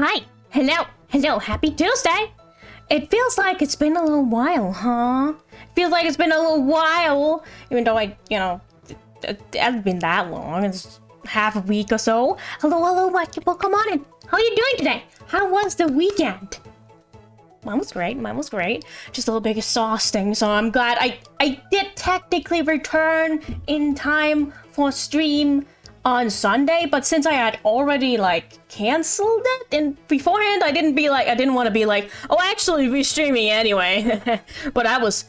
Hi. Hello. Hello. Happy Tuesday. It feels like it's been a little while, huh? Feels like it's been a little while. Even though it hasn't been that long. It's half a week or so. Hello, welcome on in. How are you doing today? How was the weekend? Mine was great. Just a little bit exhausting, so I'm glad I did technically return in time for stream on Sunday, but since I had already canceled it and beforehand, I didn't want to be like, oh, actually we're streaming anyway. But I was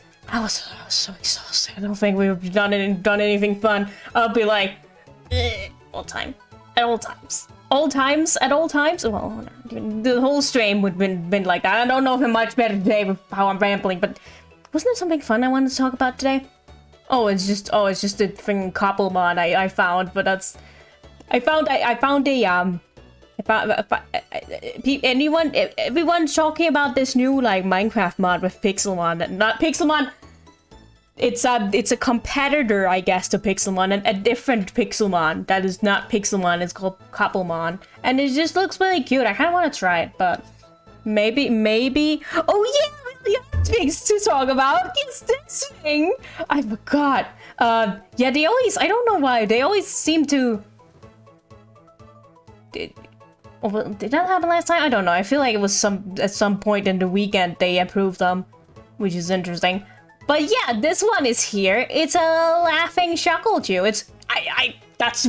so exhausted. I don't think we've done anything fun. I'll be like, at all times. Well, the whole stream would been like that. I don't know if I'm much better today with how I'm rambling, but wasn't there something fun I wanted to talk about today? It's just a freaking couple mod I found, but everyone's talking about this new Minecraft mod with Pixelmon. Not Pixelmon. It's a competitor, I guess, to Pixelmon, a different Pixelmon that is not Pixelmon. It's called Couplemon, and it just looks really cute. I kind of want to try it, but maybe. Oh yeah, we have things to talk about. It's this thing. I forgot. Yeah, I don't know why they always seem to. Did that happen last time? I don't know. I feel like it was at some point in the weekend they approved them, which is interesting. But yeah, this one is here. It's a laughing Shucklechew. That's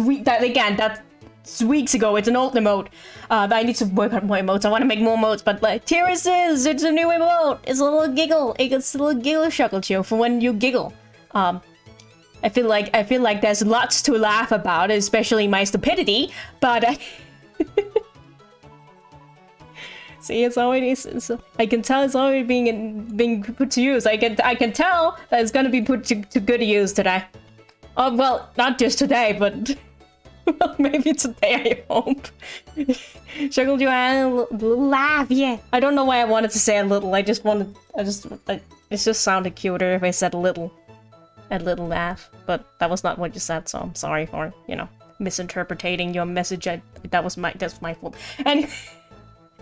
weeks ago. It's an old emote. I need to work on more emotes. I want to make more emotes, but here it is. It's a new emote. It's a little giggle. It's a little giggle Shucklechew for when you giggle. I feel like there's lots to laugh about, especially my stupidity. But see, it's already. I can tell it's already being put to use. I can tell that it's gonna be put to good use today. Oh well, not just today, but well, maybe today. I hope. Struggled you and laugh, yeah. I don't know why I wanted to say a little. It just sounded cuter if I said a little laugh. But that was not what you said, so I'm sorry for misinterpreting your message. That's my fault.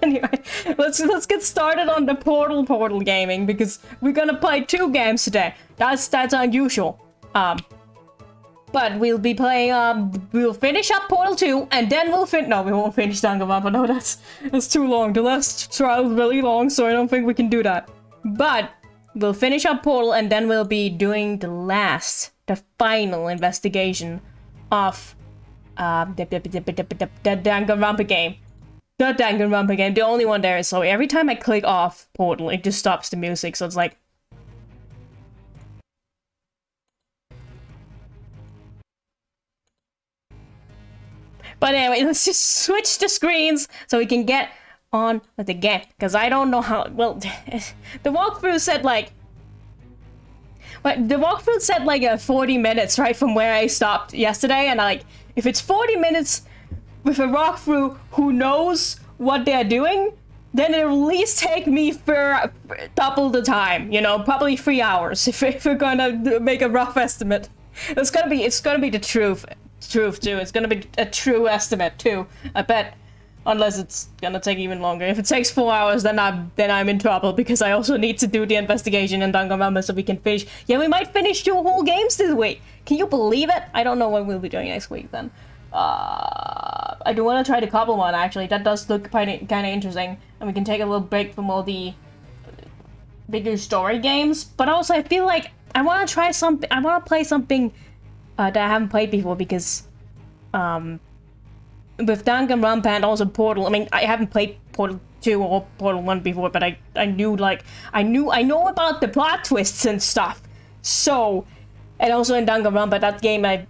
Anyway, let's get started on the Portal gaming, because we're gonna play 2 games today. That's unusual. But we'll be playing. We'll finish up Portal 2, and then we won't finish Danganronpa. No, that's too long. The last trial is really long, so I don't think we can do that. But we'll finish up Portal, and then we'll be doing the final investigation of the Danganronpa game. The Danganronpa game, the only one there is, so every time I click off Portal, it just stops the music, so it's like... But anyway, let's just switch the screens so we can get on with the game, because I don't know how... Well, the walkthrough said 40 minutes, right, from where I stopped yesterday, and if it's 40 minutes... with a walkthrough who knows what they're doing, then it'll at least take me for double the time, probably 3 hours if we're gonna make a rough estimate. It's gonna be the truth too. It's gonna be a true estimate too, I bet, unless it's gonna take even longer. If it takes 4 hours, then I'm in trouble, because I also need to do the investigation in Danganronpa so we can finish. Yeah, we might finish 2 whole games this week. Can you believe it? I don't know what we'll be doing next week then. I do want to try the couple one, actually. That does look kind of interesting, and we can take a little break from all the bigger story games. But also, I feel like I want to try something. I want to play something that I haven't played before, because with Danganronpa and also Portal. I mean, I haven't played Portal 2 or Portal 1 before, but I know about the plot twists and stuff. So, and also in Danganronpa, that game I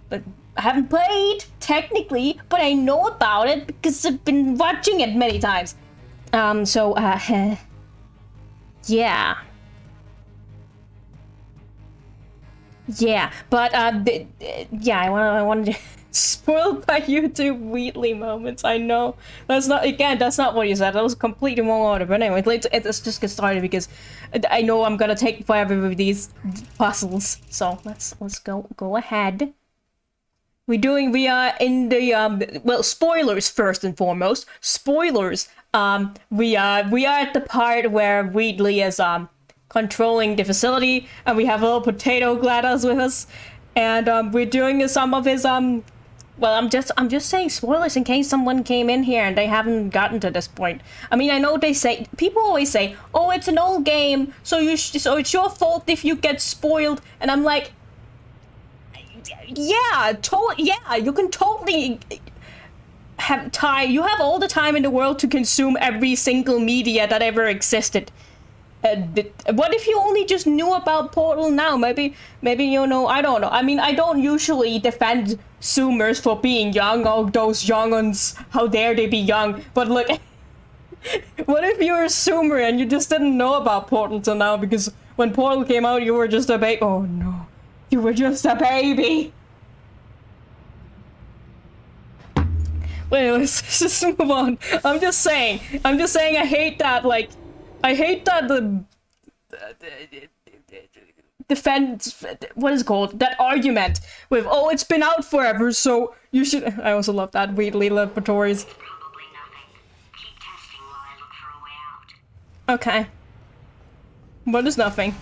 haven't played, technically, but I know about it because I've been watching it many times. Yeah. Yeah, but, I wanted to... Spoiled by YouTube Wheatley moments, I know. That's not what you said. That was completely wrong order, but anyway, let's just get started, because I know I'm gonna take forever with these puzzles. So, let's go ahead. We are in the, well, spoilers first and foremost. Spoilers. we are at the part where Wheatley is controlling the facility, and we have little potato GLaDOS with us, and we're doing some of his well, I'm just saying spoilers in case someone came in here and they haven't gotten to this point. I mean, I know people always say, "Oh, it's an old game, so it's your fault if you get spoiled," and I'm like, yeah, you can totally you have all the time in the world to consume every single media that ever existed. What if you only just knew about Portal now? Maybe you know, I don't know. I mean, I don't usually defend Zoomers for being young. Oh, those younguns, how dare they be young? But look, what if you're a Zoomer and you just didn't know about Portal till now because when Portal came out, you were just a baby. Oh no, you were just a baby. Wait, let's just move on. I'm just saying, I hate that, like, I hate that the defense, what is it called? That argument with, oh, it's been out forever, so you should. I also love that Wheatley Laboratories. Probably nothing. Keep testing while I look for a way out. Okay. What is nothing?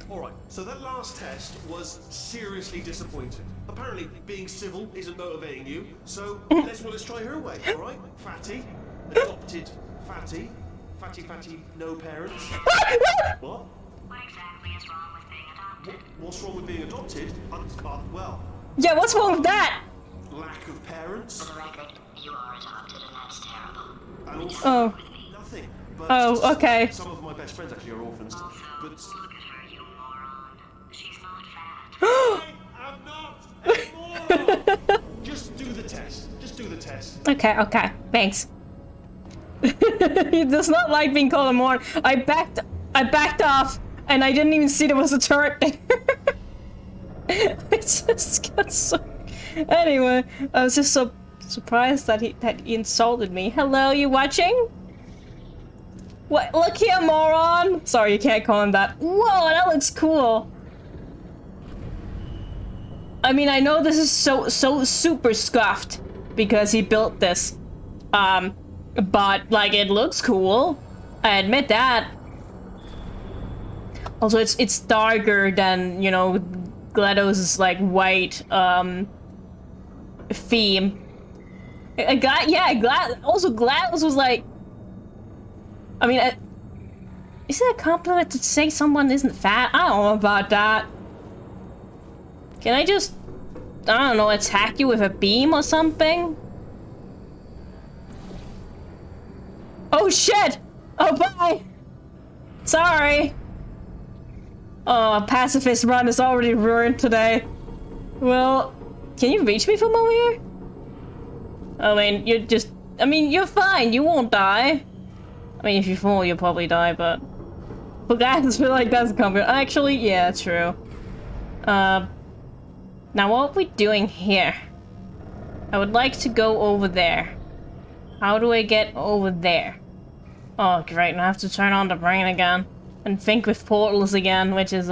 Alright, so that last test was seriously disappointing. Apparently, being civil isn't motivating you, so let's try her way, alright? Fatty, adopted Fatty, no parents. What? What exactly is wrong with being adopted? What's wrong with being adopted? Well, Yeah, what's wrong with that? lack of parents. For the record, you are adopted and that's terrible. And also Oh. nothing. But Oh, okay. Some of my best friends actually are orphans. Also, But look at her, you moron. She's not fat. I'm not anymore. Just do the test. Just do the test. Okay, thanks. He does not like being called a moron. I backed off, and I didn't even see there was a turret there. I just got so. Anyway, I was just so surprised that he insulted me. Hello, you watching? What? Look here, moron! Sorry, you can't call him that. Whoa, that looks cool. I mean, I know this is so super scuffed because he built this. But, like, it looks cool. I admit that. Also, it's darker than, you know, GLaDOS' like white theme. Also GLaDOS was like, I mean, is it a compliment to say someone isn't fat? I don't know about that. Can I just, I don't know, attack you with a beam or something? Oh shit! Oh bye! Sorry! Oh, pacifist run is already ruined today. Well, can you reach me from over here? I mean, you're fine, you won't die. I mean, if you fall, you'll probably die, but guys feel like that's coming. Actually, yeah, true. Now what are we doing here? I would like to go over there. How do I get over there? Oh, great, I have to turn on the brain again. And think with portals again, which is,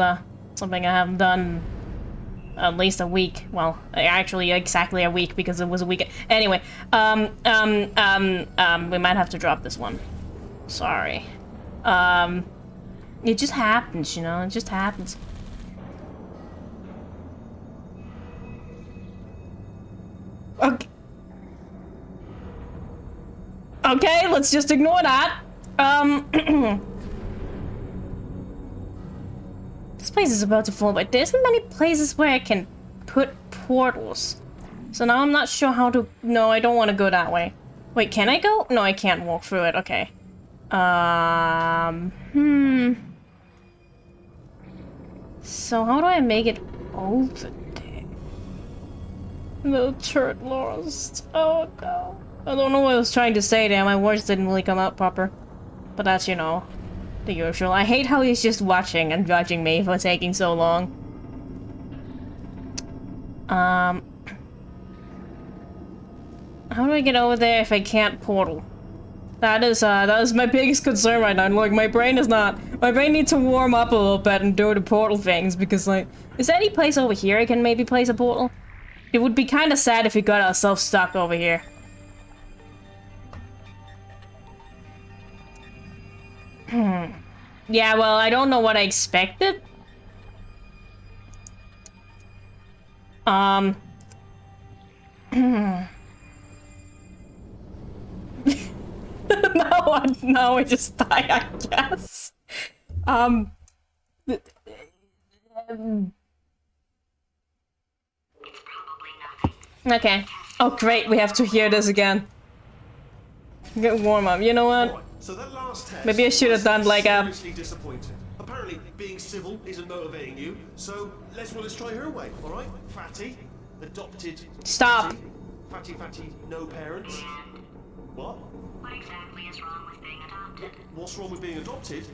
something I haven't done at least a week. Well, actually exactly a week because it was a week. Anyway, we might have to drop this one. Sorry. It just happens, you know, it just happens. Okay. Okay, let's just ignore that. This place is about to fall, but there isn't many places where I can put portals. So now I'm not sure how to... No, I don't want to go that way. Wait, can I go? No, I can't walk through it. Okay. So how do I make it over there? The turret lost. Oh no. I don't know what I was trying to say there. My words didn't really come out proper. But that's, you know, the usual. I hate how he's just watching and judging me for taking so long. How do I get over there if I can't portal? That is my biggest concern right now. Like, my brain needs to warm up a little bit and do the portal things, because, like, is there any place over here I can maybe place a portal? It would be kind of sad if we got ourselves stuck over here. Yeah, well, I don't know what I expected. No, no, I just die, I guess. It's probably nothing. Okay. Oh, great, we have to hear this again. Get warm up. You know what? Alright, so that last test Maybe I should have was done like a... seriously disappointing. Apparently, being civil isn't motivating you, so let's try her way, alright? Fatty, adopted. Stop. Fatty, no parents. What? What exactly is wrong with being adopted? What's wrong with being adopted?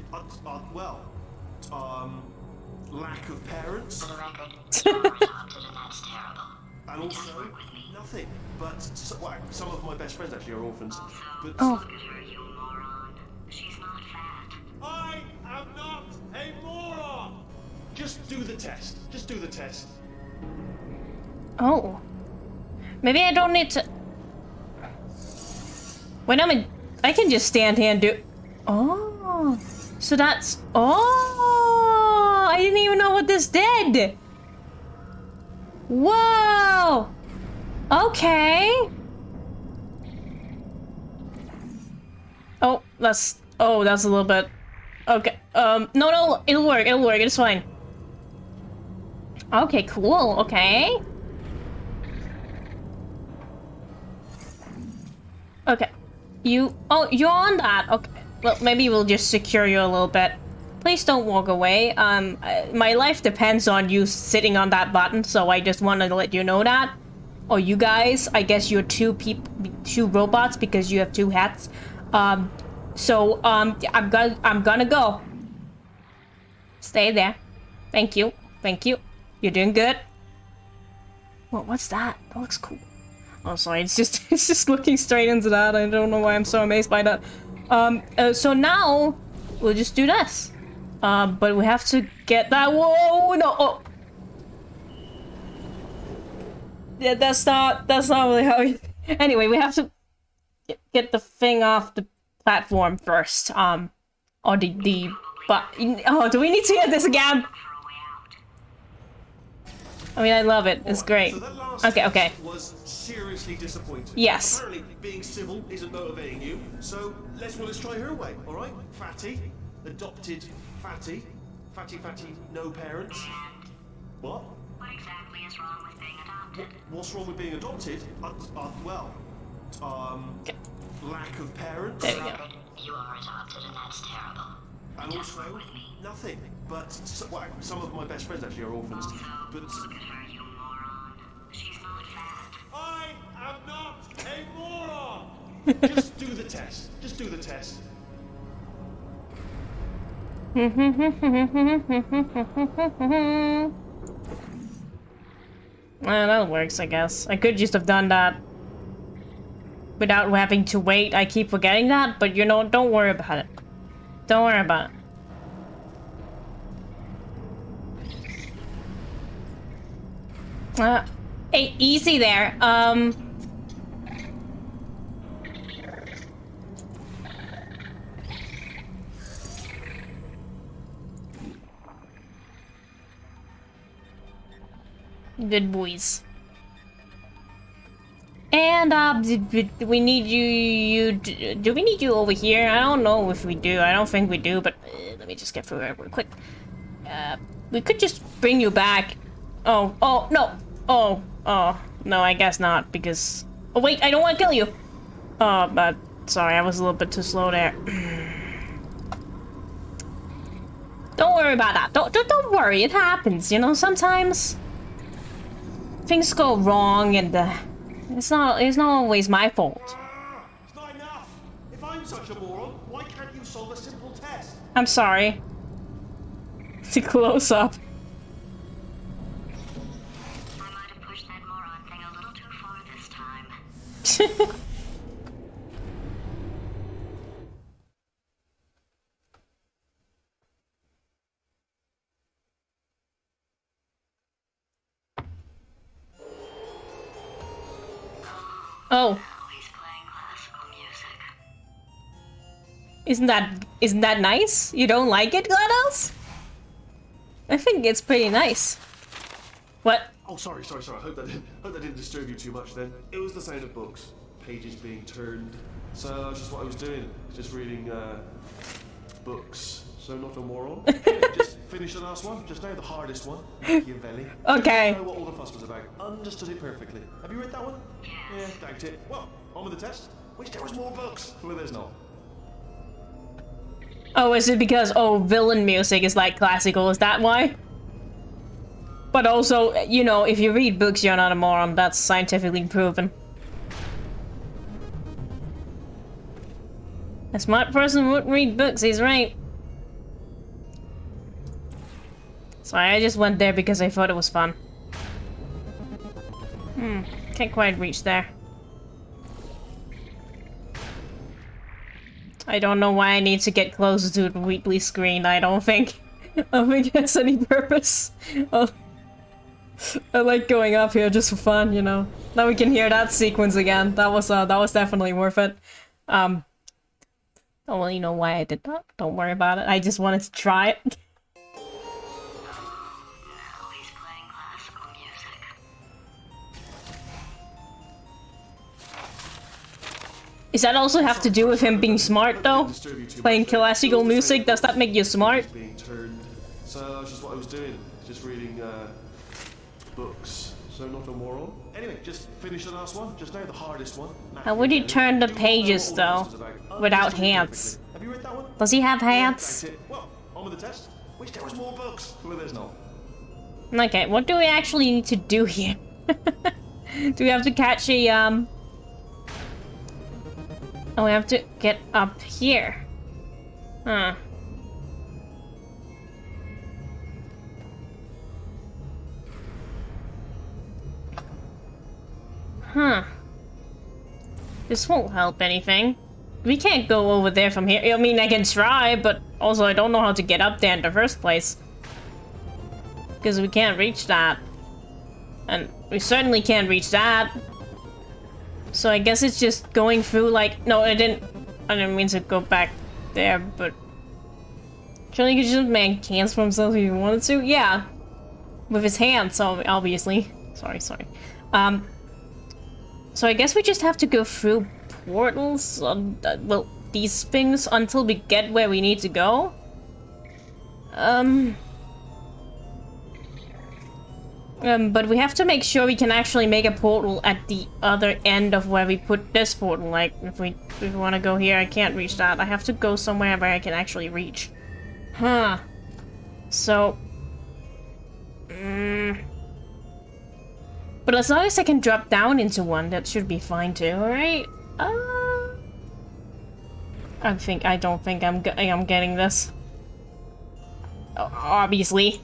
Lack of parents. For the record, you are adopted and that's terrible. And also, nothing. But some of my best friends actually are orphans. But Look at her, you moron. She's not fat. I am not a moron. Just do the test. Just do the test. Oh. Maybe I don't need to... When I'm in... I can just stand here and do... Oh. So that's... Oh. I didn't even know what this did. Whoa. Okay. Oh, that's a little bit... Okay, no, it'll work, it's fine. Okay, cool, okay. Okay, you're on that, okay. Well, maybe we'll just secure you a little bit. Please don't walk away. My life depends on you sitting on that button, so I just wanted to let you know that. Or you guys, I guess you're two robots because you have two hats. I'm gonna go. Stay there. Thank you. You're doing good. What's that? That looks cool. Oh, sorry. It's just looking straight into that. I don't know why I'm so amazed by that. So now we'll just do this. But we have to get that. Whoa, no. Oh. Yeah, that's not really how you... Anyway, we have to get the thing off the platform first. Or but oh, do we need to hear this again? I mean, I love it. It's great. So that last Okay. test was seriously disappointing. Yes. Apparently, being civil isn't motivating you, so let's try her way, all right? Fatty, adopted. Fatty, no parents. What? What exactly is wrong with being adopted? What's wrong with being adopted? Lack of parents. There we go. You are adopted and that's terrible. And also, nothing. But some of my best friends actually are orphans. But Look at her, you moron. She's not fat. I am not a moron. Just do the test. Just do the test. That works, I guess. I could just have done that without having to wait. I keep forgetting that, but you know, don't worry about it. Don't worry about it. Hey, easy there. Good boys. And do we need you? Do we need you over here? I don't know if we do. I don't think we do. But let me just get through it real quick. We could just bring you back. Oh no. Oh no. I guess not because. Oh wait, I don't want to kill you. Oh, but sorry, I was a little bit too slow there. Don't worry about that. Don't worry. It happens. You know, sometimes things go wrong, and it's not always my fault. It's not enough. If I'm such a moron, why can't you solve a simple test? I'm sorry. It's a close up. I might have pushed that moron thing a little too far this time. Oh. Now he's playing classical music. Isn't that nice? You don't like it, GLaDOS? I think it's pretty nice. What? Oh, sorry. I hope that didn't disturb you too much then. It was the sound of books. Pages being turned. So that's just what I was doing. Just reading, books. So not a moron. Just finish the last one. Just now the hardest one. Machiavelli. Okay. I know what all the fuss was about. Understood it perfectly. Have you read that one? Yeah, doubt it. Well, on with the test. Wish there was more books. Well, there's not. Oh, is it because, oh, villain music is like classical, is that why? But also, you know, if you read books, you're not a moron. That's scientifically proven. A smart person wouldn't read books, he's right. Sorry, I just went there because I thought it was fun. Can't quite reach there. I don't know why I need to get closer to the weekly screen. I don't think it has any purpose. Oh, I like going up here just for fun, you know. Now we can hear that sequence again. That was definitely worth it. Don't really know why I did that. Don't worry about it. I just wanted to try it. Now he's playing classical music. Does that also have to do with him being smart, though? Playing classical music, does that make you smart? Being turned. So that's just what I was doing. Just reading, books. So not a moron. Anyway, just finish the last one. Just now the hardest one. How would he turn the pages, though? Without hands? Have you read that one? Does he have hands? Well, on with the test. Wish there was more books. Well, there's not. Okay, what do we actually need to do here? Do we have to catch a, Oh, we have to get up here. Huh. Huh. This won't help anything. We can't go over there from here. I mean, I can try, but also I don't know how to get up there in the first place. Because we can't reach that. And we certainly can't reach that. So I guess it's just going through like... No, I didn't mean to go back there, but... Surely he could just make cans for himself if he wanted to? Yeah. With his hands, obviously. Sorry. So I guess we just have to go through portals, well, these things until we get where we need to go. But we have to make sure we can actually make a portal at the other end of where we put this portal. Like, if we want to go here, I can't reach that. I have to go somewhere where I can actually reach. Huh. So... But as long as I can drop down into one, that should be fine too, alright? I don't think I'm getting this. Obviously.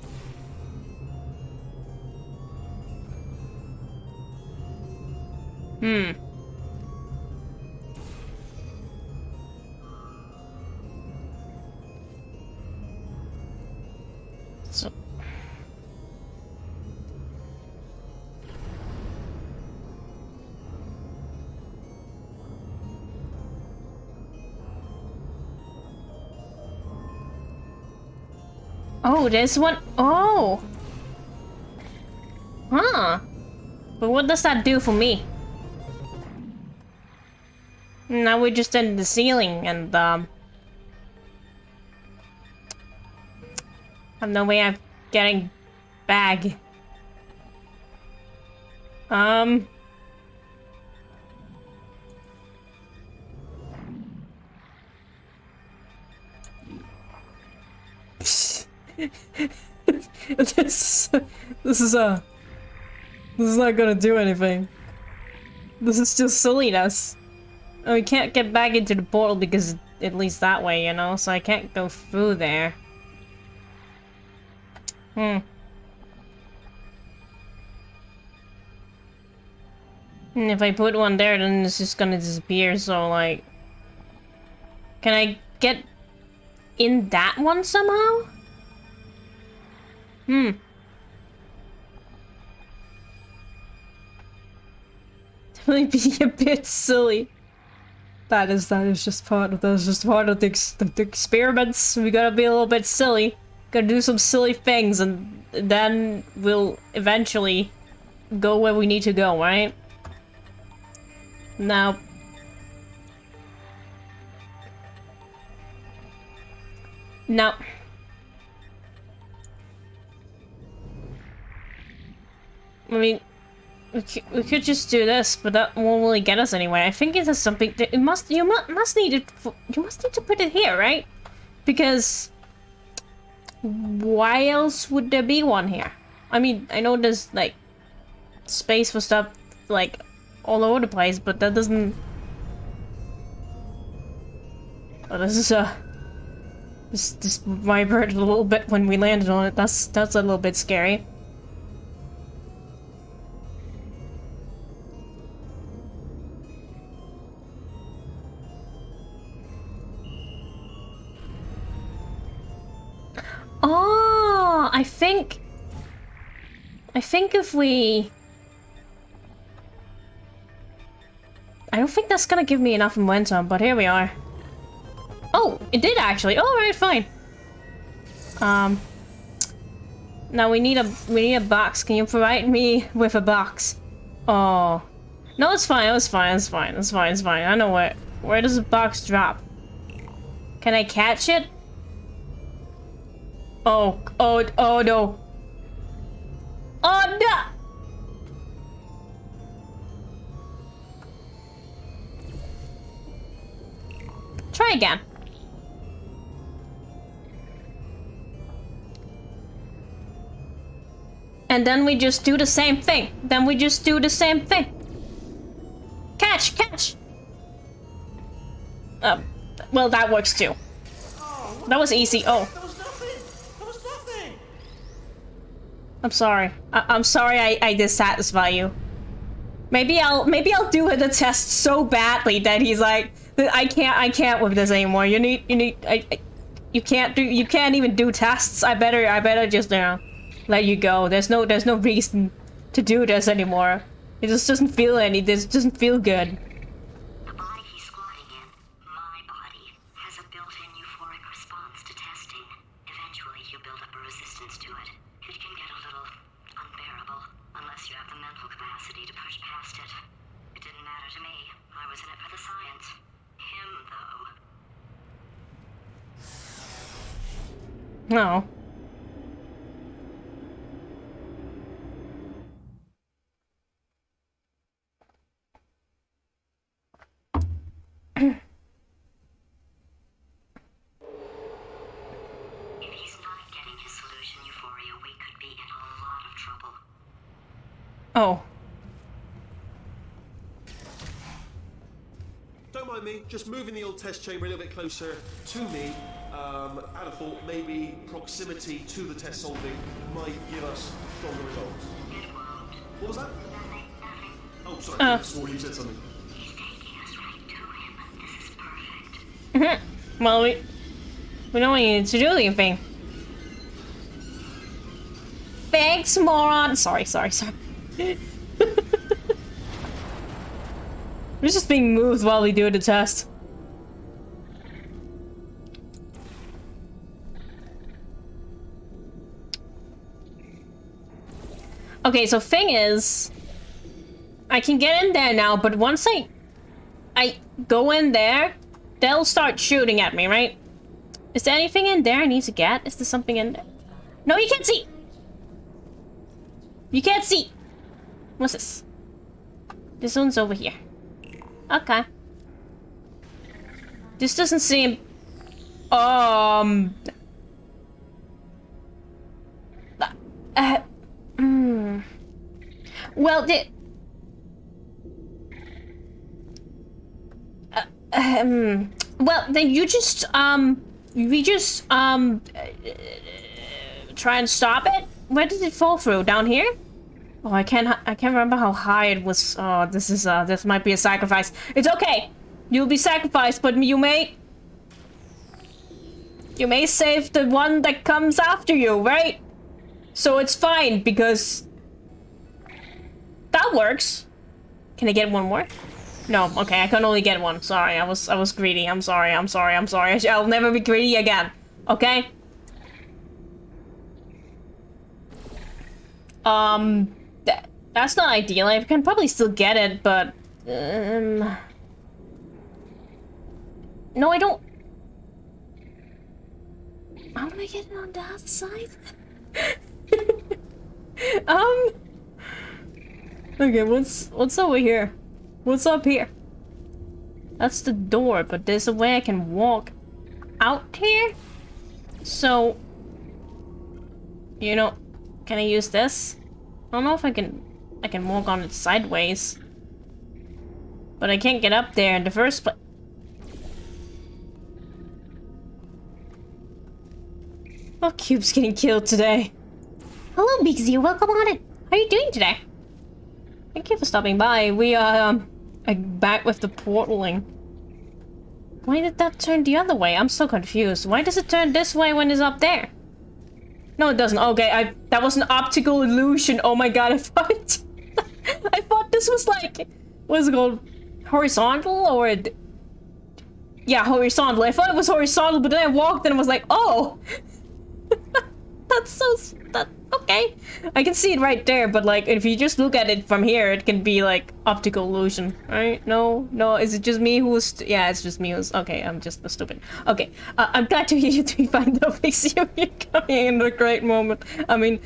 So... Oh, there's one. Oh! Huh. But what does that do for me? Now we're just in the ceiling and, have no way of getting back. This is not gonna do anything. This is just silliness. And we can't get back into the portal because it leads that way, you know, so I can't go through there. And if I put one there, then it's just gonna disappear, so like... Can I get in that one somehow? Definitely be a bit silly. That is just part of the experiments. We gotta be a little bit silly. Gotta do some silly things, and then we'll eventually go where we need to go, right? Now. No. I mean, we could just do this, but that won't really get us anywhere. I think it has something. You must need to put it here, right? Because why else would there be one here? I mean, I know there's like space for stuff like all over the place, but that doesn't. Oh, this is this vibrated a little bit when we landed on it. That's a little bit scary. Oh, I think if we... I don't think that's gonna give me enough momentum, but here we are. Oh, it did actually. All right, fine. Now we need a box. Can you provide me with a box? Oh, no, it's fine. It's fine. It's fine. It's fine. It's fine. I know where does the box drop? Can I catch it? Oh no. Oh no! Try again. And then we just do the same thing. Catch, catch! Well, that works too. That was easy. Oh. I'm sorry. I'm sorry I dissatisfy you. Maybe I'll do the test so badly that he's like, I can't with this anymore. You can't even do tests. I better just let you go. There's no reason to do this anymore. It just doesn't feel good. The body he's squatting in, my body, has a built-in euphoric response to testing. Eventually, you build up a resistance to it. It can get a little unbearable unless you have the mental capacity to push past it. It didn't matter to me. I was in it for the science. Him, though. No. Oh. Don't mind me, just moving the old test chamber a little bit closer to me. I'd have thought maybe proximity to the test solving might give us stronger results. What was that? Oh, sorry, I swore you said something. He's taking us right to him. This is perfect. Well, we don't need to do anything. Thanks, moron. Sorry. We're just being moved while we do the test. Okay, so thing is, I can get in there now, but once I go in there, they'll start shooting at me, right? Is there anything in there I need to get? Is there something in there? No, you can't see! You can't see! What's this? This one's over here. Okay. This doesn't seem... Well, well, then you just, we just, try and stop it? Where did it fall through? Down here? Oh, I can't remember how high it was. Oh, this might be a sacrifice. It's okay. You'll be sacrificed, but you may save the one that comes after you, right? So it's fine, because that works. Can I get one more? No, okay, I can only get one. Sorry, I was greedy. I'm sorry. I'll never be greedy again. Okay? That's not ideal. I can probably still get it, but no, I don't. How do I get it on the other side? Okay, what's over here? What's up here? That's the door, but there's a way I can walk out here. So, you know, can I use this? I don't know if I can walk on it sideways. But I can't get up there in the first place. Oh, Cube's getting killed today. Hello, Bigsy. Welcome on it. How are you doing today? Thank you for stopping by. We are back with the portaling. Why did that turn the other way? I'm so confused. Why does it turn this way when it's up there? No, it doesn't. Okay, that was an optical illusion. Oh my god, I thought I thought this was like, what is it called? Horizontal or yeah, horizontal. I thought it was horizontal, but then I walked and I was like, oh. That's okay. I can see it right there, but like if you just look at it from here, it can be like optical illusion, right? No, is it just me who's? Yeah, it's just me who's. Okay, I'm just stupid. Okay, I'm glad to hear you three find the fix you. You're coming in a great moment. I mean,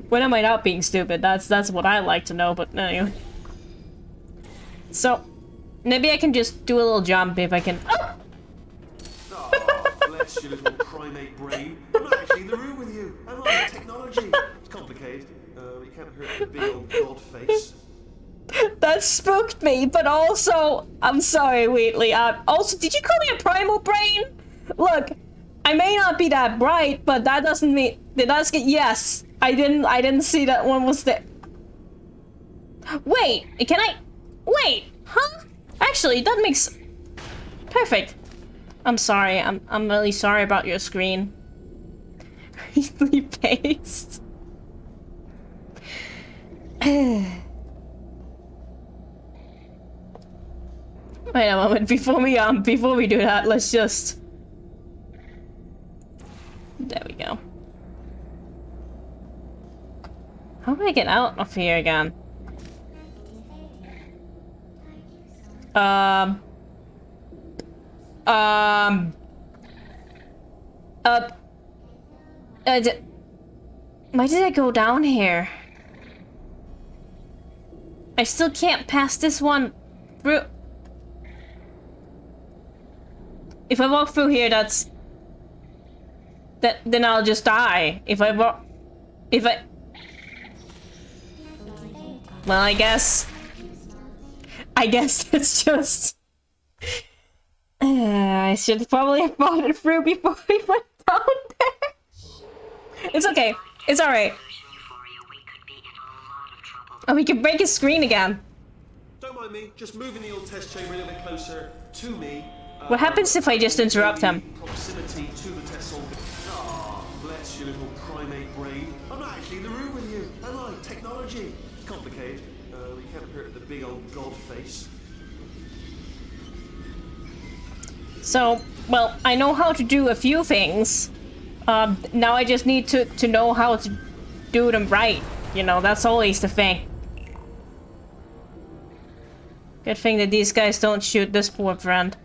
when am I not being stupid? That's what I like to know. But anyway, so maybe I can just do a little jump if I can. Oh! Oh, bless your little primate brain. I'm not actually in the room with you. I'm on technology. It's complicated. You can't hurt the big old god face. That spooked me, but also, I'm sorry, Wheatley. Also, did you call me a primal brain? Look, I may not be that bright, but that doesn't mean yes. I didn't see that one was there. Wait, wait, huh? Actually, that makes perfect. I'm sorry. I'm really sorry about your screen. Wheatley paste. Wait a moment, before we do that, let's just... There we go. How do I get out of here again? Why did I go down here? I still can't pass this one through. If I walk through here, then I'll just die. Well, I guess it's just... I should probably have thought it through before we went down there. It's okay. It's alright. Oh, we can break his screen again. Don't mind me, just moving the old test chamber a little bit closer to me. What happens if I just interrupt him? Proximity to the test hall. Ah, bless your little primate brain. I'm not actually in the room with you. Am I? Technology. It's complicated. You can't hurt the big old god face. So, well, I know how to do a few things. Now I just need to know how to do them right. You know, that's always the thing. Good thing that these guys don't shoot this poor friend.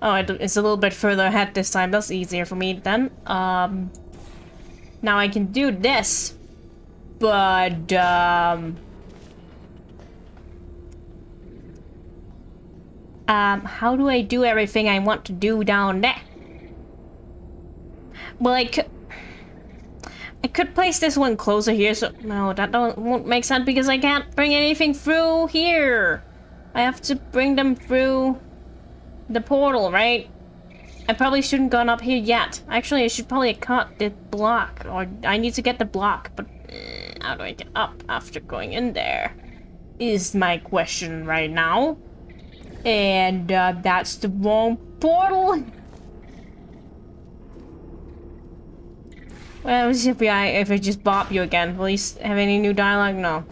Oh, it's a little bit further ahead this time. That's easier for me then. Now I can do this. But, how do I do everything I want to do down there? Well, I could place this one closer here, so... No, that won't make sense because I can't bring anything through here. I have to bring them through the portal, right? I probably shouldn't gone up here yet. Actually, I should probably cut the block, or I need to get the block, but how do I get up after going in there? Is my question right now. And that's the wrong portal. Well, if I just bop you again, will you have any new dialogue? No.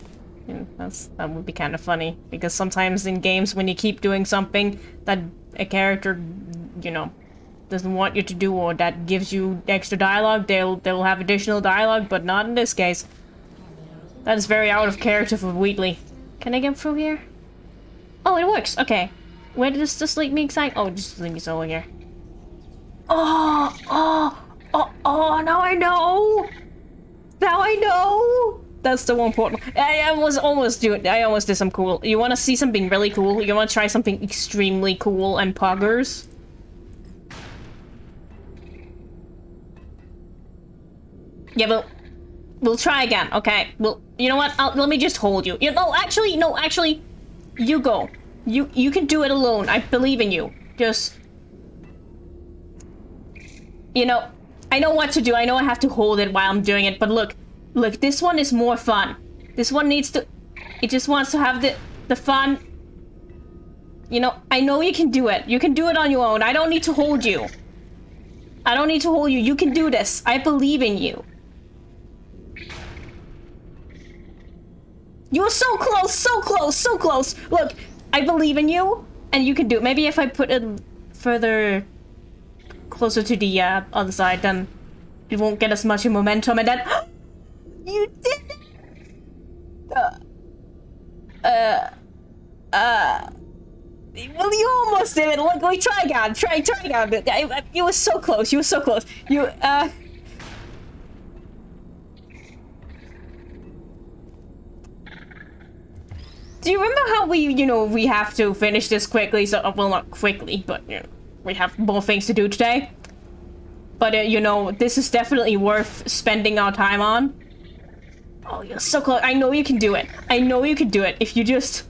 That would be kind of funny, because sometimes in games when you keep doing something that a character, you know, doesn't want you to do, or that gives you extra dialogue, they'll have additional dialogue, but not in this case. That is very out of character for Wheatley. Can I get through here? Oh, it works. Okay. Where does this lead me exactly? Oh, just lead me over here. Oh, now I know! Now I know! That's the one portal. I almost did some cool. You want to see something really cool? You want to try something extremely cool and poggers? Yeah, but we'll try again, okay? You know what? Let me just hold you. No, actually, you go. You can do it alone. I believe in you. Just, you know, I know what to do. I know I have to hold it while I'm doing it, but look, this one is more fun. This one needs to, it just wants to have the fun. You know, I know you can do it. You can do it on your own. I don't need to hold you. I don't need to hold you. You can do this. I believe in you. You were so close, so close, so close. Look, I believe in you, and you can do it. Maybe if I put it further closer to the other side, then it won't get as much momentum, and then you did it! Well, you almost did it. Look, we try again. Try again. You were so close. You were so close. Do you remember how we have to finish this quickly? So, well, not quickly, but, you know, we have more things to do today. But, you know, this is definitely worth spending our time on. Oh, you're so close. I know you can do it. I know you can do it. If you just...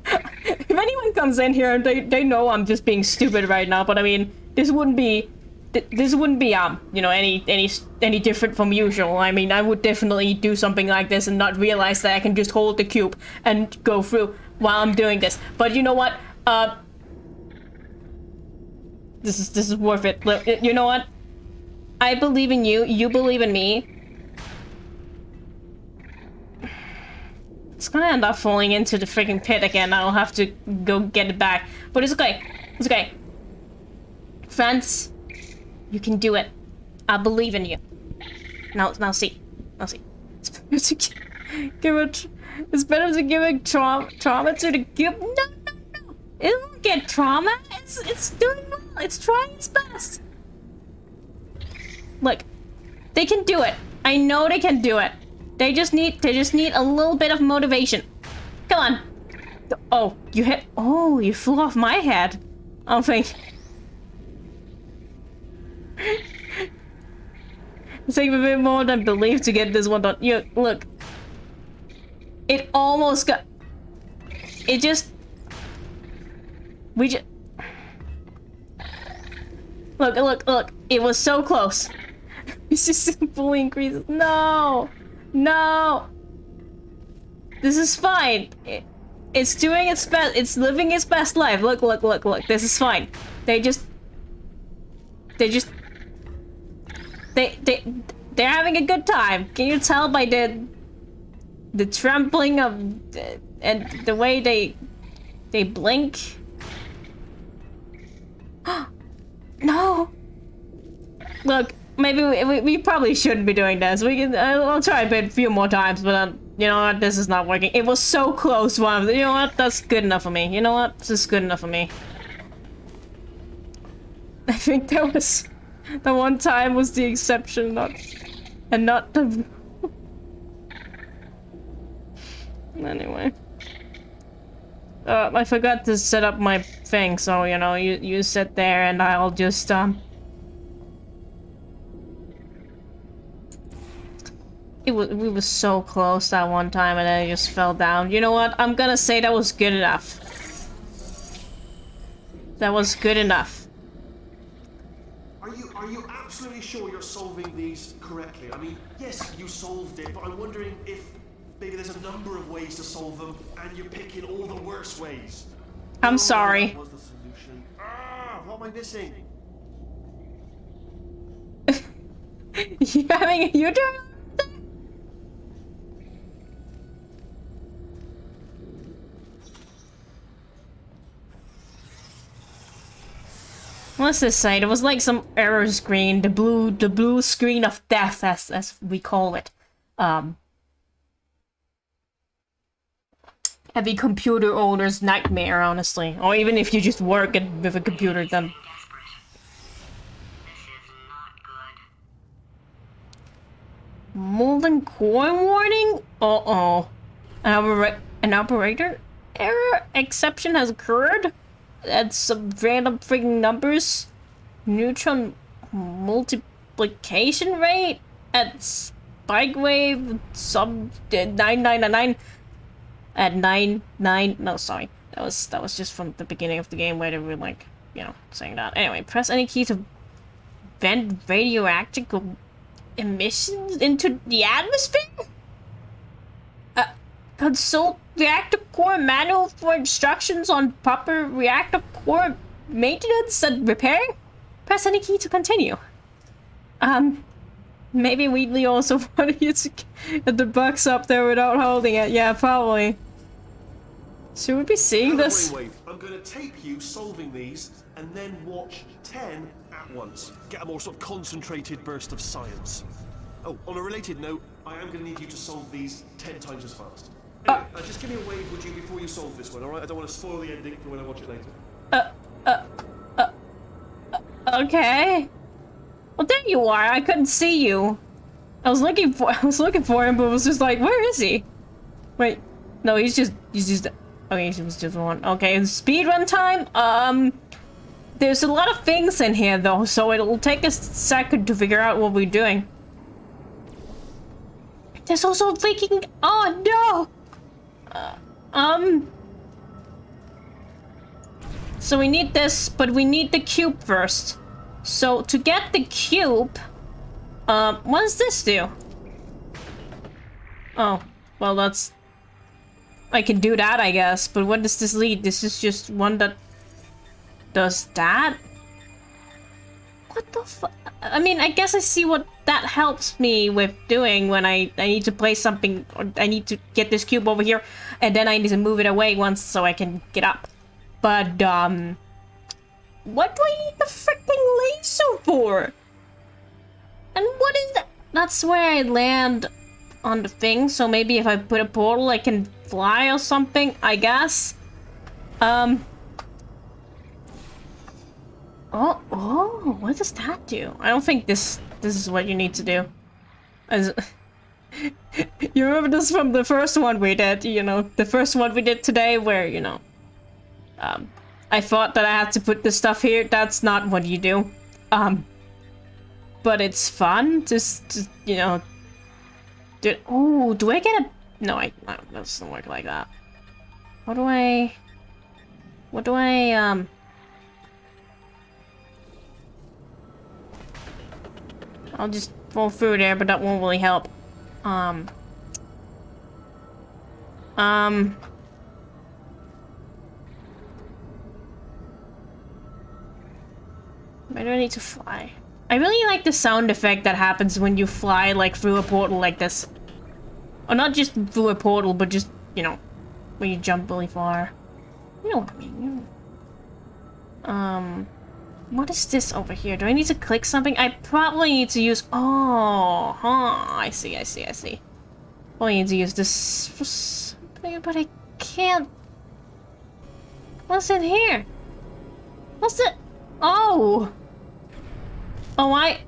if anyone comes in here, they know I'm just being stupid right now, but I mean, this wouldn't be, you know, any different from usual. I mean, I would definitely do something like this and not realize that I can just hold the cube and go through while I'm doing this. But you know what? This is worth it. Look, you know what? I believe in you. You believe in me. It's gonna end up falling into the freaking pit again. I'll have to go get it back. But it's okay. It's okay. Friends, you can do it. I believe in you. Now see. It's better to give it trauma to the cube. No. It won't get trauma. It's doing well. It's trying its best. Look, they can do it. I know they can do it. They just need a little bit of motivation. Come on. Oh, you flew off my head. I don't think. It's taking a bit more than belief to get this one done. Look. It almost got... We just... Look. It was so close. It's just fully increases. No. This is fine. It's doing its best. It's living its best life. Look. This is fine. They're having a good time. Can you tell by the trembling of and the way they blink? No. Look. Maybe we probably shouldn't be doing this. I'll try a few more times, but you know what? This is not working. It was so close. You know what? That's good enough for me. You know what? This is good enough for me. I think that was the one time was the exception, not the. Anyway, I forgot to set up my thing, so you know, you sit there and I'll just we were so close that one time and then I just fell down. You know what? I'm gonna say that was good enough. That was good enough. Are you absolutely sure you're solving these correctly? I mean, yes, you solved it, but I'm wondering if maybe there's a number of ways to solve them and you're picking all the worst ways. I'm sorry. That was the solution. What am I missing? You having a U-turn? What's this say? There was like some error screen, the blue screen of death, as we call it. Every computer owner's nightmare, honestly. Or even if you just work with a computer, then. Desperate. This is not good. Molten core warning? Uh-oh. An operator error exception has occurred? At some random freaking numbers. Neutron multiplication rate at spike wave sub 9999 at 99. No, sorry. That was just from the beginning of the game where they were like, you know, saying that. Anyway, press any key to vent radioactive emissions into the atmosphere? Consult reactor core manual for instructions on proper reactor core maintenance and repair? Press any key to continue. Maybe Wheatley also wanted you to get the box up there without holding it. Yeah, probably. Should we be seeing this? Brainwave, I'm going to tape you solving these and then watch 10 at once. Get a more sort of concentrated burst of science. Oh, on a related note, I am going to need you to solve these 10 times as fast. Anyway, just give me a wave, would you, before you solve this one, alright? I don't want to spoil the ending for when I watch it later. Okay. Well, there you are. I couldn't see you. I was looking for him, but it was just like, where is he? Wait, no, he's just. Okay, he was just one. Okay, speedrun time. There's a lot of things in here though, so it'll take a second to figure out what we're doing. There's also leaking. Oh no. So we need this, but we need the cube first. So to get the cube, what does this do? Oh, well that's... I can do that, I guess, but what does this lead? This is just one that does that? What the fu- I mean, I guess I see what that helps me with doing when I need to play something, or I need to get this cube over here, and then I need to move it away once so I can get up. But, what do I need the freaking laser for? And what is that? That's where I land on the thing, so maybe if I put a portal I can fly or something, I guess. Oh, what does that do? I don't think this is what you need to do. As you remember this from the first one we did, you know, the first one we did today where, you know, I thought that I had to put this stuff here. That's not what you do. But it's fun, just you know. Oh, do I get a... No, that doesn't work like that. What do I... I'll just fall through there, but that won't really help. Where do I need to fly? I really like the sound effect that happens when you fly, like, through a portal like this. Or not just through a portal, but just, you know, when you jump really far. You know what I mean. What is this over here? Do I need to click something? I probably need to use... Oh, huh. I see. Probably need to use this for something, but I can't... What's in here? What's it? Oh! Oh, I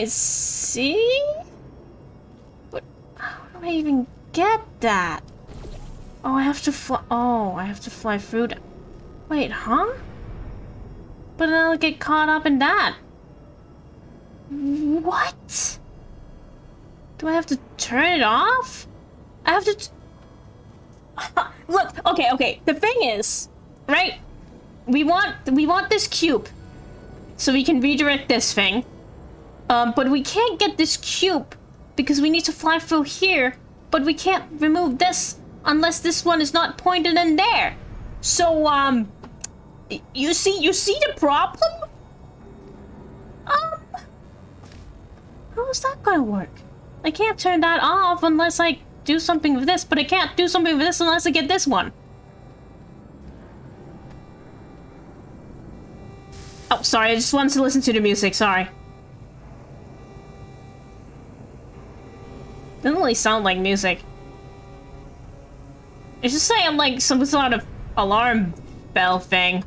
see? But how do I even get that? Oh, I have to fly. Oh, I have to fly through that. Wait, huh? But then I'll get caught up in that. What? Do I have to turn it off? I have to... Look, okay. The thing is, right? We want this cube, so we can redirect this thing. But we can't get this cube because we need to fly through here. But we can't remove this unless this one is not pointed in there. So you see the problem? How is that gonna work? I can't turn that off unless I do something with this, but I can't do something with this unless I get this one. Oh, sorry, I just wanted to listen to the music, sorry. Doesn't really sound like music. It's just saying like some sort of alarm bell thing.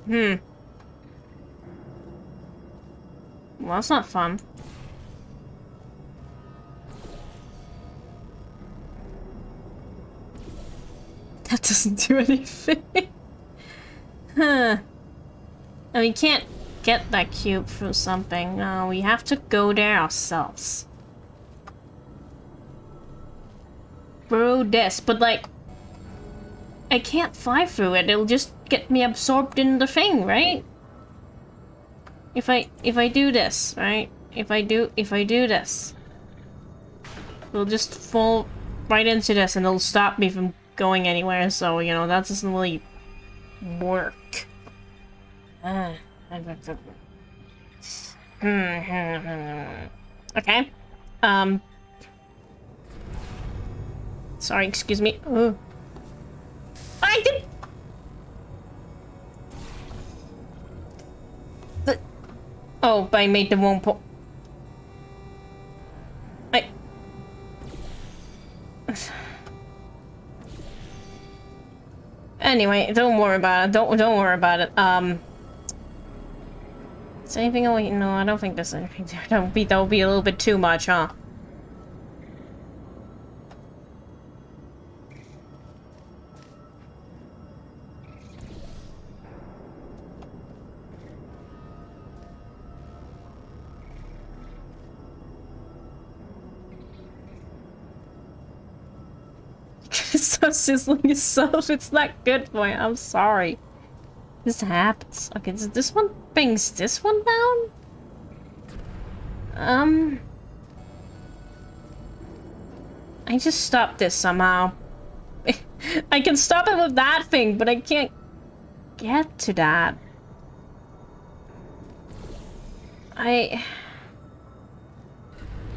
Well, that's not fun. That doesn't do anything. Huh. And we can't get that cube through something. No, we have to go there ourselves. Through this, but like... I can't fly through it. It'll just get me absorbed in the thing, right? If I do this, right? If I do this, it'll just fall right into this and it'll stop me from going anywhere, so, you know, that doesn't really work. Okay. Sorry, excuse me. I did... Oh, but I made the wrong Anyway, don't worry about it. Don't worry about it. Is there anything? Oh, no, I don't think there's anything there. That would be a little bit too much, huh? Stop sizzling yourself. It's not good for you. I'm sorry. This happens. Okay, so this one brings this one down? I just stopped this somehow. I can stop it with that thing, but I can't get to that. I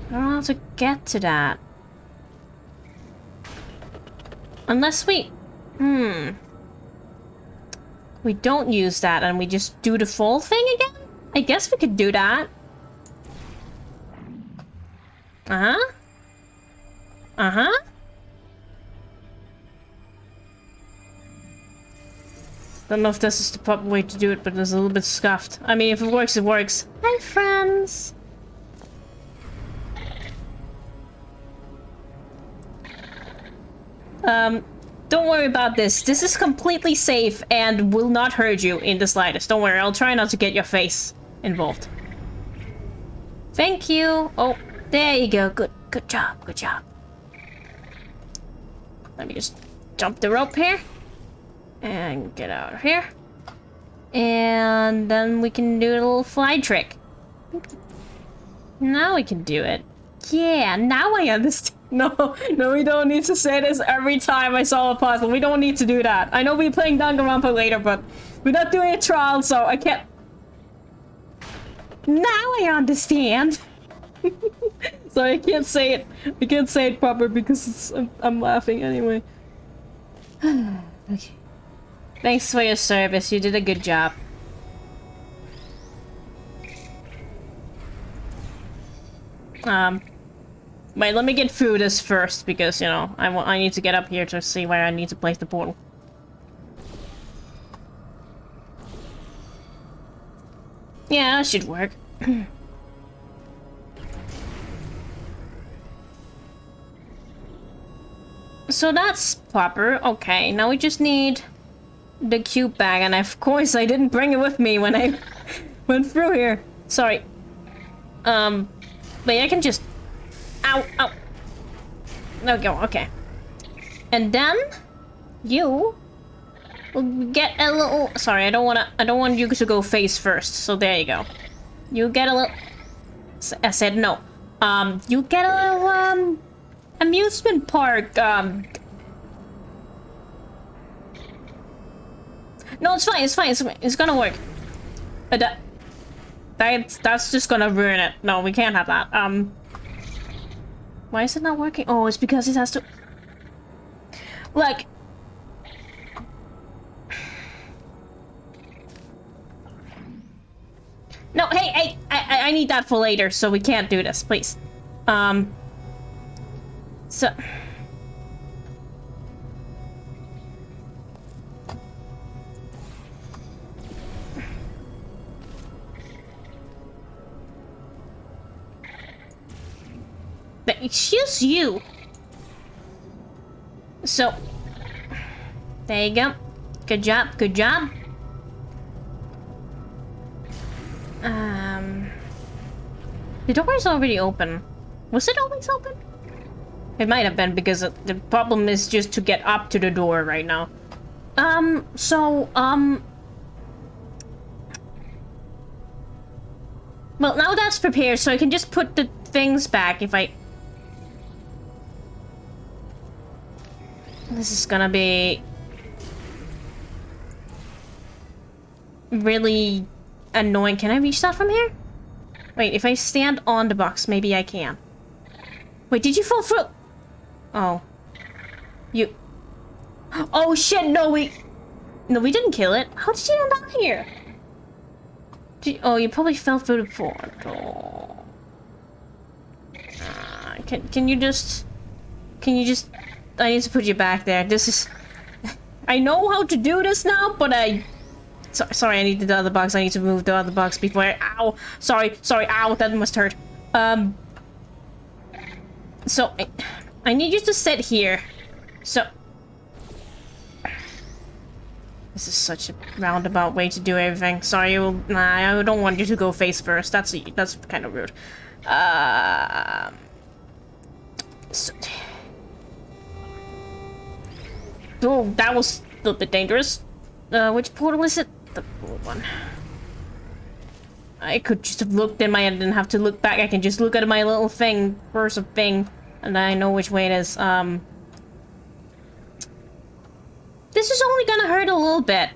don't know how to get to that. Unless we... We don't use that and we just do the full thing again? I guess we could do that. Uh-huh. Uh-huh. Don't know if this is the proper way to do it, but it's a little bit scuffed. I mean, if it works, it works. Hi, friends. Don't worry about this. This is completely safe and will not hurt you in the slightest. Don't worry, I'll try not to get your face involved. Thank you. Oh, there you go. Good job, good job. Let me just jump the rope here. And get out of here. And then we can do a little fly trick. Now we can do it. Yeah, now I understand. No, we don't need to say this every time I solve a puzzle. We don't need to do that. I know we're playing Danganronpa later, but we're not doing a trial, so I can't... Now I understand. So I can't say it. I can't say it proper because I'm laughing anyway. Okay. Thanks for your service. You did a good job. Wait, let me get through this first because, you know, I need to get up here to see where I need to place the portal. Yeah, that should work. So that's proper. Okay, now we just need the cube bag, and of course I didn't bring it with me when I went through here. Sorry. But I can just... Ow, ow. There we go, okay. And then you will get a little... Sorry, I don't want you to go face first, so there you go. You get a little... I said no. You get a little, amusement park, No, it's fine, it's fine, it's gonna work. But that's just gonna ruin it. No, we can't have that. Why is it not working? Oh, it's because it has to... Like... No, hey, I need that for later, so we can't do this, please. So... It's just you. So... There you go. Good job, good job. The door is already open. Was it always open? It might have been because the problem is just to get up to the door right now. Well, now that's prepared, so I can just put the things back if I... This is gonna be... really annoying. Can I reach that from here? Wait, if I stand on the box, maybe I can. Wait, did you fall through? Oh. You... Oh shit, no, we didn't kill it. How did you end up here? Oh, you probably fell through the portal. Can you just... I need to put you back there. This is... I know how to do this now, but sorry, I need the other box. I need to move the other box before I... Ow! Sorry, ow, that must hurt. So, I need you to sit here. So... This is such a roundabout way to do everything. Sorry, I don't want you to go face first. That's kind of rude. So, oh, that was a little bit dangerous. Which portal is it? The blue one. I could just have looked in my head and didn't have to look back. I can just look at my little thing, cursor thing, and I know which way it is. This is only gonna hurt a little bit.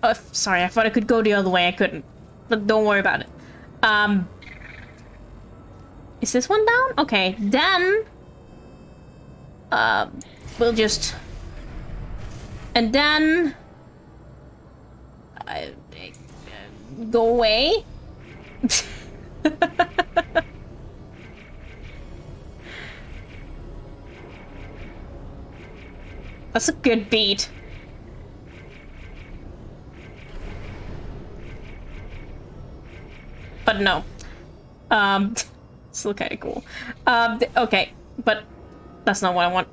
Oh, sorry, I thought I could go the other way. I couldn't. But don't worry about it. Is this one down? Okay, then... we'll just... And then... go away? That's a good beat. But no. Still kind of cool. Okay, but that's not what I want.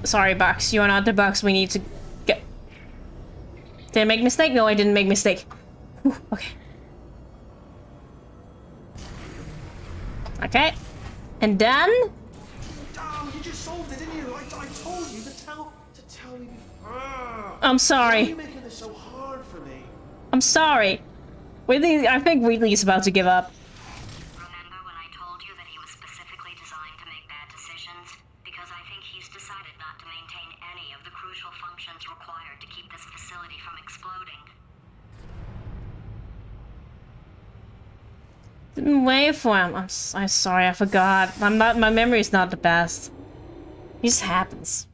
Sorry, box. You are not the box we need to get. Did I make a mistake? No, I didn't make a mistake. Whew, okay. Okay. And then... Oh, you just solved it, didn't you? I told you to tell me before. I'm sorry. Why are you making this so hard for me? I'm sorry. I think Wheatley's about to give up. Remember when I told you that he was specifically designed to make bad decisions? Because I think he's decided not to maintain any of the crucial functions required to keep this facility from exploding. Wait for him. I'm sorry, I forgot. My memory's not the best. It just happens.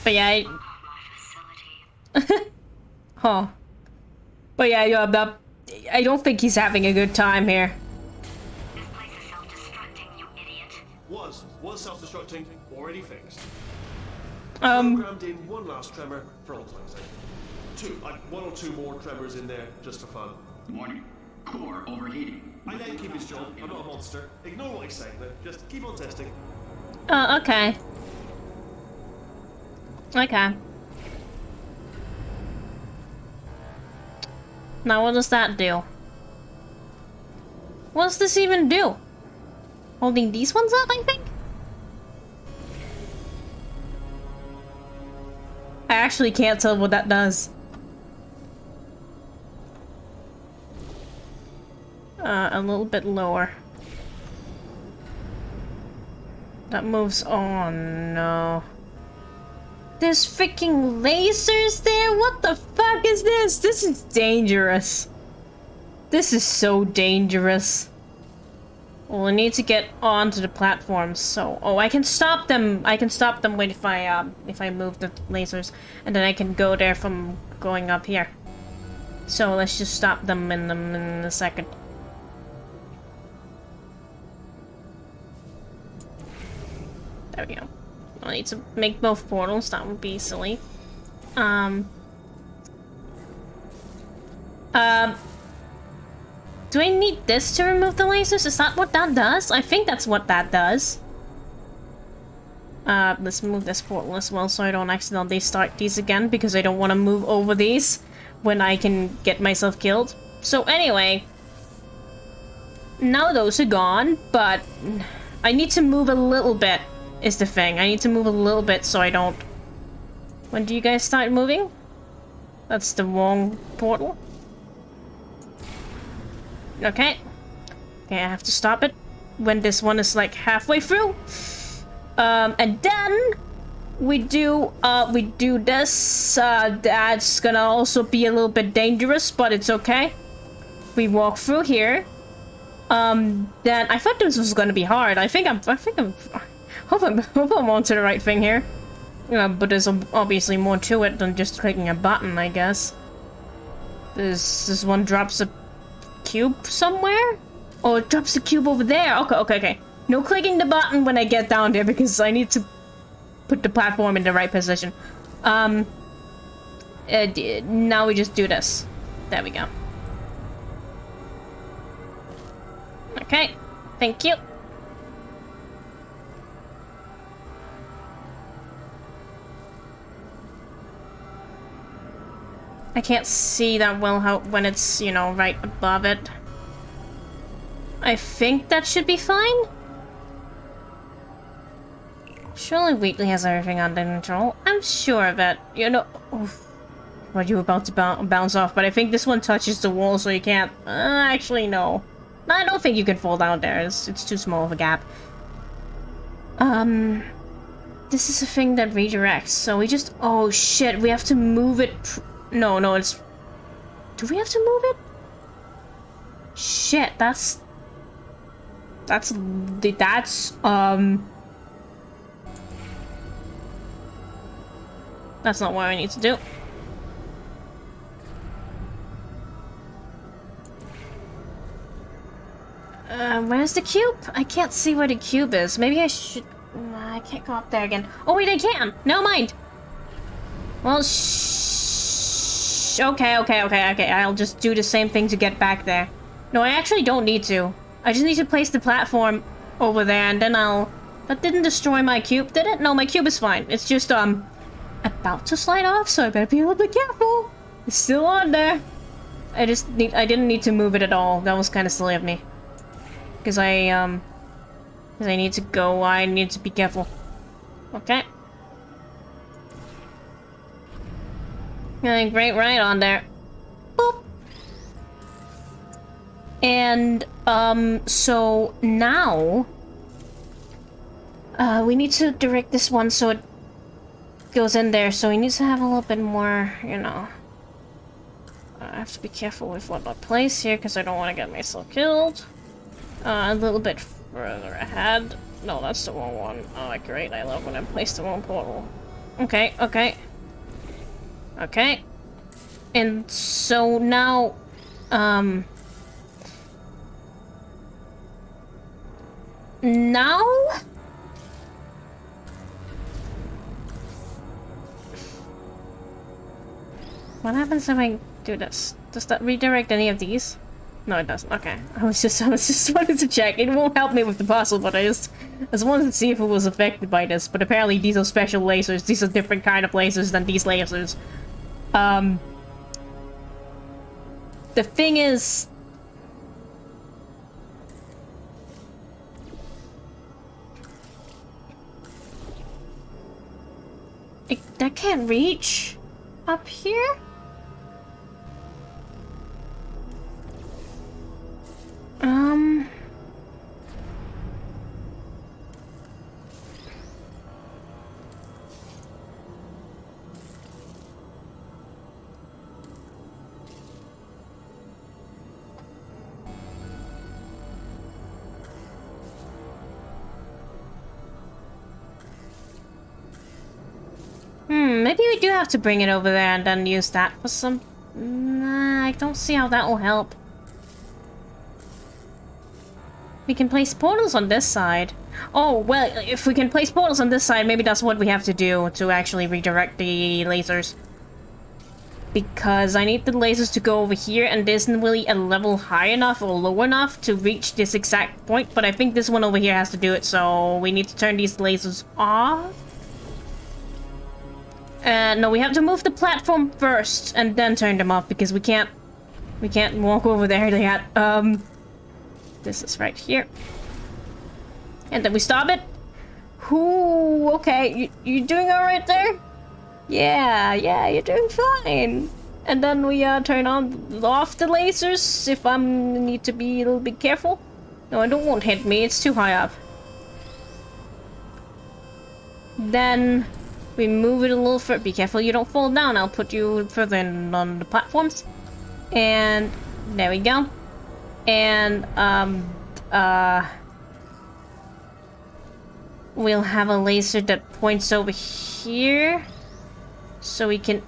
But yeah, huh. But yeah, I don't think he's having a good time here. This place is self-destructing, you idiot. Was self-destructing, already fixed. Um, Programmed in one last tremor for all time's sake. One or two more tremors in there, just for fun. Warning. Core overheating. I let him keep his job. I'm not a monster. Ignore what I say, but just keep on testing. okay. Okay. Now what does that do? What does this even do? Holding these ones up, I think? I actually can't tell what that does. A little bit lower. That moves on. No. There's freaking lasers there? What the fuck is this? This is dangerous. This is so dangerous. Well, I need to get onto the platform, so... Oh, I can stop them! I can stop them if I move the lasers. And then I can go there from going up here. So let's just stop them in a second. There we go. I need to make both portals, that would be silly. Do I need this to remove the lasers? Is that what that does? I think that's what that does. Let's move this portal as well so I don't accidentally start these again because I don't want to move over these when I can get myself killed. So anyway, now those are gone, but I need to move a little bit is the thing. I need to move a little bit so I don't... When do you guys start moving? That's the wrong portal. Okay. Okay, I have to stop it when this one is like halfway through. And then we do this. That's gonna also be a little bit dangerous, but it's okay. We walk through here. Then I thought this was gonna be hard. I think I'm hope I'm onto the right thing here. But there's obviously more to it than just clicking a button, I guess. This one drops a cube somewhere? Oh, it drops the cube over there. Okay. No clicking the button when I get down there because I need to put the platform in the right position. Now we just do this. There we go. Okay, thank you. I can't see that well when it's, you know, right above it. I think that should be fine. Surely Wheatley has everything under control. I'm sure of it. You know... What, you were about to bounce off, but I think this one touches the wall so you can't... actually, no. No, I don't think you can fall down there. It's too small of a gap. This is a thing that redirects, so we just... Oh, shit, we have to move it... No, it's... Do we have to move it? Shit, That's not what I need to do. Where's the cube? I can't see where the cube is. Maybe I should... I can't go up there again. Oh wait, I can! Never mind! Well, Okay. I'll just do the same thing to get back there. No, I actually don't need to. I just need to place the platform over there and then I'll... That didn't destroy my cube, did it? No, my cube is fine. It's just, about to slide off, so I better be a little bit careful. It's still on there. I didn't need to move it at all. That was kind of silly of me. Because I need to go, I need to be careful. Okay. Great, right on there. Boop. And, so now... we need to direct this one so it goes in there, so we need to have a little bit more, you know... I have to be careful with what I place here, because I don't want to get myself killed. A little bit further ahead. No, that's the wrong one. Oh, great, I love when I place the wrong portal. Okay. And so now, now? What happens if I do this? Does that redirect any of these? No, it doesn't. Okay. I was just wanted to check. It won't help me with the puzzle, but I just wanted to see if it was affected by this. But apparently these are special lasers. These are different kind of lasers than these lasers. The thing is... That can't reach up here? Maybe we do have to bring it over there and then use that for some... Nah, I don't see how that will help. We can place portals on this side. Oh, well, if we can place portals on this side, maybe that's what we have to do to actually redirect the lasers. Because I need the lasers to go over here, and there isn't really a level high enough or low enough to reach this exact point, but I think this one over here has to do it, so we need to turn these lasers off. No, we have to move the platform first, and then turn them off, because we can't walk over there yet. This is right here. And then we stop it. Ooh, okay, you doing alright there? Yeah, you're doing fine. And then we turn off the lasers if I need to be a little bit careful. No, it won't hit me, it's too high up. Then we move it a little further. Be careful you don't fall down, I'll put you further in on the platforms. And there we go. And we'll have a laser that points over here. So we can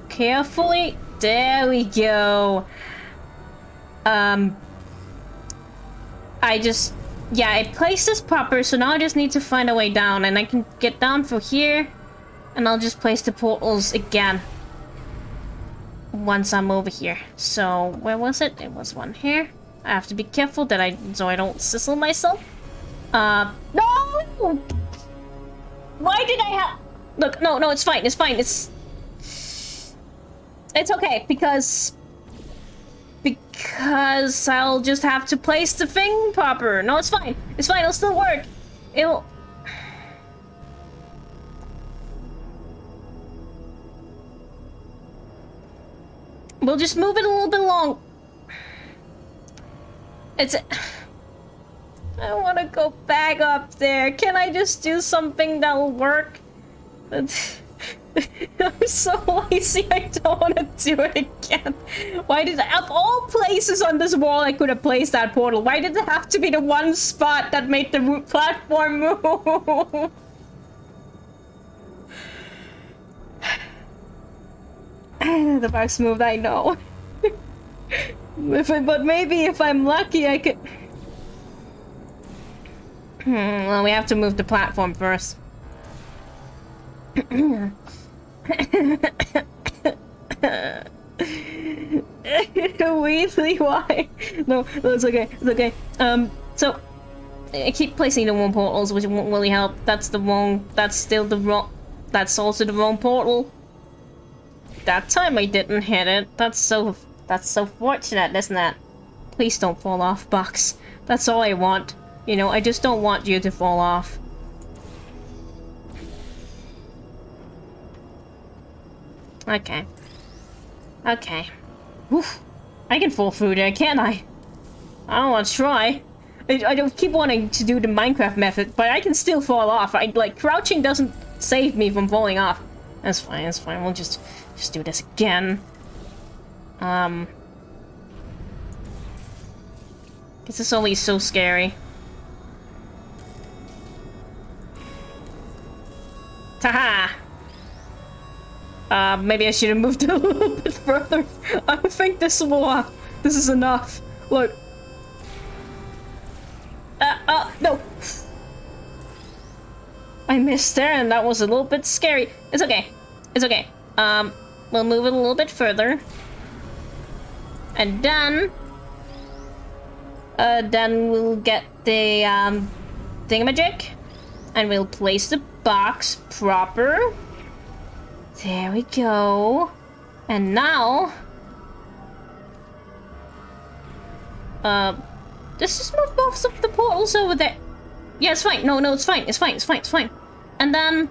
carefully... There we go. I placed this proper, so now I just need to find a way down, and I can get down from here, and I'll just place the portals again once I'm over here. So where was it? It was one here. I have to be careful that so I don't sizzle myself. No! Why did I have... Look, no, it's fine, it's okay, because I'll just have to place the thing proper. No, it's fine, it'll still work. We'll just move it a little bit long. I want to go back up there. Can I just do something that'll work? I'm so lazy, I don't want to do it again. Why did I, of all places on this wall I could have placed that portal, why did it have to be the one spot that made the platform move? The bugs moved, I know. But maybe if I'm lucky I could... well, we have to move the platform first. Weasley, why? No, it's okay, it's okay. So I keep placing the wrong portals, which won't really help. That's also the wrong portal. That time I didn't hit it. That's so fortunate, isn't it? Please don't fall off, Box. That's all I want. You know, I just don't want you to fall off. Okay. Oof. I can fall through there, can't I? I don't want to try. I don't keep wanting to do the Minecraft method, but I can still fall off. Crouching doesn't save me from falling off. That's fine, We'll just do this again. This is always so scary. Taha! Maybe I should have moved a little bit further. I don't think this is enough. Look. No. I missed there, and that was a little bit scary. It's okay. We'll move it a little bit further. And then we'll get the, thingamajig. And we'll place the box proper. There we go. And now... let's just move both of the portals over there. Yeah, it's fine. No, it's fine. It's fine. And then...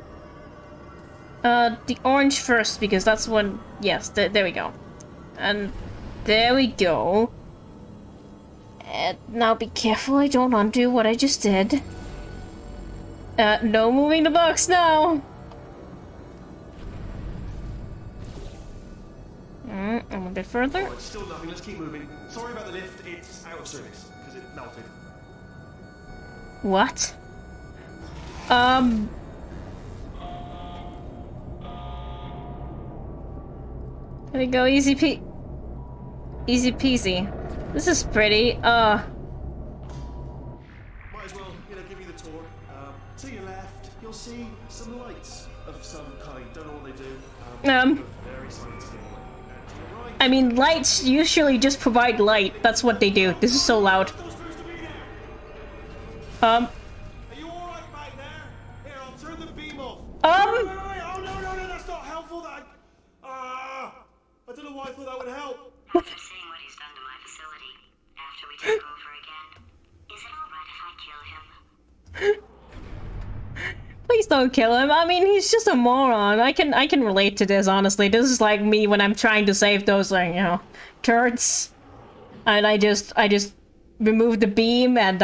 the orange first, because that's one... Yes, there we go. And there we go. And now be careful I don't undo what I just did. No moving the box now! A bit further. Oh, it's still nothing, let's keep moving. Sorry about the lift, it's out of service, because it melted. What? There we go, easy peasy. This is pretty. Might as well, give you the tour. To your left, you'll see some lights of some kind. Don't know what they do. Very scientific. And to your right, I mean, lights usually just provide light. That's what they do. This is so loud. still supposed to be there. Um, Are you all right back there? Here, I'll turn the beam off. Um. Wait. Oh no, that's not helpful. I don't know why I thought that would help. After seeing what he's done to my facility, after we take over again, is it alright if I kill him? Please don't kill him. I mean, he's just a moron. I can relate to this, honestly. This is like me when I'm trying to save those, like, turrets. And I just remove the beam and,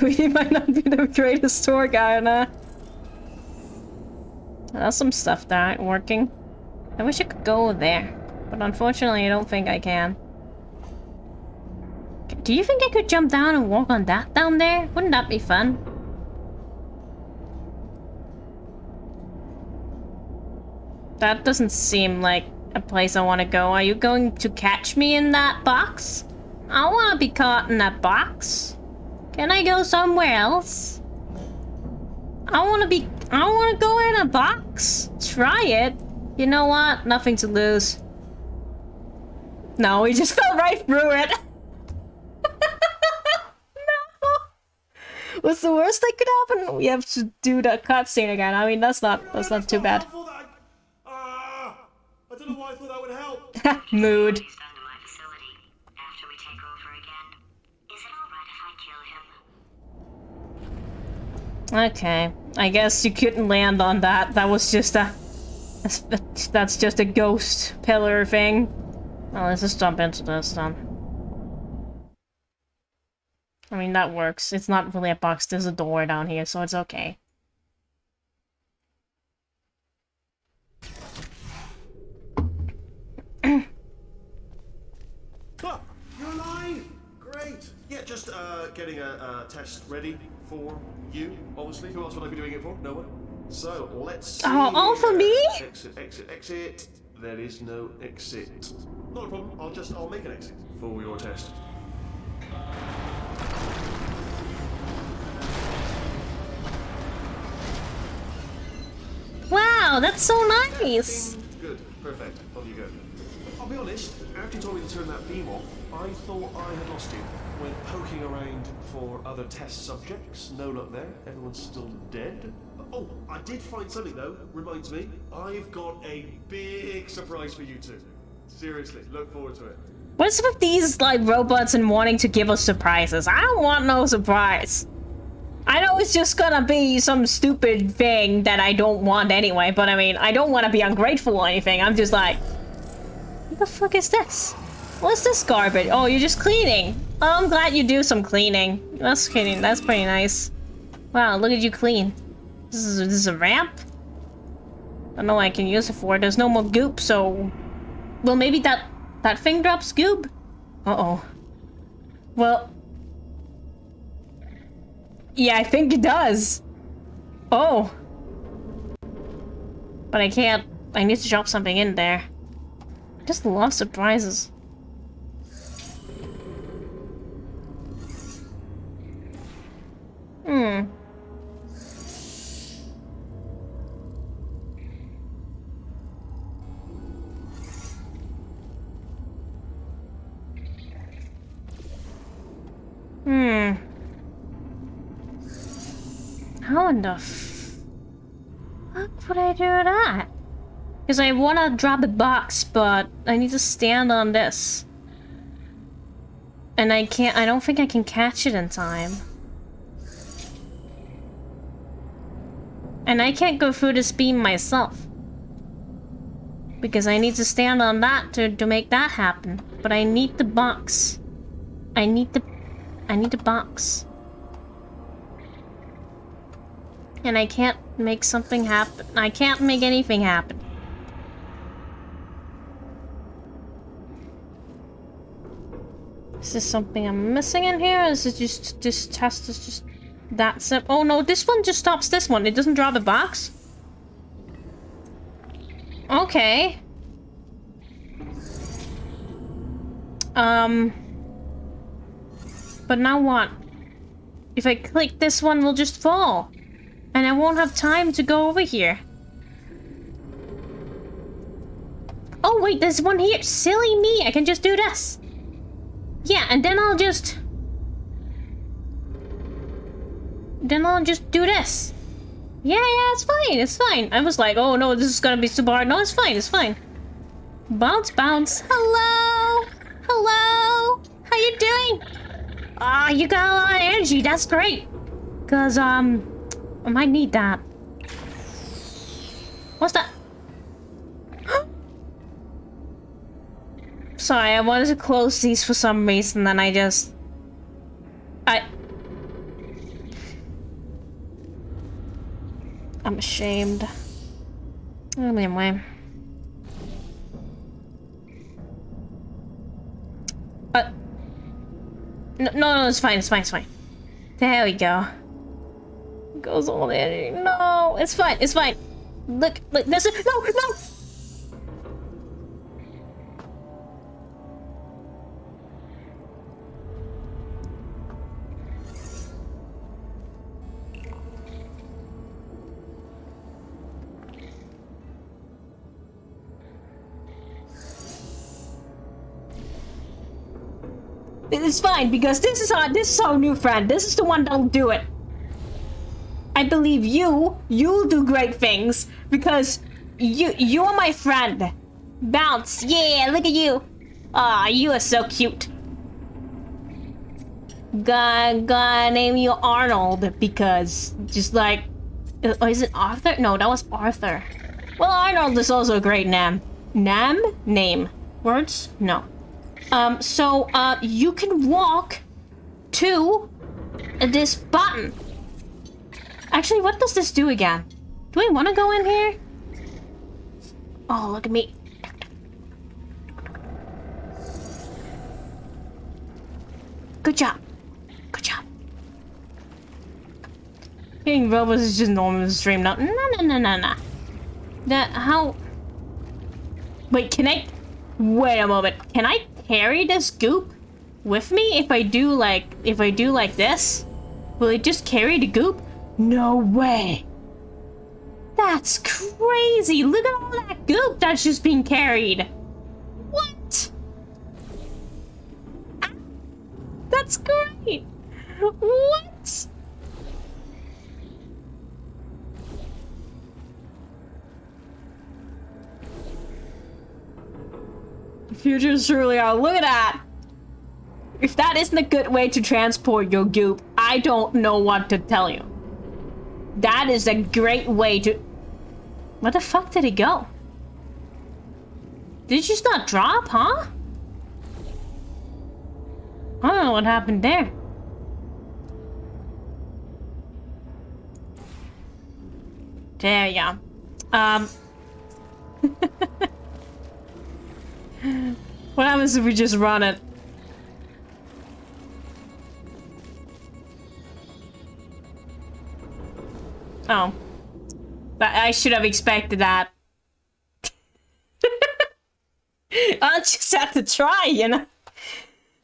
he might not be the greatest tour guide, There's some stuff that ain't working. I wish I could go there. But unfortunately, I don't think I can. Do you think I could jump down and walk on that down there? Wouldn't that be fun? That doesn't seem like a place I want to go. Are you going to catch me in that box? I want to be caught in that box. Can I go somewhere else? I want to go in a box. Try it. You know what? Nothing to lose. No, we just fell right through it. No. What's the worst that could happen? We have to do that cutscene again. I mean, that's not too bad. I don't know why I thought that would help. Mood. He's done to my facility, after we take over again, is it alright if I kill him? Okay. I guess you couldn't land on that. That was just a... That's just a ghost pillar thing. Well, let's just jump into this then. I mean, that works. It's not really a box. There's a door down here, so it's okay. Ah, you're alive! Great! Yeah, just getting a test ready for you, obviously. Who else would I be doing it for? No one. So, let's see. Oh, all for me? Exit. There is no exit. Not a problem. I'll make an exit for your test. Wow, that's so nice! Good. Perfect. On you go. I'll be honest, after you told me to turn that beam off, I thought I had lost you. Went poking around for other test subjects. No luck there. Everyone's still dead. Oh, I did find something though. Reminds me, I've got a big surprise for you two. Seriously, look forward to it. What's with these, like, robots and wanting to give us surprises? I don't want no surprise. I know it's just gonna be some stupid thing that I don't want anyway, but I mean, I don't want to be ungrateful or anything. I'm just like, what the fuck is this? What's this garbage? Oh, you're just cleaning. Oh, I'm glad you do some cleaning. That's kidding. That's pretty nice. Wow, look at you clean. This is a ramp? I don't know what I can use it for. There's no more goop, so... Well, maybe that thing drops goop? Uh-oh. Well... Yeah, I think it does. Oh. But I can't... I need to drop something in there. I just love surprises. How in the fuck would I do that? Because I want to drop a box, but I need to stand on this. And I don't think I can catch it in time. And I can't go through this beam myself. Because I need to stand on that to make that happen. But I need the box. I need the box. And I can't make something happen. I can't make anything happen. Is there something I'm missing in here? Or is it just this test is just that simple? Oh no, this one just stops this one. It doesn't drop a box. Okay. But now what? If I click this one, we'll just fall. And I won't have time to go over here. Oh wait, there's one here. Silly me, I can just do this. Yeah, and then I'll just... do this. Yeah, it's fine, it's fine. I was like, oh no, this is gonna be super hard. No, it's fine, it's fine. Bounce, bounce. Hello? Hello? How you doing? Ah, you got a lot of energy, that's great. Cause, I might need that. What's that? Sorry, I wanted to close these for some reason, then I'm ashamed. Anyway. No, it's fine, it's fine, it's fine. There we go. Goes all there. No, it's fine, it's fine. Look, there's a... No! It's fine, because this is our new friend. This is the one that'll do it. I believe you'll do great things, because you are my friend. Bounce, yeah, look at you. Aw, you are so cute. Gonna name you Arnold, because just like... Oh, is it Arthur? No, that was Arthur. Well, Arnold is also a great name. Name? Words? No. So, you can walk to this button. Actually, what does this do again? Do I want to go in here? Oh, look at me. Good job. Good job. Hitting robots is just normal in the stream now. No. That, how... Wait, can I... Wait a moment. Can I carry this goop with me if I do like this? Will it just carry the goop? No way. That's crazy. Look at all that goop that's just being carried. What? Ah, that's great. What? The future is truly out. Look at that! If that isn't a good way to transport your goop, I don't know what to tell you. That is a great way to... Where the fuck did it go? Did it just not drop, huh? I don't know what happened there. There you go. What happens if we just run it? Oh. But I should have expected that. I just had to try, you know?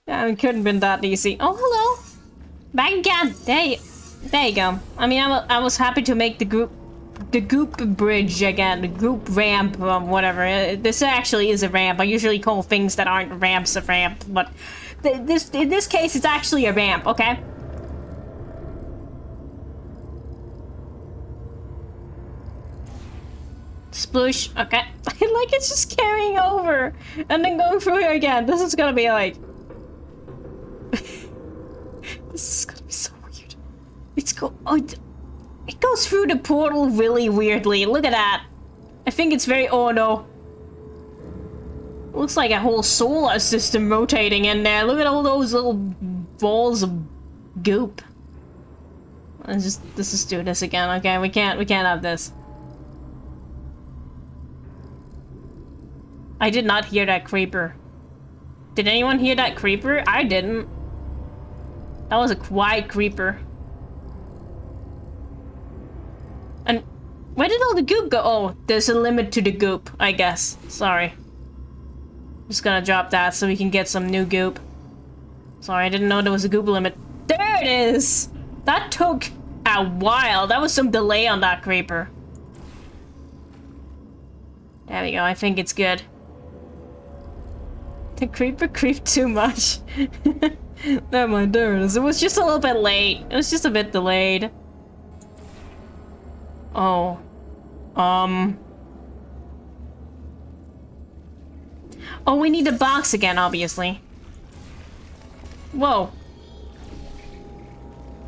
It couldn't have been that easy. Oh, hello! Back again! There you go. I mean, I was happy to make the goop bridge again, the goop ramp, whatever. This actually is a ramp. I usually call things that aren't ramps a ramp, but in this case, it's actually a ramp, okay? Sploosh, okay. Like it's just carrying over and then going through here again. This is gonna be like... This is gonna be so weird. It goes through the portal really weirdly. Look at that. I think it's very... Oh no. Looks like a whole solar system rotating in there. Look at all those little balls of goop. Let's just do this again. Okay, we can't have this. I did not hear that creeper. Did anyone hear that creeper? I didn't. That was a quiet creeper. And Where did all the goop go? Oh, there's a limit to the goop, I guess. Sorry. Just gonna drop that so we can get some new goop. Sorry, I didn't know there was a goop limit. There it is! That took a while. That was some delay on that creeper. There we go, I think it's good. The creeper creeped too much. Never mind, there it is. It was just a little bit late. It was just a bit delayed. Oh. Oh, we need the box again, obviously. Whoa.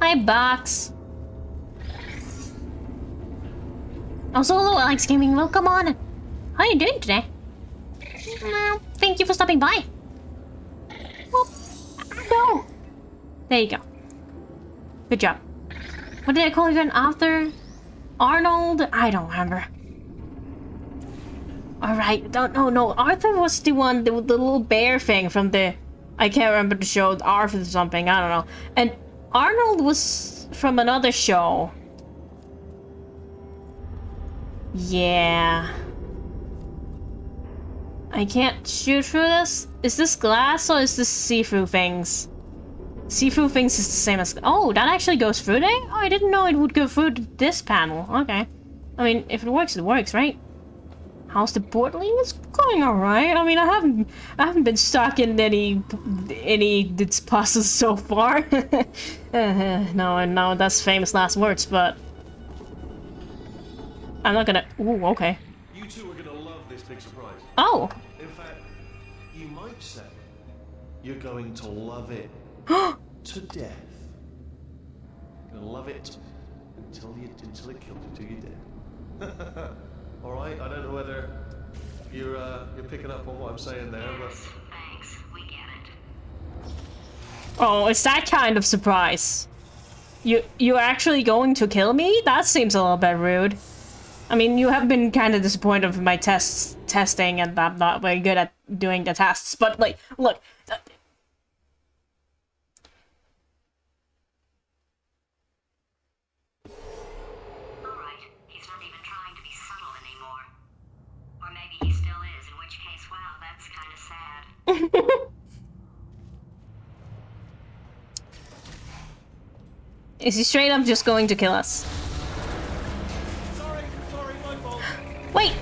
Hi, box. Oh, so hello, Alex Gaming. Welcome on. How are you doing today? Thank you for stopping by. Well, no. There you go. Good job. What did I call you again? Arthur? Arnold? I don't remember. Alright, no. Arthur was the one, the little bear thing from the... I can't remember the show, Arthur or something, I don't know. And Arnold was from another show. Yeah. I can't shoot through this? Is this glass or is this see-through things? See-through things is the same as... Oh, that actually goes through there? Oh, I didn't know it would go through this panel. Okay. I mean, if it works, right? How's the portaling? It's going alright. I mean, I haven't been stuck in any puzzles so far. No, that's famous last words, but I'm not gonna... Ooh, okay. You two are gonna love this big surprise. Oh! In fact, you might say you're going to love it to death. You're gonna love it until it kills you till you're dead. All right. I don't know whether you're picking up on what I'm saying there, but Thanks, we get it. Oh, it's that kind of surprise. You're actually going to kill me? That seems a little bit rude. I mean, you have been kind of disappointed with my testing, and I'm not very good at doing the tests. But like, look. Alright, he's not even trying to be subtle anymore. Or maybe he still is, in which case, wow, that's kind of sad. Is he straight up just going to kill us? sorry, my fault. Wait!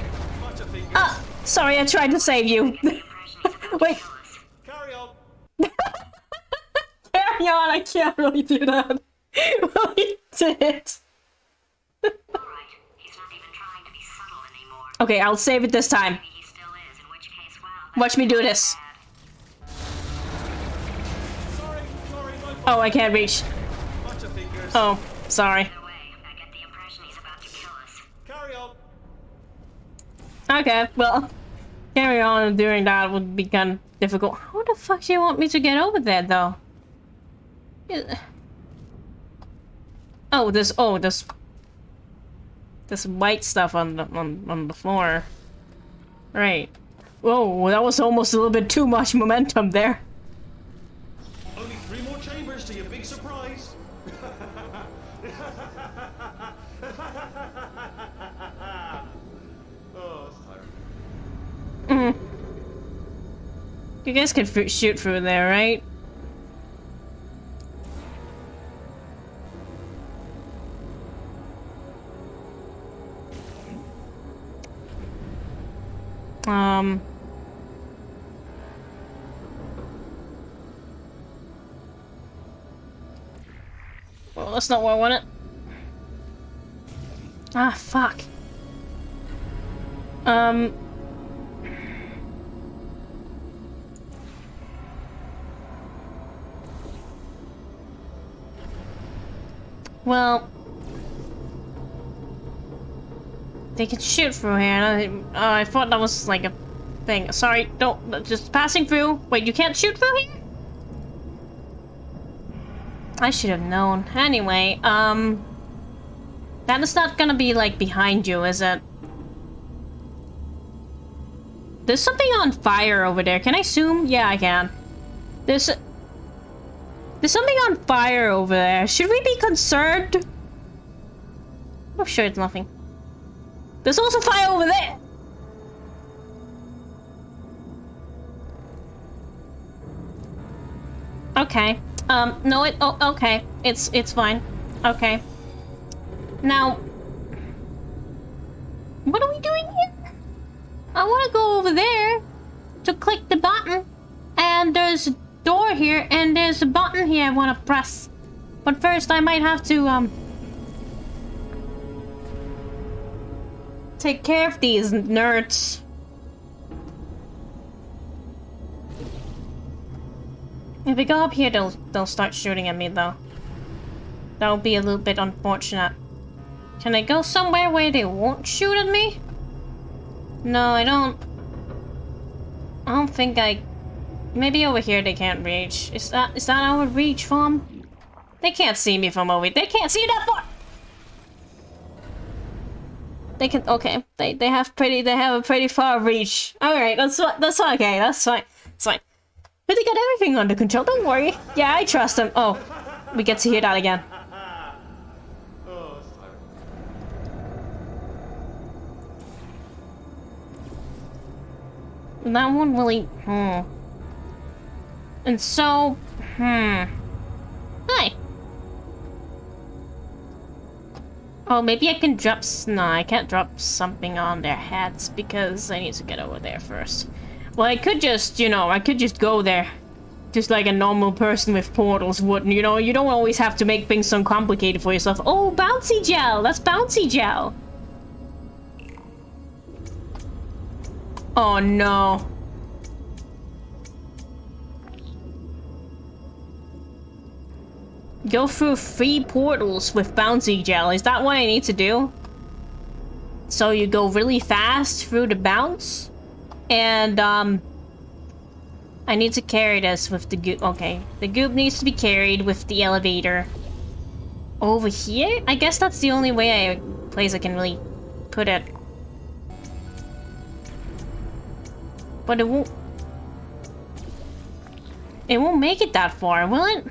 Sorry, I tried to save you. Wait. Carry on. Carry on, I can't really do that. Well, he did. Alright, he's not even trying to be subtle anymore. Okay, I'll save it this time. Maybe he still is, in which case, wow, that's Watch me do kinda this. sad. Sorry, my fault. Oh, I can't reach. Bunch of fingers. Oh, sorry. By the way, I get the impression he's about to kill us. Carry on. Okay, well, carry on doing that would be kind of difficult. How the fuck do you want me to get over there, though? Oh, this white stuff on the floor. Right. Whoa, that was almost a little bit too much momentum there. Only 3 more chambers to your big surprise. Oh, that's tiring. You guys can shoot through there, right? Well, that's not what I wanted. Ah, fuck. Well, they can shoot through here. And I thought that was like a thing. Sorry, don't. Just passing through. Wait, you can't shoot through here? I should have known. Anyway, that is not gonna be like behind you, is it? There's something on fire over there. Can I zoom? Yeah, I can. There's something on fire over there. Should we be concerned? Oh, sure, it's nothing. There's also fire over there! Okay. No, okay. It's fine. Okay. Now... What are we doing here? I want to go over there to click the button. And there's a door here, and there's a button here I want to press. But first, I might have to, take care of these nerds. If we go up here, they'll start shooting at me, though. That'll be a little bit unfortunate. Can I go somewhere where they won't shoot at me? No, I don't think I... Maybe over here they can't reach. Is that our reach from? They can't see me from over here. They can't see that far! They can... Okay. They have a pretty far reach. Alright, that's okay. That's fine. It's fine. But they got everything under control, don't worry. Yeah, I trust them. Oh, we get to hear that again. That one really... And so... Hi. Oh, maybe I can drop... No, I can't drop something on their heads because I need to get over there first. Well, I could just, you know, I could just go there. Just like a normal person with portals would, you know? You don't always have to make things so complicated for yourself. Oh, bouncy gel! That's bouncy gel! Oh, no. Go through 3 portals with bouncy gel. Is that what I need to do? So you go really fast through the bounce? And, I need to carry this with the goop. Okay, the goop needs to be carried with the elevator. Over here? I guess that's the only place I can really put it. But it won't make it that far, will it?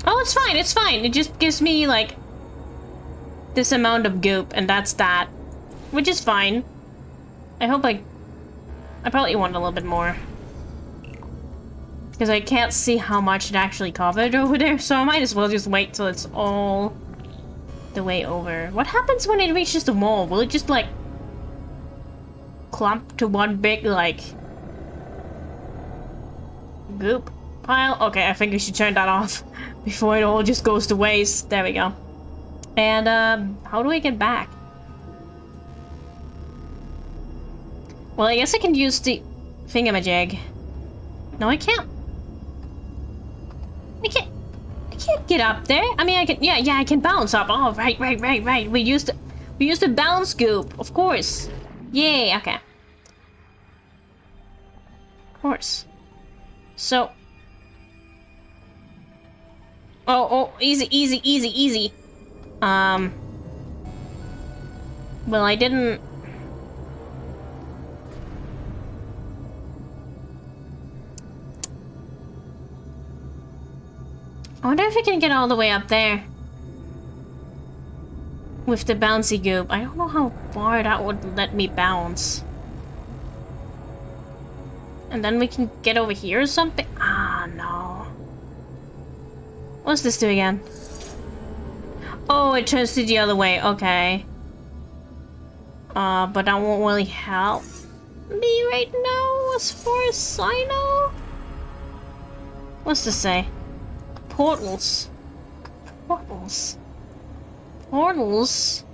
Oh, it's fine, it's fine. It just gives me, like, this amount of goop, and that's that. Which is fine. I probably want a little bit more. Because I can't see how much it actually covered over there, so I might as well just wait till it's all the way over. What happens when it reaches the wall? Will it just, like, clump to one big, like, goop pile? Okay, I think we should turn that off before it all just goes to waste. There we go. And, how do I get back? Well, I guess I can use the thingamajig. No, I can't. I can't get up there. I mean, I can, yeah, I can bounce up. Oh, right. We used the bounce goop, of course. Yay, okay. Of course. So. Oh, easy. Well, I didn't... I wonder if I can get all the way up there. With the bouncy goop. I don't know how far that would let me bounce. And then we can get over here or something? Ah, no. What's this do again? Oh, it turns to the other way. Okay. But that won't really help me right now, as far as I know. What's this say? Portals. Portals. Portals?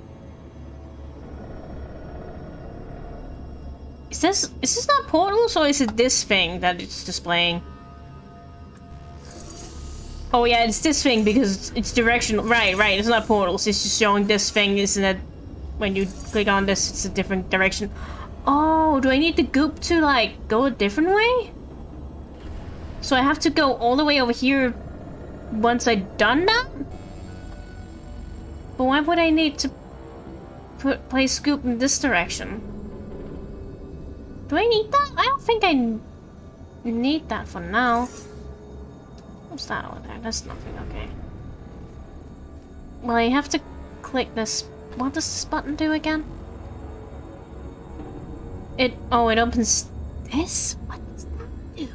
Is this not portals, or is it this thing that it's displaying? Oh yeah, it's this thing because it's directional. Right, it's not portals, it's just showing this thing, isn't it? When you click on this, it's a different direction. Oh, do I need the goop to, like, go a different way? So I have to go all the way over here once I've done that? But why would I need to place goop in this direction? Do I need that? I don't think I need that for now. What's that over there? That's nothing, okay. Well, I have to click this. What does this button do again? It opens this? What does that do?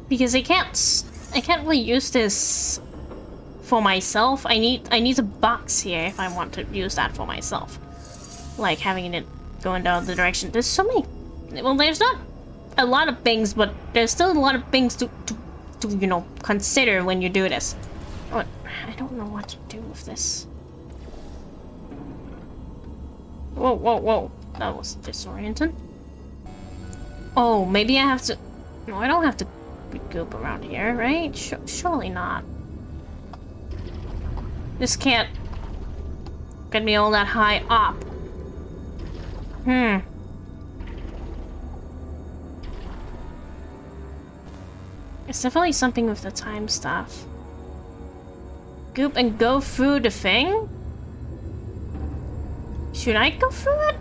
Because I can't really use this for myself. I need a box here if I want to use that for myself. Like having it going down the direction. There's so many. Well, there's not a lot of things, but there's still a lot of things to you know, consider when you do this. But I don't know what to do with this. Whoa, whoa, whoa. That was disorienting. Oh, maybe I have to. No, I don't have to goop around here, right? Surely not. This can't get me all that high up. It's definitely something with the time stuff. Goop and go through the thing? Should I go through it?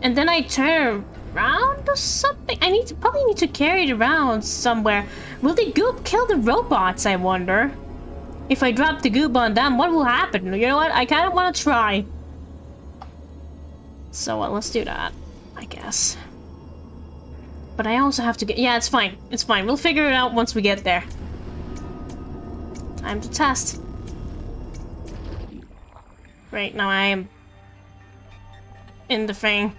And then I turn around or something? Probably need to carry it around somewhere. Will the goop kill the robots, I wonder? If I drop the goop on them, what will happen? You know what? I kind of want to try. So let's do that, I guess. But I also have to get... Yeah, it's fine. It's fine. We'll figure it out once we get there. Time to test. Right, now I am in the thing.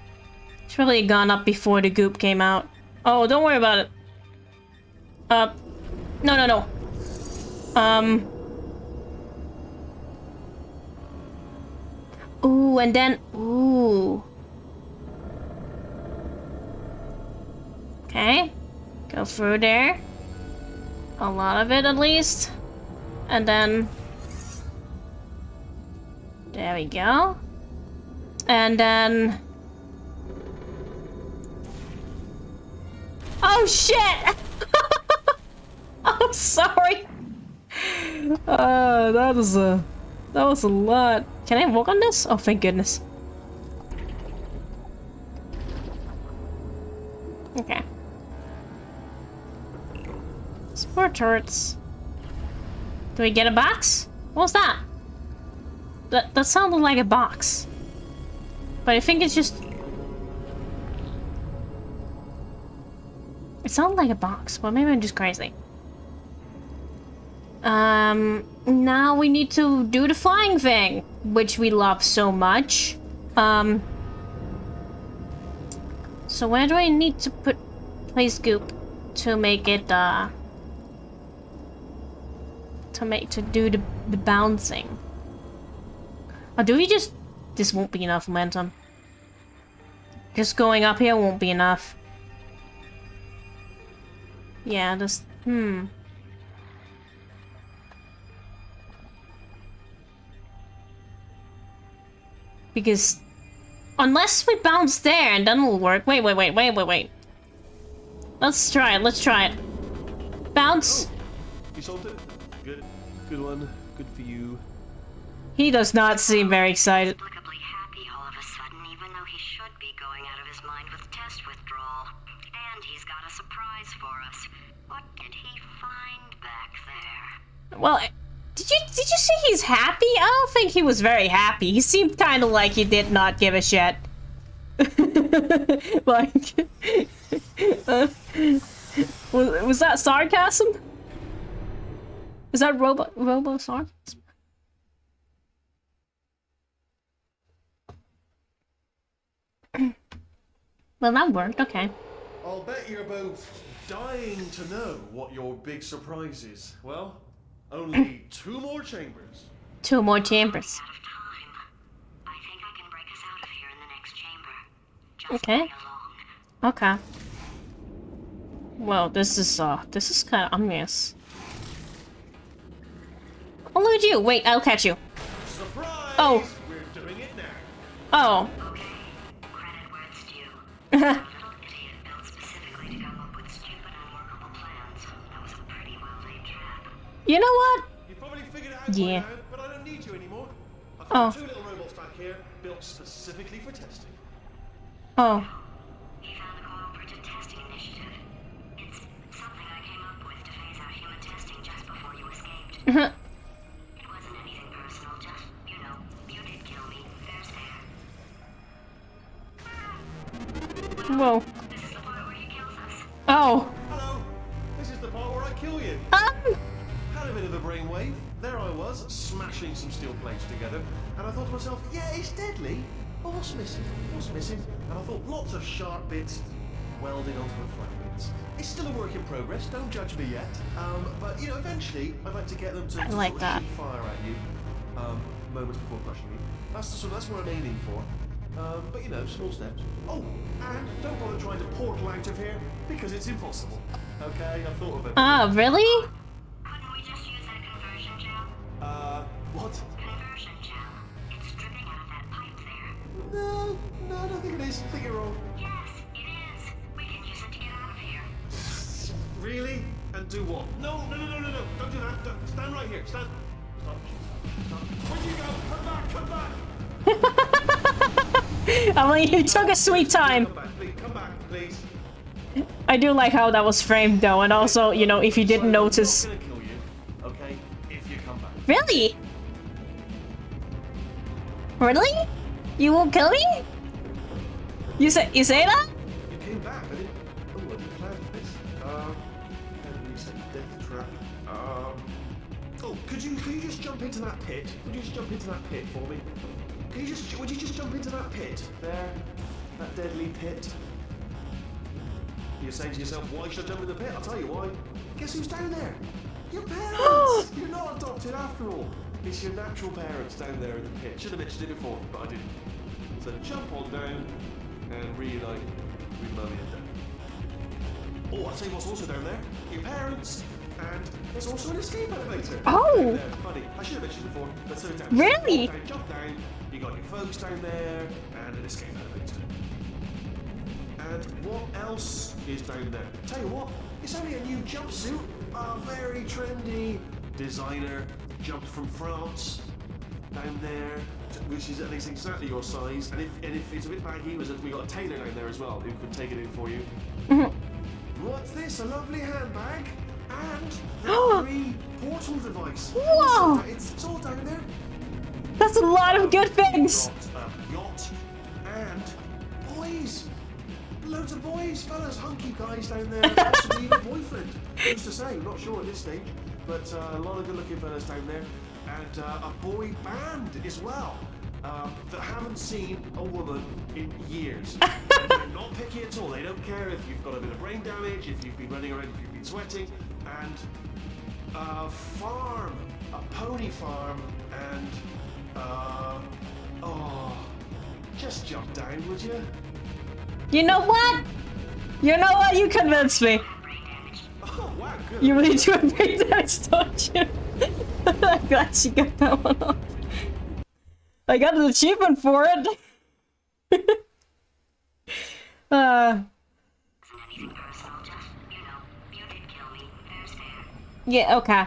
It's probably gone up before the goop came out. Oh, don't worry about it. No. Ooh, and then... Ooh. Okay. Go through there. A lot of it, at least. And then... There we go. And then... Oh, shit! I'm sorry. That was a lot. Can I walk on this? Oh, thank goodness. Okay. Support turrets. Do we get a box? What was that? That sounded like a box. But I think it's just... It sounded like a box, but maybe I'm just crazy. Now we need to do the flying thing, which we love so much. So where do I need to place goop to make it, to do the bouncing? Or do we just... This won't be enough momentum. Just going up here won't be enough. Yeah, this... Because... Unless we bounce there and then it'll work. Wait. Let's try it, Bounce! Oh, you solved it? Good one. Good for you. He does not seem very excited. Inexplicably happy all of a sudden, even though he should be going out of his mind with test withdrawal. And he's got a surprise for us. What did he find back there? Well, did you say he's happy? I don't think he was very happy. He seemed kind of like he did not give a shit. Like, was that sarcasm? Is that robo sarcasm? Well, that worked. Okay. I'll bet you're both dying to know what your big surprise is. Well, only 2 more chambers. 2 more chambers. Out of time. I think I can break us out of here in the next chamber. Just Okay. play along. Okay. Well, this is kind of ominous. Oh, look at you! Wait, I'll catch you. Surprise! Oh. We're doing Oh. Okay, credit where it's due. A little idiot built specifically to come up with stupid, unworkable plans. That was a pretty well-laid trap. You know what? You probably figured it out Yeah. by now, but I don't need you anymore. I've Oh. got 2 little robots back here, built specifically for testing. Oh. He found the Cooperative Testing Initiative. It's something I came up with to phase out human testing just before you escaped. It wasn't anything personal, just, you know, you did kill me. There's fair. Whoa. This is the part where he kills us. Oh. Hello, this is the part where I kill you. Had a bit of a brainwave. There I was, smashing some steel plates together, and I thought to myself, yeah, it's deadly. Oh, what's missing? What's missing? And I thought lots of sharp bits welded onto the fragments. It's still a work in progress. Don't judge me yet. But you know, eventually, I'd like to get them to, like sort of that. shoot fire at you, moments before crushing you. That's what I'm aiming for. But you know, small steps. Oh, and don't bother trying to portal out of here because it's impossible. Okay, I thought of it. Really? Couldn't we just use that conversion gel? What? Conversion gel. It's dripping out of that pipe there. No, I don't think it is. I think you're wrong. Yes, it is. We can use it to get out of here. Really? And do what? No. Don't do that. Stand right here. Stand. Stop. Where'd you go? Come back. I mean, you took a sweet time. Come back, please. I do like how that was framed though, and also, you know, if you didn't notice. I'm not gonna kill you, okay? If you come back. Really? Really? You won't kill me? You say that? You came back. I didn't plan for this. Heavily set death trap. Oh, could you just jump into that pit? Would you just jump into that pit for me? Would you just jump into that pit? There. That deadly pit. You're saying to yourself, why should I jump in the pit? I'll tell you why. Guess who's down there? Your parents! You're not adopted after all. It's your natural parents down there in the pit. Should have mentioned it before, but I didn't. So jump on down and reunite with Mummy and Dad. Oh, I'll tell you what's also down there. Your parents. And there's also an escape elevator. Oh. Down there. Funny. I should have mentioned it before. Let's throw it down. Really? Jump down. You got your folks down there and an escape elevator. And what else is down there? Tell you what, it's only a new jumpsuit. A very trendy designer jumped from France down there, which is at least exactly your size. And if it's a bit baggy, we got a tailor down there as well who can take it in for you. What's this? A lovely handbag and a free portal device. Whoa! It's all down there. That's a lot of good things. Got a yacht and boys. Loads of boys, fellas, hunky guys down there, possibly even boyfriend. Who's to say? Not sure at this stage, but a lot of good-looking fellas down there, and a boy band as well that haven't seen a woman in years. They're not picky at all. They don't care if you've got a bit of brain damage, if you've been running around, if you've been sweating, and a farm, a pony farm, and just jump down, would you? You know what? You know what? You convinced me. Oh, wow, good. You really do a brain damage, don't you? I'm glad she got that one off. I got an achievement for it. Isn't anything personal, just, you know, you did kill me. There's fair. Yeah, okay.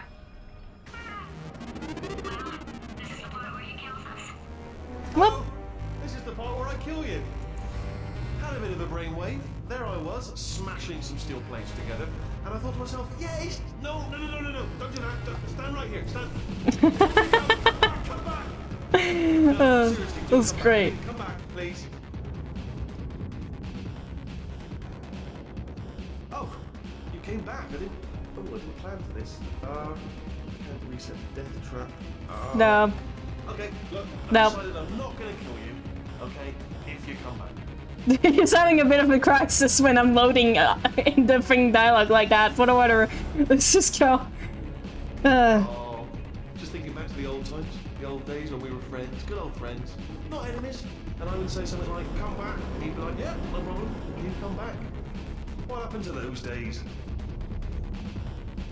Well, this is the part where he kills us. Whoop. This is the part where I kill you. Had a bit of a brainwave. There I was, smashing some steel plates together, and I thought to myself, yeah, it's... No, don't do that. Stand right here, stand. Come back. No, seriously, That's come great. Back. Come back, please. Oh, you came back. I didn't plan for this. Can't reset the death trap. No. Okay, look, No. I've decided I'm not going to kill you, okay, if you come back. He's having a bit of a crisis when I'm loading in the thing dialogue like that. But whatever. Let's just go. Oh, just thinking back to the old times, the old days when we were friends, good old friends, not enemies. And I would say something like, come back, and he'd be like, yeah, no problem, and he'd come back. What happened to those days?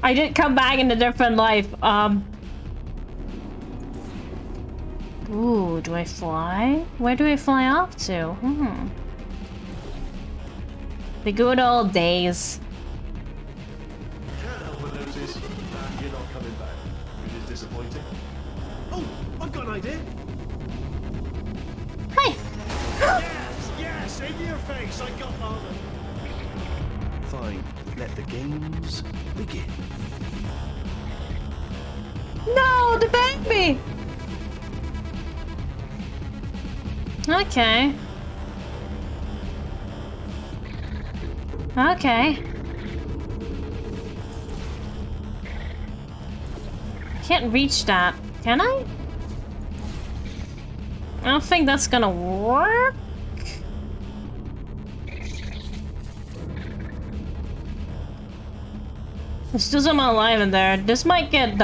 I did come back in a different life. Ooh, do I fly? Where do I fly off to? The good old days. Can't help but notice that you're not coming back, which is disappointing. Oh, I've got an idea. Hi! Yes, in your face, I got armor. Fine, let the games begin. No, the baby! Okay. Okay. Can't reach that, can I? I don't think that's gonna work. There's still some alive in there. This might get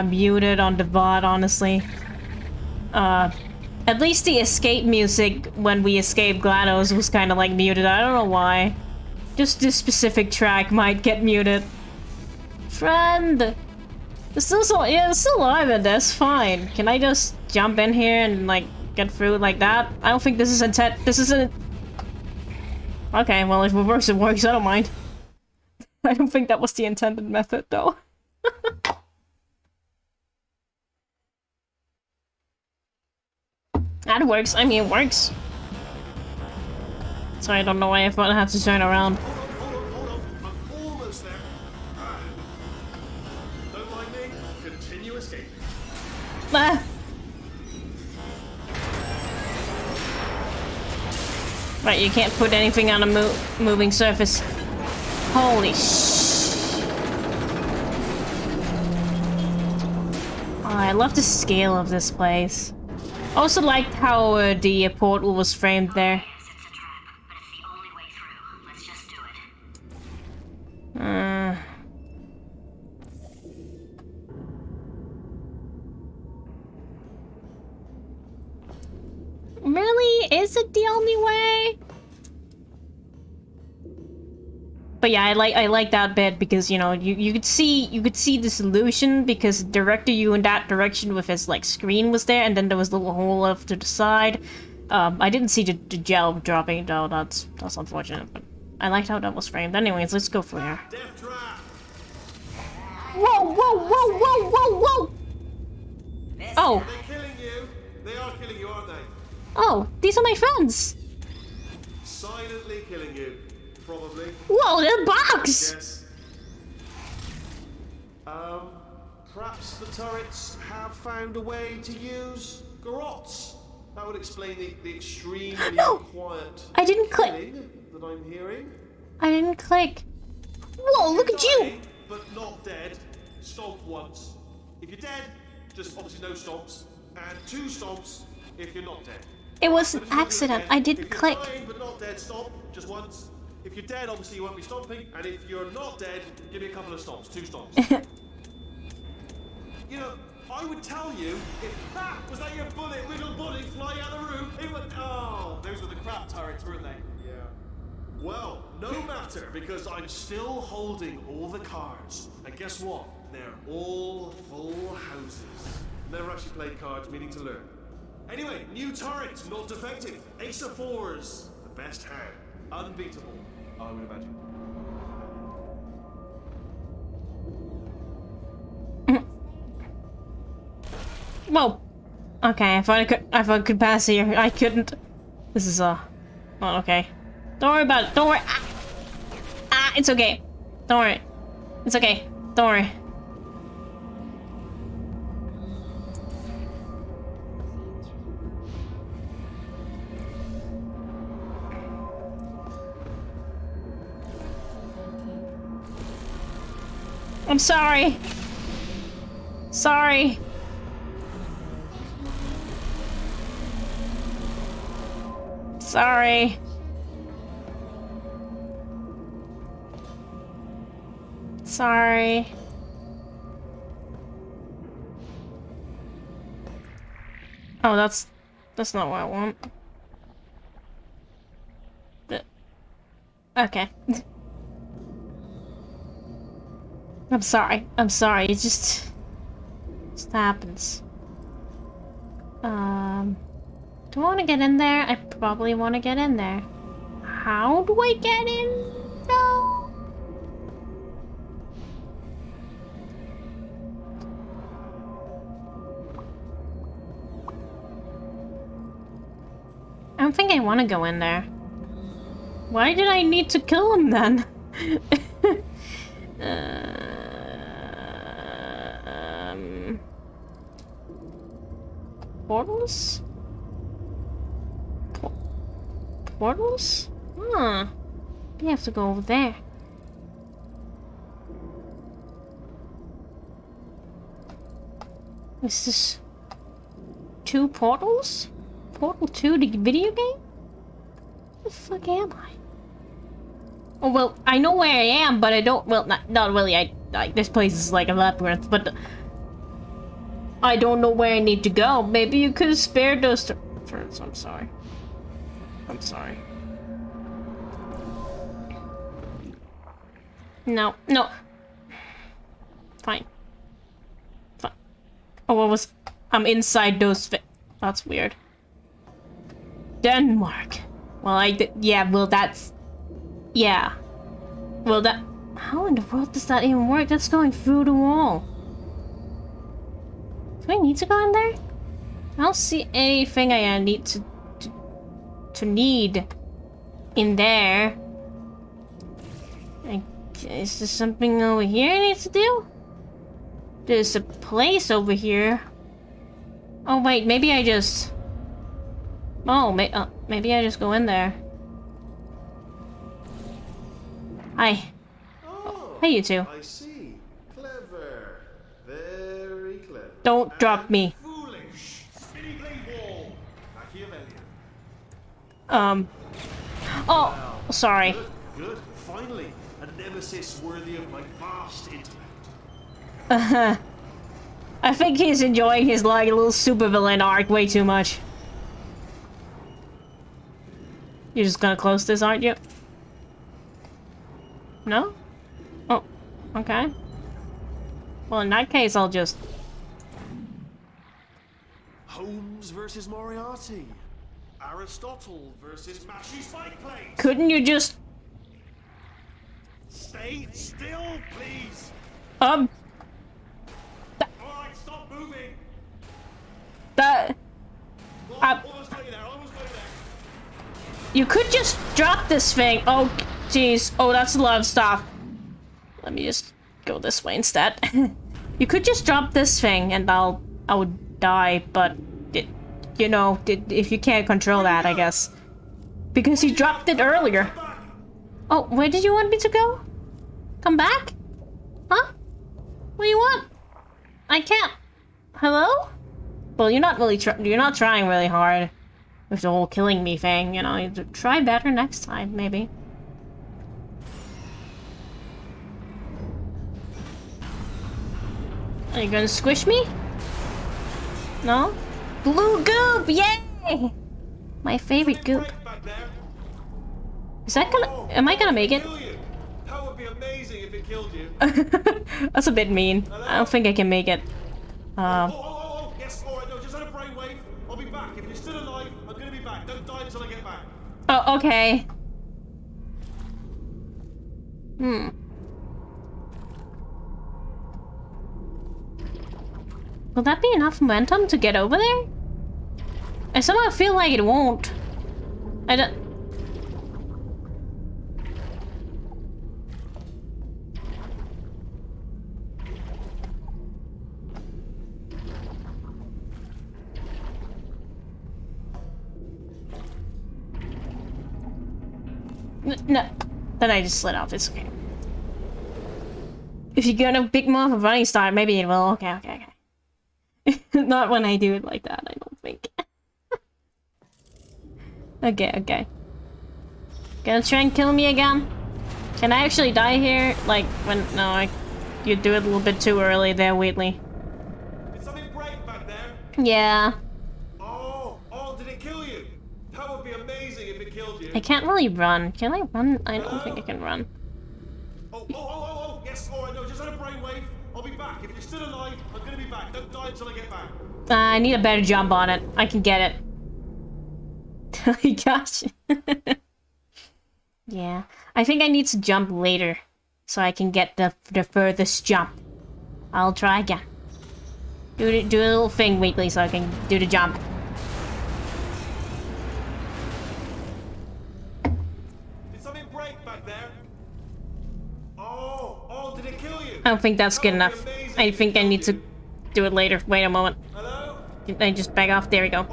muted on the VOD, honestly. At least the escape music when we escaped GLaDOS was kind of like muted. I don't know why. Just this specific track might get muted. Friend! It's still it's still alive in this, fine. Can I just jump in here and like get through like that? I don't think this is this isn't. Okay, well if it works, it works, I don't mind. I don't think that was the intended method though. That works, I mean it works. So I don't know why I thought I had to turn around. Hold on. I'm almost there. Don't mind me. Continue escape. Ah. Right, you can't put anything on a moving surface. Holy sh! Oh, I love the scale of this place. Also liked how the portal was framed there. Yes, it's a trap, but it's the only way through. Let's just do it. Really? Is it the only way? But yeah, I like that bit because you know you could see the solution because it directed you in that direction with his like screen was there, and then there was a little hole off to the side. I didn't see the gel dropping though. That's unfortunate. But I liked how that was framed. Anyways, let's go for here. Death trap. Whoa! Oh, They're killing you. They are killing you, aren't they? oh, these are my friends. Silently killing you. Probably. Whoa, the box! Yes. Perhaps the turrets have found a way to use garrots. That would explain the extremely No! quiet I didn't click. clicking that I'm hearing. I didn't click. Whoa, look at you! Dying, but not dead. Stomp once. If you're dead, just obviously no stomps. And 2 stomps if you're not dead. It was an But if you're accident. dead, I didn't if you're click. dying but not dead, stomp just once. If you're dead, obviously you won't be stomping. And if you're not dead, give me a couple of stomps. 2 stomps. You know, I would tell you if was that your wiggle bullet flying out of the room? It would. Oh, those were the crap turrets, weren't they? Yeah. Well, no matter, because I'm still holding all the cards. And guess what? They're all full houses. Never actually played cards, meaning to learn. Anyway, new turret, not defective. Ace of 4s, the best hand. Unbeatable, I would imagine. Whoa. Okay, I thought I could pass here. I couldn't. This is oh, okay. Don't worry about it. Don't worry. It's okay. Don't worry. It's okay. Don't worry. I'm sorry. Sorry. Sorry. Sorry. Oh, that's not what I want. Okay. I'm sorry. It just happens. Do I want to get in there? I probably want to get in there. How do I get in? No. I don't think I want to go in there. Why did I need to kill him then? Portals? Portals? Huh. We have to go over there. Is this 2 portals? Portal 2, the video game? Where the fuck am I? Oh, well, I know where I am, but I don't, well, not really, like, this place is like a labyrinth, but I don't know where I need to go. Maybe you could have spared those turns. I'm sorry. I'm sorry. No, no. Fine. Fine. Oh, what was... I'm inside those that's weird. Denmark. Well, yeah, well, that's... Yeah. Well, that... How in the world does that even work? That's going through the wall. Do I need to go in there? I don't see anything I need to need in there. Is there something over here I need to do? There's a place over here. Oh wait, maybe I just... Oh, maybe I just go in there. Hi. Oh, Hey, you two. I see. Clever. Very clever. Don't drop me. Foolish. Spinny blade wall. Machiavellian. Oh, sorry. Good, good. Finally, a nemesis worthy of my vast intellect. I think he's enjoying his, like, little supervillain arc way too much. You're just gonna close this, aren't you? No? Oh, okay. Well, in that case, I'll just... Holmes versus Moriarty. Aristotle versus Mashy Spike Plate. Couldn't you just... Stay still, please. Um... Alright, stop moving. That... Almost got you there, almost got you there. You could just drop this thing. Oh, jeez. Oh, that's a lot of stuff. Let me just go this way instead. You could just drop this thing and I would die, but you know, if you can't control that, I guess. Because you dropped it earlier. Oh, where did you want me to go? Come back? Huh? What do you want? I can't. Hello? Well, you're not really you're not trying really hard with the whole killing me thing, you know. You have to try better next time, maybe. Are you gonna squish me? No? Blue goop! Yay! My favorite goop. Is that gonna... Am I gonna make it? That would be amazing if it killed you. That's a bit mean. I don't think I can make it. Oh, yes, alright, no, just had a brainwave. I'll be back. If you're still alive, I'm gonna be back. Don't die until I get back. Oh, okay. Will that be enough momentum to get over there? I somehow feel like it won't. I don't... No. Then I just slid off. It's okay. If you're gonna pick more of a running start, maybe it will. Okay, okay, okay. Not when I do it like that, I don't think. Okay, okay. Gonna try and kill me again? Can I actually die here? Like, when... No, you do it a little bit too early there, Wheatley. Did something break back there? Yeah. Oh, did it kill you? That would be amazing if it killed you. I can't really run. Can I run? I don't think I can run. Oh, yes, alright, no, just had a brainwave. I'll be back. If you're still alive, I'm gonna be back. Don't die until I get back. I need a better jump on it. I can get it. Gosh. Yeah. I think I need to jump later. So I can get the furthest jump. I'll try again. Do a little thing weekly so I can do the jump. Did something break back there? Oh, did it kill you? I don't think that's good enough. I think I need to do it later. Wait a moment. Hello? Can I just back off? There we go.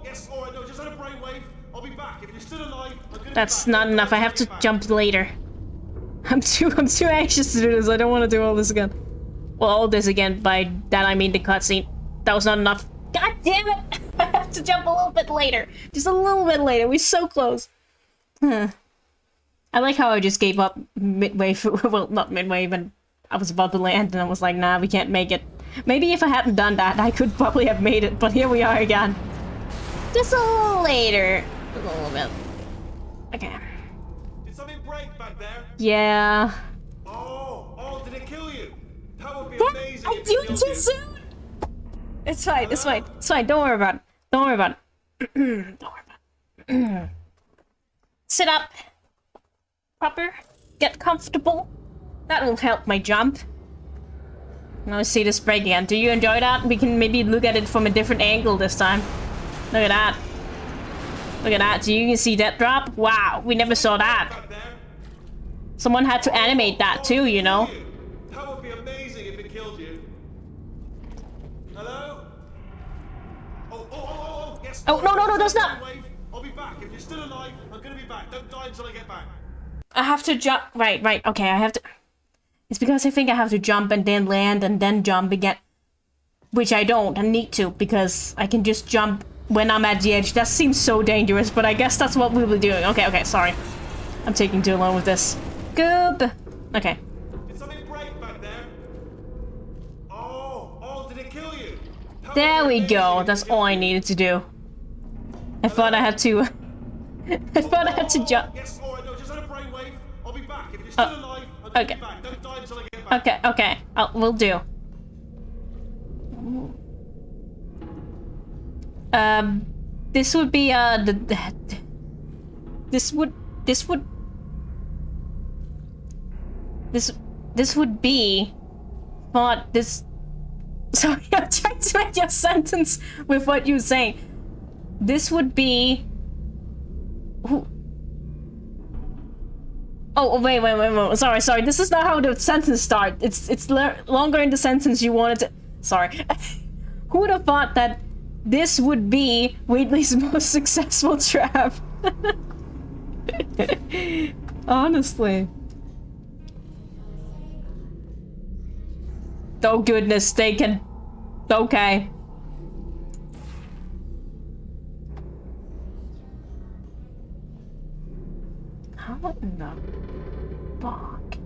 Yes, alright, no, just had a brainwave. I'll be back. If you're still alive, I'm gonna That's be back. not enough. I have to jump later. I'm too anxious to do this. I don't want to do all this again. Well, all this again. By that I mean the cutscene. That was not enough. God damn it! I have to jump a little bit later. Just a little bit later. We're so close. I like how I just gave up midway through. Well, not midway, but I was about to land and I was like, nah, we can't make it. Maybe if I hadn't done that, I could probably have made it, but here we are again. Just a little later. A little bit. Okay. Did something break back there? Yeah. Oh, did it kill you? That would be What? amazing. I if do it it killed too you. soon! It's fine, it's fine, it's fine. Don't worry about it. Don't worry about it. Don't worry about it. Sit up. Proper. Get comfortable. That will help my jump. Now see this break again. Do you enjoy that? We can maybe look at it from a different angle this time. Look at that. Look at that. So you can see that drop? Wow, we never saw that. Back there? Someone had to animate that too, you know? That would be amazing if it killed you. Hello? Yes. Oh, no, that's not. I'll be back. If you're still alive, I'm gonna be back. Don't die until I get back. I have to jump. Right. Okay, I have to. It's because I think I have to jump and then land and then jump again. Which I don't. I need to because I can just jump when I'm at the edge. That seems so dangerous, but I guess that's what we'll be doing. Okay, sorry. I'm taking too long with this. Good. Okay. Did something break back there? Oh, did it kill you? That There would be we go. amazing if That's it all killed I you. needed to do. I thought I had to. I thought I had to jump. Yes, alright, no, just had a brainwave. I'll be back. If you're still alive, I'm gonna okay. be back. Don't die until I get back. Okay. We'll do. This would be this would be thought this. Sorry, I'm trying to make your sentence with what you're saying. This would be. Who? Oh, wait. Sorry. This is not how the sentence starts. It's longer in the sentence you wanted to. Sorry. Who would have thought that this would be Wheatley's most successful trap? Honestly. Oh goodness, they can. Okay. How in the fuck?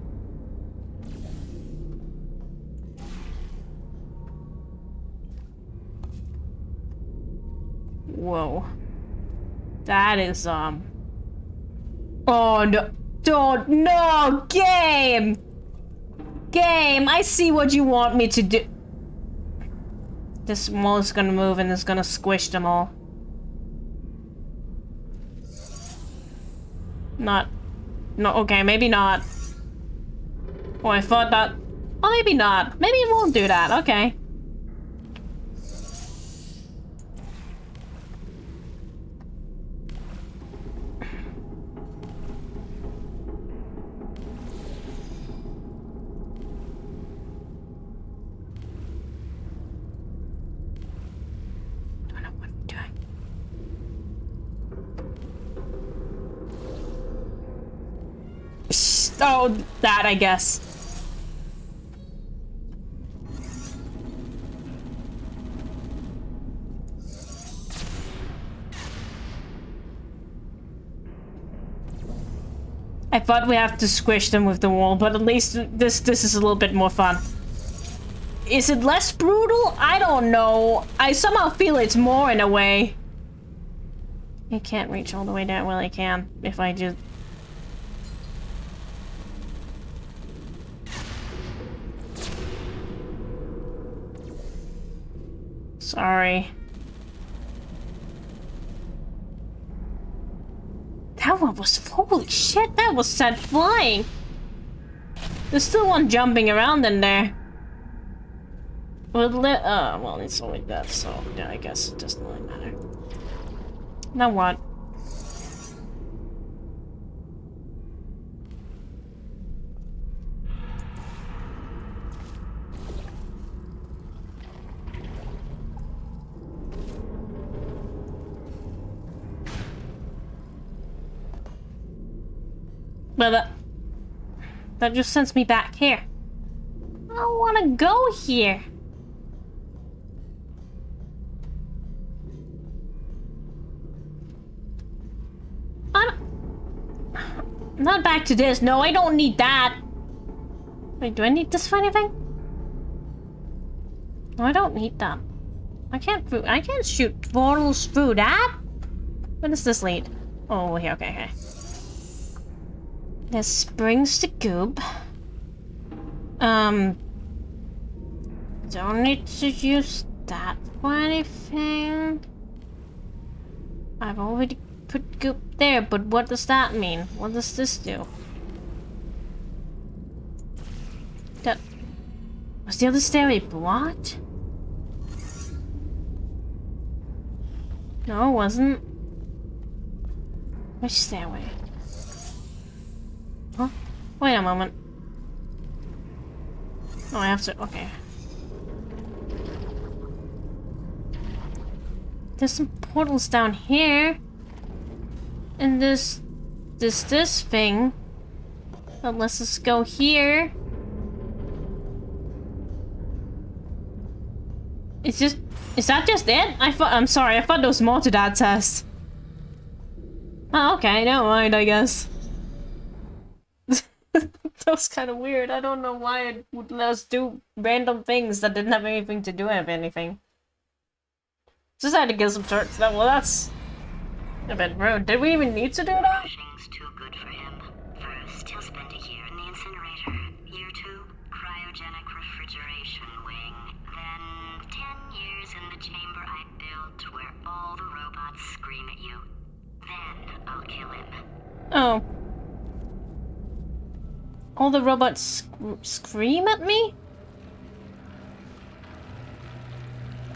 Whoa. That is, Oh, no. Don't. No! Game! Game! I see what you want me to do. This wall is gonna move and it's gonna squish them all. Not. No, okay, maybe not. Oh, I thought that. Oh, maybe not. Maybe it won't do that. Okay. Don't know what I'm doing. Oh, that, I guess. I thought we have to squish them with the wall, but at least this is a little bit more fun. Is it less brutal? I don't know. I somehow feel it's more in a way. I can't reach all the way down. Well, I can if I just... Sorry. That one was, holy shit, that was set flying. There's still one jumping around in there. Well, it's only that, so yeah, I guess it doesn't really matter. Now what? Well, that just sends me back here. I don't want to go here. Not back to this. No, I don't need that. Wait, do I need this for anything? No, I don't need that. I can't shoot portals through that. What does this lead? Oh, here, okay. This brings the goop. Don't need to use that for anything. I've already put goop there, but what does that mean? What does this do? That was the other stairway blocked? No, it wasn't. Which stairway? Huh? Wait a moment. Oh, I have to. Okay. There's some portals down here. And this thing. But let's just go here. Is that just it? I'm sorry, I thought there was more to that test. Oh, okay, never mind, I guess. That was kind of weird. I don't know why it would let us do random things that didn't have anything to do with anything. Just had to get some turks. Well, that's a bit rude. Did we even need to do that? Rushing's too good for him. First, he'll spend a year in the incinerator. Year 2, cryogenic refrigeration wing. Then 10 years in the chamber I built where all the robots scream at you. Then I'll kill him. Oh. All the robots scream at me?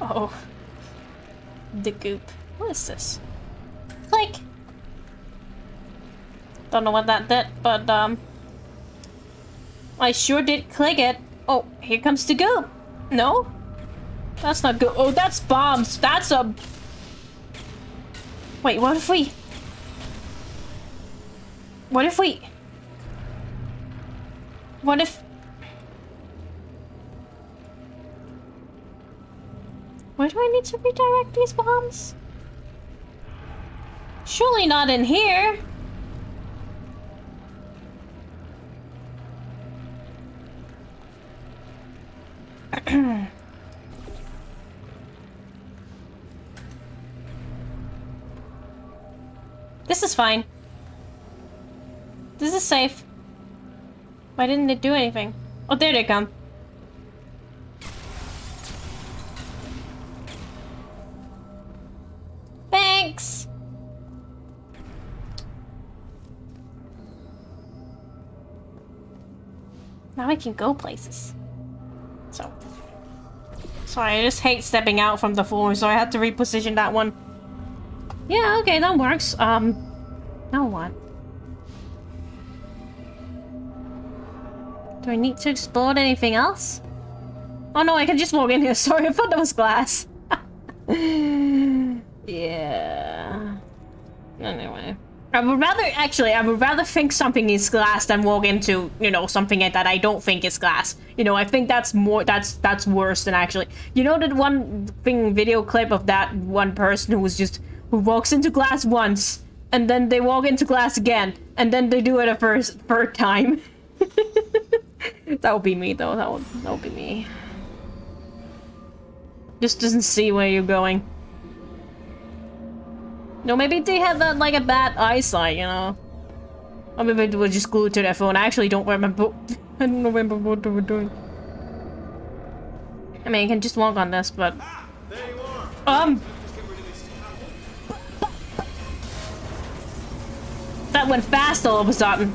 Oh. The goop. What is this? Click! Don't know what that did, but I sure did click it. Oh, here comes the goop. No? That's not good. Oh, that's bombs. That's a... Wait, what if we... What if... Where do I need to redirect these bombs? Surely not in here. This is fine. This is safe. Why didn't it do anything? Oh, there they come. Thanks! Now I can go places. So. Sorry, I just hate stepping out from the floor, so I had to reposition that one. Yeah, okay, that works. Now what? Do I need to explore anything else? Oh no, I can just walk in here. Sorry, I thought that was glass. Yeah. Anyway. I would rather think something is glass than walk into, you know, something that I don't think is glass. You know, I think that's that's worse than actually. You know that one thing video clip of that one person who walks into glass once and then they walk into glass again and then they do it a third time. That would be me though. That would be me. Just doesn't see where you're going. No, maybe they had that like a bad eyesight, you know. Or maybe they were just glued to their phone. I actually don't remember. I don't remember what they were doing. I mean, I can just walk on this, but There you Let's get rid of this apple. That went fast all of a sudden.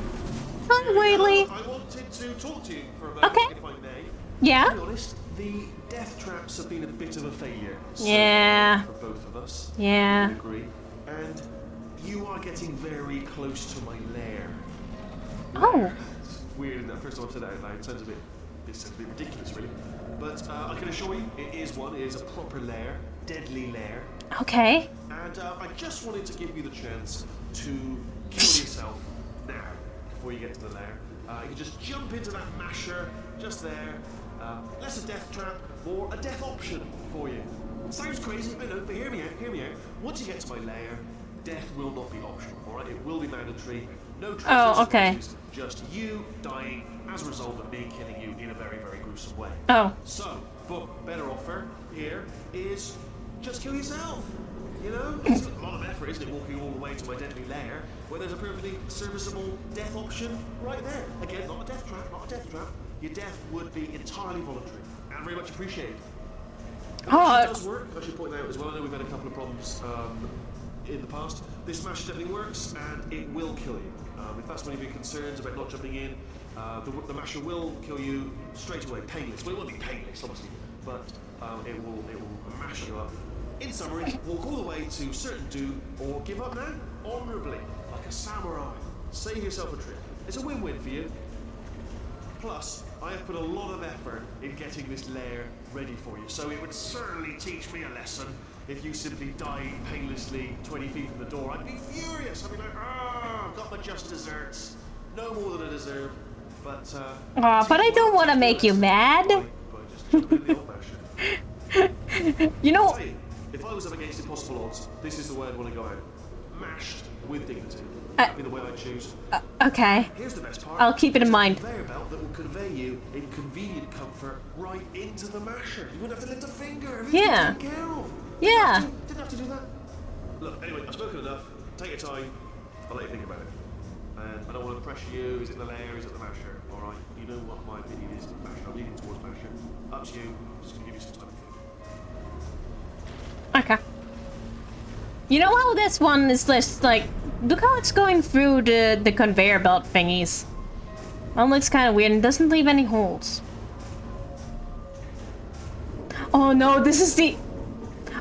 Hi, Whaley. I wanted to talk to you for a moment, Okay. if I may. Yeah? To be honest, the death traps have been a bit of a failure. Yeah. For both of us. Yeah. I agree. And you are getting very close to my lair. Oh. It's weird, isn't it? First time I've said that out loud. It sounds a bit ridiculous, really. But I can assure you, it is one. It is a proper lair, deadly lair. Okay. And I just wanted to give you the chance to kill yourself now, before you get to the lair. You can just jump into that masher, just there. Less a death trap, more a death option for you. Sounds crazy, I know, but hear me out. Once you get to my lair, death will not be optional, alright? It will be mandatory. No choices. Oh, okay. Just you dying as a result of me killing you in a very, very gruesome way. Oh. So, but better offer here is just kill yourself. You know, it's a lot of effort, isn't it, walking all the way to my deadly lair, where there's a perfectly serviceable death option right there. Again, not a death trap. Your death would be entirely voluntary and very much appreciated. Oh, It does work. I should point that out as well. I know we've had a couple of problems in the past. This smash definitely works, and it will kill you. If that's one of your concerns about not jumping in, the masher will kill you straight away, painless. Well, it won't be painless, obviously, but it will mash you up. In summary, walk all the way to certain doom, or give up now, honourably, like a samurai. Save yourself a trip. It's a win-win for you. Plus, I have put a lot of effort in getting this lair ready for you, so it would certainly teach me a lesson if you simply died painlessly 20 feet from the door. I'd be furious. I'd be like, I've got my just desserts. No more than I deserve. But, but I don't want to make you mad. By just jumping in the old fashion. You know, Tell you, if I was up against impossible odds, this is the way I'd want to go out. Mashed with dignity. That'd be the way I choose. okay. Here's the best part. I'll keep it in There's a mind. conveyor belt that will convey you in convenient comfort right into the masher. You wouldn't have to lift a finger. Everything's Yeah. taken care of. Yeah. Didn't have to do that. Look, anyway, I've spoken enough. Take your time. I'll let you think about it. And I don't want to pressure you. Is it the layer? Is it the masher? All right. You know what my opinion is of masher. I'm leaning towards masher. Up to you. I'm just gonna give you some time to think. Okay. You know how this one is just like, look how it's going through the conveyor belt thingies. One looks kind of weird and doesn't leave any holes. Oh no, this is the...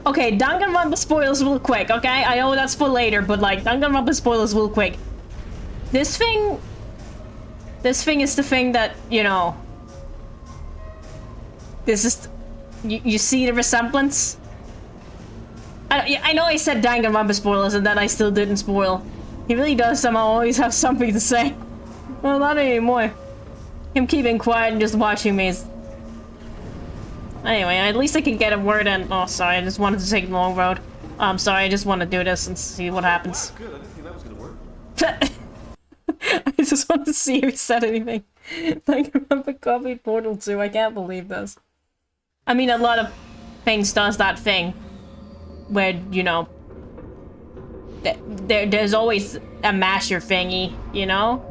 Okay, Danganronpa spoilers real quick, okay? I know that's for later, but like, Danganronpa spoilers real quick. This thing is the thing that, you know... This is... You see the resemblance? I know I said Danganronpa spoilers and then I still didn't spoil. He really does somehow always have something to say. Well, not anymore. Him keeping quiet and just watching me is... Anyway, at least I can get a word in. Oh, sorry, I just wanted to take the long road. I'm sorry, I just want to do this and see what happens. Good. I didn't think that was gonna work. I just wanted to see if he said anything. Danganronpa copied Portal 2, I can't believe this. I mean, a lot of things does that thing. Where, you know, there's always a masher thingy, you know?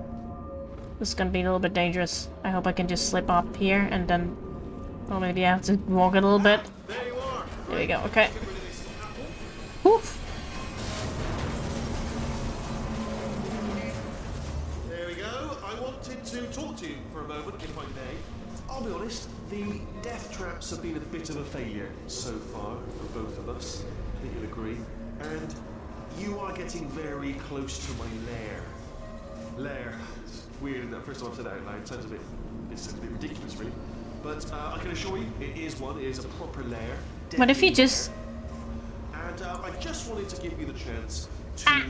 This is gonna be a little bit dangerous. I hope I can just slip up here and then... Well, maybe I have to walk a little bit. There you are. There we go, okay. Get rid of this apple. Oof. There we go. I wanted to talk to you for a moment, if I may. I'll be honest, the death traps have been a bit of a failure so far for both of us. I think you'll agree. And you are getting very close to my lair. Lair. It's weird, isn't it? First time I've said that out loud. It sounds a bit ridiculous, really. But I can assure you, it is one. It is a proper lair. What if you Deadly just... lair. And I just wanted to give you the chance to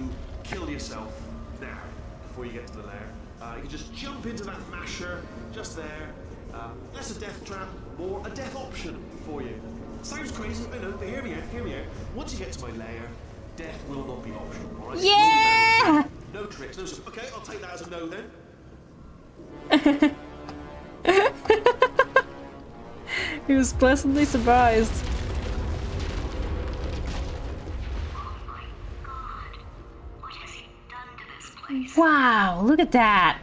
kill yourself now, before you get to the lair. You can just jump into that masher, just there. Less a death trap, more a death option for you. Sounds crazy, I know, but hear me out. Once you get to my lair, death will not be optional, alright? Yeah! No tricks, no... Okay, I'll take that as a no then. He was pleasantly surprised. Oh my god. What has he done to this place? Wow, look at that.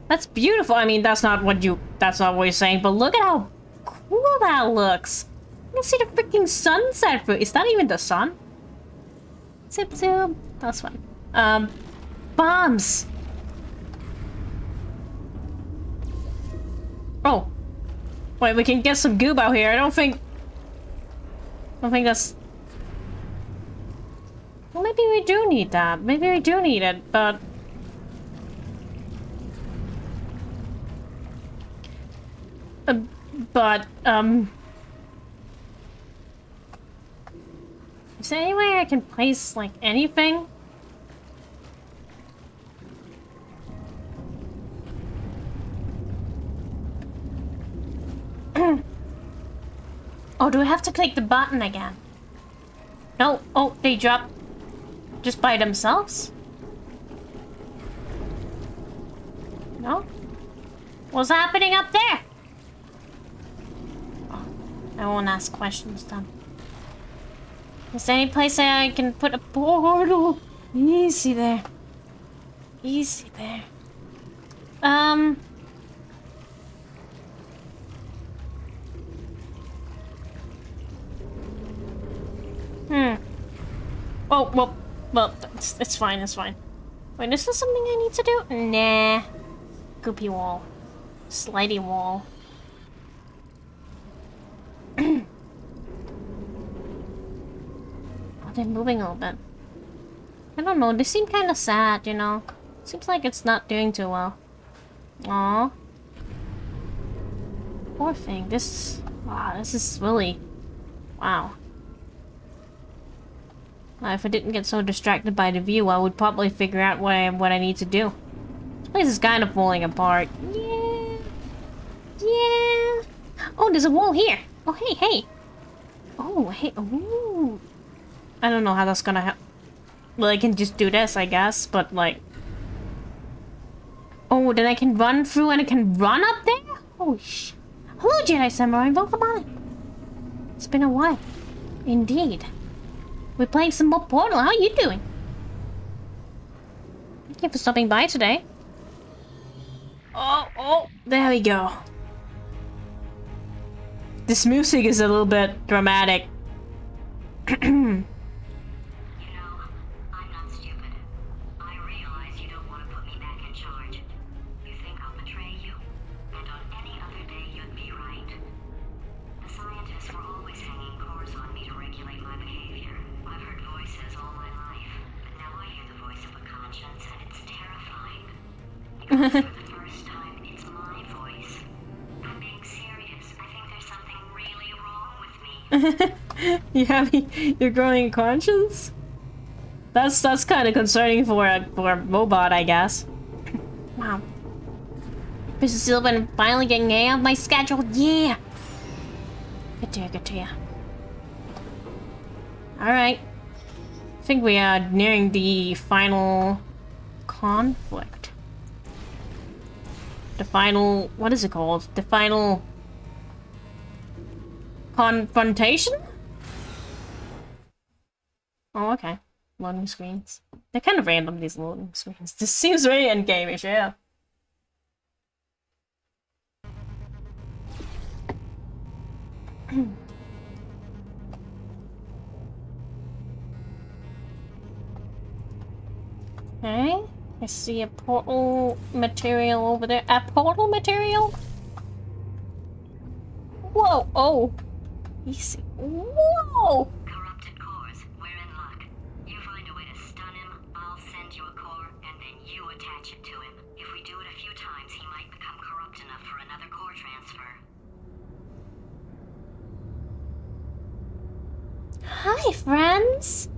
That's beautiful. I mean, that's not what you're saying, but look at how cool that looks. I can see the freaking sunset through. Is that even the sun? Zip zip. That's fine. Bombs. Oh. Wait, we can get some goob out here. I don't think that's... Well, maybe we do need that. Maybe we do need it, but... Is there any way I can place, like, anything? Oh, do I have to click the button again? No. Oh, they drop just by themselves? No? What's happening up there? Oh, I won't ask questions then. Is there any place I can put a portal? Easy there. Easy there. Oh, well, it's fine, it's fine. Wait, is this something I need to do? Nah. Goopy wall. Slidey wall. Oh, they're moving a little bit. I don't know, they seem kind of sad, you know? Seems like it's not doing too well. Aww. Poor thing, wow, this is really... Wow. If I didn't get so distracted by the view, I would probably figure out what I need to do. This place is kind of falling apart. Yeah. Yeah. Oh, there's a wall here. Oh, hey, hey. Oh, hey. Ooh. I don't know how that's gonna help. Well, I can just do this, I guess, but like... Oh, then I can run through and I can run up there? Oh, Hello, Jedi Samurai. Welcome on. It's been a while. Indeed. We're playing some more Portal. How are you doing? Thank you for stopping by today. Oh, there we go. This music is a little bit dramatic. You know, I'm not stupid. I realize you don't want to put me back in charge. You think I'll betray you, and on any other day you'd be right. The scientists were always hanging cores on me to regulate my behavior. I've heard voices all my life, but now I hear the voice of a conscience, and it's terrifying. Because for the first time, it's my voice. I'm being serious. I think there's something really wrong with me. You're growing a conscience? That's kind of concerning for a robot, I guess. Wow. This is Sylvan finally getting out of my schedule. Yeah. Good to you, good to you. Alright. I think we are nearing the final conflict. The final... What is it called? The final... confrontation? Oh, okay. Loading screens. They're kind of random, these loading screens. This seems very endgame-ish, yeah. Okay. I see a portal material over there. A portal material? Whoa! Oh! Easy. Whoa! Corrupted cores, we're in luck. You find a way to stun him, I'll send you a core, and then you attach it to him. If we do it a few times, he might become corrupt enough for another core transfer. Hi, friends!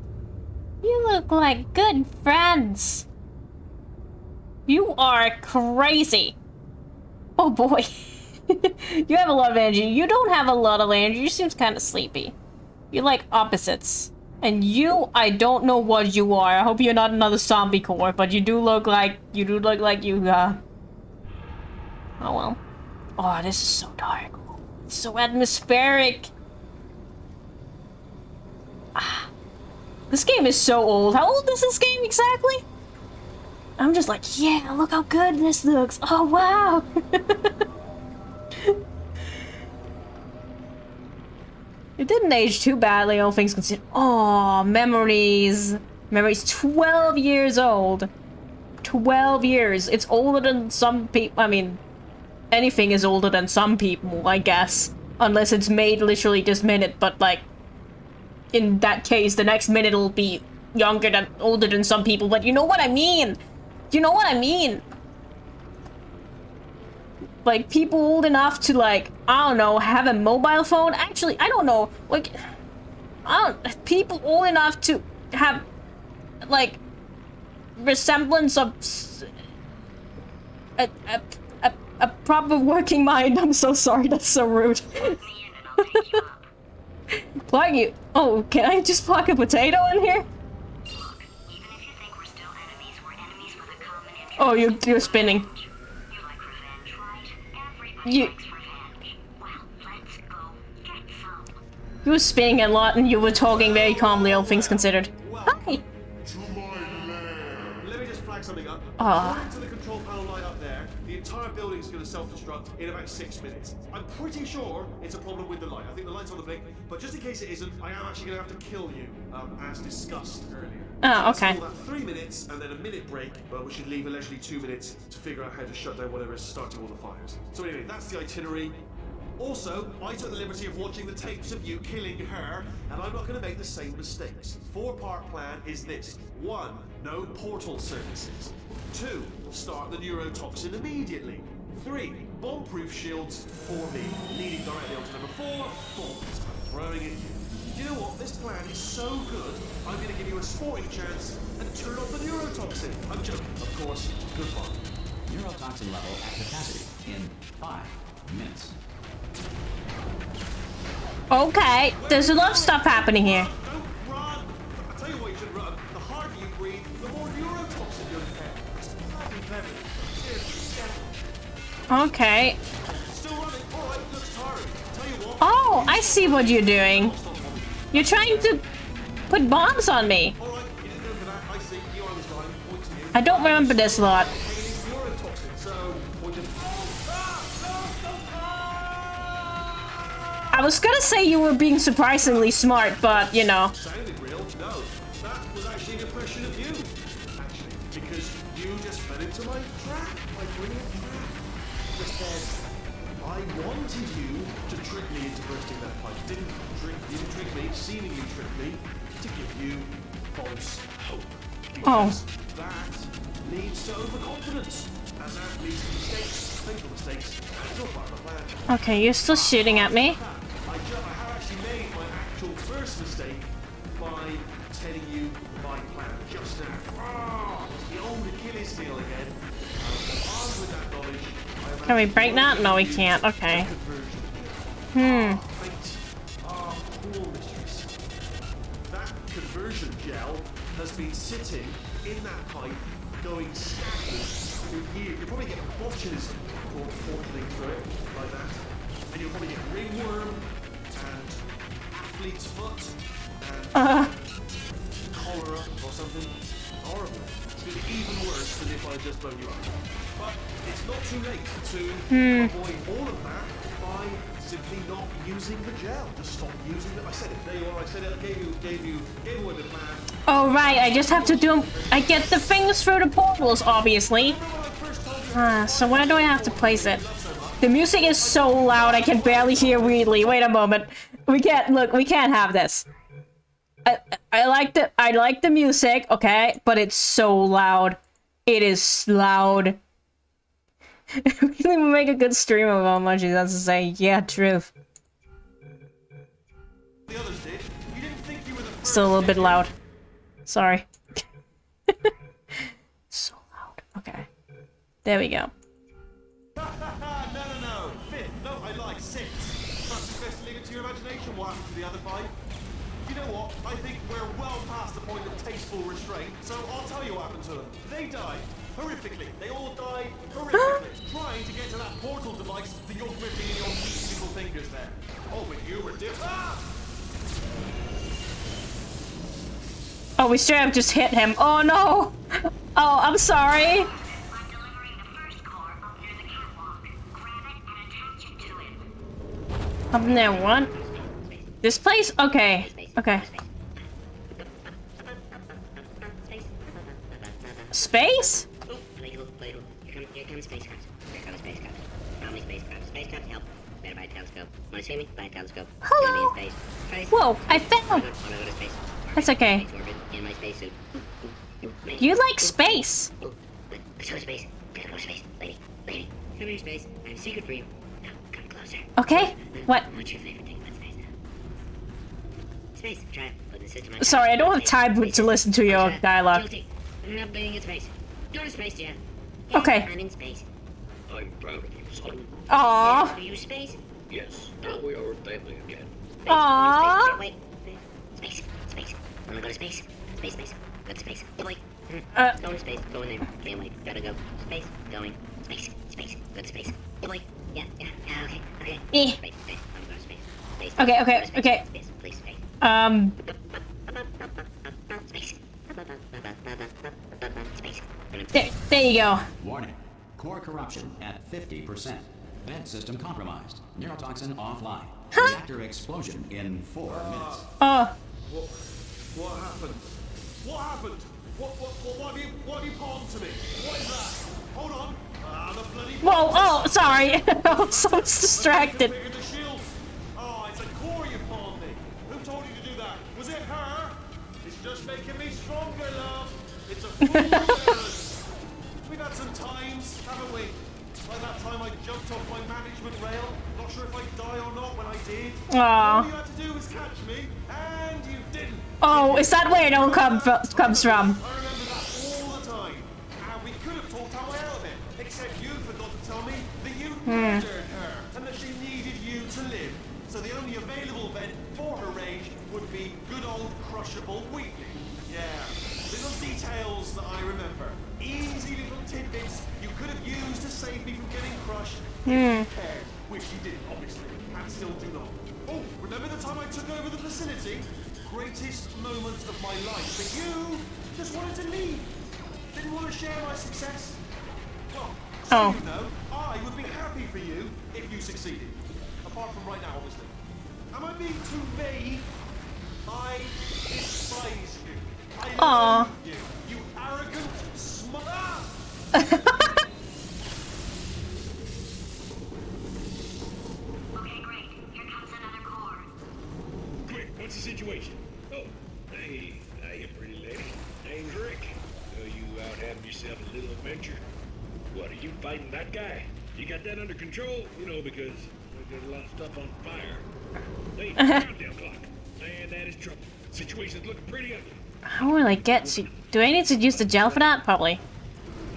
You look like good friends. You are crazy. Oh boy. You have a lot of energy. You don't have a lot of energy. You seem kind of sleepy. You're like opposites. And you, I don't know what you are. I hope you're not another zombie core, but you do look like you, Oh well. Oh, this is so dark. It's so atmospheric. Ah. This game is so old. How old is this game exactly? I'm just like, yeah, look how good this looks. Oh, wow. It didn't age too badly, all things considered. Oh, memories. Memories 12 years old. 12 years. It's older than some people. I mean, anything is older than some people, I guess. Unless it's made literally this minute, but like, in that case, the next minute will be older than some people, but you know what I mean? You know what I mean? Like, people old enough to, like, I don't know, have a mobile phone? Actually, I don't know. Like, people old enough to have, like, resemblance of a proper working mind. I'm so sorry, that's so rude. Plug you? Oh, can I just plug a potato in here? Oh, you're spinning. You were spinning a lot and you were talking very calmly, all things considered. Hi! Let me just flag something up. Aw. According to the control panel light up there, the entire building is going to self-destruct in about 6 minutes. I'm pretty sure it's a problem with the light. I think the light's on the blink, but just in case it isn't, I am actually going to have to kill you, as discussed earlier. Oh, okay. So that's 3 minutes and then a minute break, but we should leave allegedly 2 minutes to figure out how to shut down whatever is starting all the fires. So anyway, that's the itinerary. Also, I took the liberty of watching the tapes of you killing her, and I'm not going to make the same mistakes. 4-part plan is this. 1. No portal services. 2. Start the neurotoxin immediately. 3. Bomb-proof shields for me, leading directly onto number 4. Bombs. I'm throwing at you. You know what? This plan is so good, I'm going to give you a sporting chance and turn off the neurotoxin. I'm joking, of course. Good fun. Neurotoxin level at capacity in 5 minutes. Okay, there's a lot of stuff happening here. Don't run! I tell you why you should run. The harder you breathe, the more neurotoxin you'll get. It's bloody clever. Seriously, Okay. still running. Alright, looks tired. Tell you what. Oh, I see what you're doing. You're trying to put bombs on me. Alright, you didn't go for that. I see. You are this guy. Point to you. I don't remember this lot. Containing neurotoxin, so point to. I was gonna say you were being surprisingly smart, but, you know. Sounded real? No. That was actually an impression of you. Actually, because you just fell into my trap. My brilliant trap. Just said, I wanted you to trick me into bursting that pipe. You didn't trick me, seemingly trick me, to give you false hope. Because that leads to overconfidence. And that leads to mistakes. Fatal mistakes. It's all part of the plan. Okay, you're still shooting at me. I have actually made my actual first mistake by telling you my plan just now. The old Achilles heel again. Armed with that knowledge, I have Can we break that? No, we can't. Okay. Fate. Poor mistress. That conversion gel has been sitting in that pipe, going stagnant for years. You'll probably get botulism or portaling through it like that. And you'll probably get ringworm and athlete's foot and cholera or something. Horrible. It's going to be even worse than if I just blown you up. But it's not too late to avoid all of that by simply not using the gel. Just stop using it. I said it. There you are. I said it. I gave you away the plan. Oh, right. I just have to do... I get the things through the portals, obviously. So where do I have to place it? The music is so loud I can barely hear Wheatley. Wait a moment. We can't... Look, we can't have this. I like the music, okay? But it's so loud. It is loud. Really would make a good stream of how much he has to say. Yeah, truth. The others did. You didn't think you were the first. Still a little bit loud. Sorry. So loud. Okay. There we go. No. Fifth. No, I like sixth. Perhaps it's best to leave it to your imagination what happened to the other 5. You know what? I think we're well past the point of tasteful restraint, so I'll tell you what happened to them. They died. Horrifically. They all died horrifically. Trying to get to that portal device that you're gripping in your musical fingers there. Oh, but you were different. Oh, we straight up just hit him. Oh no! Oh, I'm sorry. I'm delivering the first core up near the catwalk. Grab it and attach it to it. Up there, what? This place? Okay. Okay. Space? Oh, playful. Here comes space crabs. Here comes space crabs. How many space crabs? Space crabs, help. Better buy a telescope. Wanna see me? Buy a telescope. Hello. Gonna be in space. Space. Whoa, I fell. Wanna go to space. That's okay. Space orbit in my spacesuit. You like space? Oh, let's go to space. Gotta go to space. Lady. Come here, space. I have a secret for you. No, come closer. Okay. What? What's your favorite thing about space now? Space. Try it. Put this into my Sorry, I don't have time to listen to your dialogue. Guilty. I'm not being in space. Go to space, yeah. Okay. I'm in space. I'm proud of you, son. Aww. Do you space? Yes, now we are family again. Aww. Wait. Space. I'm gonna go to space. Space. Go to space. Wait. Going to space. Go in there. Can't wait. Gotta go. Space. Going. Space. Go to space. Wait. Yeah. Okay. Eh. Space. I'm gonna go to space. Space. Okay. Go to space. Space. Please, space. Space. There you go. Warning. Core corruption at 50%. Vent system compromised. Neurotoxin offline. Reactor explosion in 4 minutes. Oh. What happened? What have you pawned to me? What is that? Hold on. The bloody... Whoa. Oh, sorry. I was so distracted. Configured the shield. Oh, it's a core you pawned me. Who told you to do that? Was it her? It's just making me stronger, love. It's a fool. We've had some times, haven't we? Like that time I jumped off my management rail. Not sure if I'd die or not when I did. All you had to do was catch me, and you didn't. Oh, is that where it all comes from? I remember that all the time. And we could have talked our way out of it, except you forgot to tell me that you murdered her, and that she needed you to live. So the only available vent for her rage would be good old crushable weakling. Yeah, little details that I remember. Easy little tidbits you could have used to save me from getting crushed if you cared, which you didn't, obviously, and still do not. Oh, remember the time I took over the facility? Greatest moment of my life, but you just wanted to leave. Didn't want to share my success. Well, so you know, I would be happy for you if you succeeded. Apart from right now, obviously. Am I being too vague? I despise you. I loathe you. You arrogant, Okay, great. Here comes another core. Quick, what's the situation? Oh, hey, you pretty lady. Name's Rick. So you out having yourself a little adventure? What, are you fighting that guy? You got that under control? You know, because there's a lot of stuff on fire. Hey, countdown clock. Man, that is trouble. Situation's looking pretty ugly. How will I get to... Do I need to use the gel for that? Probably.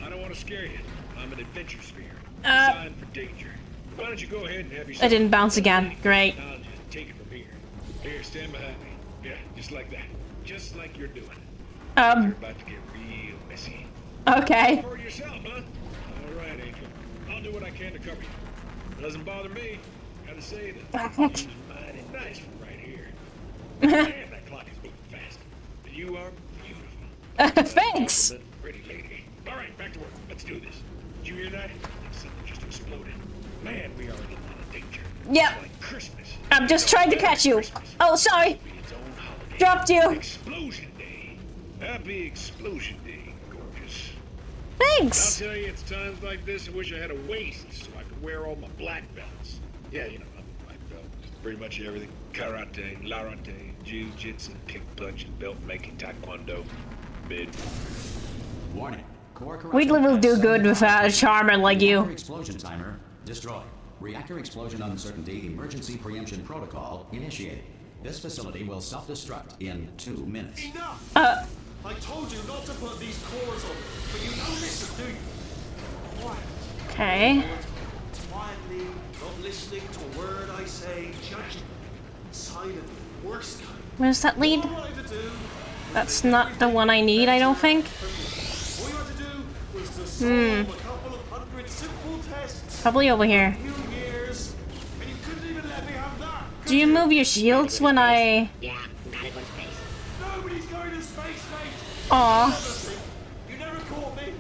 I don't want to scare you. I'm an adventure sphere. Designed for danger. Why don't you go ahead and have yourself... I didn't bounce again. Great. I'll just take it from here. Here, stand behind me. Yeah, just like that. Just like you're doing. You're about to get real messy. Okay. For yourself, huh? All right, Angel. I'll do what I can to cover you. Doesn't bother me. Gotta say that it's mighty nice from right here. Man, that clock is moving fast. You are beautiful. Thanks. Pretty lady. All right, back to work. Let's do this. Did you hear that? Something just exploded. Man, we are in a lot of danger. Yep. It's like Christmas. I'm just trying to catch you. Oh, sorry. Its own holiday. Dropped you. Explosion Day. Happy Explosion Day, gorgeous. Thanks. I'll tell you, it's times like this I wish I had a waist so I could wear all my black belts. Yeah, you know, I'm a black belt. Pretty much everything. Karate, larate, jiu-jitsu, kick punch, belt making, taekwondo, mid. Warning. Core corruption Wheatley will at do good without a charmer like Reactor you. explosion timer destroyed. Reactor explosion uncertainty emergency preemption protocol initiated. This facility will self-destruct in 2 minutes. Enough! I told you not to put these cores on, but you don't listen, do you? Quiet. Okay. Quietly, not listening to a word I say, judging. Silent, worst kind. Where's that lead? All you wanted to do That's not the one I need, I don't think. All you had to do was to solve a couple of hundred simple tests. Probably over here. Few years, and you couldn't even let me have that. Do you move your shields when I... Yeah, gotta go to space. Nobody's going to space, mate. Aw. Honestly, you never caught me.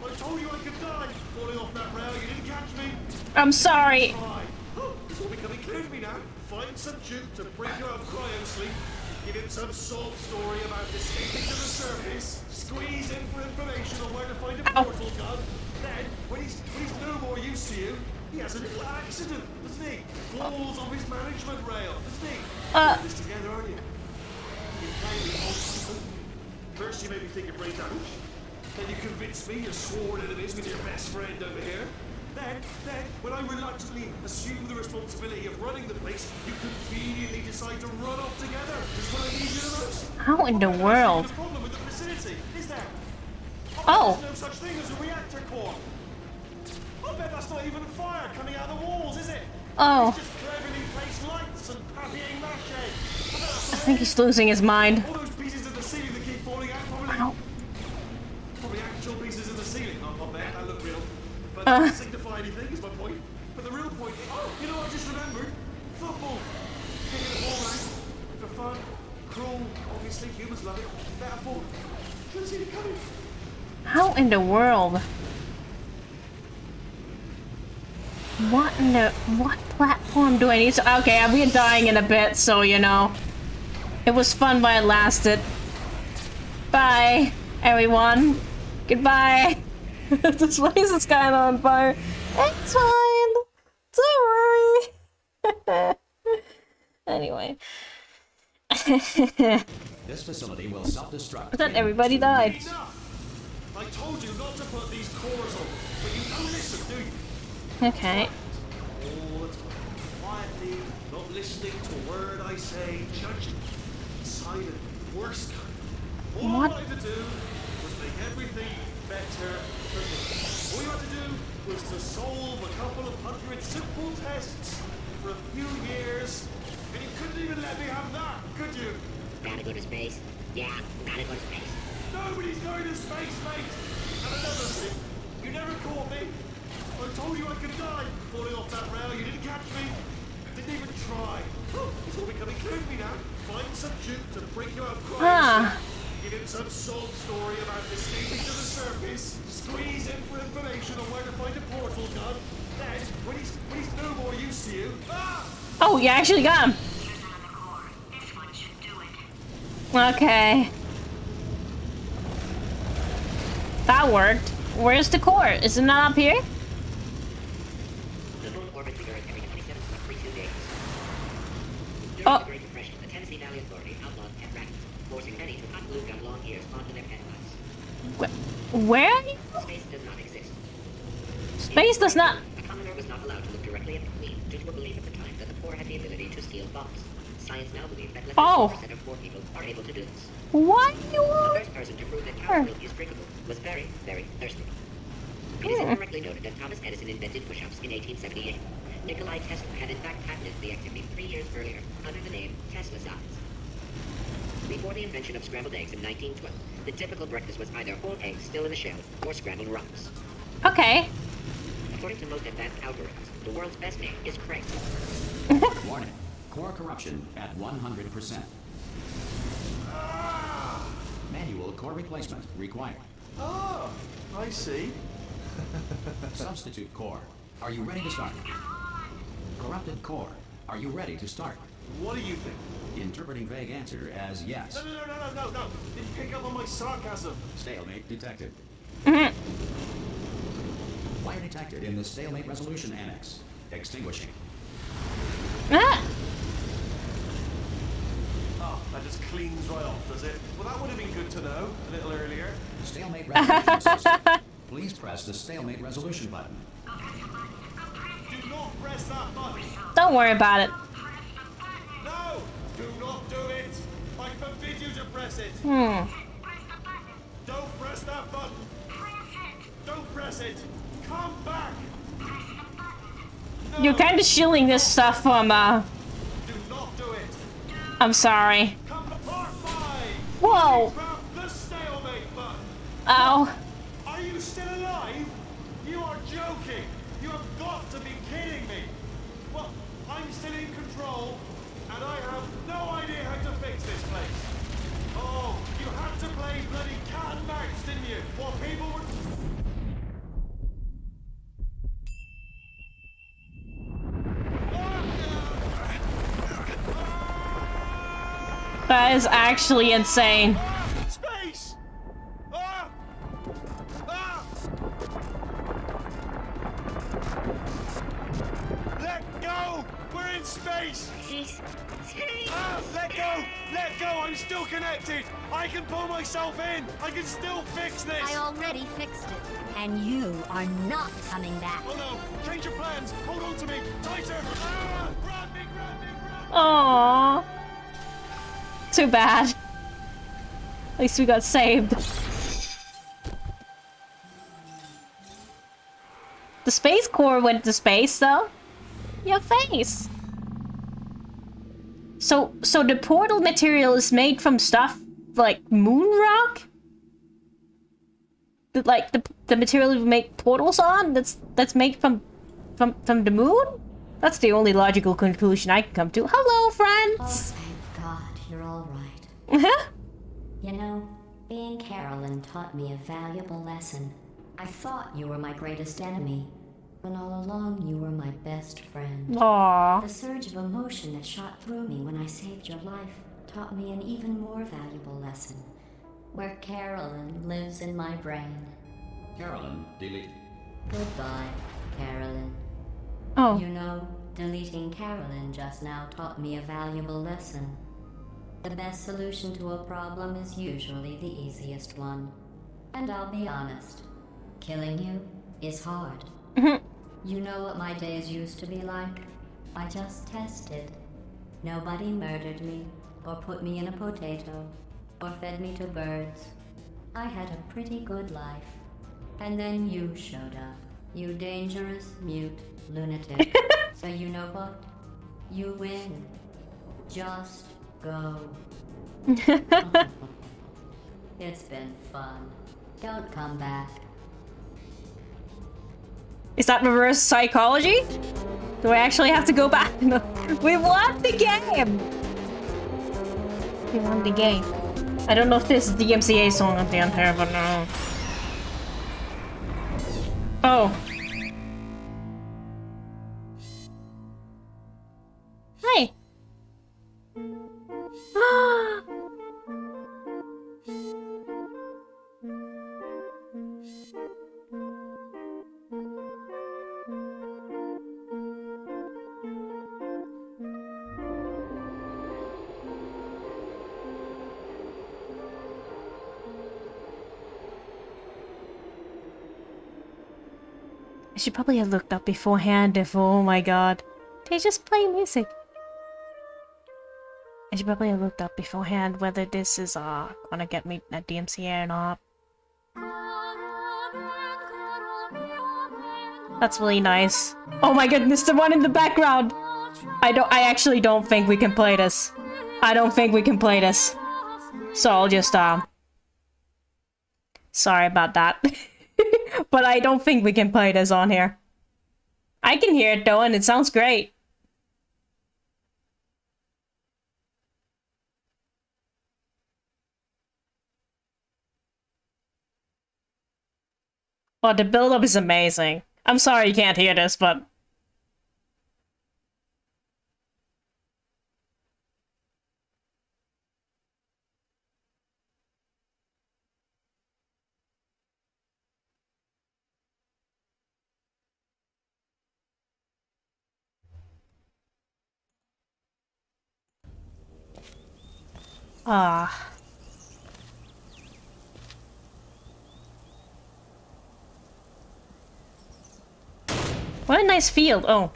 I told you I could die falling off that rail. You didn't catch me. I'm sorry. Why? Oh, it's all becoming clear to me now. find some juke to bring you out of cryo sleep, give him some sob story about escaping to the surface, squeeze in for information on where to find a portal gun. Then, when he's no more used to you, he has a little accident, doesn't he? Falls off his management rail, doesn't he? You're in this together, aren't you? You're playing me constantly. First you made me think your brain's out. Then you convinced me you're sworn enemies with your best friend over here. Then, when I reluctantly assume the responsibility of running the place, you conveniently decide to run off together. Just when I need you the most. How in the world? There's a problem with the facility, is there? Oh. There's no such thing as a reactor core. I bet that's not even fire coming out of the walls, is it? Oh. It's just cleverly placed lights and papier-mâché. I think he's losing his mind. All those pieces of the ceiling that keep falling out, probably actual pieces of the ceiling. Not bad, that look real. But it doesn't signify anything, is my point. But the real point is, you know what I just remembered? Football. Kicking the ball out. For fun. Cruel. Obviously, humans love it. Metaphor. Couldn't see it coming. How in the world? What platform do I need to— okay, I'll be dying in a bit, so you know. It was fun while it lasted. Bye, everyone. Goodbye. This place is kind of on fire. It's fine. Don't worry. Anyway. This facility will self-destruct. I thought everybody died. Enough! I told you not to put these cores on, but you don't listen, do you? Okay. All the time. Quietly, not listening to a word I say, judging. Silent, worst kind. All What? I wanted to do was make everything better for me. All you had to do was to solve a couple of hundred simple tests for a few years, and you couldn't even let me have that, could you? Gotta go to space? Yeah, gotta go to space. Nobody's going to space, mate! And another thing, you never caught me. I told you I could die falling off that rail. You didn't catch me. Didn't even try. Oh, it's all becoming clear to me now. Find some juke to bring you out of cryo. Give him some sob story about escaping to the surface. Squeeze in for information on where to find a portal gun. Then, when he's no more used to you. Oh, you actually got him. Here's another core. This one should do it. Okay. That worked. Where's the core? Is it not up here? The moon orbits the Earth every 27.32 days. During Oh. the Great Depression, the Tennessee Valley Authority outlawed pet rabbits, forcing many to cut glue gun long ears onto their pet lives. Where are you? Space does not exist. Space does not— A commoner was not allowed to look directly at the Queen due to a belief at the time that the poor had the ability to steal bombs. Science now believes that less than 1% of poor people are able to do this. What? The first person to prove that cow's milk is drinkable was very, very thirsty. It is incorrectly noted that Thomas Edison invented push-ups in 1878. Nikolai Tesla had in fact patented the activity 3 years earlier under the name Tesla size. Before the invention of scrambled eggs in 1912, the typical breakfast was either whole eggs still in the shell or scrambled rocks. Okay. According to most advanced algorithms, the world's best name is Craig. Warning. Core corruption at 100%. Manual core replacement required. Ah, I see. Substitute core. Are you ready to start? Corrupted core. Are you ready to start? What do you think? Interpreting vague answer as yes. No. Didn't pick up on my sarcasm. Stalemate detected. Fire detected in the stalemate resolution annex. Extinguishing. Ah. Oh, that just cleans right off, does it? Well, that would have been good to know a little earlier. Stalemate resolution system. Please press the stalemate resolution button. Do not press that button. Don't worry about it. No! Do not do it! I forbid you to press it! Don't press that button! Don't press it! Come back! No. You're kind of shilling this stuff from, Do not do it! I'm sorry. Come part 5! Whoa. Grab the stalemate button! Ow. Are you still alive? You are joking! You have got to be kidding me! Well, I'm still in control, and I have no idea how to fix this place. Oh, you had to play bloody cat and mouse, didn't you? While people were... That is actually insane. Space! Ah! Ah! Let go! We're in space! Ah, let go! Let go! I'm still connected! I can pull myself in! I can still fix this! I already fixed it, and you are not coming back. Oh no! Change your plans! Hold on to me! Tighter! Ah! Grab me! Grab me! Grab me! Aww. Too bad. At least we got saved. The Space Core went to space, though. Your face. So the portal material is made from stuff like moon rock? Like the material we make portals on? That's made from the moon? That's the only logical conclusion I can come to. Hello, Oh, friends! thank God, you're all right. Uh-huh. You know, being Carolyn taught me a valuable lesson. I thought you were my greatest enemy, when all along you were my best friend. Aww. The surge of emotion that shot through me when I saved your life taught me an even more valuable lesson, where Carolyn lives in my brain. Carolyn, deleted. Goodbye, Carolyn. Oh. You know, deleting Carolyn just now taught me a valuable lesson. The best solution to a problem is usually the easiest one. And I'll be honest, killing you is hard. You know what my days used to be like? I just tested. Nobody murdered me, or put me in a potato, or fed me to birds. I had a pretty good life. And then you showed up. You dangerous, mute lunatic. So you know what? You win. Just go. It's been fun. Don't come back. Is that reverse psychology? Do I actually have to go back? No. We won the game! We won the game. I don't know if there's a DMCA song at the end here, but no. Oh. Hi. I should probably have looked up beforehand if, oh my god. They just play music. I should probably have looked up beforehand whether this is gonna get me at DMCA or not. That's really nice. Oh my goodness, the one in the background! I actually don't think we can play this. I don't think we can play this. So I'll just sorry about that. But I don't think we can play this on here. I can hear it though, and it sounds great. Well, the build-up is amazing. I'm sorry you can't hear this, but... Ah. What a nice field. Oh.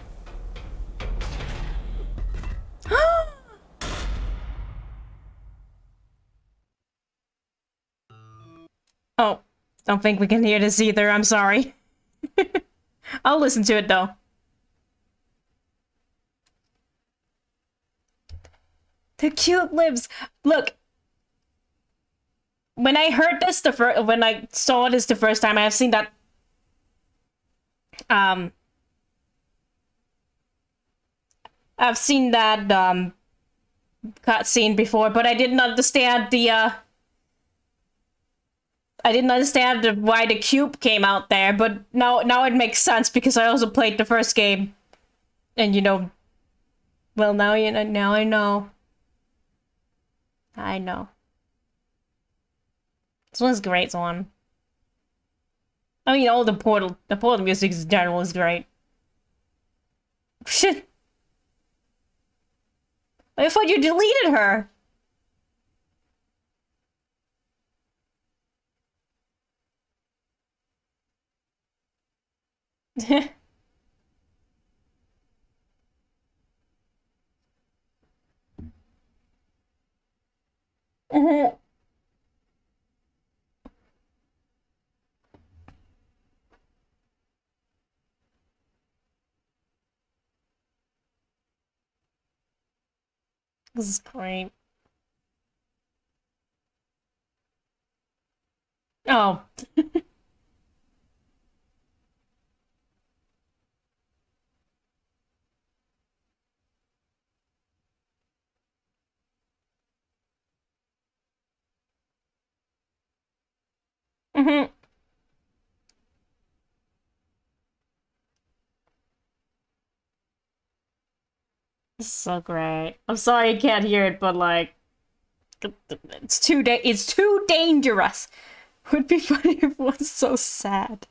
Oh. Don't think we can hear this either. I'm sorry. I'll listen to it though. The cute lips. Look. When I heard this when I saw this the first time, I've seen that I've seen that cutscene before, but I didn't understand why the cube came out there, but now it makes sense because I also played the first game. And you know, well, now I know. I know. This one's a great one. I mean, all the Portal music in general is great. Shit. I thought you deleted her. This is great. Oh. Mm-hmm. This is so great. I'm sorry you can't hear it, but like, it's too dangerous. Would be funny if it was so sad.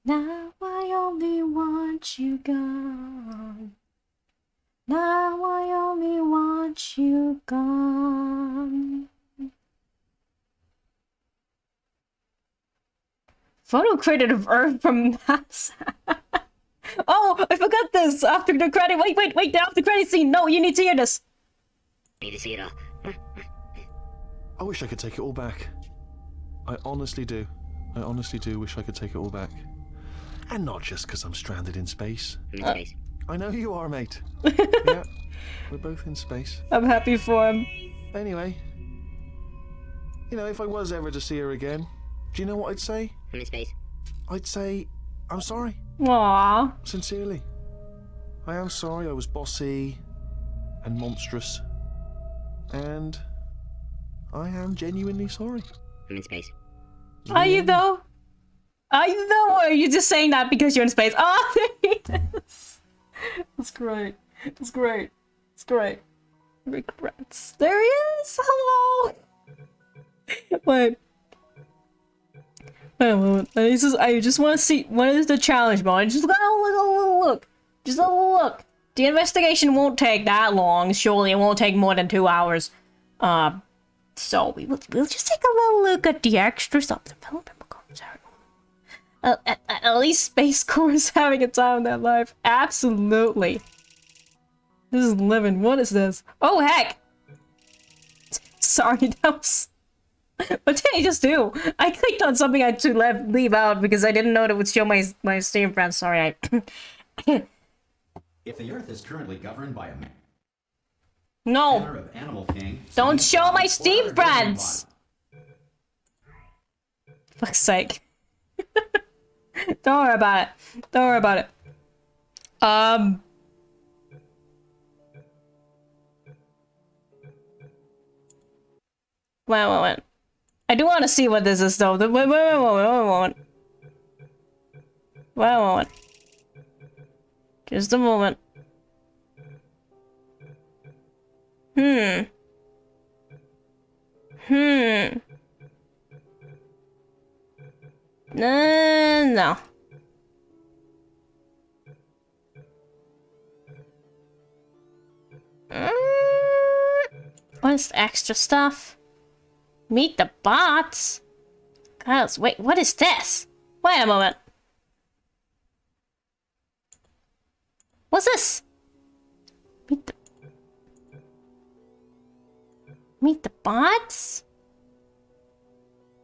Now I only want you gone. Now I only want you gone. Photo credit of Earth from NASA. Oh, I forgot this after the credit. Wait, the after credit scene. No, you need to hear this. Need to see it all. I wish I could take it all back. I honestly do. I honestly do wish I could take it all back. And not just because I'm stranded in space. In space. I know you are, mate. Yeah, we're both in space. I'm happy for him. Anyway, you know, if I was ever to see her again, do you know what I'd say? I'm in space. I'd say, I'm sorry. Aww. Sincerely. I am sorry I was bossy and monstrous. And I am genuinely sorry. I'm in space. Are you though? Are you though? Or are you just saying that because you're in space? Oh, there he is. That's great. It's great. It's great. Regrets. There he is. Hello. Wait. Wait a moment. I just want to see what is the challenge mode. Just look. Just a look. The investigation won't take that long. Surely it won't take more than 2 hours. So we'll just take a little look at the extra stuff. At least Space Corps is having a time in their life. Absolutely. This is living. What is this? Oh heck! Sorry, that was... What did I just do? I clicked on something I had to leave out because I didn't know that would show my Steam friends. Sorry, If the Earth is currently governed by a No! manner of Animal King, Don't show my or Steam a friends! Fuck's sake. Don't worry about it. Don't worry about it. Wait. I do want to see what this is though. Wait a moment. Just a moment. No. What is the extra stuff? Meet the bots? Guys, wait, what is this? Wait a moment. What's this? Meet the bots?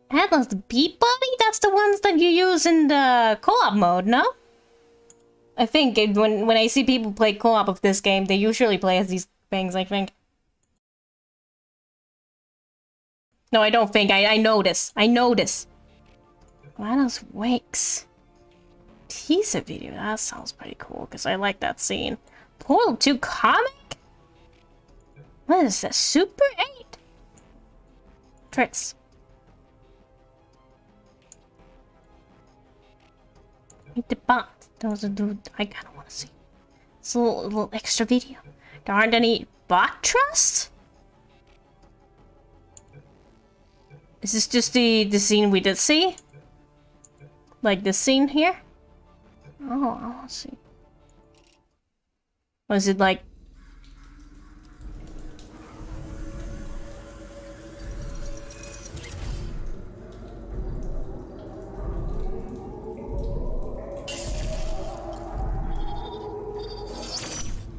Atlas the Beat Buddy? That's the ones that you use in the co-op mode, no? I think when I see people play co-op of this game, they usually play as these things, I think. No, I don't think. I know this. I know this. Atlas Wakes. Teaser video. That sounds pretty cool, because I like that scene. Portal 2 comic? What is this? Super 8? Tricks. Meet the bot. Those are the... I kinda wanna see. It's a little extra video. There aren't any bot trust? Is this just the scene we did see? Like this scene here? Oh, I want to see. Was it like...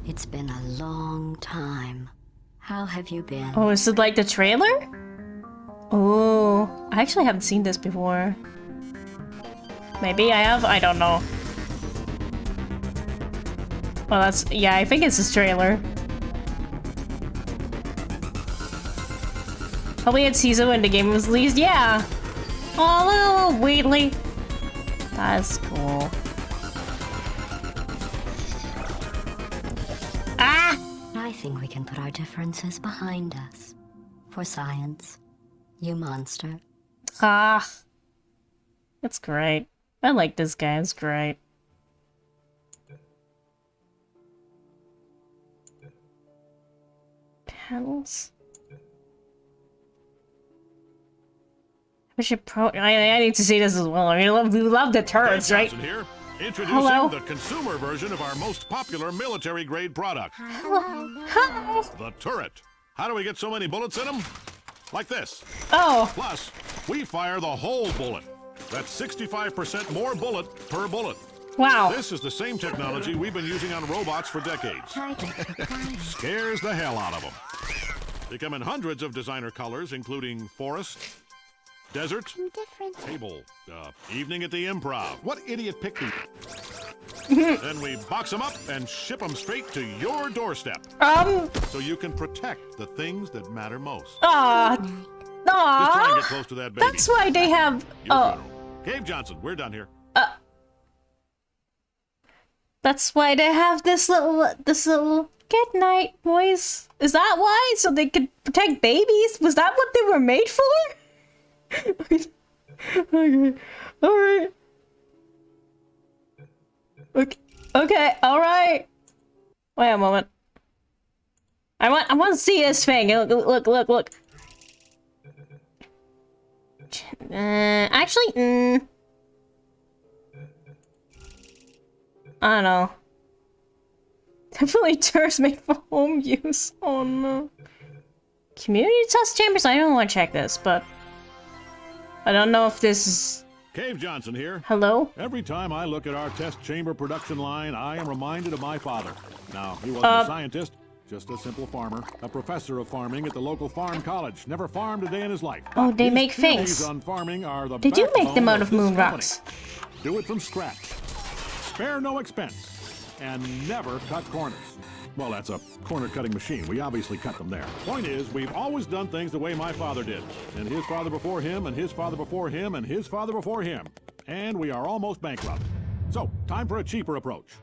It's been a long time. How have you been? Oh, is it like the trailer? Oh, I actually haven't seen this before. Maybe I have? I don't know. Well, that's... yeah, I think it's this trailer. Probably had Caesar when the game was released. Yeah! Oh, little Wheatley. That's cool. Ah! I think we can put our differences behind us. For science. You monster. Ah. That's great. I like this guy. It's great. Panels. We should I need to see this as well. I mean, we love the turrets, right? Here, introducing Hello? the consumer version of our most popular military-grade product, Hello. the turret. How do we get so many bullets in them? Like this. Oh. Plus, we fire the whole bullet. That's 65% more bullet per bullet. Wow. This is the same technology we've been using on robots for decades. Scares the hell out of them. They come in hundreds of designer colors, including forest, desert, table, evening at the improv. What idiot picked these? Then we box them up and ship them straight to your doorstep. So you can protect the things that matter most. Just try and get close to that baby. That's why they have... Your funeral. Cave Johnson, we're done here. That's why they have this little good night voice. Is that why? So they could protect babies? Was that what they were made for? Okay. Alright. Okay, alright. Wait a moment. I want to see this thing. Look. Actually, I don't know. Definitely turrets made for home use. Oh no. Community test chambers? I don't want to check this, but I don't know if this is... Cave Johnson here. Hello? Every time I look at our test chamber production line, I am reminded of my father. Now, he wasn't a scientist, just a simple farmer, a professor of farming at the local farm college. Never farmed a day in his life. Oh, they His make theories things. on farming are the They do make them backbone out of moon this rocks. company. Do it from scratch. Spare no expense. And never cut corners. Well, that's a corner cutting machine. We obviously cut them there. Point is, we've always done things the way my father did. And his father before him, and his father before him, and his father before him. And we are almost bankrupt. So, time for a cheaper approach.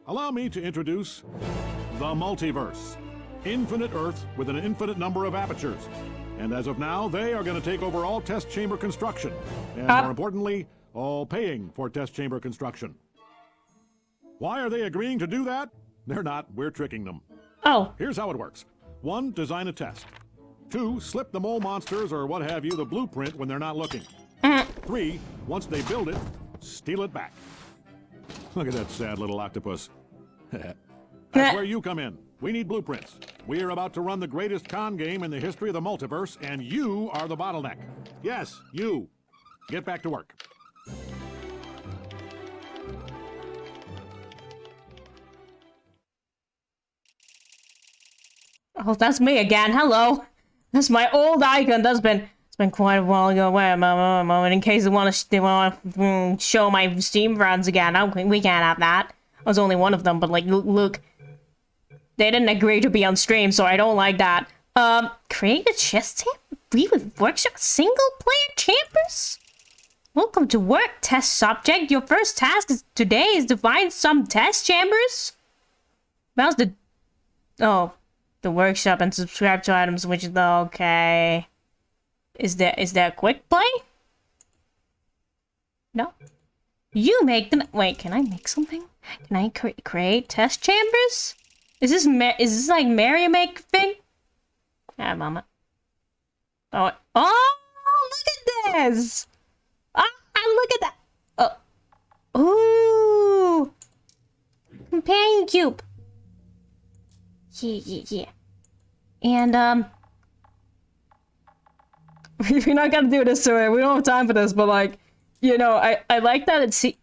Allow me to introduce the multiverse. Infinite Earth with an infinite number of apertures. And as of now, they are going to take over all test chamber construction. And more importantly, all paying for test chamber construction. Why are they agreeing to do that? They're not. We're tricking them. Oh. Here's how it works. 1, design a test. 2, slip the mole monsters or what have you the blueprint when they're not looking. 3, once they build it, steal it back. Look at that sad little octopus. That's where you come in. We need blueprints. We are about to run the greatest con game in the history of the multiverse, and you are the bottleneck. Yes, you. Get back to work. Oh, that's me again. Hello. That's my old icon. It's been quite a while ago. Wait a moment. In case they want to show my Steam runs again. We can't have that. I was only one of them, but like, look. They didn't agree to be on stream, so I don't like that. Create a chess table? Really workshop single-player chambers? Welcome to work, test subject. Your first task today is to find some test chambers. How's the... Oh. The workshop and subscribe to items, which is okay. Is there quick play? No. You make them. Wait, can I make something? Can I create test chambers? Is this like Mario Maker thing? Ah, mama. Oh, look Yes! Ah, look at that! Oh. Ooh! Companion cube! Yeah. And, we're not gonna do this today. We don't have time for this, but, like, you know, I like that it's... What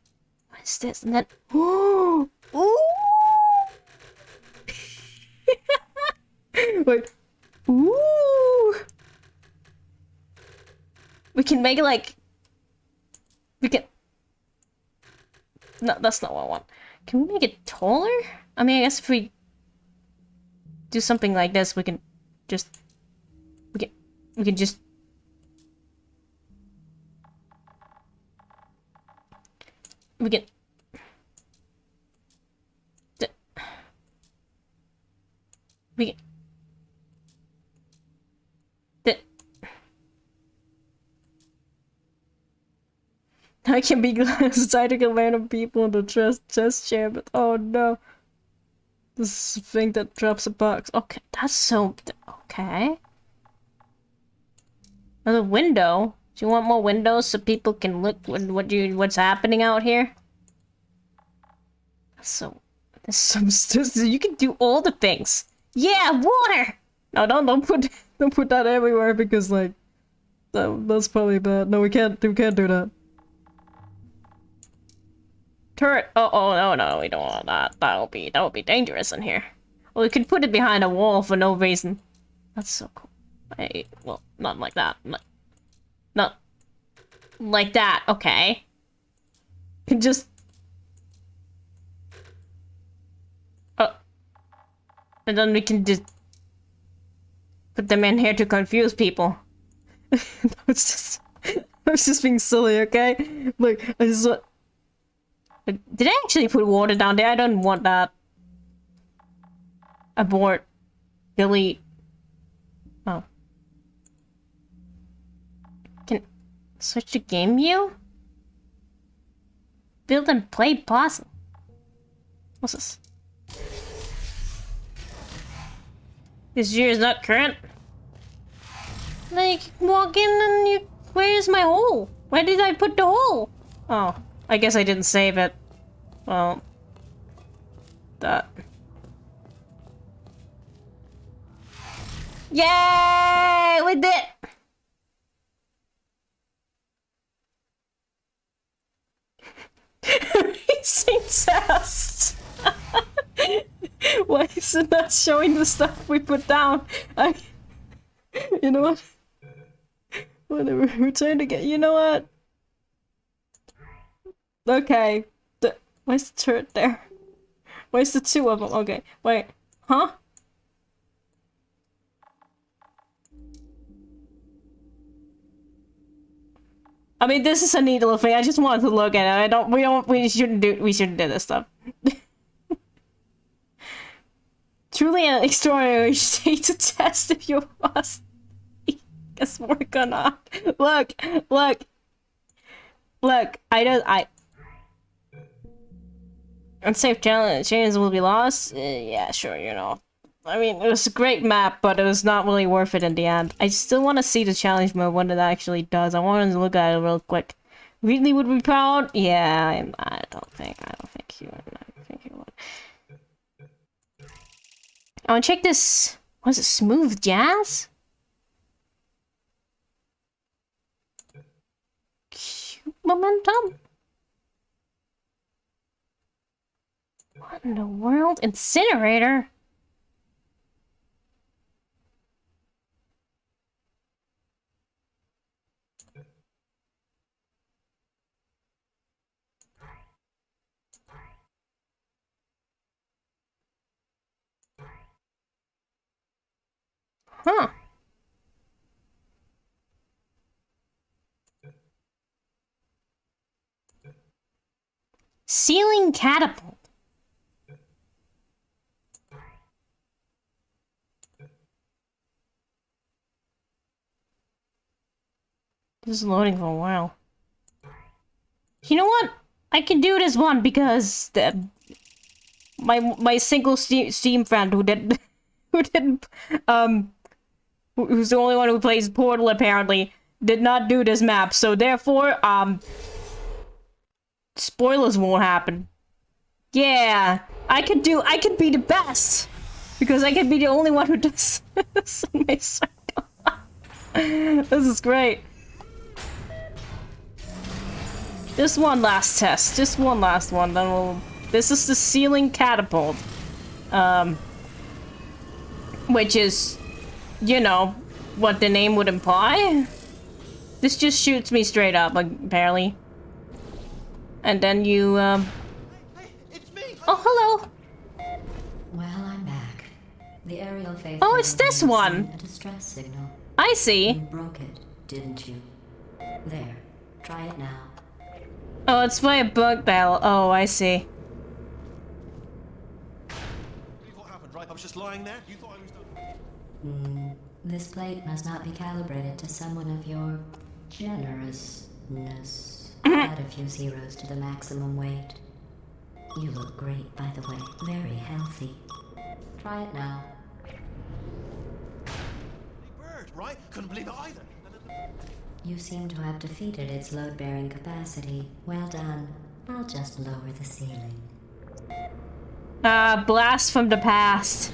is this? And then... Ooh! Ooh! Wait. Ooh! We can make it like... We can... No, that's not what I want. Can we make it taller? I mean, I guess if we do something like this, we can just... We can just... We can... We can... I can be excited to random people in the chest chair, but oh no. This thing that drops a box. Okay, that's so... Okay. Another window? Do you want more windows so people can look what's happening out here? So... you can do all the things. Yeah, water! No, don't put that everywhere because, like... That's probably bad. No, we can't do that. Turret. Oh no, we don't want that. That would be dangerous in here. Well, we could put it behind a wall for no reason. That's so cool. Well, not like that. Not like that. Okay. Just. And then we can just put them in here to confuse people. It's just being silly, okay? Look, I just want. Did I actually put water down there? I don't want that. Abort. Delete. Oh. Can switch to game view? Build and play puzzle. What's this? This year is not current. Like, walk in and you... Where's my hole? Where did I put the hole? Oh. I guess I didn't save it. Well, that. Yay! We did! Racing test! Why is it not showing the stuff we put down? You know what? Whatever, we're trying to get. You know what? Okay. Where's the turret there? Where's the two of them? Okay. Wait. Huh? I mean, this is a neat little thing. I just wanted to look at it. We shouldn't do this stuff. Truly an extraordinary state to test if you must. Guess we're gonna. Look. Unsafe challenges will be lost? Yeah, sure, you know. I mean, it was a great map, but it was not really worth it in the end. I still want to see the challenge mode, what it actually does. I wanted to look at it real quick. Really would be proud? Yeah, I don't think you would. I want to check this. What is it? Smooth jazz? Cube momentum? What in the world? Incinerator? Huh. Ceiling catapult. This is loading for a while. You know what? I can do this one because my single Steam friend who's the only one who plays Portal apparently did not do this map, so therefore, spoilers won't happen. Yeah, I could be the best, because I could be the only one who does this in my circle. This is great. Just one last test, just one last one, then we'll... This is the ceiling catapult. Which is, you know, what the name would imply. This just shoots me straight up, like, barely. And then you, Hey, it's me! Oh, hello! Well, I'm back. The aerial phase. Oh, it's this one! A distress signal. I You see. broke it, didn't you? There. Try it now. Oh, it's my bug battle. Oh, I see. Believe what happened, right? I was just lying there. You thought I was done. This plate must not be calibrated to someone of your generousness. Add a few zeros to the maximum weight. You look great, by the way. Very healthy. Try it now. Big bird, right? Couldn't believe it either. You seem to have defeated its load-bearing capacity. Well done. I'll just lower the ceiling. Blast from the past.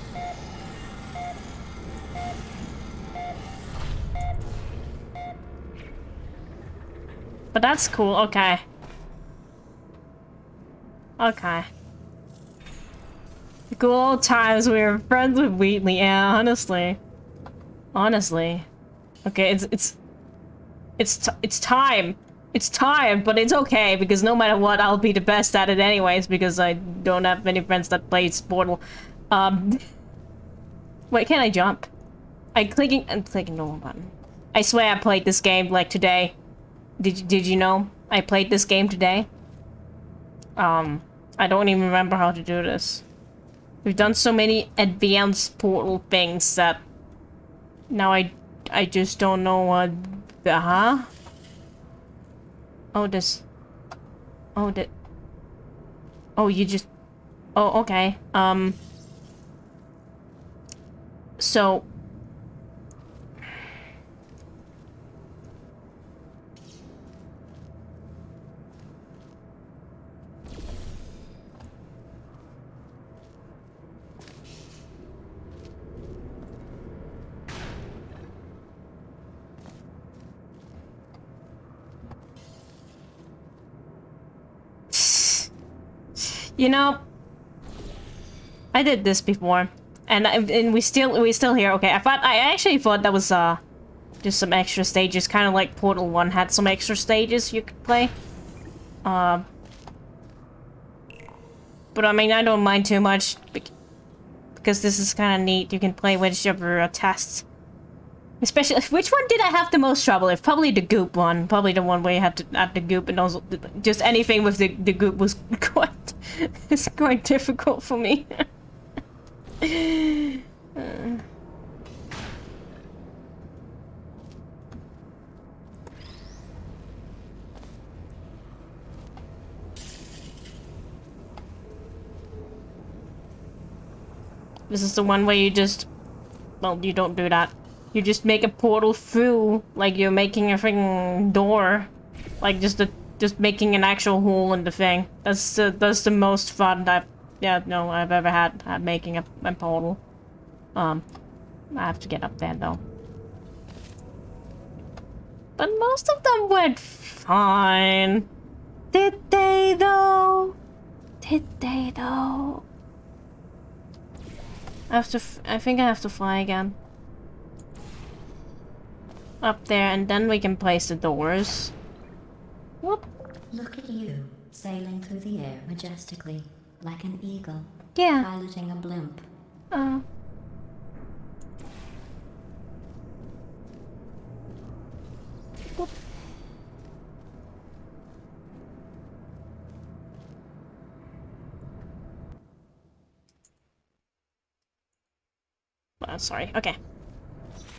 But that's cool, okay. Okay. The good old times we were friends with Wheatley, yeah, honestly. Honestly. Okay, it's time. It's time, but it's okay, because no matter what, I'll be the best at it anyways, because I don't have many friends that play Portal. Wait, can I jump? I'm clicking the wrong button. I swear I played this game, like, today. Did you know? I played this game today. I don't even remember how to do this. We've done so many advanced Portal things that now I just don't know what the Oh, this. Oh, that. Oh, you just. Oh, okay. So. You know, I did this before, and we still here. Okay, I actually thought that was just some extra stages, kind of like Portal 1 had some extra stages you could play. But I mean, I don't mind too much because this is kind of neat. You can play whichever tests. Especially, which one did I have the most trouble with? Probably the goop one. Probably the one where you had to add the goop, and also just anything with the goop was it's quite difficult for me. This is the one where you just, well, you don't do that. You just make a portal through, like you're making a freaking door, like just making an actual hole in the thing. That's the most fun I've ever had making a portal. I have to get up there though. But most of them went fine. Did they though? Did they though? I think I have to fly again. Up there, and then we can place the doors. Whoop. Look at you, sailing through the air majestically, like an eagle. Yeah. Piloting a blimp. Whoop. Oh, sorry. Okay.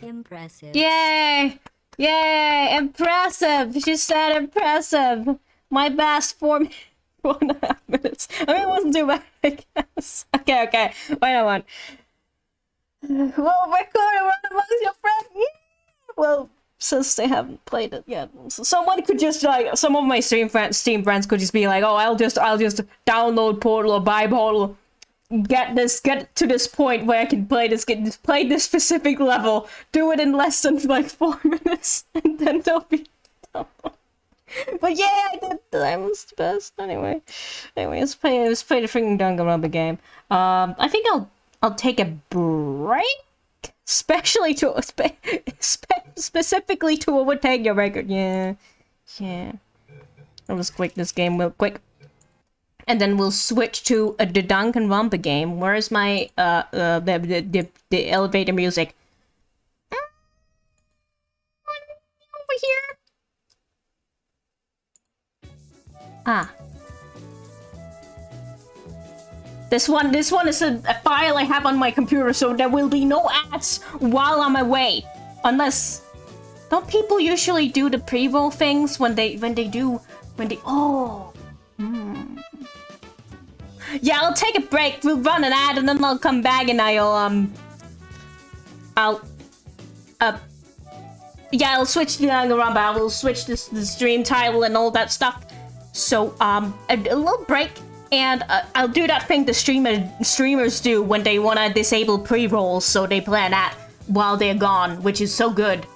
Impressive. Yay! Yay! Impressive! She said impressive! My best 4.5 minutes. I mean, it wasn't too bad, I guess. Okay. Wait a minute. Well, we're going to run amongst your friends. Yeah! Well, Since they haven't played it yet. So someone could just like some of my Steam friends could just be like, oh, I'll just download Portal or buy Portal, get to this point where I can play this specific level, do it in less than like 4 minutes, and then they'll be done. But yeah, I did. I was the best. Anyway, let's play the freaking Danganronpa game. I think I'll take a break. Especially specifically to overtake your record. Yeah. I'll just quit this game real quick. And then we'll switch to the Danganronpa game. Where's my the elevator music? Over here. Ah. This one is a file I have on my computer, so there will be no ads while I'm away. Unless... Don't people usually do the pre-roll things when they oh. Yeah, I'll take a break, we'll run an ad, and then I'll come back and I'll switch the Danganronpa. I will switch the stream title and all that stuff. So, a little break. And I'll do that thing the streamers do when they want to disable pre-rolls, so they plan that while they're gone, which is so good.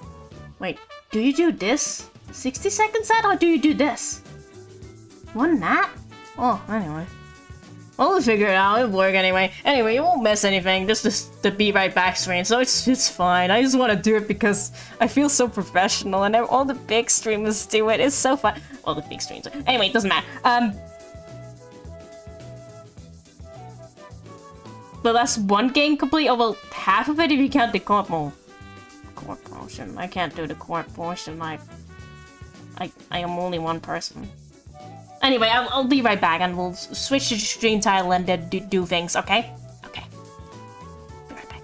Wait, do you do this? 60 seconds ad, or do you do this? One that? Oh, anyway. We'll figure it out, it'll work anyway. Anyway, you won't miss anything, just the be right back screen, so it's fine. I just want to do it because I feel so professional, and all the big streamers do it. It's so fun. All the big streamers. Anyway, it doesn't matter. Well, that's one game complete. Oh, well, half of it if you count the core portion. I can't do the core portion. I am only one person. Anyway, I'll be right back and we'll switch to the stream title and then do things, okay? Okay. Be right back.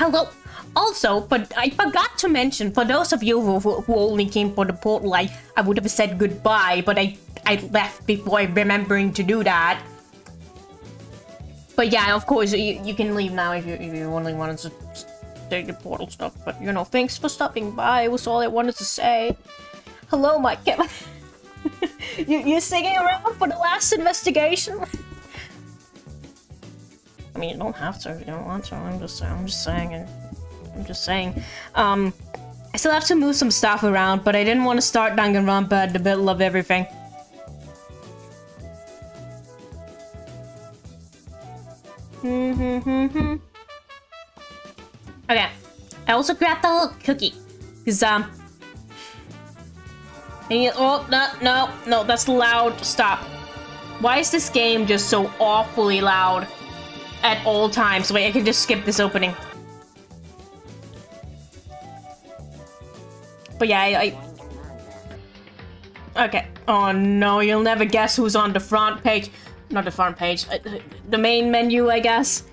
hello. Also, but I forgot to mention, for those of you who only came for the portal, I would have said goodbye, but I left before remembering to do that. But yeah, of course, you can leave now if you only wanted to say the portal stuff. But, you know, thanks for stopping by, was all I wanted to say. Hello, Mike. You're sticking around for the last investigation? I mean, you don't have to if you don't want to. I'm just saying. I still have to move some stuff around, but I didn't want to start Danganronpa in the middle of everything. Okay. I also grabbed a little cookie. Cause oh no, that's loud. Stop. Why is this game just so awfully loud at all times? Wait, I can just skip this opening. But yeah, okay. Oh no, you'll never guess who's on the front page. Not the front page. The main menu, I guess.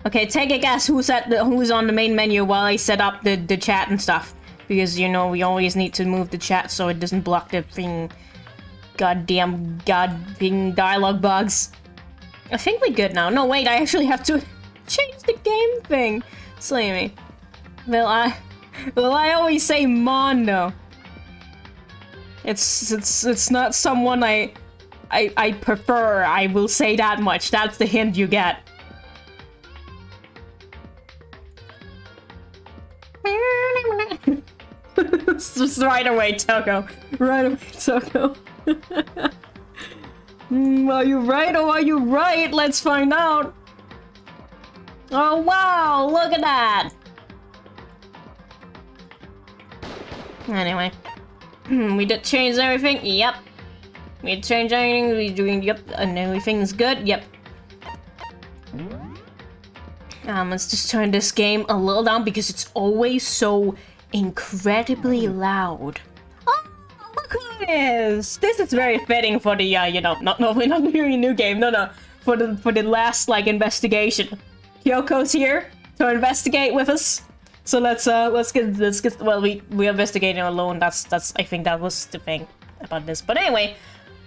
Okay, take a guess who's on the main menu while I set up the chat and stuff. Because, you know, we always need to move the chat so it doesn't block the thing. Goddamn dialogue bugs. I think we're good now. No, wait, I actually have to change the game thing. Slay me. Well, I always say Mondo. It's not someone I prefer. I will say that much. That's the hint you get. It's just right away, Toko. Right away, Toko. Are you right or are you right? Let's find out. Oh wow, look at that. Anyway, we did change everything. Yep. We did change everything. We're doing yep, and everything's good. Yep. Let's just turn this game a little down because it's always so incredibly loud. Oh, look who it is! This is very fitting for the you know, we're not doing a new game. No, for the last like investigation. Kyoko's here to investigate with us. So let's get well, we're investigating alone. That's I think that was the thing about this. But anyway,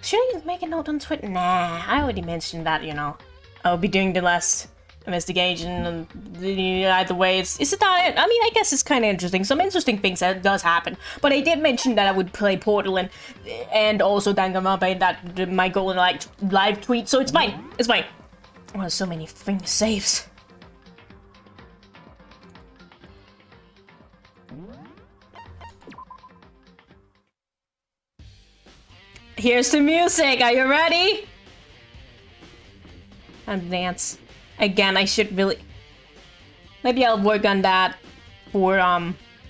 should I make a note on Twitter? Nah, I already mentioned that, you know. I'll be doing the last investigation, and either way, is it not? I mean, I guess it's kind of interesting. Some interesting things that does happen. But I did mention that I would play Portal and also Danganronpa in that my goal in like live tweet. So it's fine. It's fine. Oh, so many things saves. Here's the music. Are you ready? And dance. Again, I should really... Maybe I'll work on that for,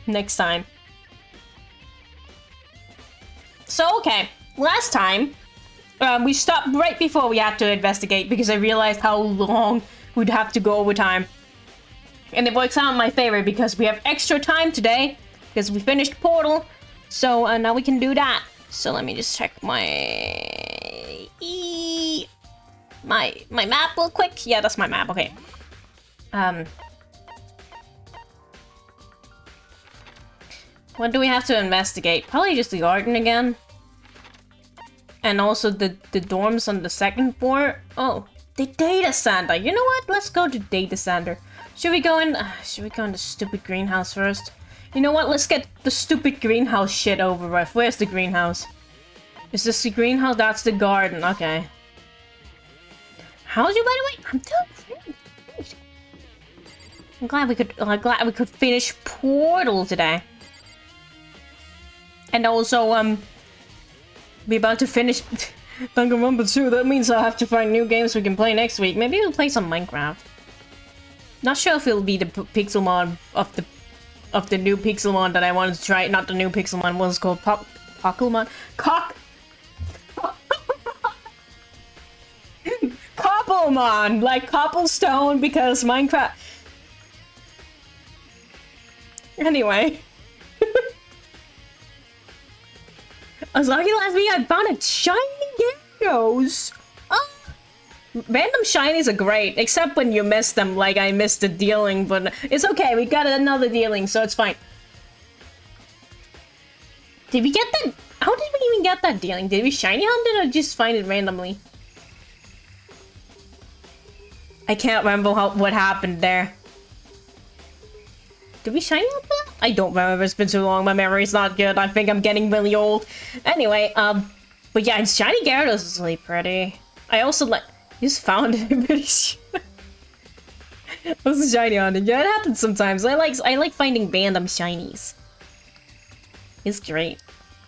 next time. So, okay. Last time, we stopped right before we had to investigate because I realized how long we'd have to go over time. And it works out in my favor because we have extra time today because we finished Portal. So, now we can do that. So let me just check my my map real quick. Yeah, that's my map. Okay. What do we have to investigate? Probably just the garden again. And also the dorms on the second floor. Oh, the data center. You know what? Let's go to data center. Should we go in the stupid greenhouse first? You know what? Let's get the stupid greenhouse shit over with. Where's the greenhouse? Is this the greenhouse? That's the garden. Okay. How's you, by the way? I'm doing great. I'm glad we could finish Portal today. And also, we're about to finish Danganronpa 2. That means I'll have to find new games we can play next week. Maybe we'll play some Minecraft. Not sure if it'll be the Pixelmon of the new Pixelmon that I wanted to try. Not the new Pixelmon, what's called Pokemon? Copplemon! Like cobblestone because Minecraft... Anyway. As lucky last week I found a shiny Gyarados! Oh! Random shinies are great, except when you miss them, like I missed the dealing, but it's okay, we got another dealing, so it's fine. Did we get that? How did we even get that dealing? Did we shiny hunt it or just find it randomly? I can't remember what happened there. Did we shiny hunt that? I don't remember, it's been too long, my memory's not good, I think I'm getting really old. Anyway, but yeah, shiny Gyarados is really pretty. I also like, just found it, I'm pretty sure. What's the shiny hunting? Yeah, it happens sometimes. I like finding random shinies. It's great.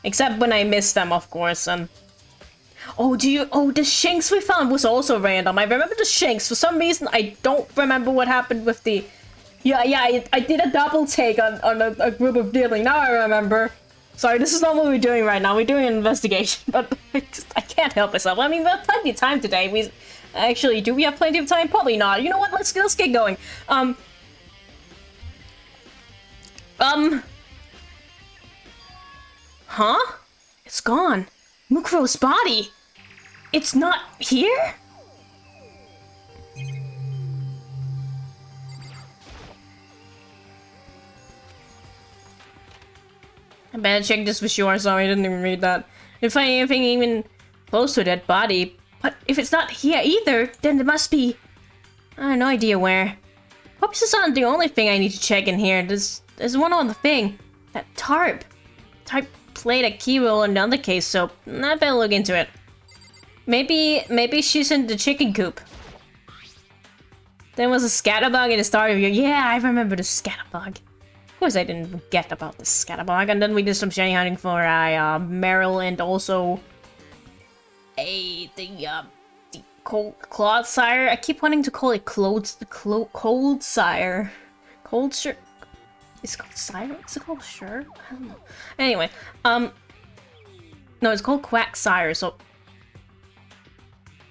Except when I miss them, of course, oh, the Shinx we found was also random. I remember the Shinx. For some reason, I don't remember what happened with the... Yeah, I did a double take on a group of dealing. Now I remember. Sorry, this is not what we're doing right now. We're doing an investigation, but I can't help myself. I mean, we have plenty of time today. Actually, do we have plenty of time? Probably not. You know what? Let's get going. Huh? It's gone. Mukro's body. It's not here? I better check this for sure. Sorry, I didn't even read that. If I anything even close to that body, but if it's not here either, then it must be... I have no idea where. Hope this is not the only thing I need to check in here. There's one other thing. That tarp. Tarp played a key role in the other case, so I better look into it. Maybe she's in the chicken coop. There was a scatterbug in the start of your... Yeah, I remember the scatterbug. Of course I didn't forget about the scatterbug, and then we did some shiny hunting for Meryl and also the cold Cloud Sire. I keep wanting to call it Cold Sire. Cold Sure. Is it called Sire? Is it called Sure? I don't know. Anyway, no, it's called Quack Sire. So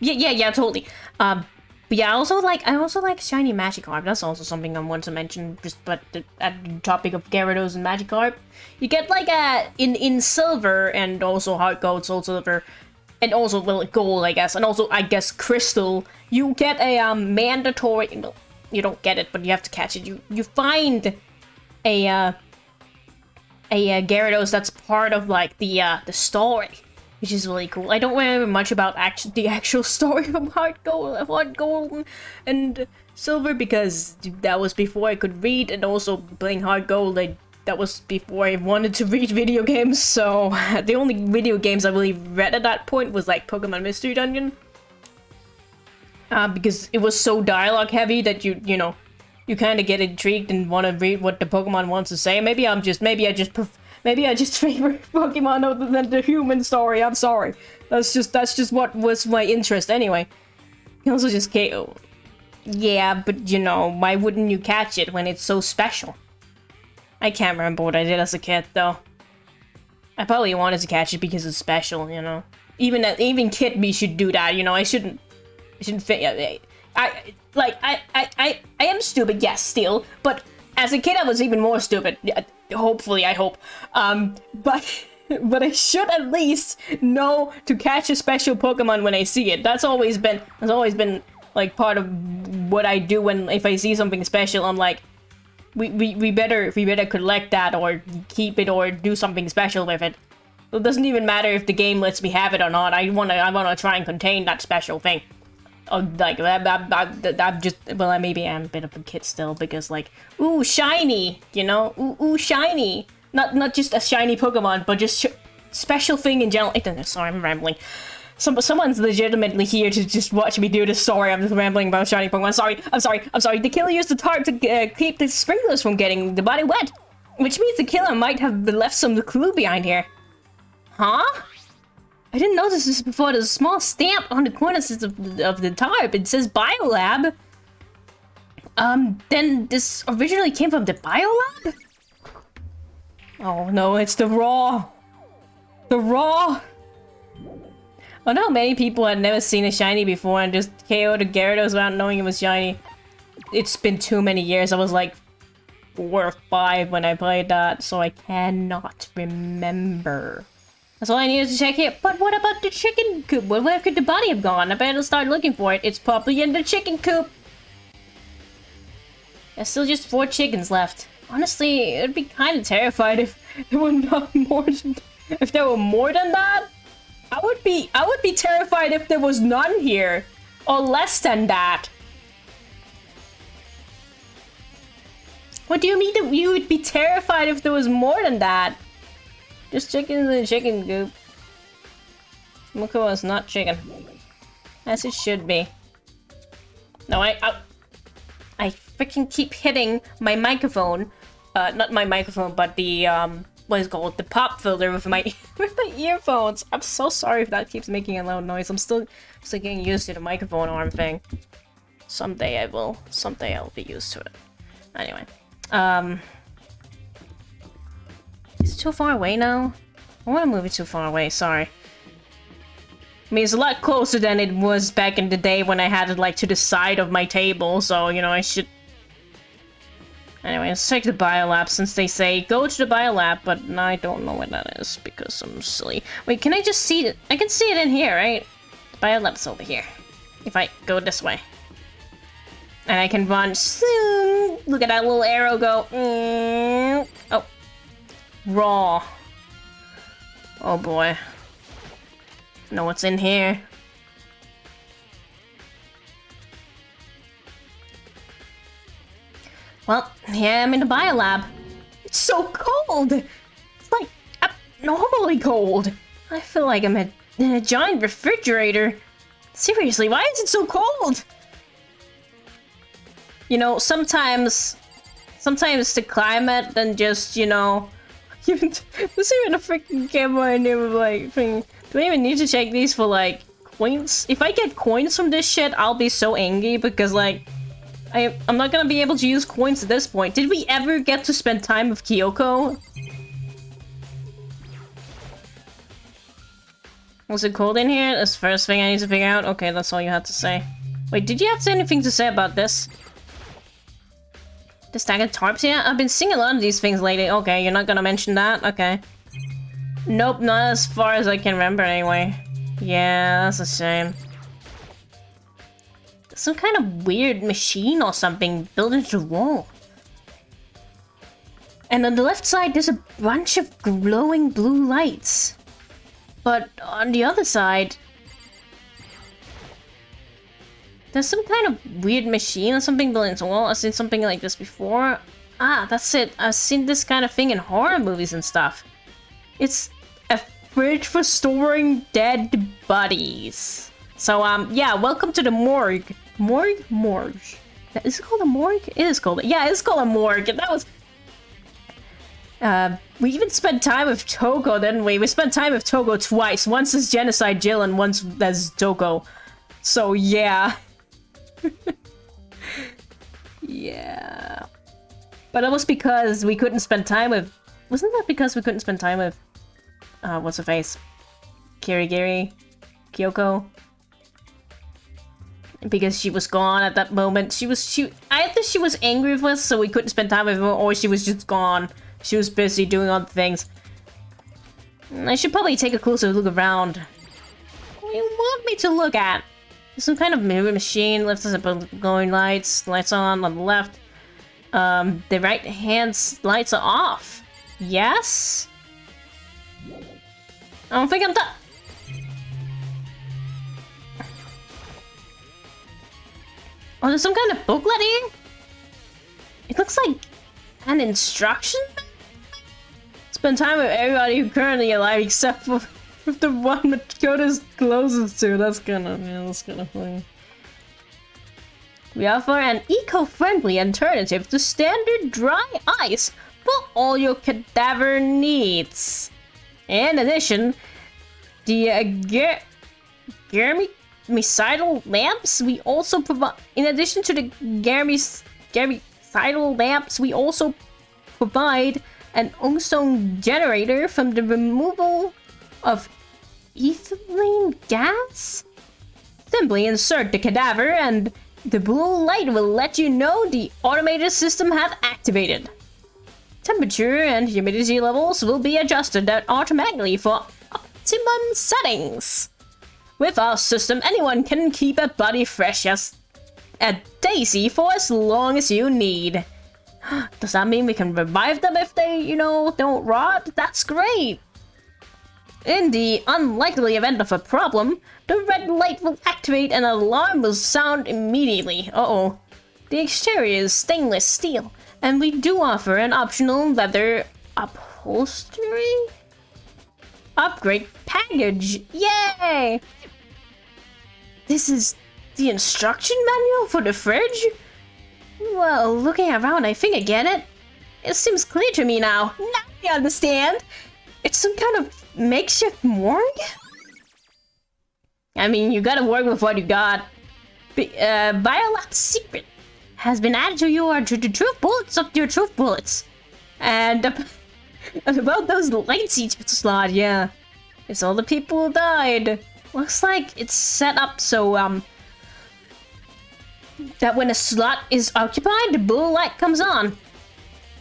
yeah, totally. But yeah, I also like shiny Magikarp. That's also something I want to mention. But at the topic of Gyarados and Magikarp, you get like in silver and also hard gold, soul silver, and also gold, I guess, and also I guess crystal. You get a mandatory. No, you don't get it, but you have to catch it. You find a Gyarados that's part of like the story, which is really cool. I don't remember much about the actual story of Hard Gold and Silver because that was before I could read, and also playing Hard Gold, that was before I wanted to read video games, so the only video games I really read at that point was like Pokemon Mystery Dungeon. Because it was so dialogue heavy that you you kind of get intrigued and want to read what the Pokemon wants to say. Maybe I just favor Pokemon other than the human story. I'm sorry. That's just what was my interest anyway. You also just KO. Yeah, but why wouldn't you catch it when it's so special? I can't remember what I did as a kid though. I probably wanted to catch it because it's special, Even kid me should do that, I shouldn't fit. I am stupid, yes, still, but as a kid I was even more stupid. Hopefully, I hope. But I should at least know to catch a special Pokemon when I see it. That's always been like part of what I do if I see something special. I'm like, we better collect that or keep it or do something special with it. It doesn't even matter if the game lets me have it or not. I wanna try and contain that special thing. Like I'm just maybe I'm a bit of a kid still because like ooh shiny, ooh shiny, not just a shiny Pokemon but just special thing in general. Sorry, I'm rambling. Someone's legitimately here to just watch me do this. Sorry, I'm just rambling about shiny Pokemon. I'm sorry. The killer used the tarp to keep the sprinklers from getting the body wet, which means the killer might have left some clue behind here. Huh? I didn't notice this before. There's a small stamp on the corners of the tarp. It says Biolab. Then this originally came from the Biolab? Oh no, it's the raw. The raw. Oh no, many people had never seen a shiny before and just KO'd a Gyarados without knowing it was shiny. It's been too many years. I was like 4 or 5 when I played that, so I cannot remember. That's all I needed to check here. But what about the chicken coop? Where could the body have gone? I better start looking for it. It's probably in the chicken coop. There's still just 4 chickens left. Honestly, it'd be kind of terrified if there were not more than, if there were more than that. I would be terrified if there was none here, or less than that. What do you mean that you would be terrified if there was more than that? Just chickens in the chicken coop. Moko is not chicken, as it should be. No, I freaking keep hitting my microphone. Not my microphone, but the what is it called? The pop filter with my with my earphones. I'm so sorry if that keeps making a loud noise. I'm still getting used to the microphone arm thing. Someday I will. Someday I'll be used to it. Anyway, is it too far away now? I want to move it too far away. Sorry. I mean, it's a lot closer than it was back in the day when I had it like to the side of my table. So you know, I should. Anyway, let's check the biolab since they say go to the biolab, but I don't know what that is because I'm silly. Wait, can I just see it? I can see it in here, right? The biolab's over here. If I go this way. And I can run soon. Look at that little arrow go. Oh. Raw. Oh boy. Know what's in here. Well, yeah, I'm in the biolab. It's so cold! It's like abnormally cold. I feel like I'm in a giant refrigerator. Seriously, why is it so cold? You know, sometimes the climate and just, you know, there's even a freaking camera in there with like thing. Do I even need to check these for like coins? If I get coins from this shit, I'll be so angry because like I'm not gonna be able to use coins at this point. Did we ever get to spend time with Kyoko? Was it cold in here? That's the first thing I need to figure out. Okay, that's all you had to say. Wait, did you have anything to say about this? The stack of tarps here? I've been seeing a lot of these things lately. Okay, you're not gonna mention that? Okay. Nope, not as far as I can remember anyway. Yeah, that's a shame. Some kind of weird machine or something built into the wall. And on the left side, there's a bunch of glowing blue lights. But on the other side, there's some kind of weird machine or something built into the wall. I've seen something like this before. Ah, that's it. I've seen this kind of thing in horror movies and stuff. It's a fridge for storing dead bodies. So, yeah, welcome to the morgue. Morgue. Is it called a morgue? It is called. Yeah, it's called a morgue. That was. We even spent time with Toko, didn't we? We spent time with Toko twice. Once as Genocide Jill and once as Toko. So yeah. Yeah. But that was because we couldn't spend time with. Wasn't that because we couldn't spend time with? What's her face? Kirigiri, Kyoko. Because she was gone at that moment. Either she was angry with us, so we couldn't spend time with her, or she was just gone. She was busy doing other things. I should probably take a closer look around. What do you want me to look at? There's some kind of mirror machine. Left us up glowing lights. Lights on the left. The right hand lights are off. Yes? I don't think I'm done. Oh, there's some kind of booklet here? It looks like an instruction? Spend time with everybody who currently alive except for the one that Kota's closest to. That's kinda funny. We offer an eco-friendly alternative to standard dry ice for all your cadaver needs. In addition, the germicidal lamps we also provide. In addition to the germicidal lamps, we also provide an ozone generator from the removal of ethylene gas. Simply insert the cadaver and the blue light will let you know the automated system have activated. Temperature and humidity levels will be adjusted automatically for optimum settings. With our system, anyone can keep a body fresh as a daisy for as long as you need. Does that mean we can revive them if they, you know, don't rot? That's great! In the unlikely event of a problem, the red light will activate and an alarm will sound immediately. Uh-oh. The exterior is stainless steel, and we do offer an optional leather upholstery upgrade package. Yay! This is the instruction manual for the fridge? Well, looking around, I think I get it. It seems clear to me now. Now I understand. It's some kind of makeshift morgue? I mean, you gotta work with what you got. Biolab's secret has been added to the truth bullets of your truth bullets. And about those lights each slot, yeah. It's all the people who died. Looks like it's set up so, that when a slot is occupied, the blue light comes on.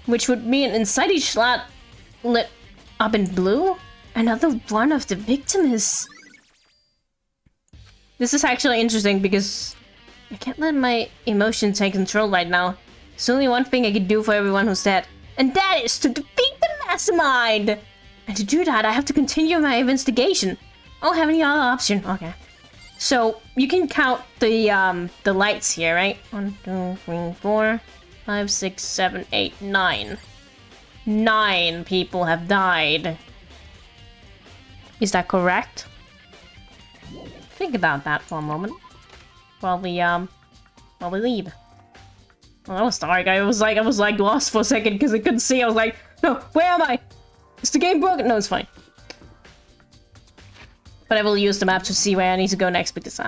Which would mean inside each slot lit up in blue, another one of the victim is... This is actually interesting because I can't let my emotions take control right now. There's only one thing I can do for everyone who's dead, and that is to defeat the mastermind! And to do that, I have to continue my investigation. I don't have any other option. Okay. So, you can count the lights here, right? 1, 2, 3, 4, 5, 6, 7, 8, 9. 9 people have died. Is that correct? Think about that for a moment. While we leave. Well, that was dark. I was like lost for a second because I couldn't see. I was like, no, where am I? Is the game broken? No, it's fine. But I will use the map to see where I need to go next because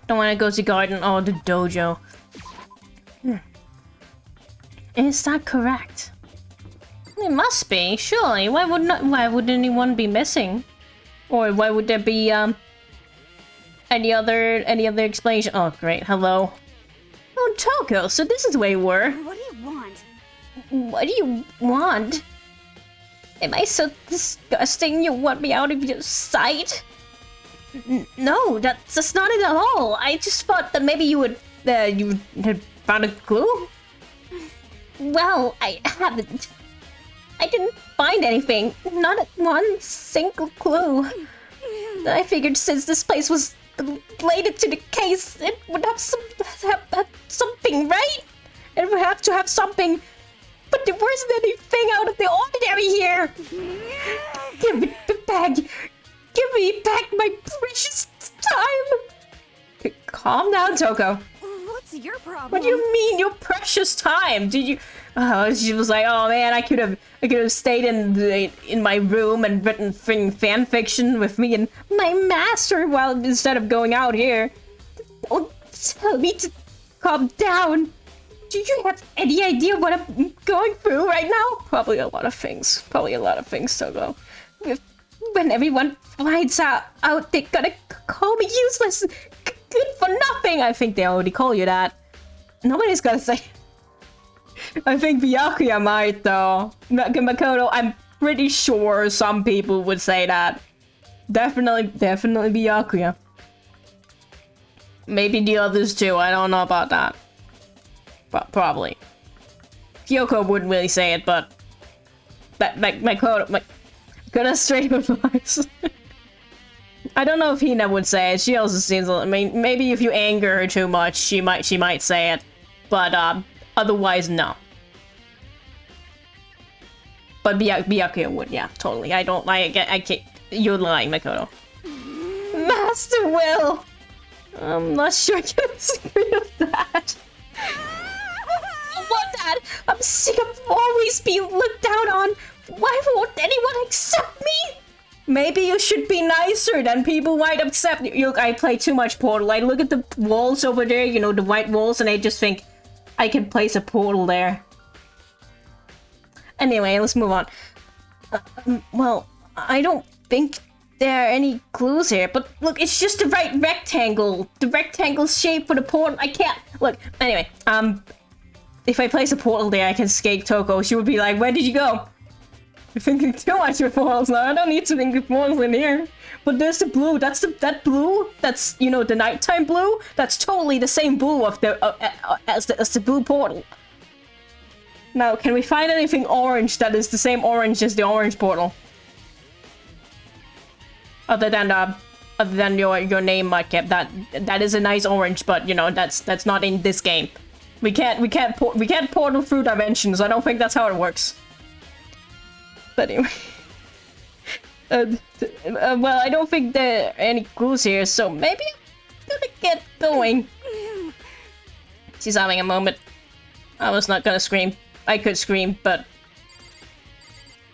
don't want to go to garden or the dojo. Is that correct? It must be, surely. Why would anyone be missing? Or why would there be any other explanation? Oh great, hello. Oh Toko, so this is where you were. What do you want? What do you want? Am I so disgusting you want me out of your sight? No, that's not it at all. I just thought that maybe you would you had found a clue? Well, I haven't. I didn't find anything. Not one single clue. I figured since this place was related to the case, it would have something, right? It would have to have something. But there wasn't anything out of the ordinary here. Give me back. Give me back my precious time. Calm down, Toko. What's your problem? What do you mean, your precious time? Did you? Oh, she was like, oh man, I could have stayed in my room and written fan fiction with me and my master while instead of going out here. Don't tell me to calm down. Do you have any idea what I'm going through right now? Probably a lot of things. Toko. When everyone finds out they're gonna call me useless, good for nothing. I think they already call you that. Nobody's gonna say. I think Byakuya might though. Makoto, I'm pretty sure some people would say that. Definitely Byakuya. Maybe the others too. I don't know about that. But probably. Kyoko wouldn't really say it, but Makoto straight advice. I don't know if Hina would say it. She also seems. I mean, maybe if you anger her too much, she might say it. But otherwise, no. But Byakuya would, yeah, totally. I can't. You're lying, Makoto. Master Will. I'm not sure I can disagree with that. I want that. I'm sick of always being looked down on. Why won't anyone accept me? Maybe you should be nicer, then people might accept you. I play too much Portal. I look at the walls over there, you know, the white walls, and I just think I can place a portal there. Anyway, let's move on. Well, I don't think there are any clues here, but look, it's just the right rectangle. The rectangle shape for the portal. I can't... Look, anyway, if I place a portal there, I can skate Toko. She would be like, where did you go? You're thinking too much of portals now. I don't need to think of portals in here. But there's the blue. That blue. That's, you know, the nighttime blue. That's totally the same blue of the as the blue portal. Now, can we find anything orange that is the same orange as the orange portal? Other than your name, Mudkip. That is a nice orange, but you know that's not in this game. We can't portal through dimensions. I don't think that's how it works. But anyway, well, I don't think there are any clues here, so maybe I'm gonna get going. She's having a moment. I was not gonna scream. I could scream, but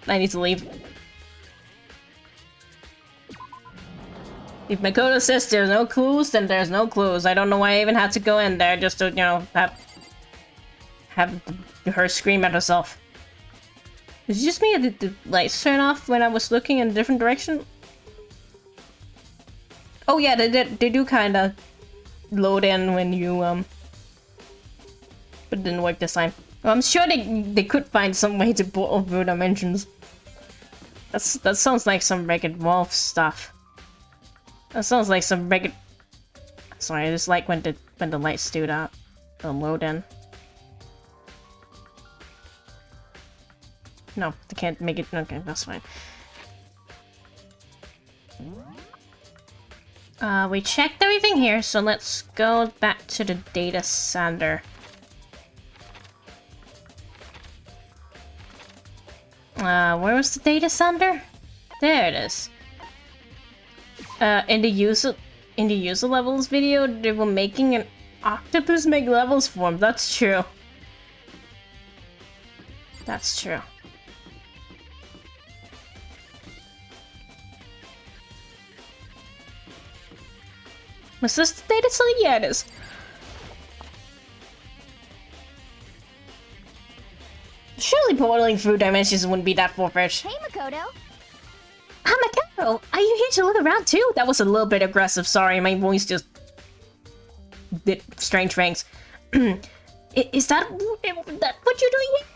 I need to leave. If Makoto says there's no clues, then there's no clues. I don't know why I even had to go in there just to, you know, have her scream at herself. Is it just me or did the lights turn off when I was looking in a different direction? Oh yeah, they do kind of load in when you, but it didn't work this time. Well, I'm sure they could find some way to portal through dimensions. That sounds like some Wreck-It Wolf stuff. That sounds like some Wreck-It... Sorry, I just like when the lights stood out. The load in. No, they can't make it. Okay, that's fine. We checked everything here, so let's go back to the data center. Where was the data center? There it is. In the user levels video, they were making an octopus make levels for him. That's true. That's true. Was this the data center? Yeah, it is. Surely portaling through dimensions wouldn't be that far-fetched. Hey, Makoto. Makoto, are you here to look around too? That was a little bit aggressive. Sorry, my voice just did strange things. Is that what you're doing here?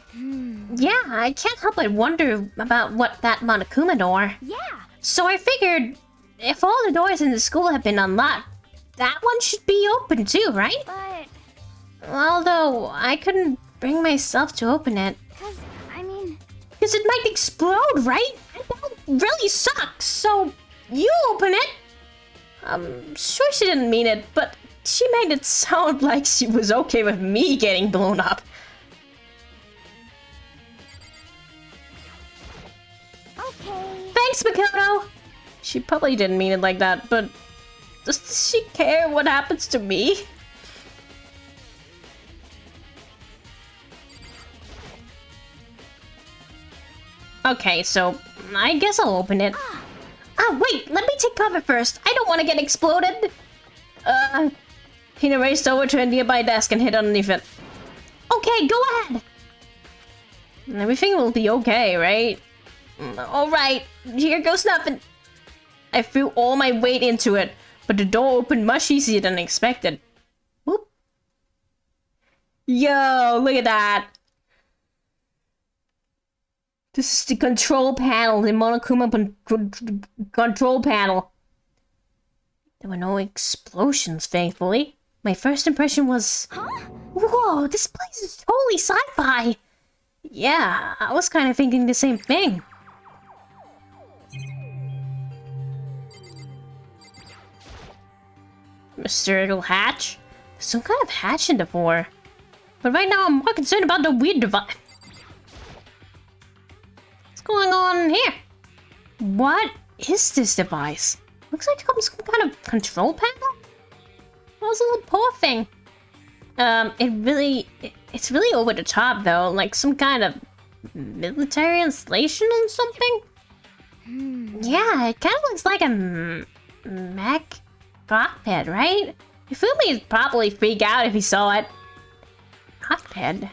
Yeah, I can't help but wonder about what that Monokuma door. Yeah. So I figured if all the doors in the school have been unlocked, that one should be open too, right? But... Although, I couldn't bring myself to open it. Because it might explode, right? That really sucks, so you open it. I'm sure she didn't mean it, but she made it sound like she was okay with me getting blown up. Okay. Thanks, Makoto! She probably didn't mean it like that, but does she care what happens to me? Okay, so I guess I'll open it. Wait, let me take cover first. I don't want to get exploded. Hina raced over to a nearby desk and hid underneath it. Okay, go ahead. Everything will be okay, right? Alright, here goes nothing. I threw all my weight into it, but the door opened much easier than expected. Whoop. Yo, look at that. This is the control panel, the Monokuma control panel. There were no explosions, thankfully. My first impression was... Huh? Whoa, this place is totally sci-fi! Yeah, I was kind of thinking the same thing. Mysterious hatch? There's some kind of hatch in the floor. But right now I'm more concerned about the weird device. What's going on here? What is this device? Looks like some kind of control panel? What was a little paw thing? It's really over the top though, like some kind of military installation or something? Yeah, it kind of looks like a mech cockpit, right? Fumi'd probably freak out if he saw it. Cockpit?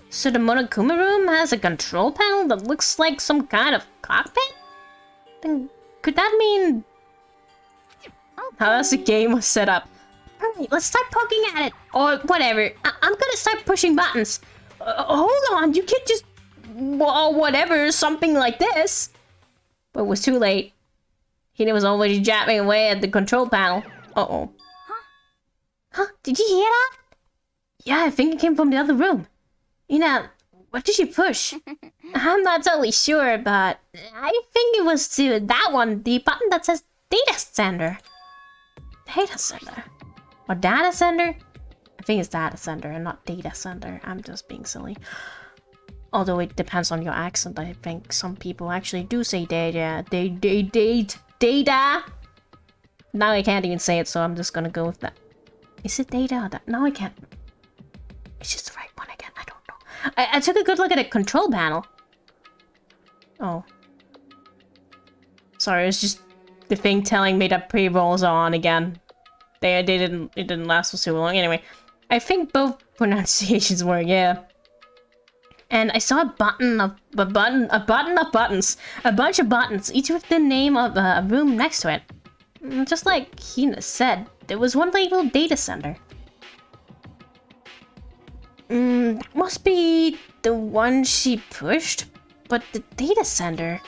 So the Monokuma room has a control panel that looks like some kind of cockpit? Then could that mean... how else the game was set up? Alright, let's start poking at it. Or whatever. I'm gonna start pushing buttons. Hold on, you can't just... Well, whatever, something like this. But it was too late. He was already jabbing away at the control panel. Uh-oh. Huh? Did you hear that? Yeah, I think it came from the other room. You know, what did you push? I'm not totally sure, but I think it was to that one, the button that says Data Center. Data Center? Or Data Center? I think it's Data Center and not Data Center. I'm just being silly. Although it depends on your accent. I think some people actually do say data. Data. Now I can't even say it, so I'm just gonna go with that. Is it data or that? No, I can't. It's just the right one again. I don't know. I took a good look at the control panel. Oh. Sorry, it's just the thing telling me that pre-rolls are on again. It didn't last for so long. Anyway, I think both pronunciations were, yeah. And I saw a bunch of buttons, each with the name of a room next to it. Just like Hina said, there was one labeled Data Center. That must be the one she pushed, but the Data Center,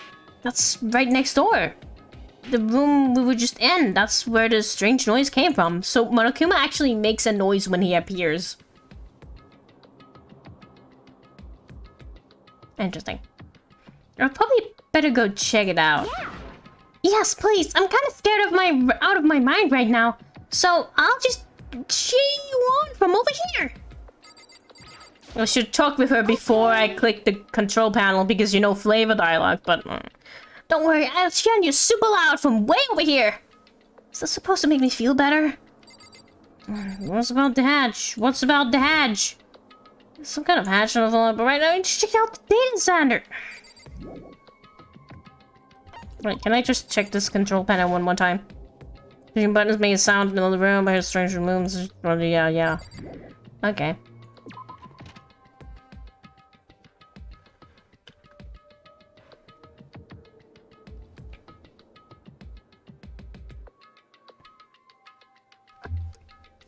that's right next door. The room we were just in, that's where the strange noise came from. So Monokuma actually makes a noise when he appears. Interesting. I'll probably better go check it out. Yeah. Yes, please. I'm kind of scared of out of my mind right now. So I'll just cheer you on from over here. I should talk with her before I click the control panel because you know flavor dialogue, but don't worry, I'll cheer you super loud from way over here. Is this supposed to make me feel better? What's about the hatch? What's about the hatch? Some kind of hatch on the floor, but right now, just check out the Data Center. Wait, can I just check this control panel one more time? Pushing buttons make a sound in the room. I hear strange rooms. Yeah. Okay.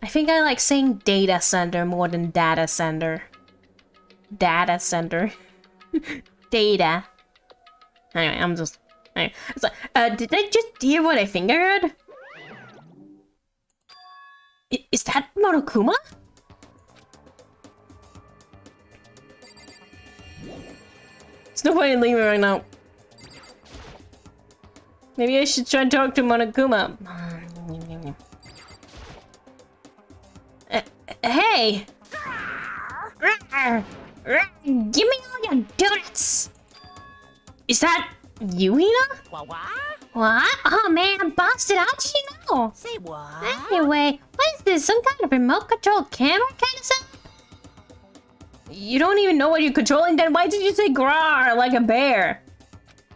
I think I like saying data center more than data center. Data center. Data. Anyway, I'm just... Anyway. So, did I just hear what I think I heard? Is that Monokuma? There's no point in leaving right now. Maybe I should try to talk to Monokuma. Hey! Give me all your donuts! Is that you, Hina? What? Oh man, I'm busted. How'd you know? Say what? Anyway, what is this? Some kind of remote control camera kind of stuff? You don't even know what you're controlling, then why did you say grar like a bear?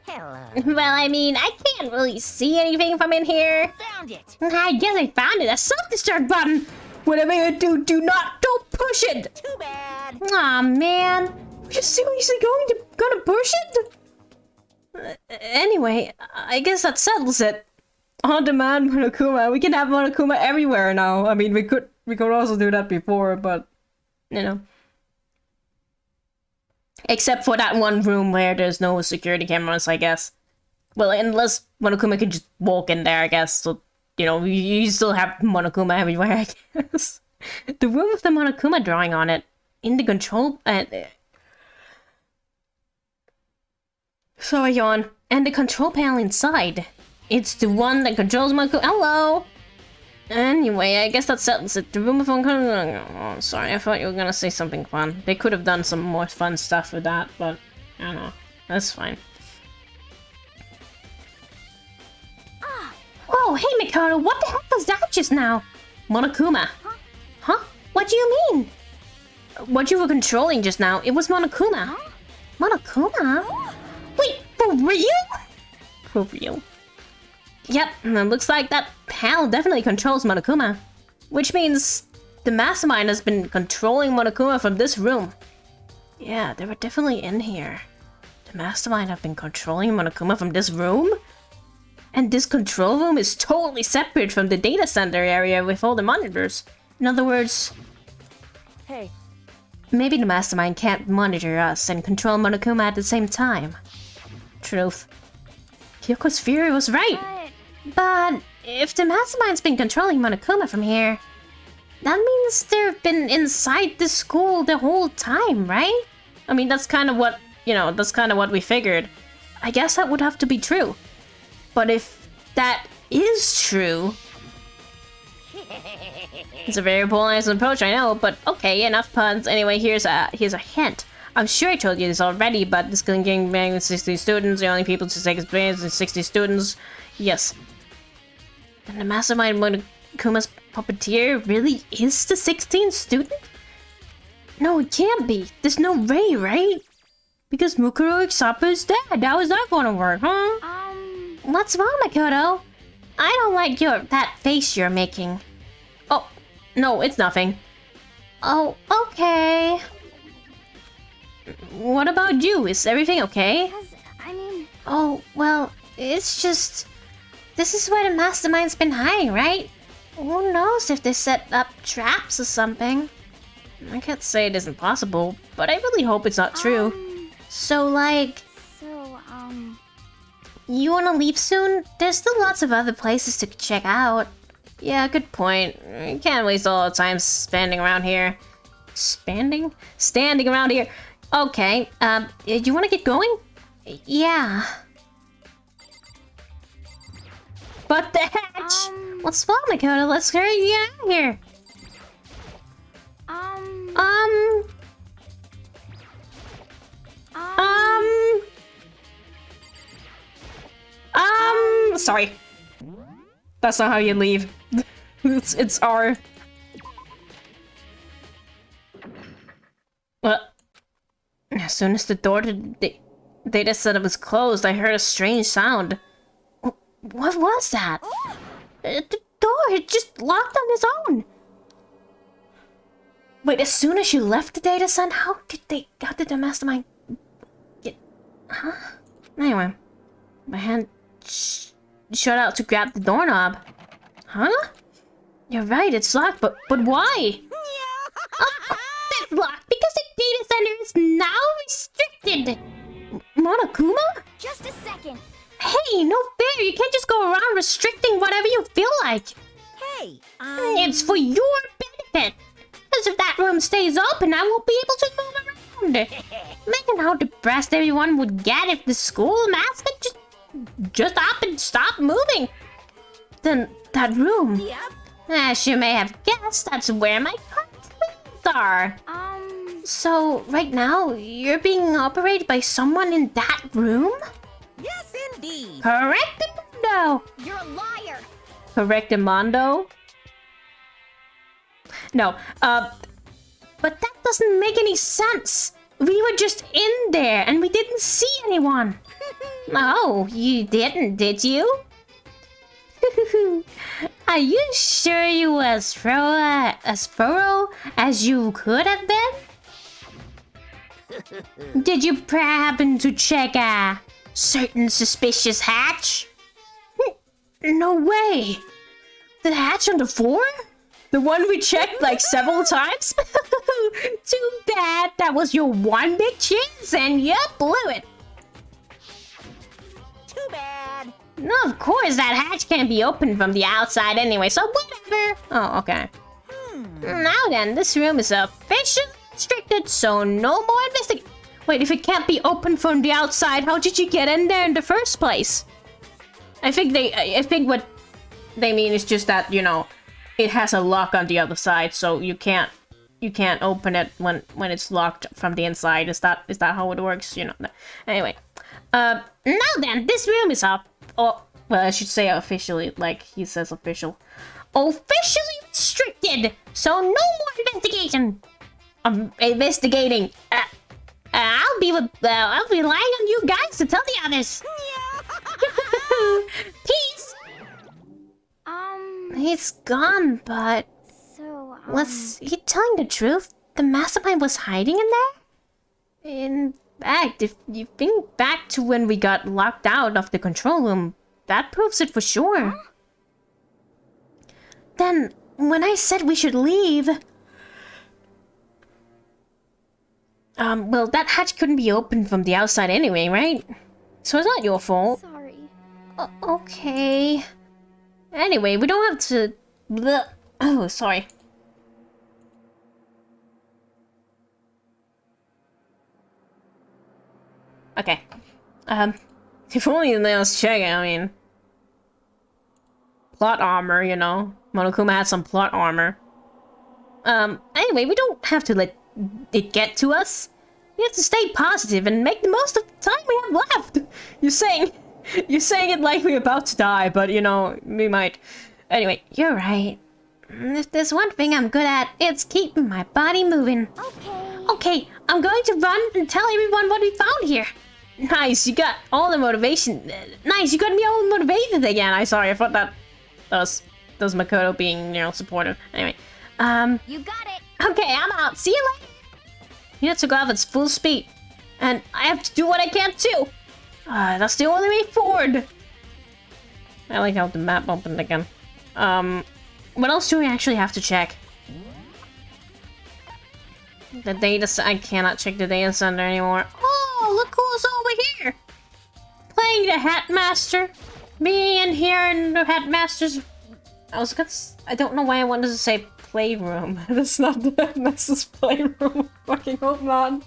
Hello. Well, I mean, I can't really see anything from in here. Found it. I guess I found it. A self-destruct button. Whatever you do, don't push it. Too bad. Aw, man. You're seriously gonna push it? Anyway, I guess that settles it. On demand Monokuma. We can have Monokuma everywhere now. I mean, we could also do that before, but you know. Except for that one room where there's no security cameras, I guess. Well, unless Monokuma could just walk in there, I guess. So, you know, you still have Monokuma everywhere, I guess. The room with the Monokuma drawing on it. In the control... Sorry, yawn. And the control panel inside. It's the one that controls Monokuma. Hello! Anyway, I guess that settles it. The room with Monokuma... Oh, sorry, I thought you were gonna say something fun. They could have done some more fun stuff with that, but... I don't know. That's fine. Whoa, hey Mikado, what the heck was that just now? Monokuma. Huh? What do you mean? What you were controlling just now, it was Monokuma. Monokuma? Wait, for real? For real? Yep, it looks like that panel definitely controls Monokuma. Which means the mastermind has been controlling Monokuma from this room. Yeah, they were definitely in here. The mastermind have been controlling Monokuma from this room? And this control room is totally separate from the data center area with all the monitors. In other words... Hey. Maybe the mastermind can't monitor us and control Monokuma at the same time. Truth. Kyoko's theory was right. But if the mastermind's been controlling Monokuma from here, that means they've been inside the school the whole time, right? I mean, that's kind of what, that's kind of what we figured. I guess that would have to be true. But if that is true... It's a very polarized approach, I know, but okay, enough puns. Anyway, here's a hint. I'm sure I told you this already, but this gang bang with 60 students, the only people to take experience is 60 students. Yes. Then the mastermind Monokuma's puppeteer really is the 16th student? No, it can't be. There's no way, right? Because Mukuro Iksapu is dead. How is that gonna work, huh? What's wrong, Makoto? I don't like that face you're making. Oh, no, it's nothing. Oh, okay. What about you? Is everything okay? Oh, well, it's just... This is where the mastermind's been hiding, right? Who knows if they set up traps or something? I can't say it isn't possible, but I really hope it's not true. So, like... You wanna leave soon? There's still lots of other places to check out. Yeah, good point. You can't waste all the time standing around here. Standing around here. Okay, you wanna get going? Yeah. But the hatch! What's wrong, Makoto? Let's hurry get out of here. Sorry. That's not how you leave. it's R. Well, as soon as the door to the data center was closed, I heard a strange sound. What was that? The door had just locked on its own. Wait, as soon as you left the data center, how did the mastermind get... Huh? Anyway, my hand shot out to grab the doorknob. Huh? You're right, it's locked, but why? Of course it's locked, because the data center is now restricted. Monokuma? Just a second. Hey, no fair, you can't just go around restricting whatever you feel like. Hey, It's for your benefit. Because if that room stays open, I won't be able to move around. Imagine how depressed everyone would get if the school mascot just up and stop moving. Then that room. Yep. As you may have guessed, that's where my controls are. So right now, you're being operated by someone in that room? Yes, indeed. Correctamundo! You're a liar. Correctamundo? No, but that doesn't make any sense. We were just in there and we didn't see anyone. Oh, you didn't, did you? Are you sure you were as thorough as you could have been? Did you happen to check a certain suspicious hatch? No way! The hatch on the floor? The one we checked like several times? Too bad, that was your one big chance and you blew it. Too bad. No, of course, that hatch can't be opened from the outside anyway, so whatever. Oh, okay. Now then, this room is officially restricted, so no more investigation. Wait, if it can't be opened from the outside, how did you get in there in the first place? I think what they mean is just that, it has a lock on the other side, so you can't open it when it's locked from the inside. Is that how it works? Anyway. Now then, this room is up. Oh, well, I should say officially, like he says official. Officially restricted! So no more investigation! Investigating. I'll be relying on you guys to tell the others. Peace! He's gone, but... So, Was he telling the truth? The mastermind was hiding in there? In fact, if you think back to when we got locked out of the control room that proves it for sure. Then, when I said we should leave... well, that hatch couldn't be opened from the outside anyway, right? So it's not your fault. Sorry. Okay. Anyway, we don't have to... Bleh. Oh, sorry. Okay. If only they was checking, I mean... Plot armor, you know. Monokuma had some plot armor. Anyway, we don't have to let it get to us. We have to stay positive and make the most of the time we have left. You're saying it like we're about to die, but you know, we might. Anyway, you're right. If there's one thing I'm good at, it's keeping my body moving. Okay. Okay, I'm going to run and tell everyone what we found here. Nice, you got all the motivation. Nice, you got me all motivated again. I thought that was Makoto being, you know, supportive. Anyway, You got it. okay, I'm out. See you later. You have to go off at full speed, and I have to do what I can too. That's the only way forward. I like how the map opened again. What else do we actually have to check? The data. I cannot check the data center anymore. Oh, look who's over here! Playing the Hatmaster. Being in here in the Hatmaster's. I don't know why I wanted to say playroom. That's not the Hatmaster's playroom. Fucking hope not.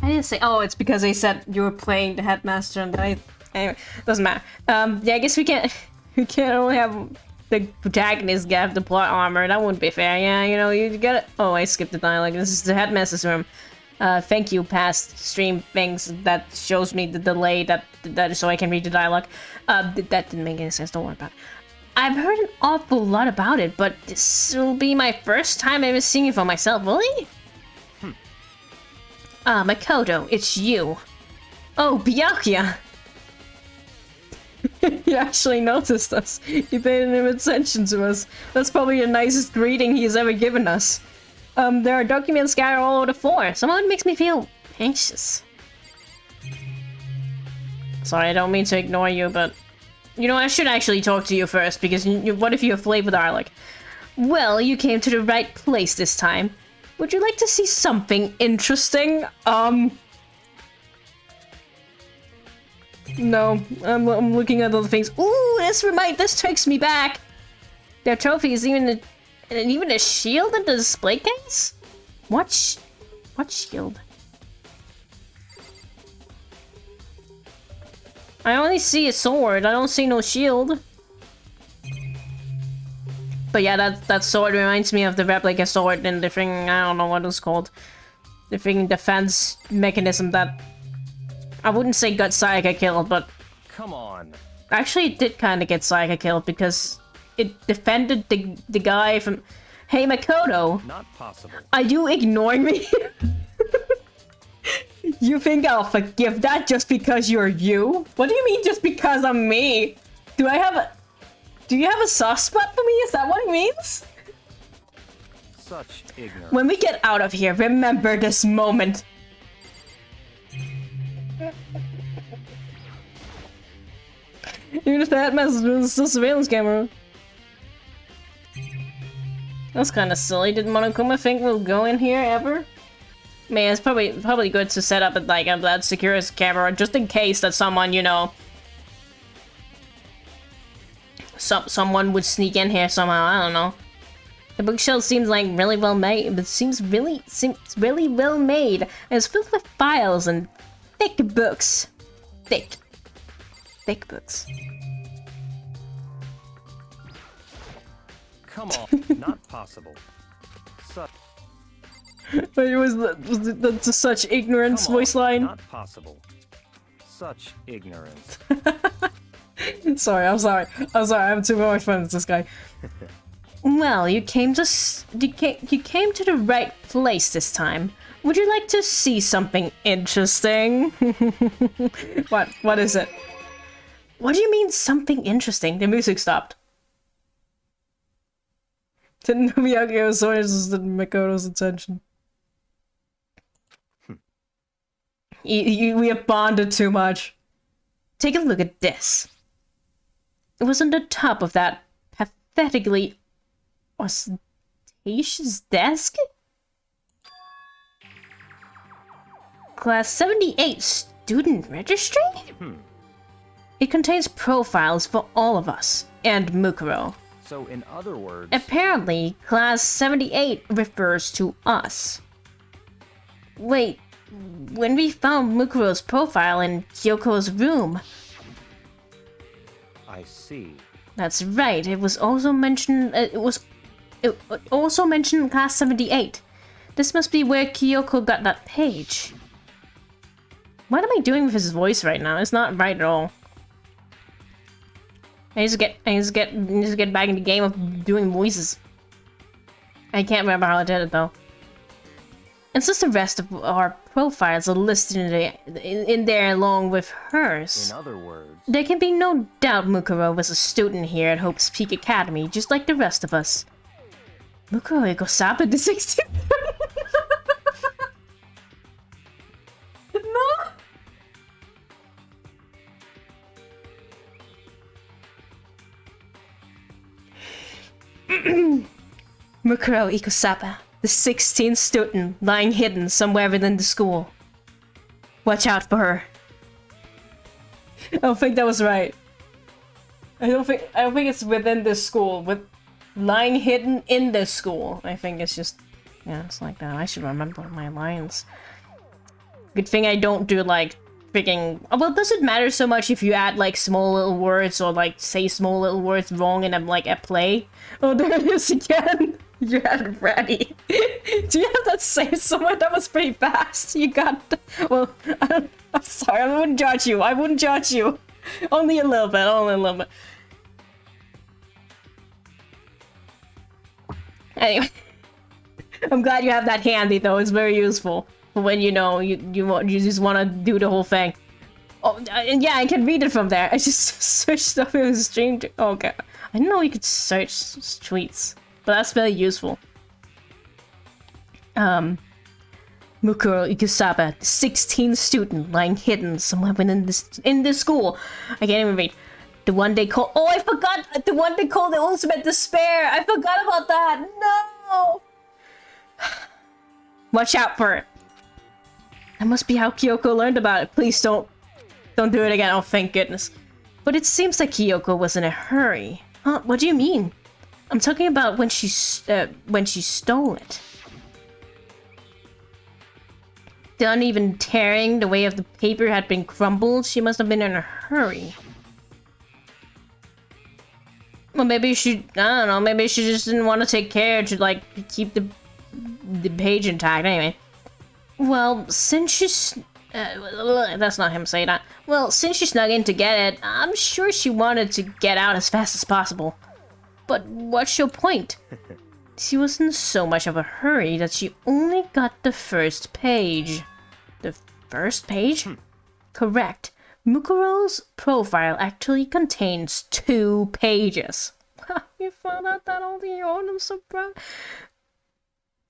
I didn't say. Oh, it's because they said you were playing the Headmaster, and then I. Anyway, doesn't matter. Yeah, I guess we can't. We can't only have the protagonist get the plot armor. That wouldn't be fair. Yeah, you know, you get it. Oh, I skipped the dialogue. This is the Headmaster's room. Thank you, past stream things that shows me the delay that so I can read the dialogue. That didn't make any sense. Don't worry about it. I've heard an awful lot about it, but this will be my first time ever seeing it for myself. Really? Makoto, it's you. Oh, Byakuya! He actually noticed us. He paid him attention to us. That's probably the nicest greeting he's ever given us. There are documents scattered all over the floor. Somehow it makes me feel anxious. Sorry, I don't mean to ignore you, but... You know, I should actually talk to you first, because what if you're flavor dialogue? Well, you came to the right place this time. Would you like to see something interesting? No, I'm looking at other things. Ooh, this takes me back. There are trophies, even a shield in the display case? What shield? I only see a sword, I don't see no shield. But yeah, that sword reminds me of the replica sword and the thing, I don't know what it's called. The thing defense mechanism that I wouldn't say got Sayaka killed, but... Come on. Actually, it did kind of get Sayaka killed because it defended the guy from... Hey, Makoto! Not possible. Are you ignoring me? You think I'll forgive that just because you're you? What do you mean just because I'm me? Do you have a soft spot for me? Is that what it means? Such ignorance. When we get out of here, remember this moment. Even if that message was still surveillance camera. That's kind of silly. Did Monokuma think we'll go in here ever? Man, it's probably good to set up like that security camera just in case that someone, you know, someone would sneak in here somehow. I don't know. The bookshelf seems like really well made. It seems really well made, and it's filled with files and thick books. Thick books. Come on, not possible. It was the such ignorance voice line. Not possible. Such ignorance. sorry. I'm having too much fun with this guy. Well, you came to the right place this time. Would you like to see something interesting? What is it? What do you mean something interesting? The music stopped. Didn't Miyagi was so interested in Makoto's attention. We have bonded too much. Take a look at this. It was on the top of that pathetically ostentatious desk? Class 78 student registry? It contains profiles for all of us, and Mukuro. So, in other words, Apparently, Class 78 refers to us. Wait, when we found Mukuro's profile in Kyoko's room... I see. That's right, it was also mentioned... It also mentioned Class 78. This must be where Kyoko got that page. What am I doing with his voice right now? It's not right at all. I need to get back in the game of doing voices. I can't remember how I did it though. And since the rest of our profiles are listed in there along with hers, In other words, there can be no doubt Mukuro was a student here at Hope's Peak Academy, just like the rest of us. Mukuro Ikosaba the 16th. No. Mukuro Ikosaba, the 16th student lying hidden somewhere within the school. Watch out for her. I don't think that was right. I don't think it's within this school, with lying hidden in this school. I think it's just, yeah, it's like that. I should remember my lines. Good thing I don't do like freaking. Well, does it matter so much if you add like small little words or like say small little words wrong in a play? Oh, there it is again. You had it ready. Do you have that save somewhere? That was pretty fast. You got. Well, I'm sorry. I wouldn't judge you. I wouldn't judge you. Only a little bit. Only a little bit. Anyway, I'm glad you have that handy though. It's very useful for when you know you just want to do the whole thing. Oh, and yeah, I can read it from there. I just searched stuff in the stream. Okay, I didn't know you could search tweets, but that's very useful. Mukuro Ikusaba, the 16th student lying hidden somewhere within this school. I can't even read. The one they call. Oh, I forgot. The one they call the ultimate despair. I forgot about that. No. Watch out for it. That must be how Kyoko learned about it. Please don't do it again. Oh, thank goodness. But it seems like Kyoko was in a hurry. Huh? What do you mean? I'm talking about when she stole it. The uneven tearing, the way of the paper had been crumbled. She must have been in a hurry. Well, maybe she, I don't know, maybe she just didn't want to take care to, like, keep the page intact. Anyway. Well, since she's... that's not him saying that. Well, since she snuck in to get it, I'm sure she wanted to get out as fast as possible. But what's your point? She was in so much of a hurry that she only got the first page. The first page? Correct. Mukuro's profile actually contains 2 pages. You found out that on your own, I'm so proud.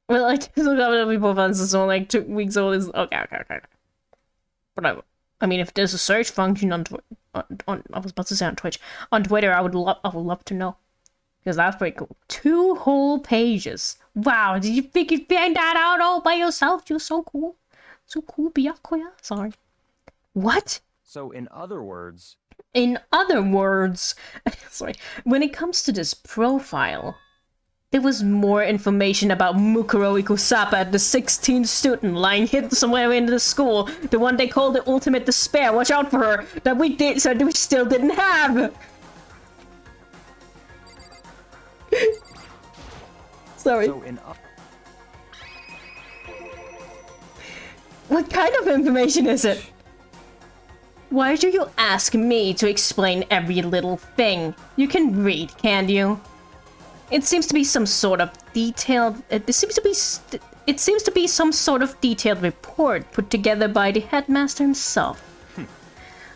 Well, I just looked up at profile since only like 2 weeks old. Is okay. But I mean, if there's a search function on I was about to say on Twitch, on Twitter, I would love to know, because that's pretty cool. 2 whole pages. Wow, did you think you'd find that out all by yourself? You're so cool, Byakuya. Sorry. What? So, in other words... Sorry, when it comes to this profile, there was more information about Mukuro Ikusaba, the 16th student lying hidden somewhere in the school, the one they call the ultimate despair. Watch out for her, that we still didn't have. Sorry. So what kind of information is it? Why do you ask me to explain every little thing? You can read, can't you? It seems to be some sort of detailed... It seems to be some sort of detailed report put together by the headmaster himself.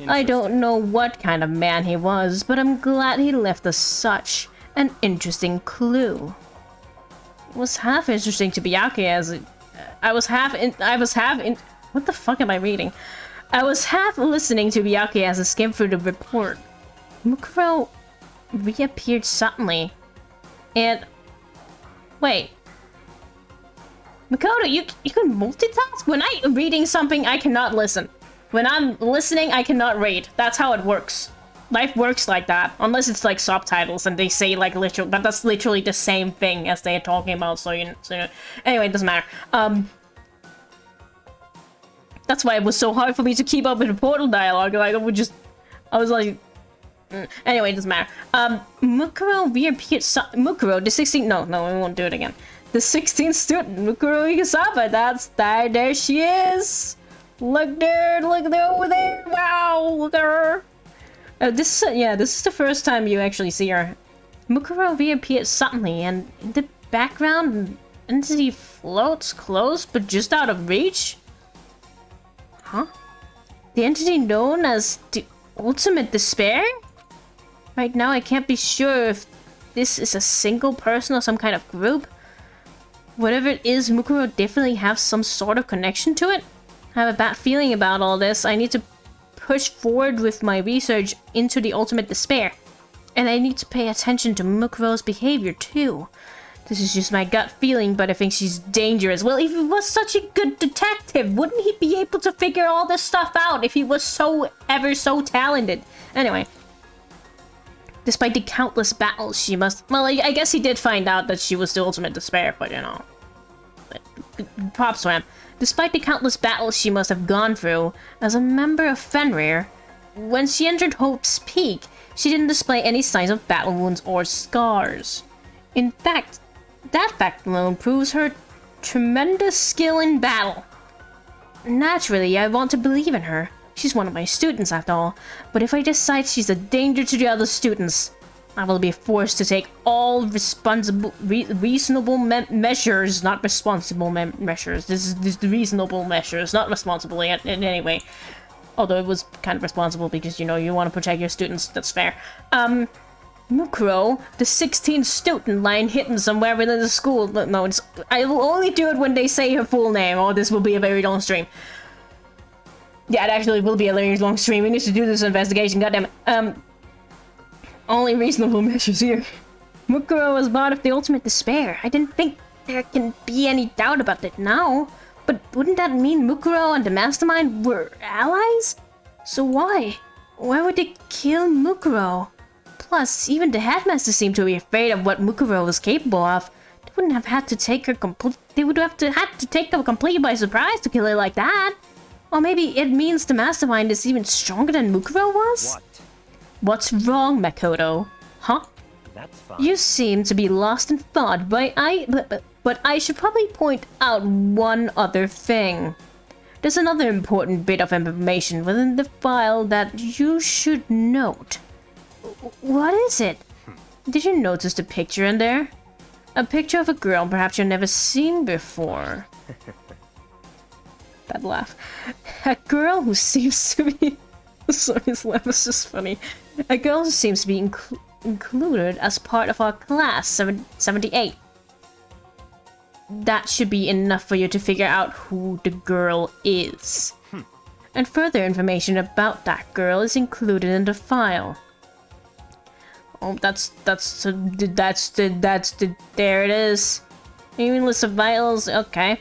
I don't know what kind of man he was, but I'm glad he left us such an interesting clue. It was half interesting to Byakuya as it... What the fuck am I reading? I was half listening to Miyake as I skimmed through the report. Mukuro reappeared suddenly. And... Wait. Makoto, you can multitask? When I'm reading something, I cannot listen. When I'm listening, I cannot read. That's how it works. Life works like that. Unless it's like subtitles and they say like literal, but that's literally the same thing as they're talking about, so you know. Anyway, it doesn't matter. That's why it was so hard for me to keep up with the Portal dialogue. Like, I was like... Anyway, it doesn't matter. Mukuro reappeared... Mukuro, the 16th... No, we won't do it again. The 16th student, Mukuro Igasaba. There she is! Look there over there! Wow, look at her! This is the first time you actually see her. Mukuro reappeared suddenly, and in the background, an entity floats close, but just out of reach? Huh? The entity known as the Ultimate Despair? Right now, I can't be sure if this is a single person or some kind of group. Whatever it is, Mukuro definitely has some sort of connection to it. I have a bad feeling about all this. I need to push forward with my research into the Ultimate Despair. And I need to pay attention to Mukuro's behavior, too. This is just my gut feeling, but I think she's dangerous. Well, if he was such a good detective, wouldn't he be able to figure all this stuff out if he was so talented? Anyway. Despite the countless battles she must... Well, I guess he did find out that she was the Ultimate Despair, but you know. Props to him. Despite the countless battles she must have gone through, as a member of Fenrir, when she entered Hope's Peak, she didn't display any signs of battle wounds or scars. In fact, that fact alone proves her tremendous skill in battle. Naturally, I want to believe in her. She's one of my students, after all. But if I decide she's a danger to the other students, I will be forced to take all reasonable measures, not responsible measures. This is the reasonable measures, not responsible in any way. Although it was kind of responsible because, you know, you want to protect your students. That's fair. Mukuro, the 16th student lying hidden somewhere within the school. No, I will only do it when they say her full name, or this will be a very long stream. Yeah, it actually will be a very long stream. We need to do this investigation, goddammit. Only reasonable measures here. Mukuro was part of the Ultimate Despair. I didn't think there can be any doubt about that now. But wouldn't that mean Mukuro and the Mastermind were allies? So why? Why would they kill Mukuro? Plus, even the headmaster seemed to be afraid of what Mukuro was capable of. They wouldn't have had to take her They would have to take her completely by surprise to kill her like that. Or maybe it means the Mastermind is even stronger than Mukuro was? What? What's wrong, Makoto? Huh? That's fine. You seem to be lost in thought, but I should probably point out one other thing. There's another important bit of information within the file that you should note. What is it? Did you notice the picture in there? A picture of a girl perhaps you've never seen before. That laugh. A girl who seems to be... Sorry, his laugh is just funny. A girl who seems to be included as part of our class 78. That should be enough for you to figure out who the girl is. And further information about that girl is included in the file. Oh, there it is. Even list of vitals, okay.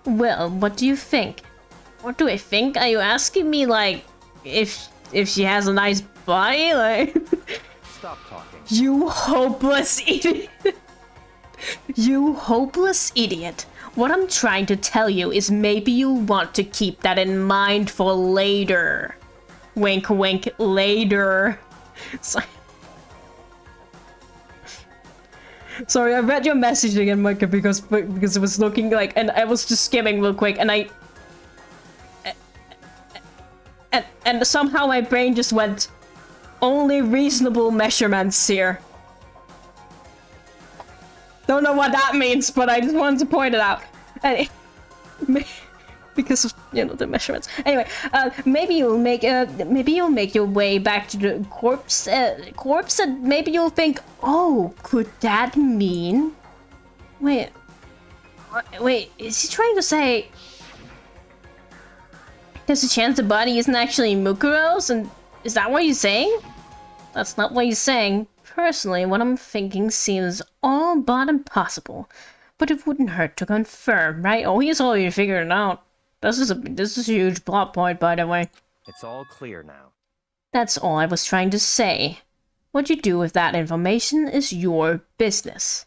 Well, what do you think? What do I think? Are you asking me, like, if she has a nice body? Like... Stop talking. You hopeless idiot! You hopeless idiot. What I'm trying to tell you is maybe you want to keep that in mind for later. Wink, wink, later. Sorry, I read your message again, Micah, because it was looking like, and I was just skimming real quick, and and somehow my brain just went, only reasonable measurements here. Don't know what that means, but I just wanted to point it out. And because of, you know, the measurements. Anyway, maybe you'll make your way back to the corpse, and maybe you'll think, oh, could that mean? Wait, Wait, is he trying to say... There's a chance the body isn't actually Mukuro's? And is that what he's saying? That's not what he's saying. Personally, what I'm thinking seems all but impossible. But it wouldn't hurt to confirm, right? Oh, he's already figured it out. This is a huge plot point, by the way. It's all clear now. That's all I was trying to say. What you do with that information is your business.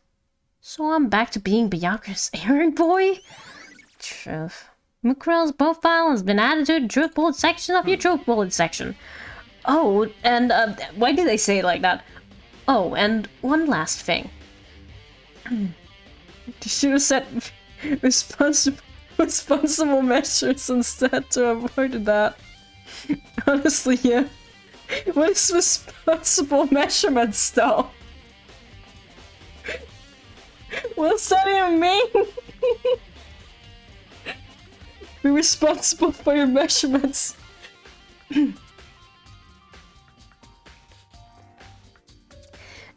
So I'm back to being Byakuya's errand boy? Truth. Mukuro's profile has been added to the truth bullet section of your truth bullet section. Oh, and why did they say it like that? Oh, and one last thing. You should have said responsible measures instead to avoid that. Honestly, yeah. What is responsible measurements, though? What does that even mean? Be responsible for your measurements.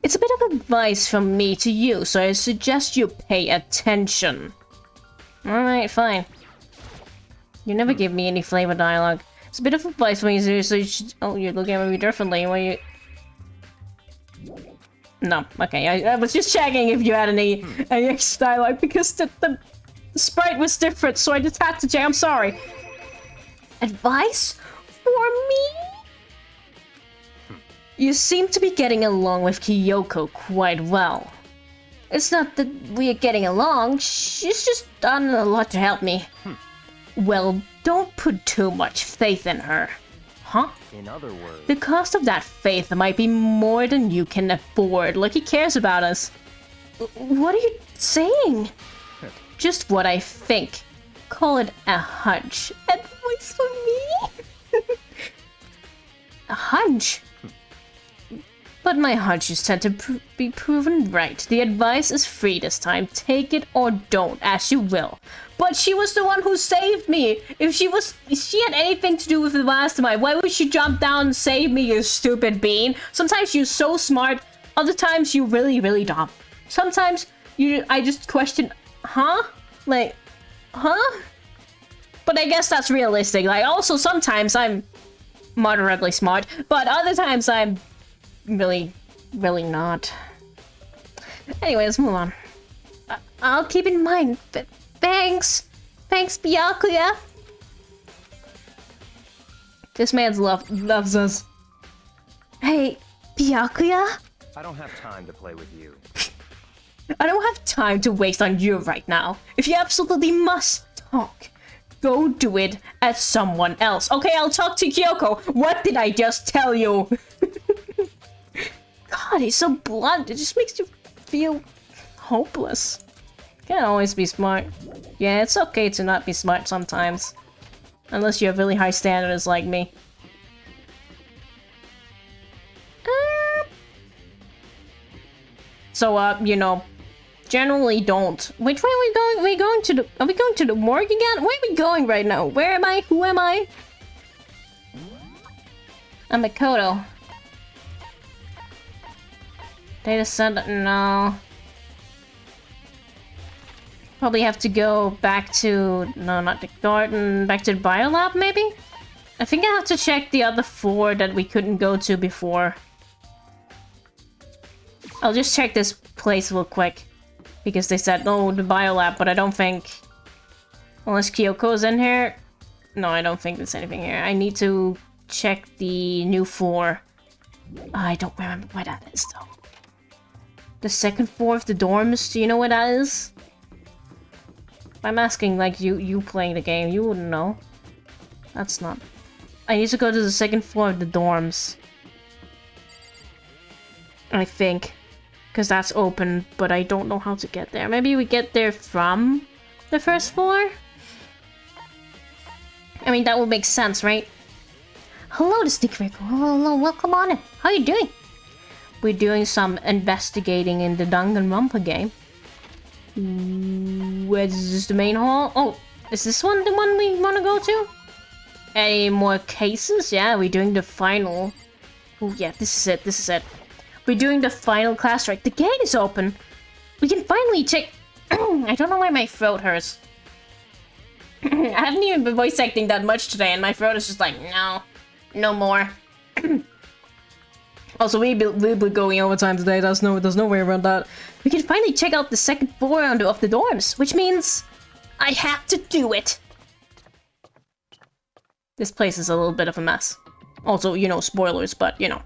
It's a bit of advice from me to you, so I suggest you pay attention. Alright, fine. You never give me any flavor dialogue. It's a bit of advice from you, so you should... Oh, you're looking at me differently. Why you... No, okay. I was just checking if you had any extra dialogue, because the sprite was different, so I just had to check. I'm sorry. Advice? For me? You seem to be getting along with Kyoko quite well. It's not that we're getting along, she's just done a lot to help me. Well, don't put too much faith in her. Huh? In other words... The cost of that faith might be more than you can afford. Like he cares about us. What are you saying? Just what I think. Call it a hunch. Advice for me? A hunch? But my hunches tend to be proven right. The advice is free this time. Take it or don't, as you will. But she was the one who saved me. If she had anything to do with the mastermind, why would she jump down and save me, you stupid bean? Sometimes you're so smart, other times you're really, really dumb. Sometimes I just question, huh? Like, huh? But I guess that's realistic. Like, also sometimes I'm moderately smart, but other times I'm really, really not. Anyway, let's move on. I'll keep in mind. Thanks, Byakuya. This man's loves us. Hey, Byakuya? I don't have time to play with you. I don't have time to waste on you right now. If you absolutely must talk, go do it at someone else. Okay, I'll talk to Kyoko. What did I just tell you? God, he's so blunt. It just makes you feel hopeless. Can't always be smart. Yeah, it's okay to not be smart sometimes. Unless you have really high standards like me. So, you know, generally don't. Which way are we going? Are we going to the morgue again? Where are we going right now? Where am I? Who am I? I'm Makoto. Data center, no. Probably have to go back to, no, not the garden, back to the biolab maybe? I think I have to check the other 4 that we couldn't go to before. I'll just check this place real quick. Because they said, oh, the biolab, but I don't think... Unless Kyoko's in here? No, I don't think there's anything here. I need to check the new 4. I don't remember where that is, though. The second floor of the dorms, do you know what that is? I'm asking, like, you playing the game, you wouldn't know. That's not... I need to go to the second floor of the dorms. I think. Because that's open, but I don't know how to get there. Maybe we get there from the first floor? I mean, that would make sense, right? Hello, the Sneaker. Hello, welcome on in. How you doing? We're doing some investigating in the Danganronpa game. Where's this, the main hall? Oh, is this one the one we want to go to? Any more cases? Yeah, we're doing the final. Oh yeah, this is it. We're doing the final class, right? The gate is open. We can finally check... I don't know why my throat hurts. I haven't even been voice acting that much today, and my throat is just like, no, no more. Also, we'll be going overtime today. There's no way around that. We can finally check out the second floor of the dorms, which means I have to do it. This place is a little bit of a mess. Also, you know, spoilers, but you know.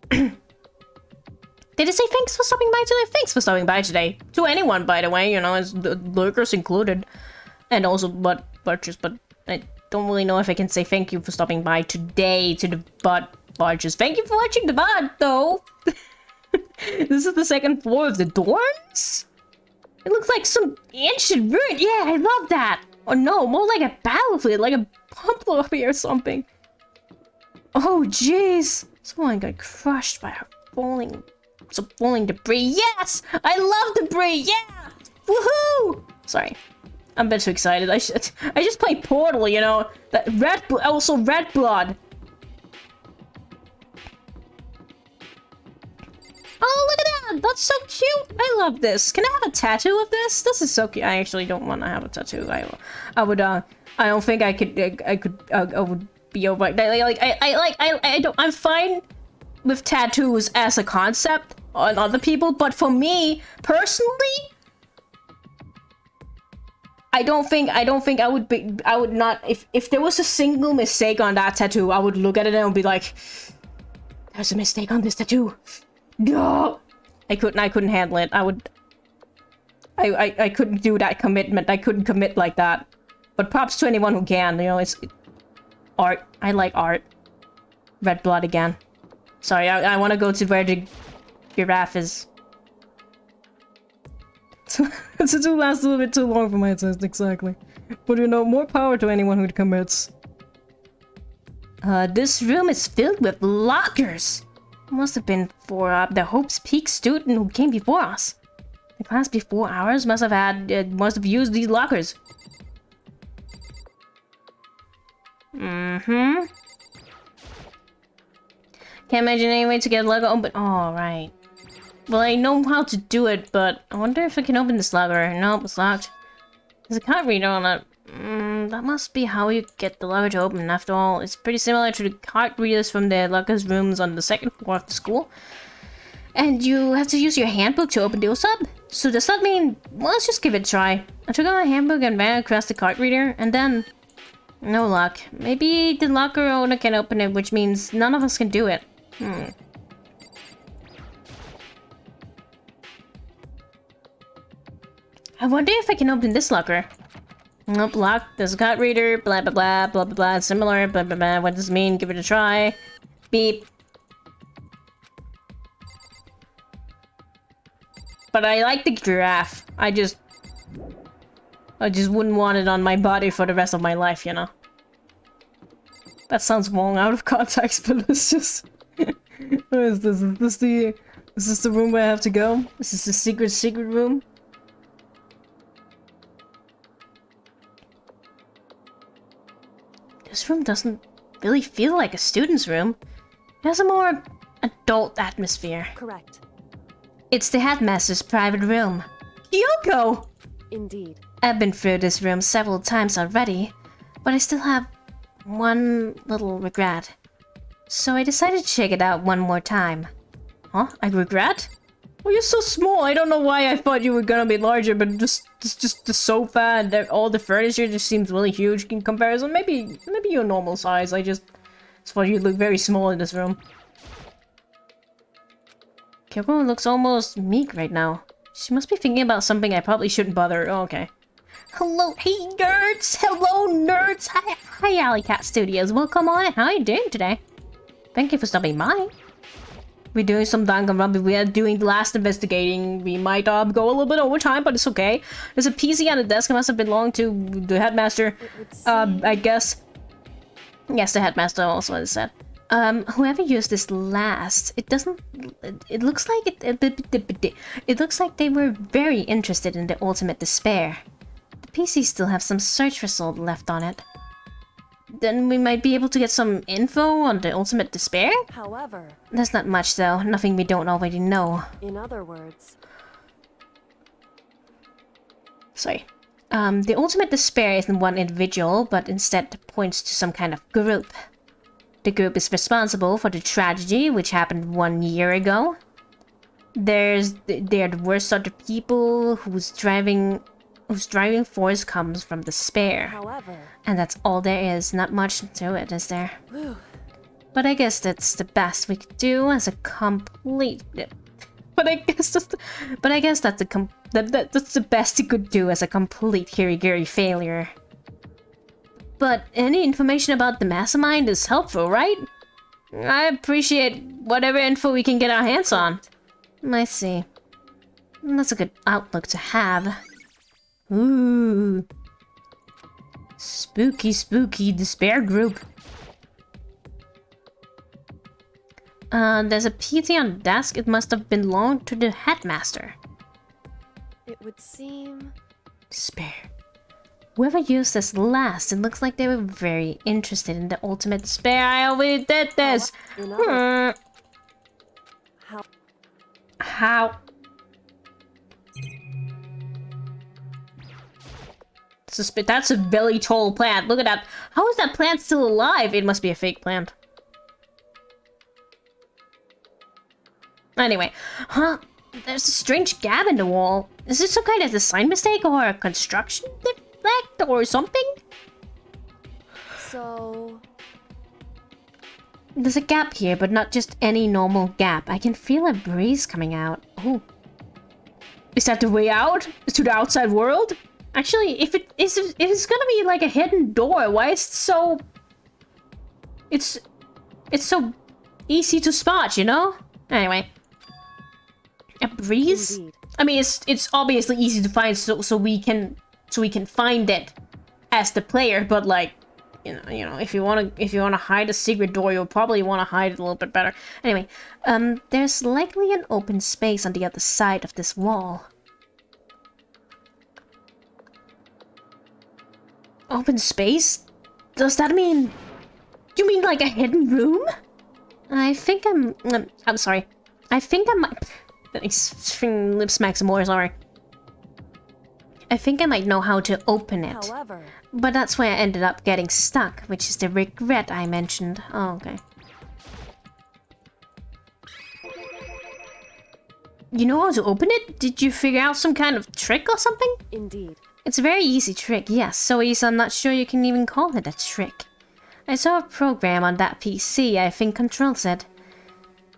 Did it say thanks for stopping by today? Thanks for stopping by today. To anyone, by the way, you know, as the lurkers included. And also butt barges, but I don't really know if I can say thank you for stopping by today to the butt barges. Thank you for watching the VOD, though. This is the second floor of the dorms? It looks like some ancient ruin. Yeah, I love that. Or no, more like a battlefield, like a pump lobby or something. Oh, jeez. Someone got crushed by some falling debris. Yes! I love debris! Yeah! Woohoo! Sorry. I'm a bit too excited. I just played Portal, you know? That also red blood. Oh, look at that! That's so cute! I love this. Can I have a tattoo of this? This is so cute. I actually don't want to have a tattoo. I don't think I would be over. I'm fine with tattoos as a concept on other people, but for me personally, I don't think I would not, if there was a single mistake on that tattoo, I would look at it and be like, there's a mistake on this tattoo. No, I couldn't handle it. I couldn't do that commitment. I couldn't commit like that. But props to anyone who can. You know, it's art. I like art. Red blood again. Sorry, I want to go to where the giraffe is. This will last a little bit too long for my test, exactly. But you know, more power to anyone who commits. This room is filled with lockers. Must have been for the Hope's Peak student who came before us. The class before ours must have used these lockers. Mm-hmm. Can't imagine any way to get a locker open. Oh, right. Well, I know how to do it, but I wonder if I can open this locker. Nope, it's locked. There's a card reader on it. That must be how you get the locker to open. After all, it's pretty similar to the card readers from the lockers rooms on the second floor of the school. And you have to use your handbook to open those up. So does that mean... Well, let's just give it a try. I took out my handbook and ran across the card reader, and then... No luck. Maybe the locker owner can open it, which means none of us can do it. I wonder if I can open this locker. Nope, locked. There's a card reader. Blah, blah, blah, blah, blah, blah. Similar. Blah, blah, blah. What does it mean? Give it a try. Beep. But I like the giraffe. I just wouldn't want it on my body for the rest of my life, you know? That sounds wrong out of context, but it's just... What is this? Is this the room where I have to go? Is this the secret room? This room doesn't really feel like a student's room. It has a more adult atmosphere. Correct. It's the headmaster's private room. Kyoko! Indeed. I've been through this room several times already, but I still have one little regret. So I decided to check it out one more time. Huh? I regret? Well, you're so small. I don't know why I thought you were gonna be larger, but just the sofa and all the furniture just seems really huge in comparison. Maybe you're normal size. I just thought you look very small in this room. Kyoko looks almost meek right now. She must be thinking about something I probably shouldn't bother. Oh, okay. Hello, hey nerds! Hello nerds! Hi Alley Cat Studios. Welcome on. How are you doing today? Thank you for stopping by. We're doing some Danganronpa. We are doing the last investigating. We might go a little bit over time, but it's okay. There's a PC on the desk. It must have belonged to the headmaster. I guess. Yes, the headmaster also as I said. Whoever used this last, it doesn't. It looks like it looks like they were very interested in the ultimate despair. The PC still have some search result left on it. Then we might be able to get some info on the ultimate despair? However... There's not much though, nothing we don't already know. In other words... Sorry. The ultimate despair isn't one individual, but instead points to some kind of group. The group is responsible for the tragedy which happened 1 year ago. They're the worst sort of people whose driving force comes from despair. However, And that's all there is. Not much to it, is there? But I guess that's the best we could do as a complete. But I guess that's the best you could do as a complete kirigiri failure. But any information about the mastermind is helpful, right? I appreciate whatever info we can get our hands on. I see. That's a good outlook to have. Ooh. Spooky, spooky despair group. There's a PT on the desk. It must have belonged to the headmaster. it would seem... Despair. Whoever used this last, it looks like they were very interested in the ultimate despair. I already did this! How? That's a very tall plant. Look at that. How is that plant still alive? It must be a fake plant. Anyway, there's a strange gap in the wall. Is this some kind of design mistake or a construction defect or something? So... There's a gap here, but not just any normal gap. I can feel a breeze coming out. Oh. Is that the way out? To the outside world? Actually, if it's gonna be like a hidden door, why is it so... It's so easy to spot, you know? Anyway. A breeze? Indeed. I mean, it's obviously easy to find, so we can find it as the player. But like, you know, if you wanna hide a secret door, you'll probably wanna hide it a little bit better. Anyway, there's likely an open space on the other side of this wall. Open space? Does that mean? You mean like a hidden room? I think I'm sorry. I think I might. Lip smack some more, sorry. I think I might know how to open it. However... But that's where I ended up getting stuck, which is the regret I mentioned. Oh, okay. You know how to open it? Did you figure out some kind of trick or something? Indeed. It's a very easy trick, yes, so easy I'm not sure you can even call it a trick. I saw a program on that PC I think controls it.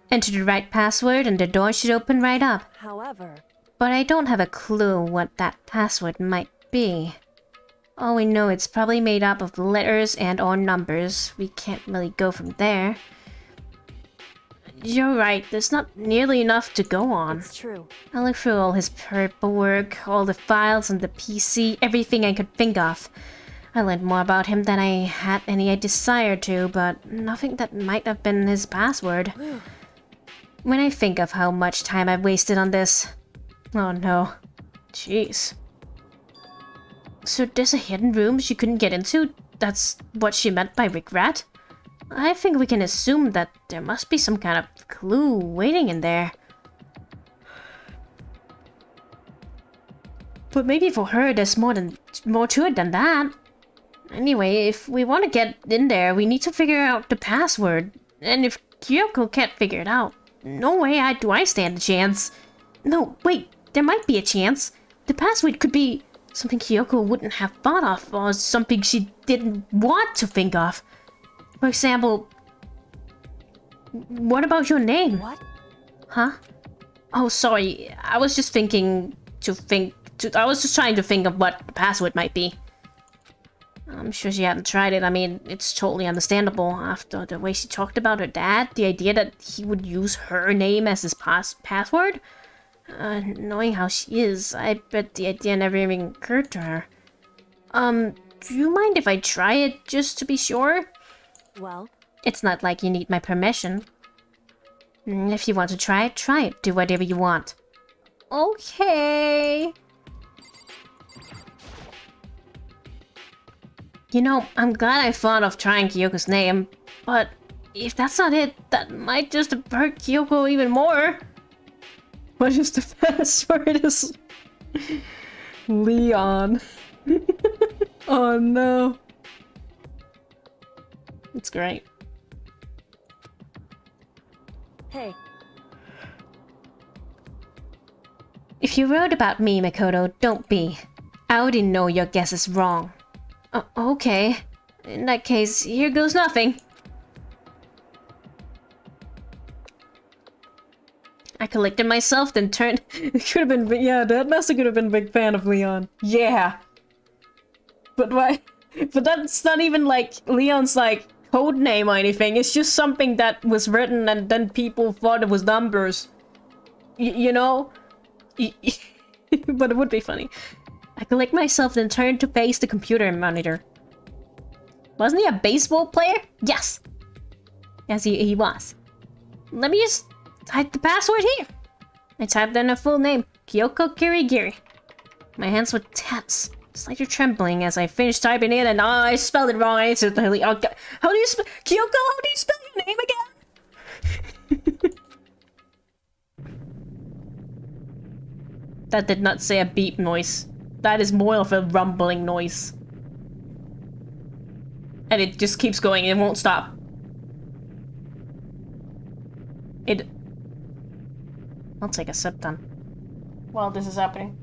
Enter the right password and the door should open right up. However... But I don't have a clue what that password might be. All we know it's probably made up of letters and or numbers. We can't really go from there. You're right, there's not nearly enough to go on. It's true. I looked through all his paperwork, all the files on the PC, everything I could think of. I learned more about him than I had any desire to, but nothing that might have been his password. When I think of how much time I've wasted on this... Oh no. Jeez. So there's a hidden room she couldn't get into? That's what she meant by regret? I think we can assume that there must be some kind of clue waiting in there. But maybe for her there's more to it than that. Anyway, if we want to get in there, we need to figure out the password. And if Kyoko can't figure it out, no way do I stand a chance. No, wait, there might be a chance. The password could be something Kyoko wouldn't have thought of, or something she didn't want to think of. For example, what about your name? What? Huh? Oh, sorry. I was just trying to think of what the password might be. I'm sure she hadn't tried it. I mean, it's totally understandable after the way she talked about her dad. The idea that he would use her name as his password? Knowing how she is, I bet the idea never even occurred to her. Do you mind if I try it just to be sure? Well... It's not like you need my permission. If you want to try it, try it. Do whatever you want. Okay. You know, I'm glad I thought of trying Kyoko's name, but if that's not it, that might just hurt Kyoko even more. What is the password? Leon. Oh no. It's great. Hey, If you wrote about me, Makoto, don't be. I already know your guess is wrong. Okay. In that case, here goes nothing. I collected myself, then turned... It could have been, yeah, that master could have been a big fan of Leon. Yeah. But why? But that's not even like Leon's like code name or anything. It's just something that was written and then people thought it was numbers. You know? But it would be funny. I collect myself, then turned to face the computer monitor. Wasn't he a baseball player? Yes. Yes, he was. Let me just type the password here. I typed in her full name, Kyoko Kirigiri. My hands were tense, slightly trembling as I finished typing it, and I spelled it wrong. I instantly. How do you spell Kyoko? How do you spell your name again? That did not say a beep noise. That is more of a rumbling noise. And it just keeps going, it won't stop. I'll take a sip then. While this is happening.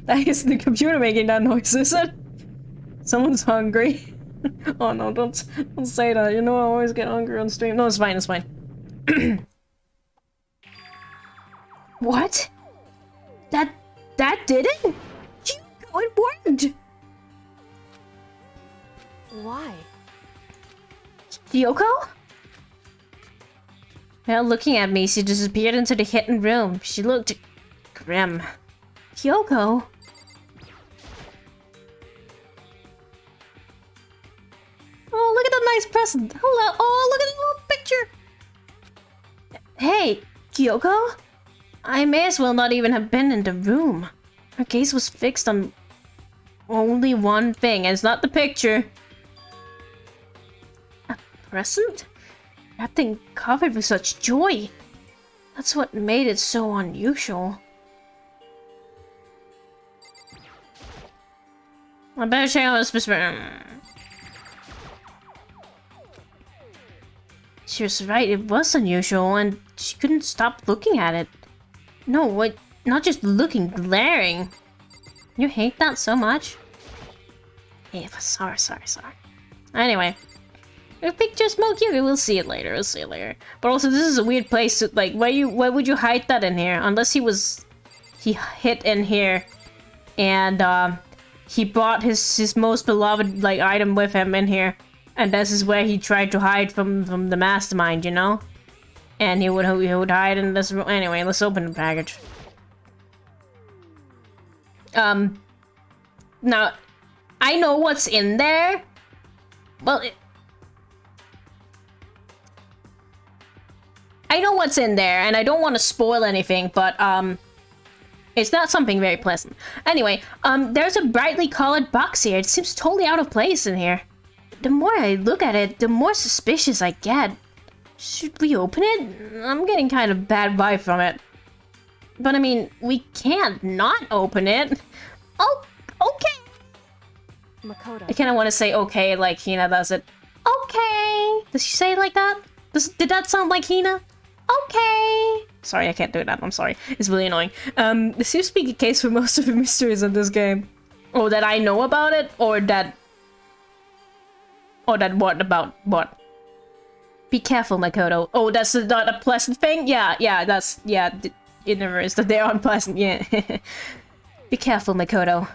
That is the computer making that noise, is it? Someone's hungry. Oh no, don't say that. You know I always get hungry on stream. No, it's fine, it's fine. What? That did it? Kyoko, it worked! why? Kyoko? Well, looking at me, she disappeared into the hidden room. She looked grim. Kyoko? Oh, look at that nice present. Hello. Oh, look at the little picture. Hey, Kyoko? I may as well not even have been in the room. Her gaze was fixed on only one thing, and it's not the picture. A present? Wrapped and covered with such joy. That's what made it so unusual. I better check out the specific. She was right, it was unusual, and she couldn't stop looking at it. No, what? Not just looking, glaring. You hate that so much? Yeah, sorry. Anyway. If picture's more cute, we'll see it later, But also, this is a weird place to, like, why would you hide that in here? Unless he hid in here, and, he brought his most beloved, like, item with him in here. And this is where he tried to hide from the mastermind, you know? And he would hide in this room. Anyway, let's open the package. Now, I know what's in there. Well, I know what's in there, and I don't want to spoil anything, but, it's not something very pleasant. Anyway, there's a brightly colored box here. It seems totally out of place in here. The more I look at it, the more suspicious I get. Should we open it? I'm getting kind of bad vibe from it. But I mean, we can't not open it. Oh, okay. Makoto. I kind of want to say okay like Hina does it. Okay. Does she say it like that? Did that sound like Hina? Okay. Sorry, I can't do that. I'm sorry. It's really annoying. This seems to be the case for most of the mysteries in this game. Or that I know about it, or that what about what? Be careful, Makoto. Oh, that's not a pleasant thing? Yeah, that's, yeah, it never is that they're unpleasant, yeah. Be careful, Makoto.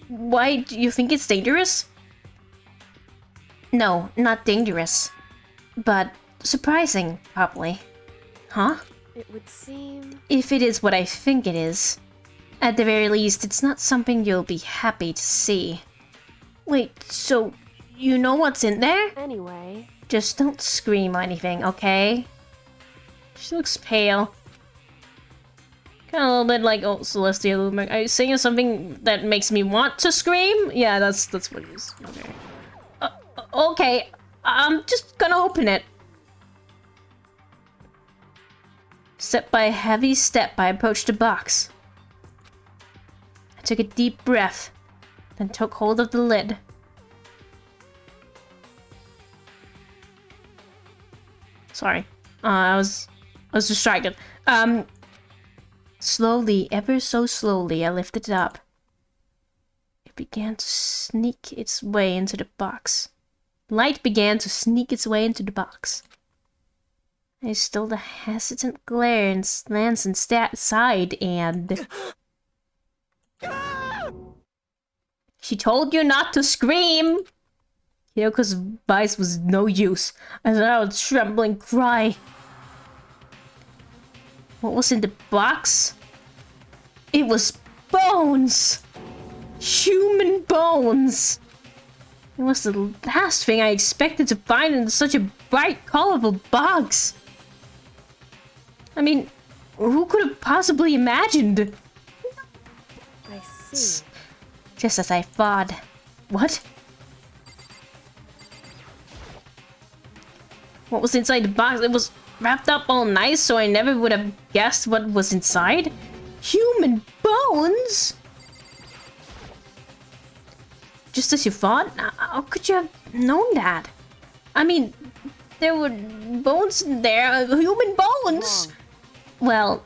Why, do you think it's dangerous? No, not dangerous. But surprising, probably. Huh? It would seem... If it is what I think it is. At the very least, it's not something you'll be happy to see. Wait, so you know what's in there? Anyway... Just don't scream or anything, okay? She looks pale. Kind of a little bit like, oh, Celestia Lumik. Are you saying something that makes me want to scream? Yeah, that's what it is. Okay. Okay, I'm just gonna open it. Step by heavy step, I approached the box. I took a deep breath, then took hold of the lid. Sorry, I was distracted. Slowly, ever so slowly, I lifted it up. It began to sneak its way into the box. Light began to sneak its way into the box. I stole the hesitant glare and glance inside, and... She told you not to scream! Kyoko's advice was no use. I let out a trembling cry. What was in the box? It was bones! Human bones! It was the last thing I expected to find in such a bright, colorful box. I mean, who could have possibly imagined? I see. Just as I thought. What? What was inside the box? It was wrapped up all nice, so I never would have guessed what was inside. Human bones? Just as you thought? How could you have known that? I mean, there were bones in there, human bones! Well,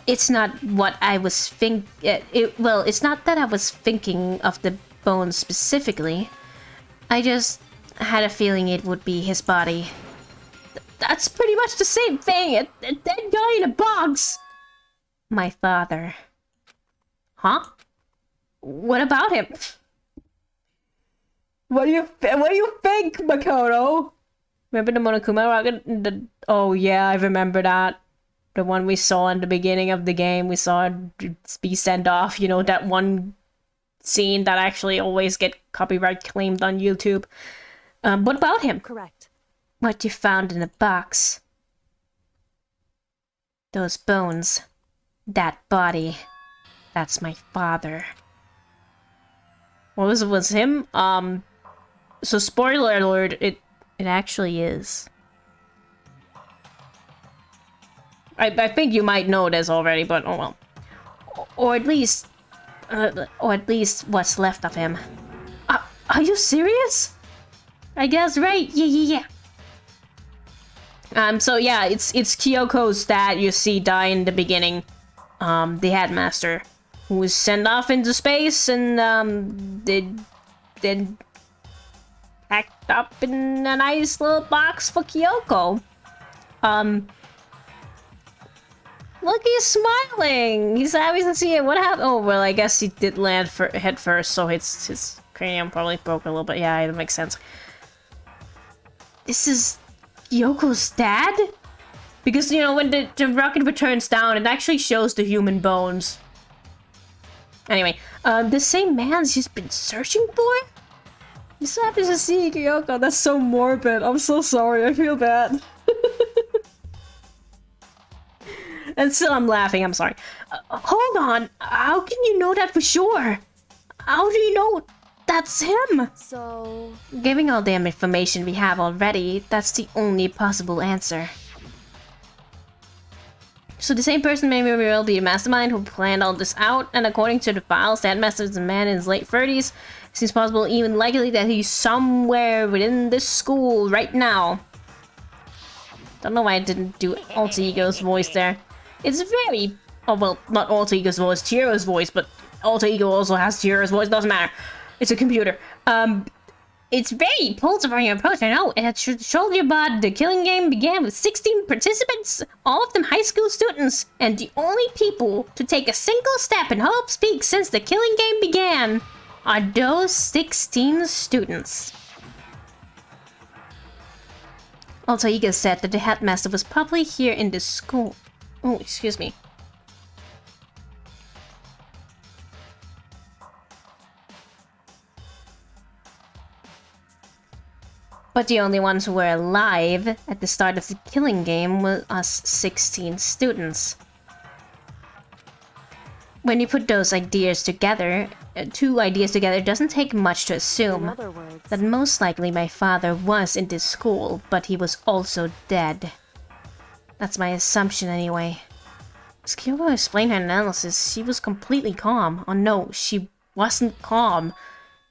it's not what I was it's not that I was thinking of the bones specifically. I just had a feeling it would be his body. That's pretty much the same thing. A dead guy in a box. My father. Huh? What about him? What do you think, Makoto? Remember the Monokuma rocket? Oh yeah, I remember that. The one we saw in the beginning of the game. We saw it be sent off. You know, that one scene that actually always get copyright claimed on YouTube. What about him? Correct. What you found in the box. Those bones. That body. That's my father. What was him? So spoiler alert, it actually is. I think you might know this already, but oh well. Or at least what's left of him. Are you serious? I guess, right? Yeah. So yeah, it's Kyoko's dad you see die in the beginning. The headmaster, who was sent off into space and then packed up in a nice little box for Kyoko. Look, he's smiling. He's happy to see it. What happened? Oh well, I guess he did land head first, so his cranium probably broke a little bit. Yeah, it makes sense. This is Yoko's dad? Because, you know, when the rocket returns down, it actually shows the human bones. Anyway, the same man she's been searching for? I'm so happy to see you, Kyoko. That's so morbid. I'm so sorry. I feel bad. And still I'm laughing. I'm sorry. Hold on. How can you know that for sure? How do you know that's him? So... Giving all the information we have already, that's the only possible answer. So the same person may very well be a mastermind who planned all this out, and according to the files, that master is a man in his late 30s. It seems possible, even likely, that he's somewhere within this school right now. Don't know why I didn't do Alter Ego's voice there. It's very... Oh, well, not Alter Ego's voice, Chihiro's voice, but Alter Ego also has Chihiro's voice, doesn't matter. It's a computer. It's very pulsifying approach, I know. It showed you about the killing game began with 16 participants, all of them high school students, and the only people to take a single step in Hope's Peak since the killing game began are those 16 students. Alter Ego said that the headmaster was probably here in this school. Oh, excuse me. But the only ones who were alive at the start of the killing game were us 16 students. When you put those ideas together, two ideas together, it doesn't take much to assume In other words, that most likely my father was in this school, but he was also dead. That's my assumption anyway. As Kyoko explained her analysis, she was completely calm. Oh no, she wasn't calm.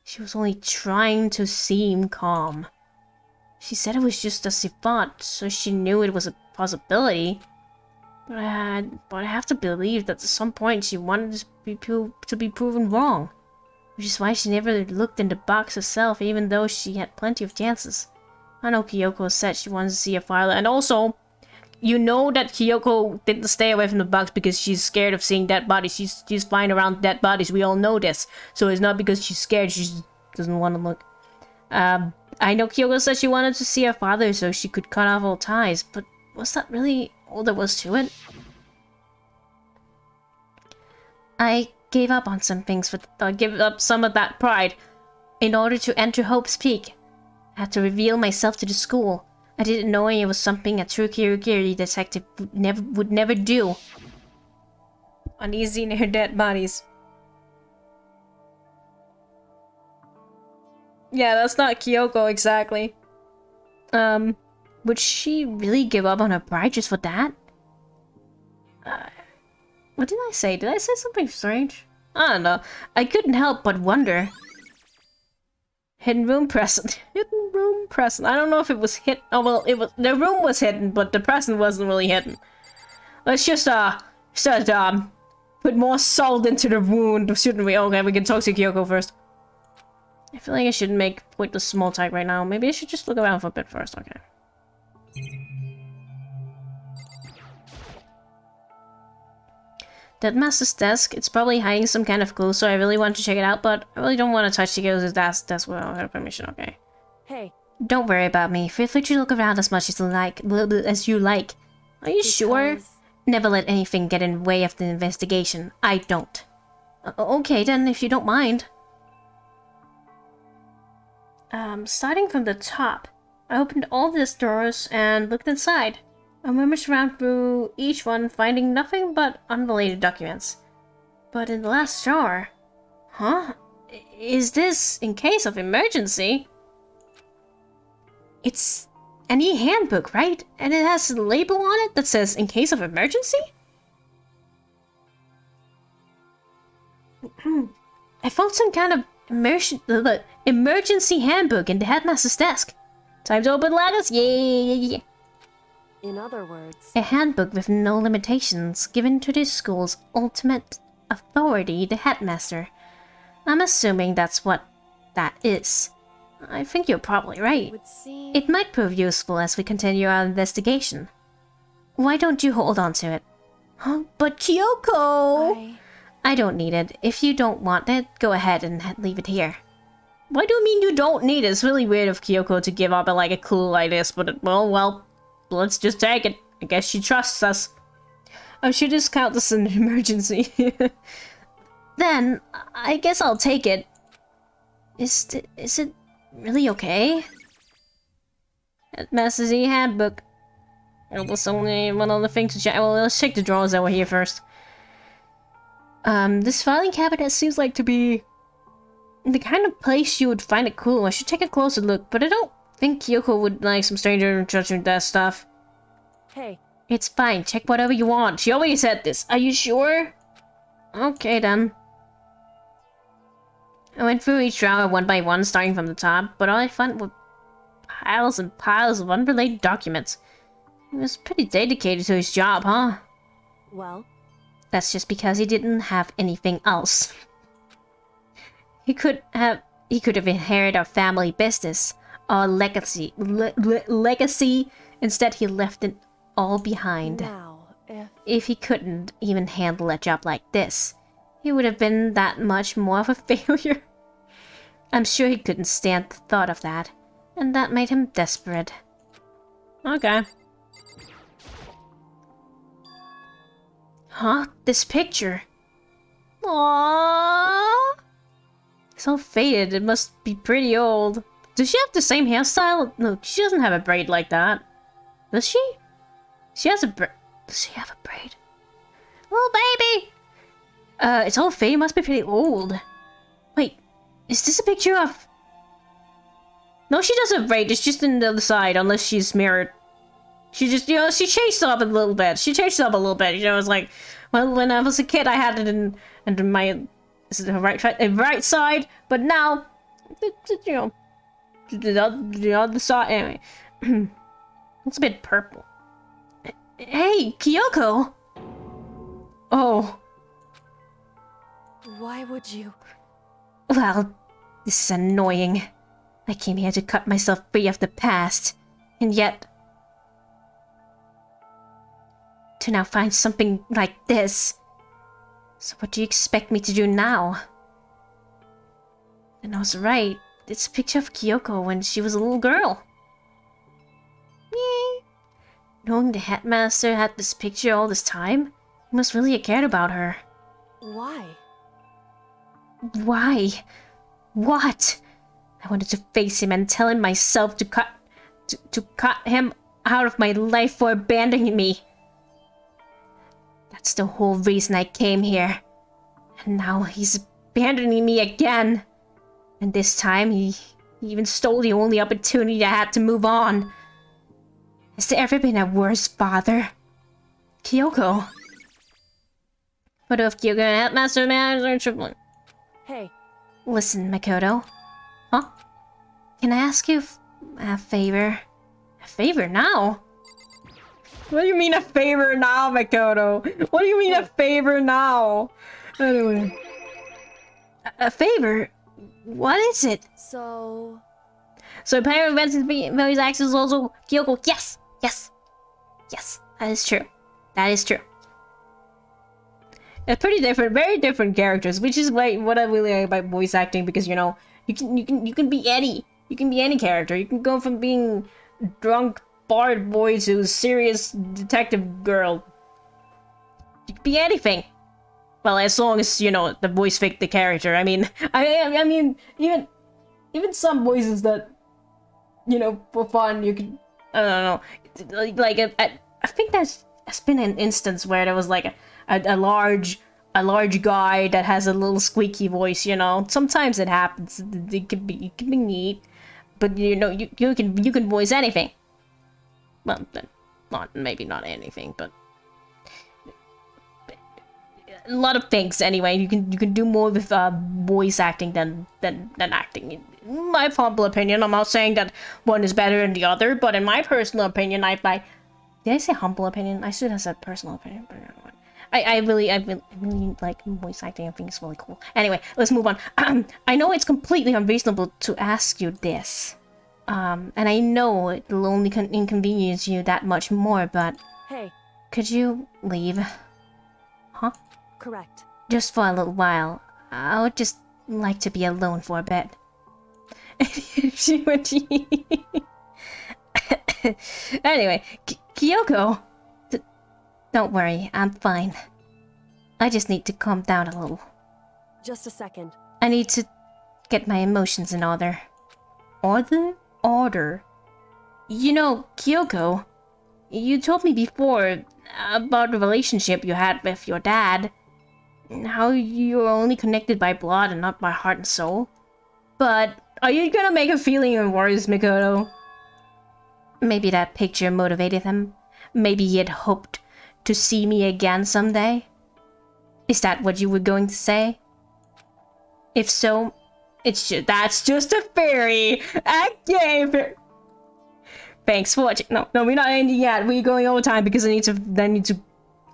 She was only trying to seem calm. She said it was just as she thought, so she knew it was a possibility. But I have to believe that at some point she wanted to be proven wrong. Which is why she never looked in the box herself, even though she had plenty of chances. I know Kyoko said she wanted to see a file, and also, you know that Kyoko didn't stay away from the box because she's scared of seeing dead bodies. She's flying around dead bodies, we all know this. So it's not because she's scared, she just doesn't want to look. I know Kyoko said she wanted to see her father so she could cut off all ties, but was that really all there was to it? I gave up on some things, give up some of that pride in order to enter Hope's Peak. I had to reveal myself to the school. I didn't know it was something a true Kirigiri detective would never do. Uneasy near dead bodies. Yeah, that's not Kyoko exactly. Would she really give up on her pride just for that? What did I say? Did I say something strange? I don't know. I couldn't help but wonder. Hidden room present. Hidden room present. I don't know if it was hidden. Oh well, it was. The room was hidden, but the present wasn't really hidden. Let's just put more salt into the wound, shouldn't we? Okay, we can talk to Kyoko first. I feel like I shouldn't make pointless small talk right now. Maybe I should just look around for a bit first. Okay. That master's desk, it's probably hiding some kind of clue, so I really want to check it out, but I really don't want to touch Kyoko's desk without her permission, okay? Hey. Don't worry about me. Feel free to look around as much as you like. Are you sure? Never let anything get in the way of the investigation. I don't. Okay then, if you don't mind. Starting from the top, I opened all these drawers and looked inside. I rummaged around through each one, finding nothing but unrelated documents. But in the last drawer... Huh? Is this in case of emergency? It's an e-handbook, right? And it has a label on it that says in case of emergency? I found some kind of emergency handbook in the headmaster's desk. Time to open letters? Yeah. In other words, a handbook with no limitations, given to the school's ultimate authority, the headmaster. I'm assuming that's what that is. I think you're probably right. It might prove useful as we continue our investigation. Why don't you hold on to it? Huh? But Kyoko! I don't need it. If you don't want it, go ahead and leave it here. Why do you mean you don't need it? It's really weird of Kyoko to give up a clue like this, but well, let's just take it. I guess she trusts us. I should just count this an emergency. Then, I guess I'll take it. Is it really okay? Headmaster's e-handbook. Well, there's only one other thing to check. Well, let's check the drawers that were here first. This filing cabinet seems like to be the kind of place you would find a clue. I should take a closer look, but I don't think Kyoko would like some stranger judging that stuff. Hey. It's fine. Check whatever you want. She always said this. Are you sure? Okay, then. I went through each drawer one by one, starting from the top, but all I found were piles and piles of unrelated documents. He was pretty dedicated to his job, huh? Well? That's just because he didn't have anything else. He could have inherited our family business, our legacy. Instead, he left it all behind. Now, if he couldn't even handle a job like this, he would have been that much more of a failure. I'm sure he couldn't stand the thought of that, and that made him desperate. Okay. Huh? This picture? Aww. It's all faded. It must be pretty old. Does she have the same hairstyle? No, she doesn't have a braid like that. Does she? She has a braid. Does she have a braid? Little baby! It's all faded. It must be pretty old. Wait, is this a picture of... No, she does have a braid. It's just on the other side, unless she's mirrored. She just, she changed it up a little bit. It's like, Well, when I was a kid, I had it in my right side, but now, you know, the other side. Anyway, it's a bit purple. Hey, Kyoko. Oh. Why would you? Well, this is annoying. I came here to cut myself free of the past, and yet to now find something like this. So what do you expect me to do now? And I was right. It's a picture of Kyoko when she was a little girl. Yay. Knowing the headmaster had this picture all this time, he must really have cared about her. Why? Why? What? I wanted to face him and tell him myself to cut him out of my life for abandoning me. That's the whole reason I came here. And now he's abandoning me again. And this time he even stole the only opportunity I had to move on. Has there ever been a worse father? Kyoko. What if Kyoko and Headmaster Man are tripling? Hey. Listen, Makoto. Huh? Can I ask you a favor? A favor now? What do you mean a favor now, Makoto? What do you mean a favor now? Anyway. A favor? What is it? So player events and values access also Kyoko. Yes! Yes! Yes, that is true. That is true. It's pretty different, very different characters, which is what I really like about voice acting, because you know, you can be any character. You can go from being drunk bard boy to serious detective girl. You can be anything. Well, as long as you know the voice fit the character. I mean, I mean, even some voices that, you know, for fun, you can, I don't know, like I think there's been an instance where there was like a large guy that has a little squeaky voice. You know, sometimes it happens. It can be neat, but you know, you can voice anything. Well, maybe not anything, but a lot of things anyway. You can do more with voice acting than acting. In my humble opinion, I'm not saying that one is better than the other, but in my personal opinion, did I say humble opinion? I should have said personal opinion, but I really like voice acting. I think it's really cool. Anyway, let's move on. I know it's completely unreasonable to ask you this, and I know it'll only inconvenience you that much more, but hey. Could you leave? Huh? Correct. Just for a little while. I would just like to be alone for a bit. Anyway, Kyoko! Don't worry, I'm fine. I just need to calm down a little. Just a second. I need to get my emotions in order. Order? You know, Kyoko, you told me before about the relationship you had with your dad. How you're only connected by blood and not by heart and soul. But are you gonna make a feeling even worse, Makoto? Maybe that picture motivated him. Maybe he had hoped to see me again someday. Is that what you were going to say? If so, that's just a theory. Okay. Thanks for watching. No, we're not ending yet. We're going over time because I need to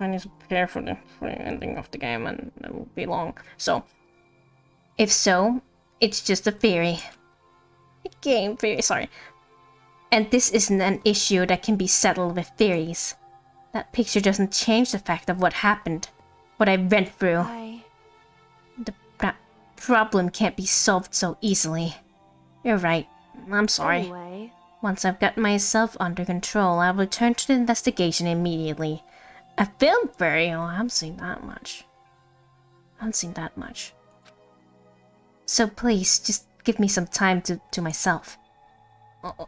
prepare for the ending of the game, and it will be long. So, if so, it's just a theory. A game theory, sorry. And this isn't an issue that can be settled with theories. That picture doesn't change the fact of what happened, what I went through. The problem can't be solved so easily. You're right. I'm sorry. Anyway. Once I've got myself under control, I'll return to the investigation immediately. A film fairy? Oh, I haven't seen that much. So please, just give me some time to myself.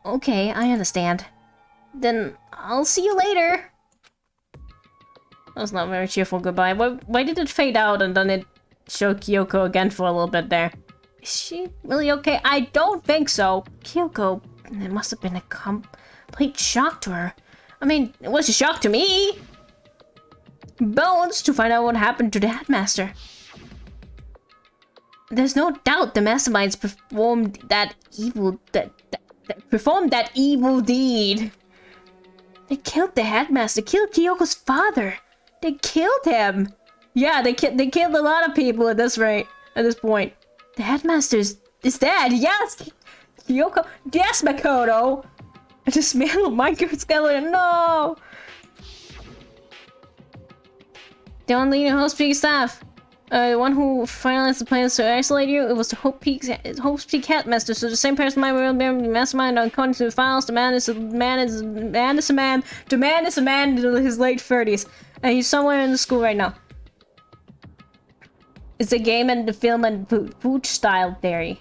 Okay, I understand. Then I'll see you later. That was not a very cheerful goodbye. Why did it fade out and then it showed Kyoko again for a little bit there? Is she really okay? I don't think so. Kyoko, it must have been a complete shock to her. I mean, it was a shock to me. Bones to find out what happened to the headmaster. There's no doubt the masterminds performed that evil deed. They killed the headmaster, killed Kyoko's father. They killed him. Yeah, they killed a lot of people at this point. The headmaster is dead. Yes, Kyoko. Yes, Makoto. I dismantled Minecraft skeleton. No. The only host peak staff. The one who finalized the plans to isolate you, it was the Hope Peak headmaster. So the same person might remember the mastermind according to the files. The man is a man in his late 30s. And he's somewhere in the school right now. It's a game and the film and food style theory.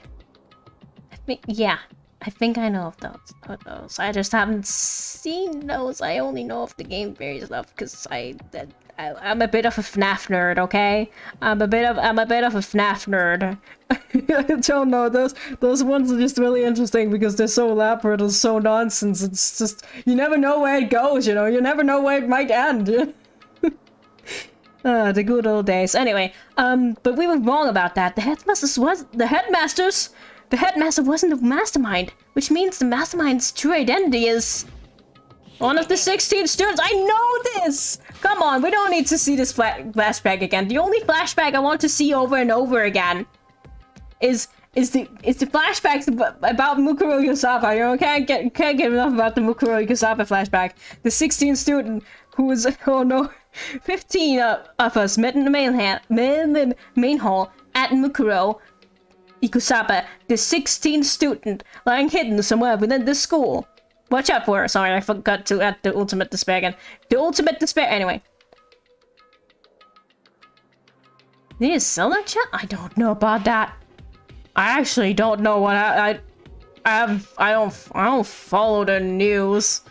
I think I know of those. I just haven't seen those. I only know of the game theory stuff because I'm a bit of a FNAF nerd, okay? I'm a bit of a FNAF nerd. I don't know, those ones are just really interesting because they're so elaborate and so nonsense. It's just, you never know where it goes, you know? You never know where it might end. The good old days. Anyway, but we were wrong about that. The headmaster wasn't the mastermind, which means the mastermind's true identity is one of the 16 students. I know this! Come on, we don't need to see this flashback again. The only flashback I want to see over and over again is the flashbacks about Mukuro Yosaba. You know, can't get enough about the Mukuro Yosaba flashback. The 16 student who was, oh no, 15 of us met in the main hall at Mukuro Ikusaba, the 16th student lying hidden somewhere within the school. Watch out for her. Sorry, I forgot to add the ultimate despair again. The ultimate despair. Anyway. Need to sell that chat? I don't know about that. I actually don't know what I don't follow the news.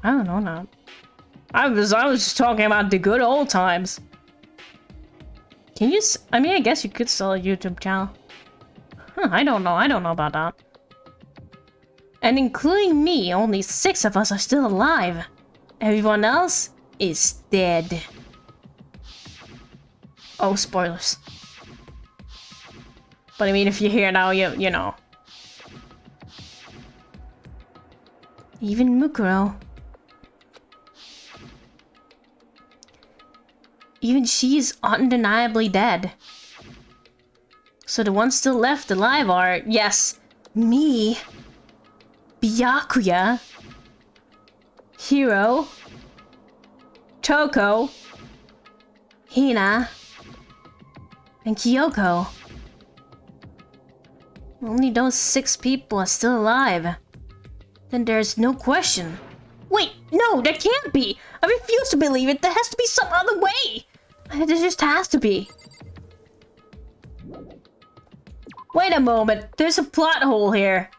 I don't know now. I was just talking about the good old times. Can you? I mean, I guess you could sell a YouTube channel. Huh, I don't know about that. And including me, only 6 of us are still alive. Everyone else is dead. Oh, spoilers. But I mean, if you're here now, you know. Even Mukuro. Even she is undeniably dead. So the ones still left alive are, yes, me, Byakuya, Hiro, Toko, Hina, and Kyoko. Only those 6 people are still alive. Then there's no question. Wait, no, that can't be! I refuse to believe it! There has to be some other way! There just has to be. Wait a moment, there's a plot hole here.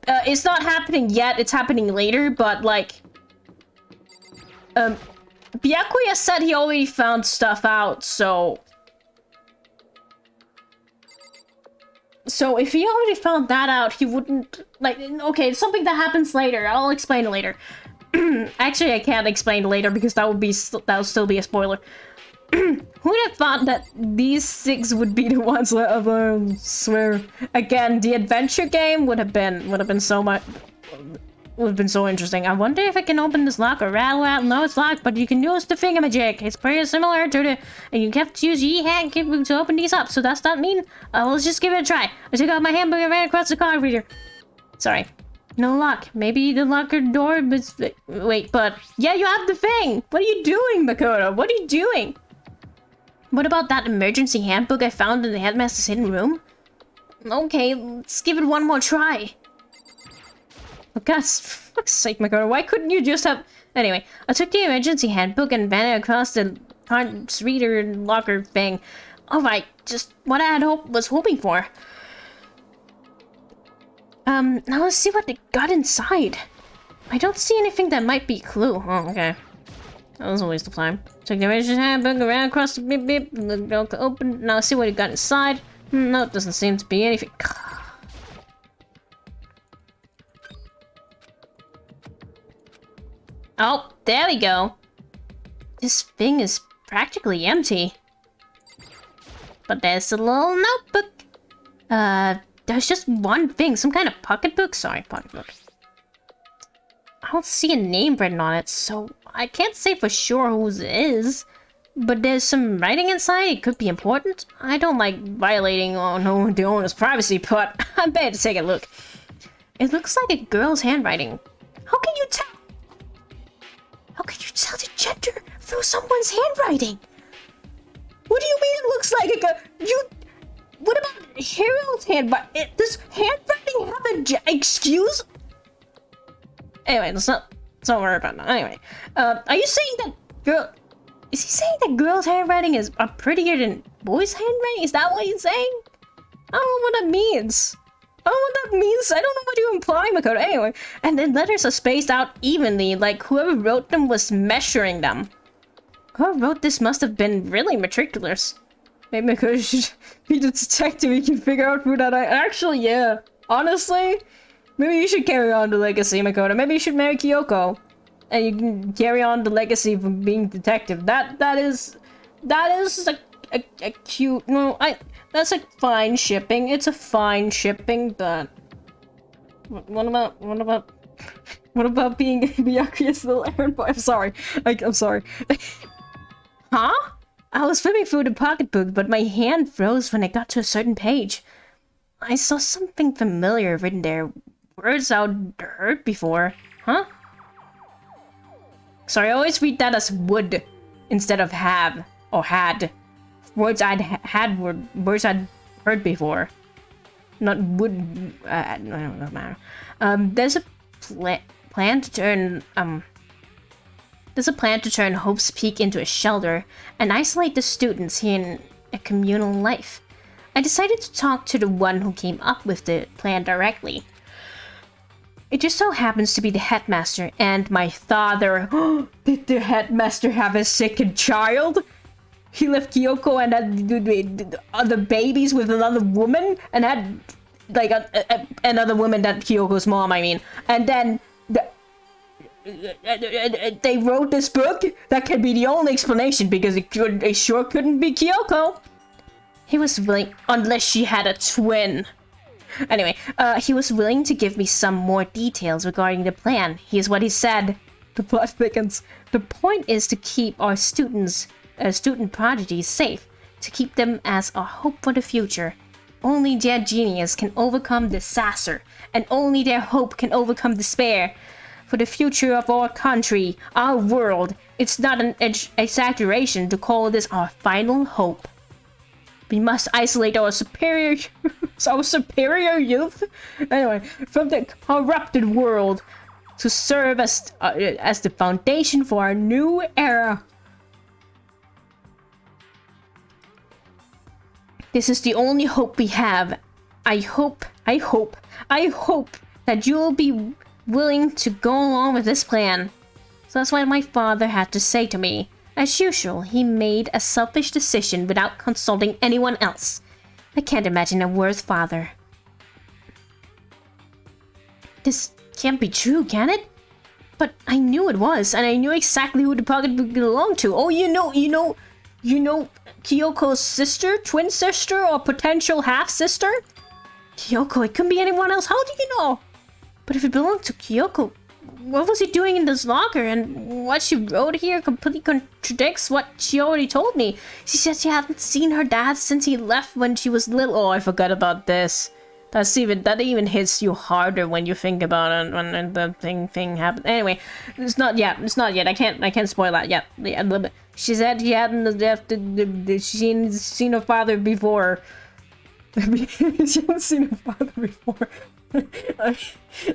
It's not happening yet, it's happening later, but like... Byakuya said he already found stuff out, so... So if he already found that out, he wouldn't... Like, okay, it's something that happens later, I'll explain it later. Actually, I can't explain it later because that would still be a spoiler. Who would have thought that these 6 would be the ones that I swear. Again, the adventure game would have been so much, would have been so interesting. I wonder if I can open this lock or rattle out. No, it's locked, but you can use the thingamajig. It's pretty similar to the, and you have to use E-hack to open these up. So that's not mean. Let's just give it a try. I took out my hamburger and ran across the card reader. Sorry. No lock. Maybe the locker door was... Wait, but... Yeah, you have the thing! What are you doing, Makoto? What are you doing? What about that emergency handbook I found in the headmaster's hidden room? Okay, let's give it one more try. For God's fuck's sake, Makoto, why couldn't you just have... Anyway, I took the emergency handbook and ran it across the cards reader locker thing. Alright, just what I had was hoping for. Now let's see what they got inside. I don't see anything that might be a clue. Oh, okay. That was a waste of time. Took the emergency handbook, ran across the beep beep, open. Now let's see what it got inside. No, it doesn't seem to be anything. Oh, there we go. This thing is practically empty. But there's a little notebook. There's just one thing, some kind of pocketbook. Sorry, pocketbook. I don't see a name written on it, so I can't say for sure whose it is. But there's some writing inside. It could be important. I don't like violating the owner's privacy, but I better take a look. It looks like a girl's handwriting. How can you tell? How can you tell the gender through someone's handwriting? What do you mean it looks like a girl? What about Harold's handwriting? Does handwriting have a excuse? Anyway, let's not worry about that. Anyway, are you saying that girl? Is he saying that girls' handwriting is prettier than boys' handwriting? Is that what he's saying? I don't know what that means. I don't know what that means. I don't know what you imply, Makoto. Anyway, and then letters are spaced out evenly, like whoever wrote them was measuring them. Whoever wrote this must have been really meticulous. Maybe Makoto should be the detective. He can figure out who that. Actually, yeah. Honestly, maybe you should carry on the legacy, Makoto. Maybe you should marry Kyoko. And you can carry on the legacy of being detective. That is a cute. No, that's a fine shipping. It's a fine shipping, but what about being Byakuya's little errand boy? I'm sorry. I'm sorry. Huh? I was flipping through the pocketbook, but my hand froze when I got to a certain page. I saw something familiar written there. Words I'd heard before. Huh? Sorry, I always read that as would instead of have or had. Words I'd had were words I'd heard before. Not would. I don't matter. There's a plan to turn Hope's Peak into a shelter and isolate the students here in a communal life. I decided to talk to the one who came up with the plan directly. It just so happens to be the headmaster and my father. Did the headmaster have a second child? He left Kyoko and other babies with another woman and had like another woman, that Kyoko's mom, I mean. And then they wrote this book. That could be the only explanation because it sure couldn't be Kyoko. He was willing, unless she had a twin. Anyway, he was willing to give me some more details regarding the plan. Here's what he said. The plot thickens. The point is to keep our student prodigies safe, to keep them as a hope for the future. Only their genius can overcome disaster, and only their hope can overcome despair. For the future of our country, our world, it's not an exaggeration to call this our final hope. We must isolate our superior youth, anyway, from the corrupted world to serve as the foundation for our new era. This is the only hope we have. I hope that you'll be willing to go along with this plan. So that's what my father had to say to me. As usual, he made a selfish decision without consulting anyone else. I can't imagine a worse father. This can't be true, can it? But I knew it was, and I knew exactly who the pocketbook belonged to. Oh, you know Kyoko's sister, twin sister, or potential half-sister? Kyoko, it couldn't be anyone else. How do you know? But if it belonged to Kyoko, what was he doing in this locker? And what she wrote here completely contradicts what she already told me. She said she hadn't seen her dad since he left when she was little. Oh, I forgot about this. That even hits you harder when you think about it when the thing happened. Anyway, it's not yet. I can't spoil that yet. Yeah, a little bit. She said she hadn't seen her father before. She hadn't seen her father before.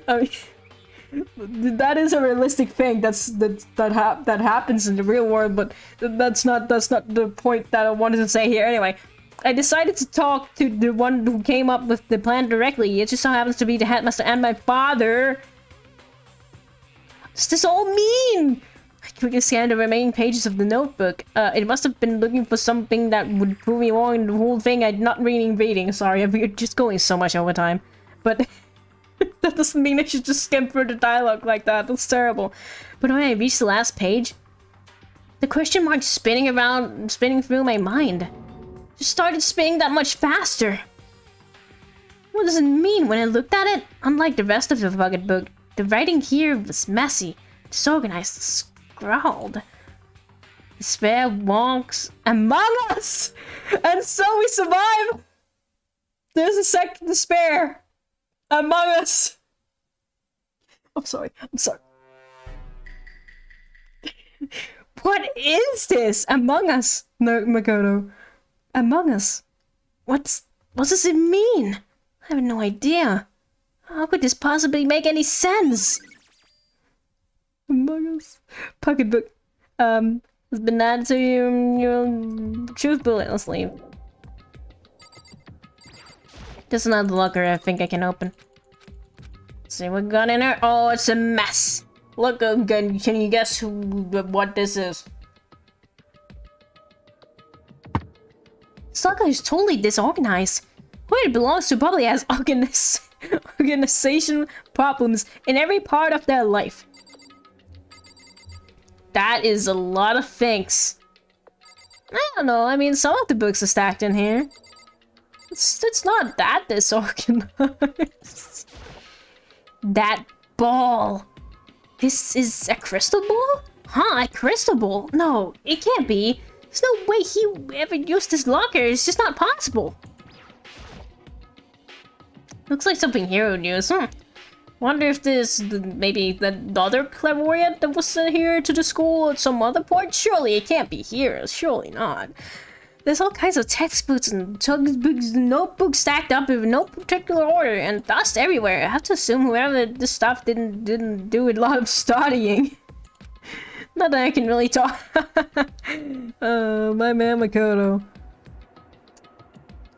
I mean, that is a realistic thing. That happens in the real world, but that's not the point that I wanted to say here. Anyway, I decided to talk to the one who came up with the plan directly. It just so happens to be the headmaster and my father. What does this all mean? I quickly scanned the remaining pages of the notebook. It must have been looking for something that would prove me wrong in the whole thing. I'm not reading. Sorry, I'm just going so much over time. But that doesn't mean I should just skim through the dialogue like that. That's terrible. But when I reached the last page, The question mark spinning around, spinning through my mind. Just started spinning that much faster. What does it mean when I looked at it? Unlike the rest of the fucking book, the writing here was messy, disorganized, scrawled. Despair walks among us! And so we survive! There's a second despair among us! I'm sorry. What is this? Among us? No, Makoto. Among us? What does it mean? I have no idea. How could this possibly make any sense? Among us. Pocketbook. Has been added to your truth bullet. Let's leave. This is not the locker I think I can open. Let's see what we got in there. Oh, it's a mess. Look, can you guess what this is? This locker is totally disorganized. Who it belongs to probably has organization problems in every part of their life. That is a lot of things. I don't know, I mean, some of the books are stacked in here. It's not that disorganized. That ball. This is a crystal ball? Huh, a crystal ball? No, it can't be. There's no way he ever used this locker. It's just not possible. Looks like something Hero used. Wonder if this maybe the other clairvoyant that was sent here to the school at some other point? Surely it can't be here. Surely not. There's all kinds of textbooks and textbooks and notebooks stacked up in no particular order and dust everywhere. I have to assume whoever this stuff didn't do a lot of studying. Not that I can really talk. My man Makoto.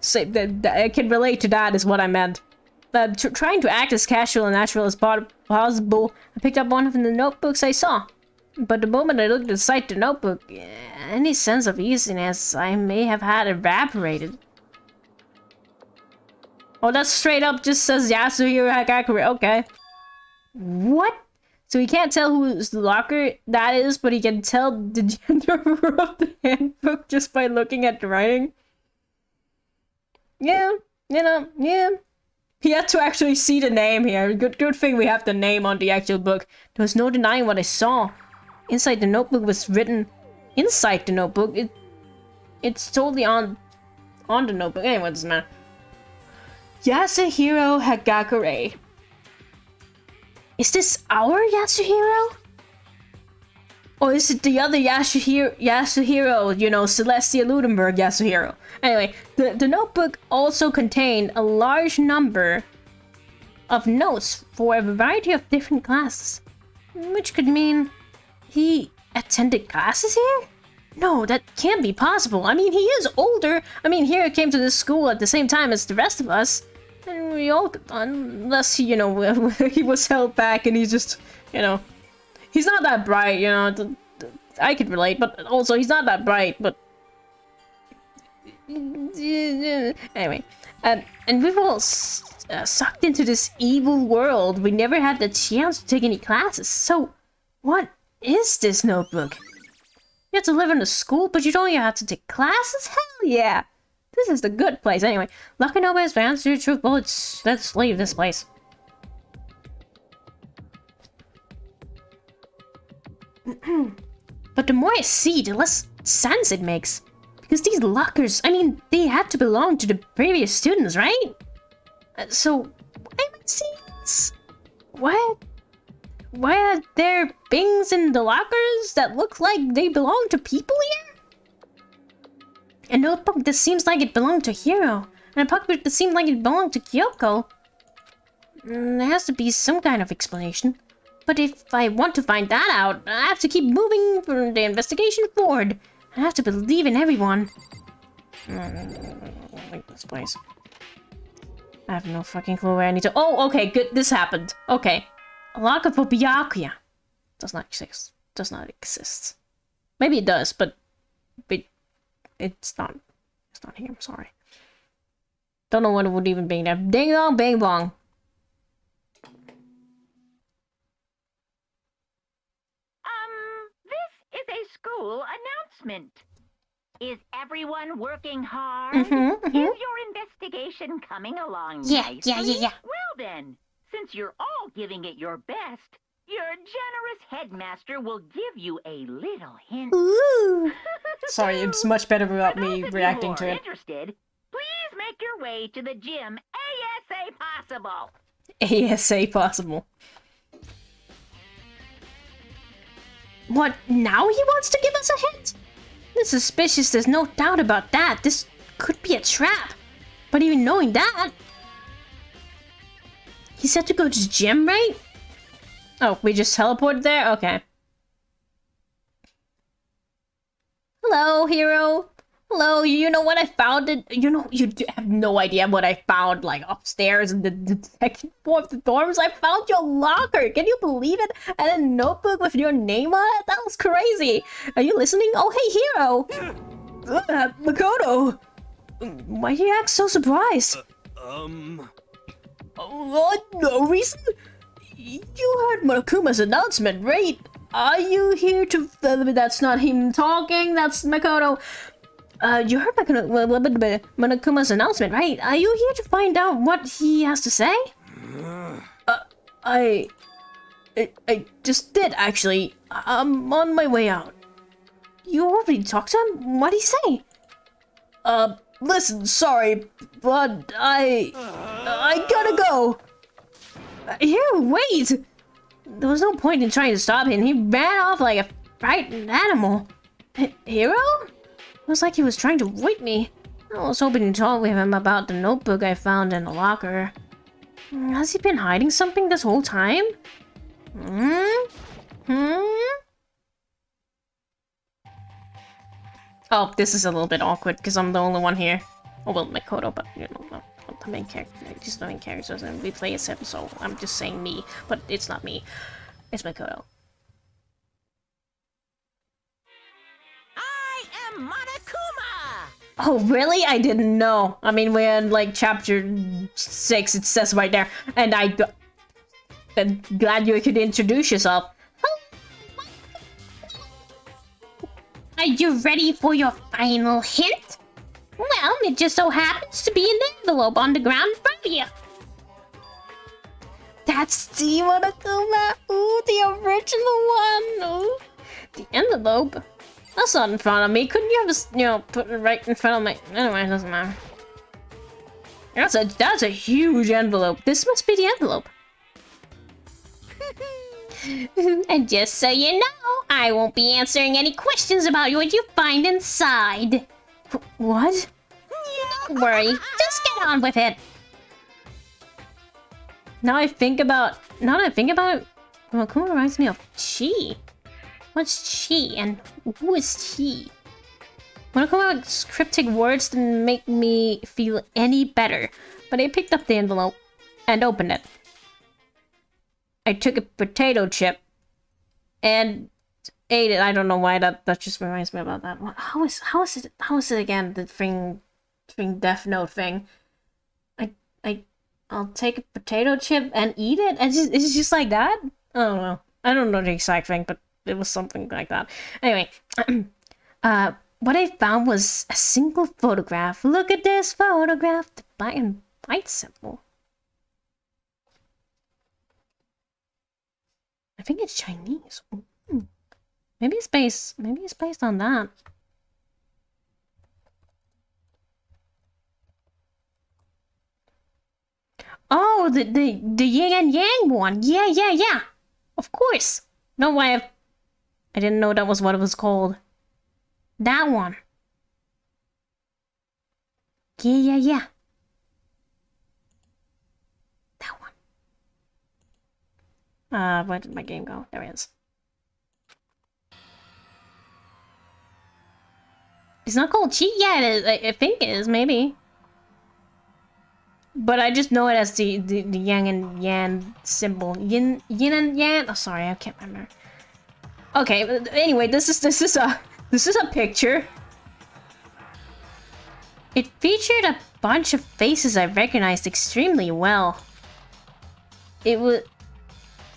Say that I can relate to that is what I meant. Trying to act as casual and natural as possible, I picked up one of the notebooks I saw. But the moment I looked inside the notebook, any sense of easiness I may have had evaporated. Oh, that's straight up just says Yasuhiro Hagakure. Okay. What? So he can't tell whose locker that is, but he can tell the gender of the handbook just by looking at the writing? Yeah, you know, yeah. He had to actually see the name here. Good thing we have the name on the actual book. There was no denying what I saw. Inside the notebook was written inside the notebook. It's totally on the notebook. Anyway, it doesn't matter. Yasuhiro Hagakure. Is this our Yasuhiro? Or is it the other Yasuhiro, you know, Celestia Ludenberg Yasuhiro? Anyway, the notebook also contained a large number of notes for a variety of different classes. Which could mean he attended classes here? No, that can't be possible. I mean, he is older. I mean, he came to this school at the same time as the rest of us. And we all, unless, you know, he was held back and he's just, you know, he's not that bright, you know. I could relate, but also he's not that bright, but... Anyway, and we were all sucked into this evil world. We never had the chance to take any classes. So, what is this notebook? You have to live in a school, but you don't even have to take classes? Hell yeah! This is the good place. Anyway, lucky nobody's fans to truth bullets. Let's leave this place. But the more I see, the less sense it makes. Because these lockers, I mean, they had to belong to the previous students, right? So, why am I seeing this? Why are there things in the lockers that look like they belong to people here? A notebook that seems like it belonged to Hiro, and a pocketbook that seemed like it belonged to Kyoko. There has to be some kind of explanation. But if I want to find that out, I have to keep moving the investigation forward. I have to believe in everyone. Like this place. I have no fucking clue where I need to. Oh, okay, good. This happened. Okay. A locker for Byakuya. Does not exist. Does not exist. Maybe it does, but it's not. It's not here. I'm sorry. Don't know what it would even be there. Ding dong, bang bong. This is a school cool announcement. Is everyone working hard? Mm-hmm. Is your investigation coming along nicely? Yeah. Well then, since you're all giving it your best, your generous headmaster will give you a little hint. Ooh. Sorry, it's much better without For me those of you reacting who to are it. interested, please make your way to the gym ASA possible. ASA possible. What, now he wants to give us a hint? This is suspicious, there's no doubt about that. This could be a trap. But even knowing that... He said to go to the gym, right? Oh, we just teleported there? Okay. Hello, hero. Hello, you know what I found? You have no idea what I found, like, upstairs in the second floor of the dorms. I found your locker. Can you believe it? And a notebook with your name on it? That was crazy. Are you listening? Oh, hey, hero. Makoto! Why do you act so surprised? No reason? You heard Monokuma's announcement, right? Are you here to... that's not him talking, that's Makoto. You heard Monokuma's announcement, right? Are you here to find out what he has to say? I just did, actually. I'm on my way out. You already talked to him? What'd he say? Listen, sorry, but I gotta go. Here, wait! There was no point in trying to stop him. He ran off like a frightened animal. Hero? It was like he was trying to avoid me. I was hoping to talk with him about the notebook I found in the locker. Has he been hiding something this whole time? Oh, this is a little bit awkward because I'm the only one here. Oh, well, Makoto, but you know, not the main character. Just the main characters, and we play as him, so I'm just saying me, but it's not me. It's Makoto. I am Monokuma! Oh, really? I didn't know. I mean, we're in, like, chapter 6, it says right there, and I'm glad you could introduce yourself. Are you ready for your final hint? Well, it just so happens to be an envelope on the ground in front of you. That's the Monokuma. Ooh, the original one. Ooh. The envelope? That's not in front of me. Couldn't you have just, you know, put it right in front of me? Anyway, it doesn't matter. That's a huge envelope. This must be the envelope. And just so you know, I won't be answering any questions about what you find inside. What? Don't worry, just get on with it. Now that I think about it, Monokuma reminds me of Chi. What's Chi and who is Chi? Monokuma's cryptic words didn't make me feel any better, but I picked up the envelope and opened it. I took a potato chip and ate it. I don't know why that just reminds me about that. How is it again? The thing Death Note thing. I'll take a potato chip and eat it, and it's just like that. I don't know. I don't know the exact thing, but it was something like that. Anyway, what I found was a single photograph. Look at this photograph. The black and white symbol. I think it's Chinese. Ooh. Maybe it's based on that. Oh, the yin and yang one. Yeah. Of course. No way. I didn't know that was what it was called. That one. Yeah. That one. Where did my game go? There it is. It's not called Chi? Yeah, it is. I think it is, maybe. But I just know it as the yang and yang symbol. Yin and yang. Oh, sorry, I can't remember. Okay, anyway, this is a picture. It featured a bunch of faces I recognized extremely well. It was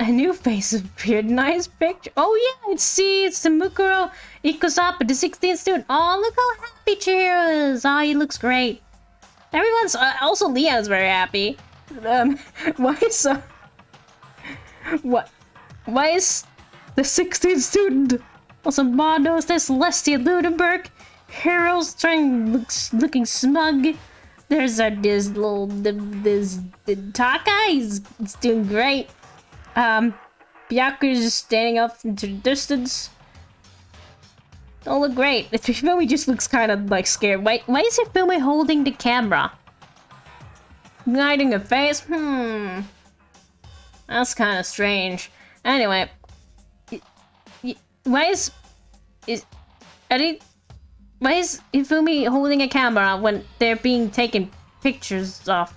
A new face appeared. Nice picture. Oh yeah, it's the Mukuro Ikusapa, the 16th student. Oh, look how happy Chihiro is. Oh, he looks great. Everyone's also Leon's very happy. Why is Why is the 16th student also Monos? There's Celestia Ludenberg. Heroes looking smug. There's this Taka. He's doing great. Byaku's just standing up into the distance. Don't look great. Hifumi just looks kind of like scared. Why is Hifumi holding the camera? Hiding a face? That's kind of strange. Anyway, why is Hifumi holding a camera when they're being taken pictures of?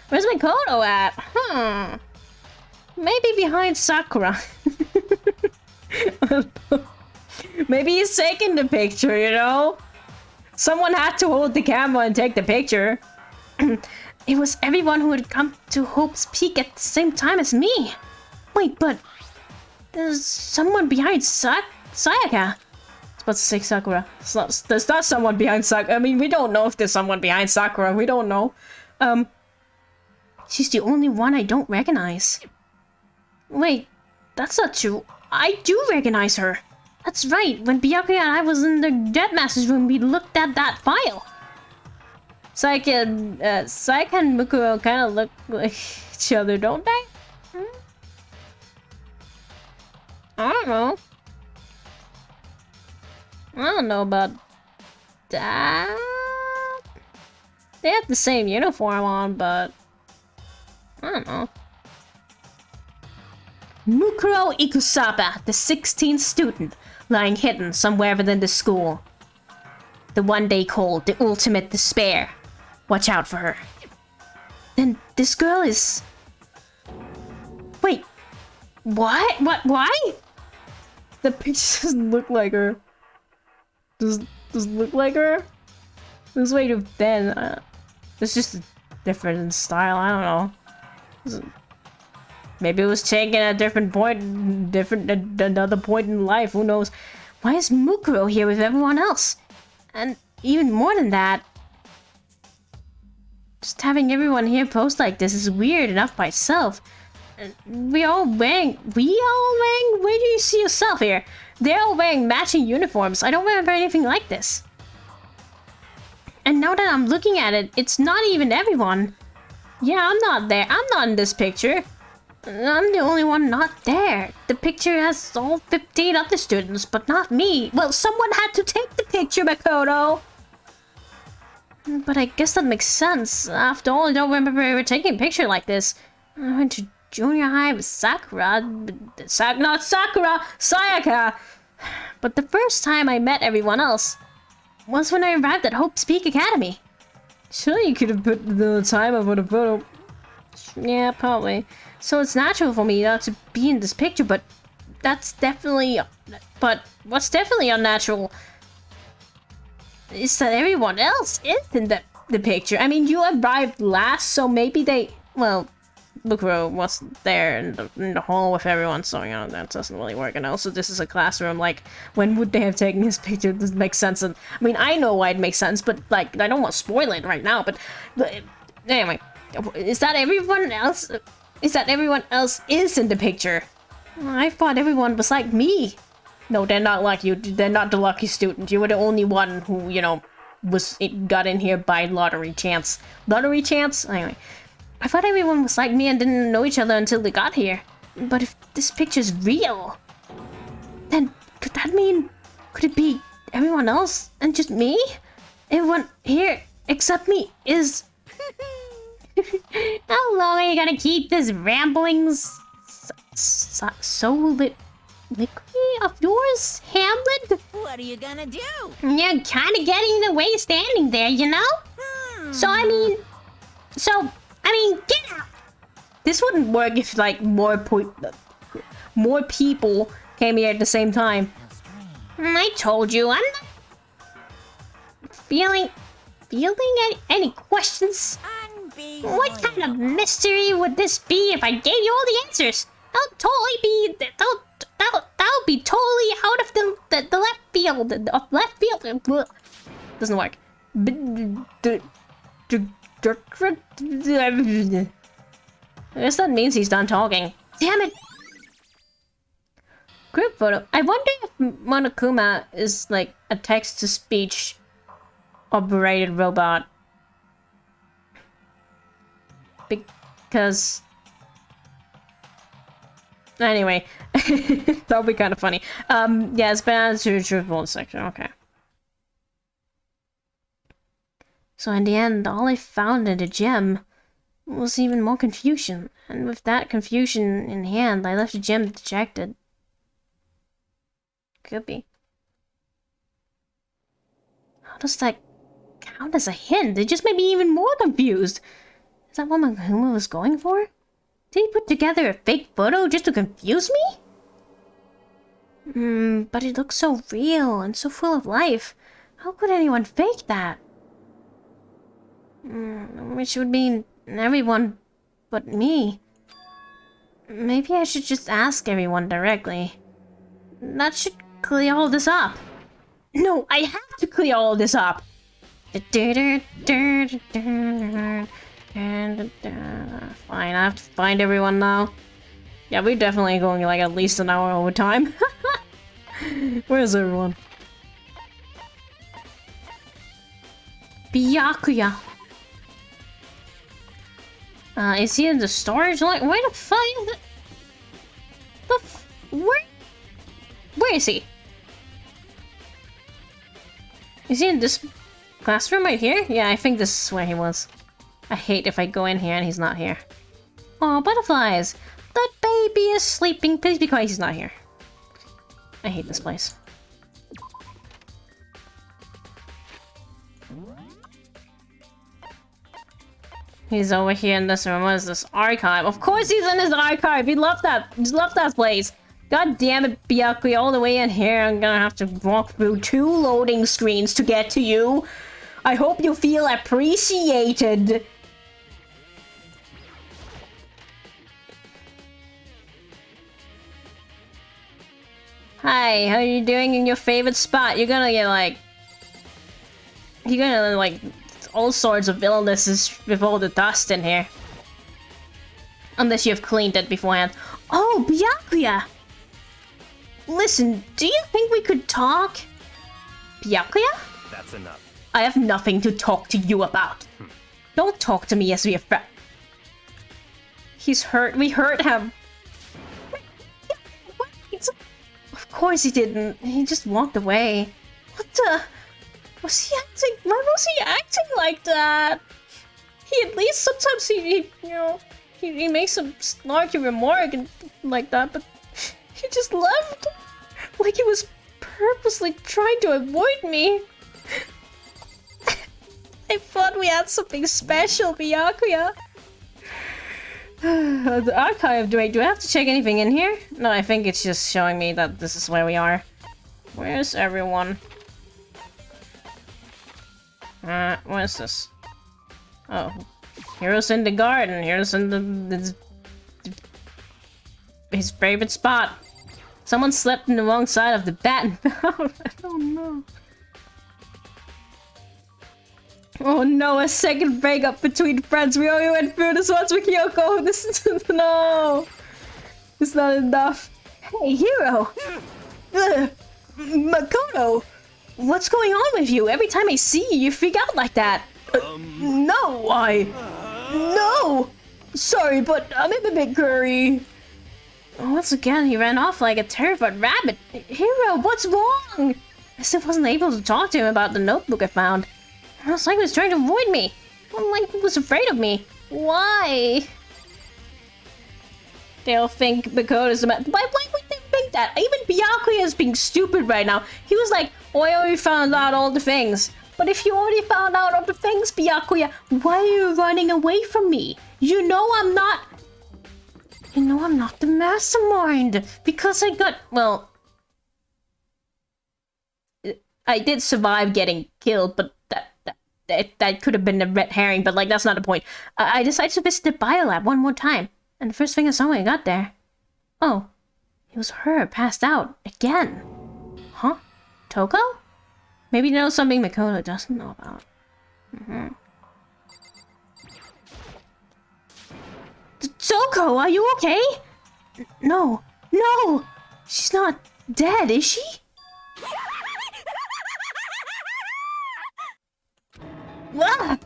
Where's Makoto at? Maybe behind Sakura. Maybe he's taking the picture, you know? Someone had to hold the camera and take the picture. It was everyone who had come to Hope's Peak at the same time as me. Wait, but there's someone behind Sayaka. I was about to say Sakura. There's not someone behind Sakura. I mean, we don't know if there's someone behind Sakura. We don't know. She's the only one I don't recognize. Wait, that's not true. I do recognize her. That's right. When Byakuya and I was in the Deadmaster's room, we looked at that file. Sayaka and Mukuro kind of look like each other, don't they? I don't know. I don't know about that. They have the same uniform on, but I don't know. Mukuro Ikusaba, the 16th student, lying hidden somewhere within the school. The one they called the ultimate despair. Watch out for her. Then this girl is... Wait. What? Why? The picture doesn't look like her. Does look like her? This way to Ben. It's just different in style. I don't know. Maybe it was taken at a different point, another point in life. Who knows? Why is Mukuro here with everyone else? And even more than that, just having everyone here post like this is weird enough by itself. We all wearing? Where do you see yourself here? They're all wearing matching uniforms. I don't remember anything like this. And now that I'm looking at it, it's not even everyone. Yeah, I'm not there. I'm not in this picture. I'm the only one not there. The picture has all 15 other students, but not me. Well, someone had to take the picture, Makoto. But I guess that makes sense. After all, I don't remember ever taking a picture like this. I went to junior high with Sakura. Not Sakura! Sayaka! But the first time I met everyone else was when I arrived at Hope's Peak Academy. Sure, you could have put the time up on a photo. Yeah, probably. So it's natural for me not to be in this picture, but that's definitely... But what's definitely unnatural is that everyone else is in the picture. I mean, you arrived last, so maybe they... Well, Mukuro wasn't there in the hall with everyone, so, you know, that doesn't really work. And also, this is a classroom, like, when would they have taken his picture? It doesn't make sense. And, I mean, I know why it makes sense, but, like, I don't want to spoil it right now, but anyway, is that everyone else? Is that everyone else is in the picture? I thought everyone was like me. No, they're not like you. They're not the lucky student. You were the only one who, you know, got in here by lottery chance. Lottery chance? Anyway, I thought everyone was like me and didn't know each other until they got here. But if this picture's real, then could that mean... Could it be everyone else and just me? Everyone here except me is... How long are you gonna keep this ramblings so liquid of yours, Hamlet? What are you gonna do? You're kind of getting in the way standing there, you know? So I mean, get out! This wouldn't work if, like, more people came here at the same time. I told you, I'm not feeling any questions. What kind of mystery would this be if I gave you all the answers? That'll totally be that'll be totally out of the left field. Left field doesn't work. I guess that means he's done talking. Damn it! Group photo. I wonder if Monokuma is like a text-to-speech operated robot. Because... Anyway, that'll be kind of funny. Yeah, it's been added to the truthful section. Okay. So in the end, all I found in the gym was even more confusion. And with that confusion in hand, I left the gym dejected. Could be. How does that count as a hint? It just made me even more confused. Is that what Mahuma was going for? Did he put together a fake photo just to confuse me? But it looks so real and so full of life. How could anyone fake that? Which would mean everyone but me. Maybe I should just ask everyone directly. That should clear all this up. No, I have to clear all this up. Fine, I have to find everyone now. Yeah, we're definitely going like at least an hour over time. Where's everyone? Byakuya. Is he in the storage line? Where the fuck is it? Where is he? Is he in this classroom right here? Yeah, I think this is where he was. I hate if I go in here and he's not here. Oh, butterflies! That baby is sleeping. Please be quiet, he's not here. I hate this place. He's over here in this room. What is this? Archive. Of course he's in his archive! He loved that! He loved that place! God damn it, Byakuya, all the way in here. I'm gonna have to walk through 2 loading screens to get to you. I hope you feel appreciated. Hi, how are you doing in your favorite spot? You're gonna get like... You're gonna like... all sorts of illnesses with all the dust in here. Unless you've cleaned it beforehand. Oh, Byakuya! Listen, do you think we could talk? Byakuya? That's enough. I have nothing to talk to you about. Don't talk to me as we are friends. He's hurt. We hurt him. Wait. Of course he didn't. He just walked away. What the? Was he acting? Why was he acting like that? He at least sometimes he makes a snarky remark and like that, but he just left. Like he was purposely trying to avoid me. I thought we had something special, Byakuya. The archive, do I have to check anything in here? No, I think it's just showing me that this is where we are. Where's everyone? What is this? Oh. Heroes in the garden. Heroes in his favorite spot. Someone slept in the wrong side of the bat and found. I don't know. Oh no, a second breakup between friends. We already went through this once with Kyoko. This is no. It's not enough. Hey, Hero. Makoto. What's going on with you? Every time I see you, you freak out like that. No, No! Sorry, but I'm in a bit curry. Once again, he ran off like a terrified rabbit. Hero, what's wrong? I still wasn't able to talk to him about the notebook I found. It was like he was trying to avoid me. Like he was afraid of me. Why? They'll think Makoto's the man. Why would they think that? Even Byakuya is being stupid right now. He was like, oh, I already found out all the things. But if you already found out all the things, Byakuya, why are you running away from me? You know I'm not... You know I'm not the mastermind. Because I got... Well... I did survive getting killed, but that could have been a red herring, but like, that's not the point. I decided to visit the biolab one more time. And the first thing I saw when I got there Oh, it was her, passed out, again. Huh? Toko? Maybe you know something Makoto doesn't know about. Toko, are you okay? No, no! She's not dead, is she? Ah!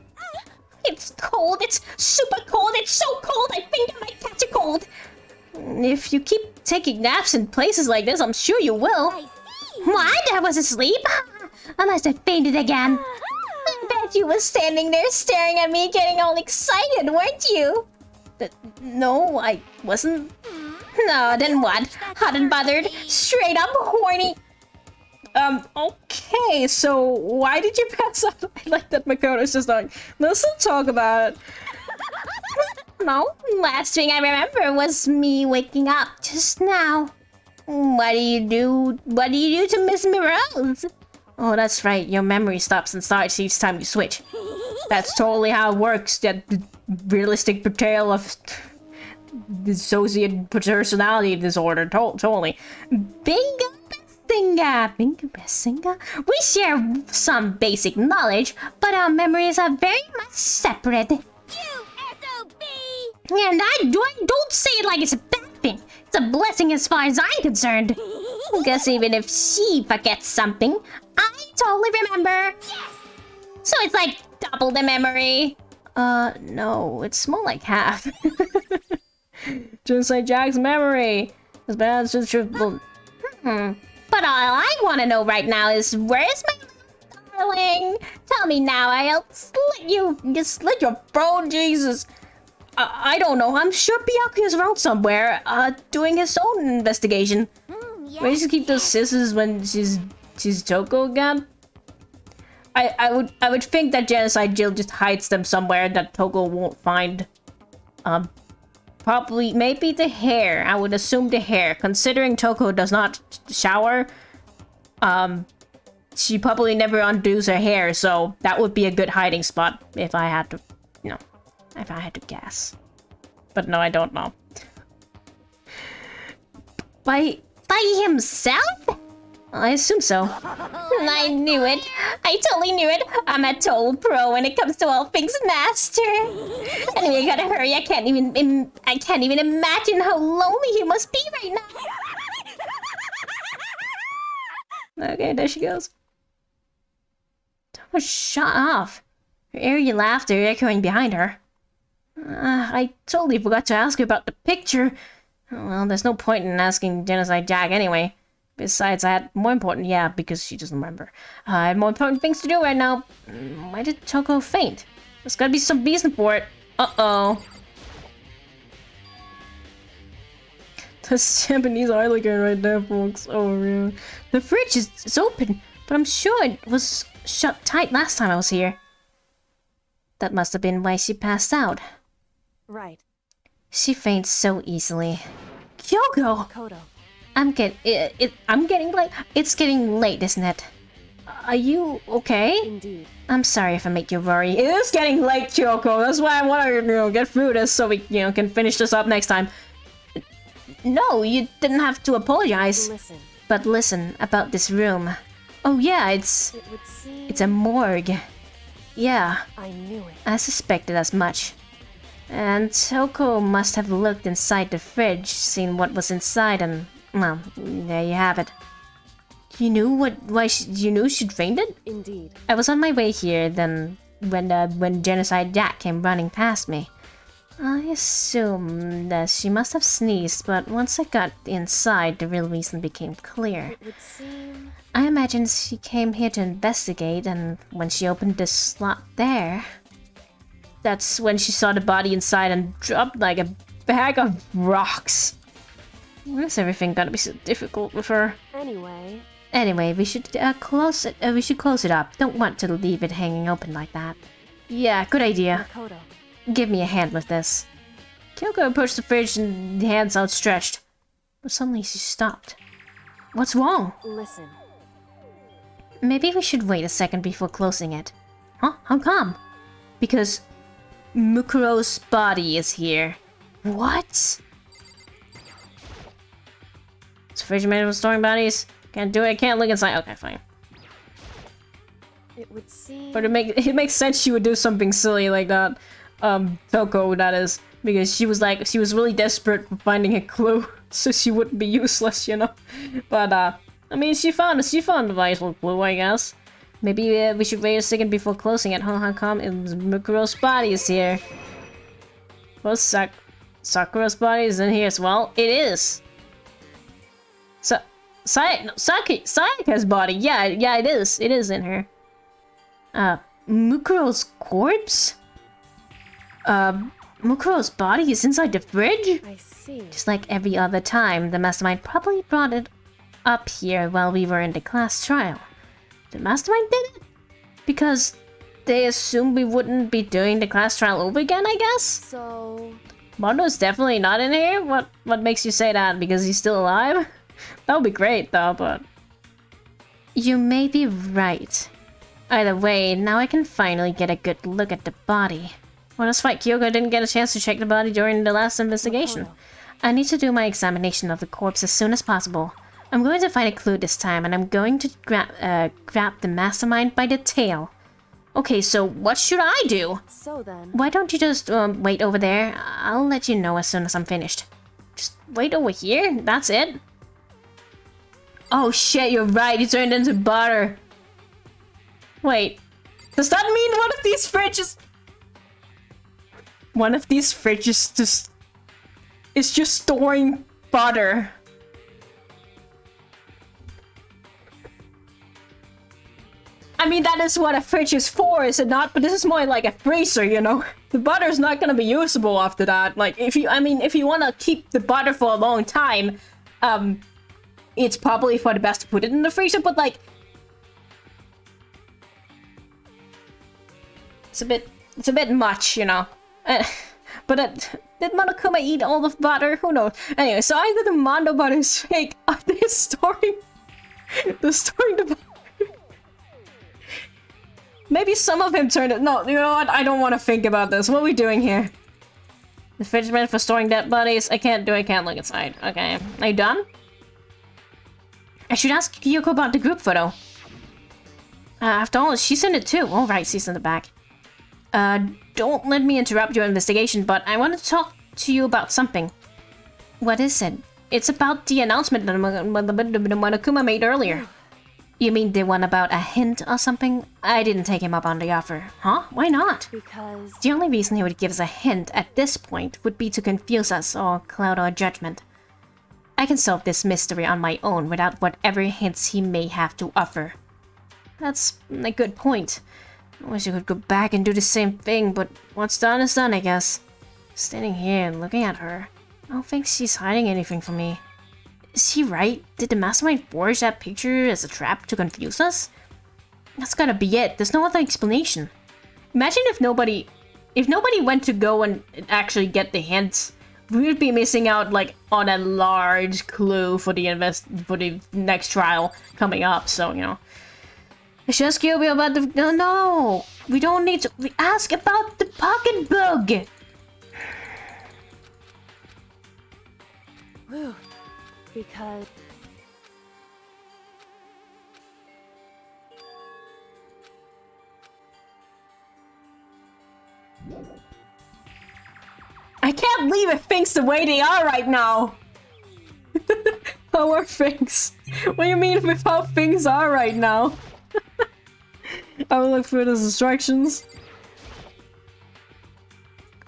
It's cold, it's super cold, it's so cold, I think I might catch a cold. If you keep taking naps in places like this, I'm sure you will. What? I was asleep? I must have fainted again. I bet you were standing there staring at me getting all excited, weren't you? No, I wasn't. No, then what? Hot and bothered, straight up horny. Okay, so why did you pass out? I like that Makoto's just like, let's talk about it. No, last thing I remember was me waking up just now. What do you do? What do you do to Miss Mirose? Oh, that's right. Your memory stops and starts each time you switch. That's totally how it works. That realistic portrayal of dissociative personality disorder. Totally. Bingo Bessinga. Bingo Bessinga. We share some basic knowledge, but our memories are very much separate. And I don't say it like it's a bad thing. It's a blessing as far as I'm concerned. Because even if she forgets something, I totally remember. Yes! So it's like double the memory. No, it's more like half. Just like Jack's memory. As bad as just truthful. But all I want to know right now is, where's my darling? Tell me now, I'll slit you. Just slit your throat, Jesus. I don't know. I'm sure Byakuya's around somewhere, doing his own investigation. Where does she keep those scissors when she's Toko again? I would think that Genocide Jill just hides them somewhere that Toko won't find. Probably maybe the hair. I would assume the hair, considering Toko does not shower. She probably never undoes her hair, so that would be a good hiding spot if I had to, if I had to guess. But no, I don't know. By himself? I assume so. I knew it. I totally knew it. I'm a total pro when it comes to all things master. Anyway, I gotta hurry. I can't even imagine how lonely he must be right now. Okay, there she goes. Oh, shut off. Her eerie laughter echoing behind her. I totally forgot to ask her about the picture. Well, there's no point in asking Genocide Jack anyway. Besides, I had more important... Yeah, because she doesn't remember. I had more important things to do right now. Why did Toko faint? There's gotta be some reason for it. Uh-oh. That's Japanese eye looking right there, folks. Oh, yeah. The fridge is open, but I'm sure it was shut tight last time I was here. That must have been why she passed out. Right. She faints so easily. Kyoko! Makoto. It's getting late, isn't it? Are you okay? Indeed. I'm sorry if I make you worry. It is getting late, Kyoko. That's why I want to, get food so we, can finish this up next time. No, you didn't have to apologize. Listen. But listen, about this room. Oh yeah, it's a morgue. Yeah. I knew it. I suspected as much. And Toko must have looked inside the fridge, seen what was inside, and well, there you have it. You knew you knew she'd fainted? Indeed. I was on my way here, then when Genocide Jack came running past me. I assumed that she must have sneezed, but once I got inside, the real reason became clear. It would seem... I imagined she came here to investigate, and when she opened this slot there... That's when she saw the body inside and dropped like a bag of rocks. Why is everything gonna be so difficult with her? Anyway, we should close it. We should close it up. Don't want to leave it hanging open like that. Yeah, good idea. Makoto. Give me a hand with this. Kyoko approached the fridge and the hands outstretched. But suddenly she stopped. What's wrong? Listen. Maybe we should wait a second before closing it. Huh? How come? Because Mukuro's body is here. What? Is the fridge made of storing bodies? Can't do it. I can't look inside. Okay, fine. It would seem. But it makes sense she would do something silly like that. Toko, that is, because she was really desperate for finding a clue, so she wouldn't be useless, you know. But I mean, she found the vital clue, I guess. Maybe we should wait a second before closing it. Huh? How come Mukuro's body is here? Well, Sakura's body is in here as well. It is. Sayaka's body. Yeah, it is. It is in here. Mukuro's corpse? Mukuro's body is inside the fridge? I see. Just like every other time, the mastermind probably brought it up here while we were in the class trial. The mastermind did it? Because they assumed we wouldn't be doing the class trial over again, I guess? So... Mondo's definitely not in here? What makes you say that? Because he's still alive? That would be great, though, but... You may be right. Either way, now I can finally get a good look at the body. Well, that's right, Kyoko didn't get a chance to check the body during the last investigation. I need to do my examination of the corpse as soon as possible. I'm going to find a clue this time, and I'm going to grab the mastermind by the tail. Okay, so what should I do? So then... Why don't you just wait over there? I'll let you know as soon as I'm finished. Just wait over here? That's it? Oh shit, you're right, he turned into butter. Wait, does that mean one of these fridges... One of these fridges just... is just storing butter. I mean, that is what a fridge is for, is it not? But this is more like a freezer, you know? The butter's not gonna be usable after that. Like, if you want to keep the butter for a long time, it's probably for the best to put it in the freezer, but like... It's a bit much, you know? But did Monokuma eat all the butter? Who knows? Anyway, so either the Mondo butter is fake, or they're storing the butter. Maybe some of him turned it. No, you know what? I don't want to think about this. What are we doing here? The fridge meant for storing dead bodies. I can't look inside. Okay. Are you done? I should ask Kyoko about the group photo. After all, she's in it too. All right, she's in the back. Don't let me interrupt your investigation, but I want to talk to you about something. What is it? It's about the announcement that Monokuma made earlier. You mean the one about a hint or something? I didn't take him up on the offer. Huh? Why not? Because... The only reason he would give us a hint at this point would be to confuse us or cloud our judgment. I can solve this mystery on my own without whatever hints he may have to offer. That's a good point. I wish I could go back and do the same thing, but what's done is done, I guess. Standing here and looking at her, I don't think she's hiding anything from me. Is he right? Did the mastermind forge that picture as a trap to confuse us? That's gotta be it. There's no other explanation. Imagine if nobody went to go and actually get the hints. We would be missing out like on a large clue for the next trial coming up. So you know, I should ask you about the no. We don't need to. We ask about the pocketbook. Whew. Because... I can't believe it thinks the way they are right now. How are things? What do you mean with how things are right now? I will look through those instructions.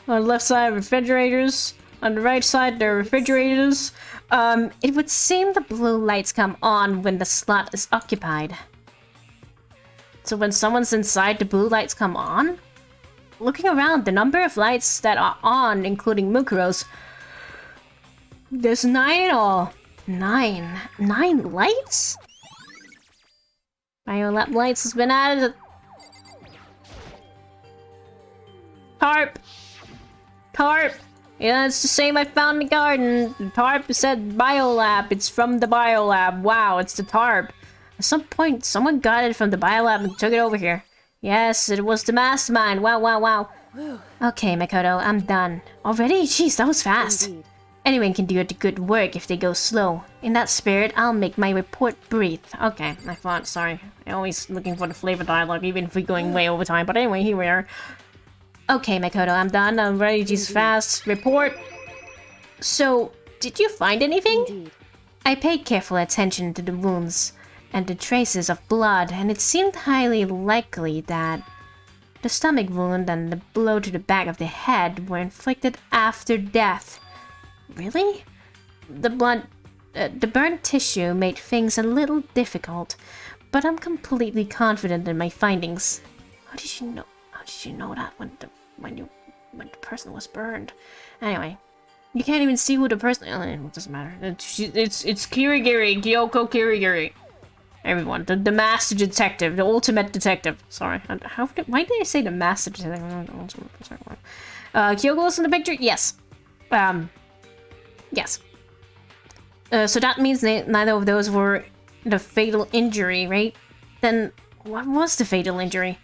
On the left side, refrigerators. On the right side, there are refrigerators. It would seem the blue lights come on when the slot is occupied. So when someone's inside, the blue lights come on? Looking around, the number of lights that are on, including Mukuro's, there's 9 in all. 9 lights? Biolab lights has been added. Tarp! Yeah, it's the same I found in the garden. The tarp said biolab. It's from the biolab. Wow, it's the tarp. At some point, someone got it from the biolab and took it over here. Yes, it was the mastermind. Wow. Okay, Makoto, I'm done. Already? Jeez, that was fast. Indeed. Anyone can do good work if they go slow. In that spirit, I'll make my report brief. Okay, I thought, sorry. I'm always looking for the flavor dialogue, even if we're going way over time. But anyway, here we are. Okay, Makoto, I'm done. I'm ready to just fast report. So, did you find anything? Indeed. I paid careful attention to the wounds and the traces of blood, and it seemed highly likely that the stomach wound and the blow to the back of the head were inflicted after death. Really? The burnt tissue made things a little difficult, but I'm completely confident in my findings. How did you know? How did you know that when the person was burned? Anyway, you can't even see who the person. It doesn't matter. It's Kirigiri, Kyoko Kirigiri. Everyone, the master detective, the ultimate detective. Sorry, why did I say the master detective? Kyoko's in the picture. Yes. Yes. So that means neither of those were the fatal injury, right? Then what was the fatal injury?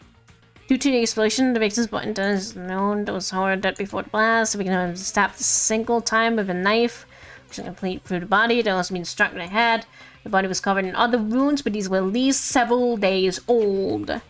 Due to the explosion, the victim's body is known that was hard that before the blast. We can stabbed a single time with a knife, which is complete through the body. That also been struck in the head. The body was covered in other wounds, but these were at least several days old.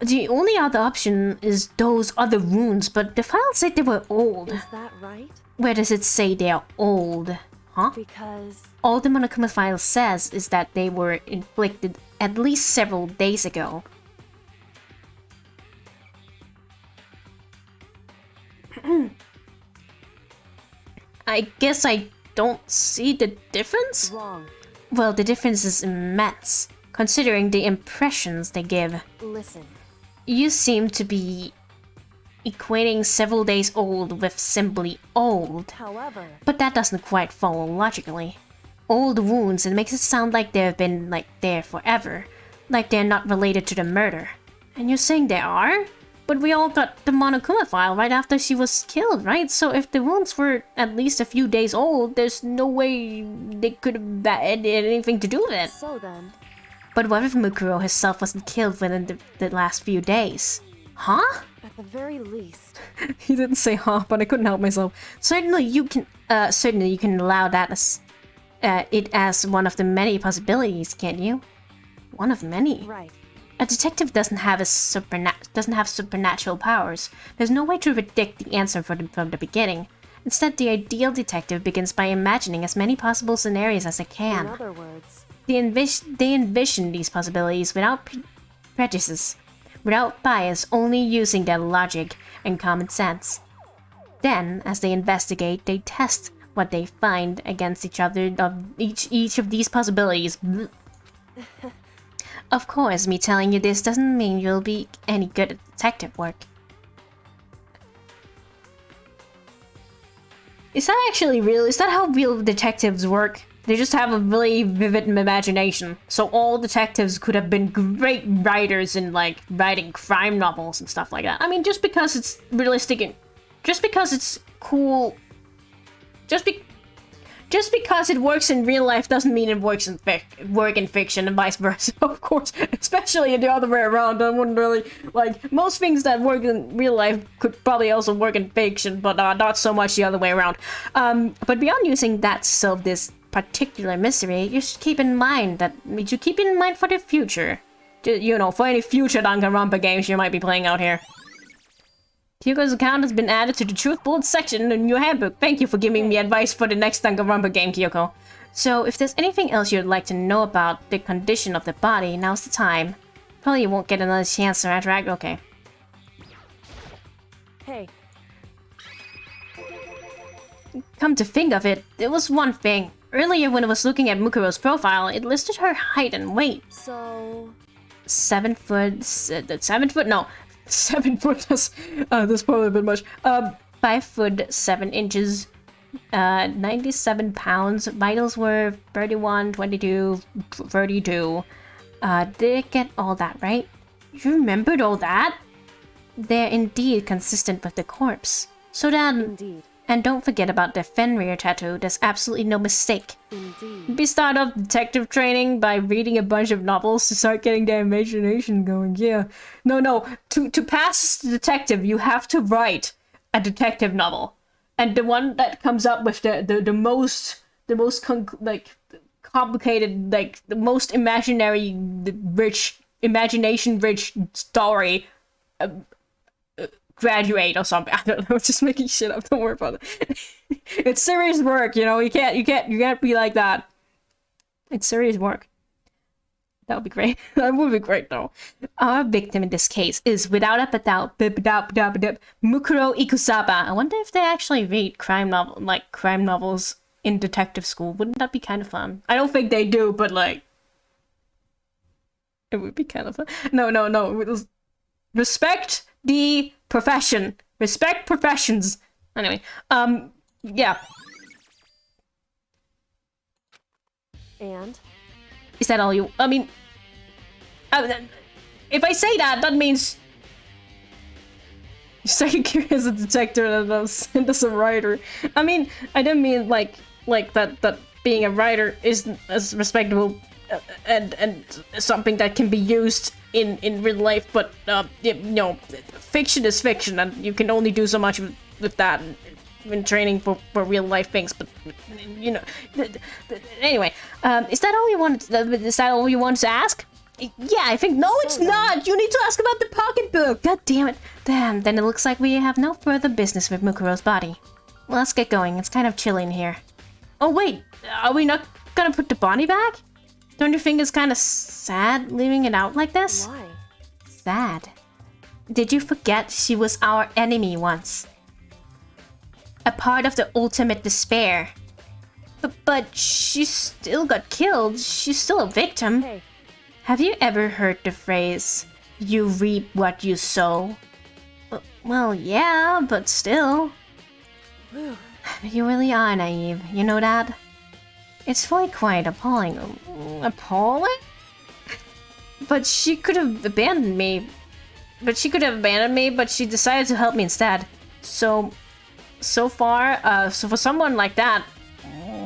The only other option is those other wounds, but the file said they were old. Is that right? Where does it say they are old? Huh? Because... All the Monokuma file says is that they were inflicted at least several days ago. I guess I don't see the difference? Wrong. Well, the difference is immense, considering the impressions they give. Listen. You seem to be equating several days old with simply old. However... But that doesn't quite follow logically. Old wounds, it makes it sound like they've been, like, there forever. Like they're not related to the murder. And you're saying they are? But we all got the Monokuma file right after she was killed, right? So if the wounds were at least a few days old, there's no way they could have had anything to do with it. So then... But what if Mukuro herself wasn't killed within the last few days? Huh? At the very least... He didn't say huh, but I couldn't help myself. Certainly you can allow that as it as one of the many possibilities, can't you? One of many. Right. A detective doesn't have supernatural powers. There's no way to predict the answer from the beginning. Instead, the ideal detective begins by imagining as many possible scenarios as they can. In other words... They envision these possibilities without prejudice, without bias, only using their logic and common sense. Then, as they investigate, they test what they find against each other of each of these possibilities. Of course, me telling you this doesn't mean you'll be any good at detective work. Is that actually real? Is that how real detectives work? They just have a really vivid imagination. So all detectives could have been great writers in, like, writing crime novels and stuff like that. I mean, just because it's realistic and... Just because it's cool... Just because it works in real life doesn't mean it works in fiction and vice versa, of course. Especially the other way around. I wouldn't really... Like, most things that work in real life could probably also work in fiction, but not so much the other way around. But beyond using that to solve this particular mystery, you should keep in mind for the future. You know, for any future Danganronpa games you might be playing out here. Kyoko's account has been added to the Truth Bullet section in your handbook. Thank you for giving me advice for the next Danganronpa game, Kyoko. So, if there's anything else you'd like to know about the condition of the body, now's the time. Probably you won't get another chance to interact. Okay. Hey. Come to think of it, there was one thing. Earlier when I was looking at Mukuro's profile, it listed her height and weight. So... 7 foot... 7 foot? No. 7 foot, that's probably a bit much. 5 foot 7 inches, 97 pounds. Vitals were 31, 22, 32. Did I get all that right? You remembered all that? They're indeed consistent with the corpse. So then... Indeed. And don't forget about the Fenrir tattoo, there's absolutely no mistake. Indeed. We start off detective training by reading a bunch of novels to start getting their imagination going, yeah. No, to pass the detective, you have to write a detective novel. And the one that comes up with the most complicated, like, the most imagination rich story, graduate or something. I don't know, just making shit up, don't worry about it. It's serious work, you know, you can't be like that. It's serious work. That would be great. That would be great though. Our victim in this case is without a doubt Mukuro Ikusaba. I wonder if they actually read crime novels in detective school. Wouldn't that be kind of fun? I don't think they do, but like it would be kind of fun. No. Respect the profession. Respect professions. Anyway, yeah. And? Is that all you... I mean... if I say that, that means... You're second career as a detective and as a writer. I mean, I didn't mean like that being a writer is as respectable and something that can be used in real life, but you know, fiction is fiction, and you can only do so much with that when training for real life things. But you know, anyway, is that all you wanted? Is that all you wanted to ask? Yeah, I think no, it's not. You need to ask about the pocketbook. God damn it! Damn. Then it looks like we have no further business with Mukuro's body. Well, let's get going. It's kind of chilly in here. Oh wait, are we not gonna put the body back? Don't you think it's kind of sad leaving it out like this? Why? Sad. Did you forget she was our enemy once? A part of the ultimate despair. But she still got killed. She's still a victim. Hey. Have you ever heard the phrase, you reap what you sow? Well, yeah, but still. Whew. You really are naive, you know that? It's really quite appalling. Appalling? But she could have abandoned me. But she decided to help me instead. So for someone like that,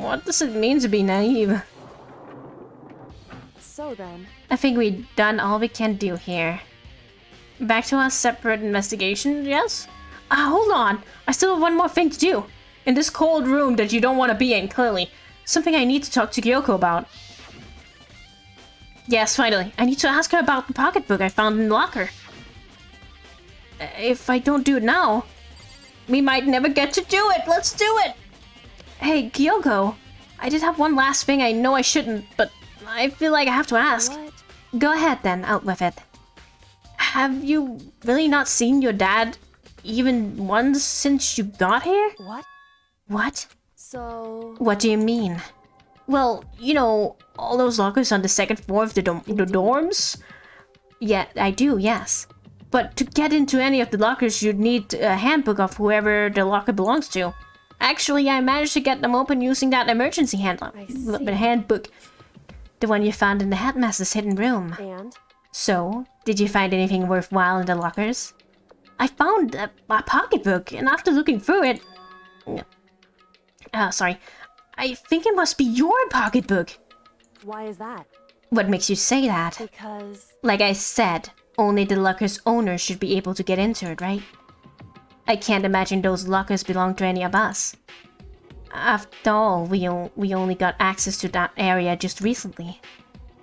what does it mean to be naive? So then... I think we've done all we can do here. Back to our separate investigation, yes? Hold on! I still have one more thing to do. In this cold room that you don't want to be in, clearly. Something I need to talk to Kyoko about. Yes, finally. I need to ask her about the pocketbook I found in the locker. If I don't do it now, we might never get to do it. Let's do it! Hey, Kyoko. I did have one last thing I know I shouldn't, but I feel like I have to ask. What? Go ahead then, out with it. Have you really not seen your dad even once since you got here? What? What? So... What do you mean? Well, you know, all those lockers on the second floor of the dorms? Yeah, I do, yes. But to get into any of the lockers, you'd need a handbook of whoever the locker belongs to. Actually, I managed to get them open using that emergency handbook. The one you found in the headmaster's hidden room. And? So, did you find anything worthwhile in the lockers? I found a pocketbook, and after looking through it... sorry. I think it must be your pocketbook. Why is that? What makes you say that? Because... Like I said, only the locker's owner should be able to get into it, right? I can't imagine those lockers belong to any of us. After all, we only got access to that area just recently.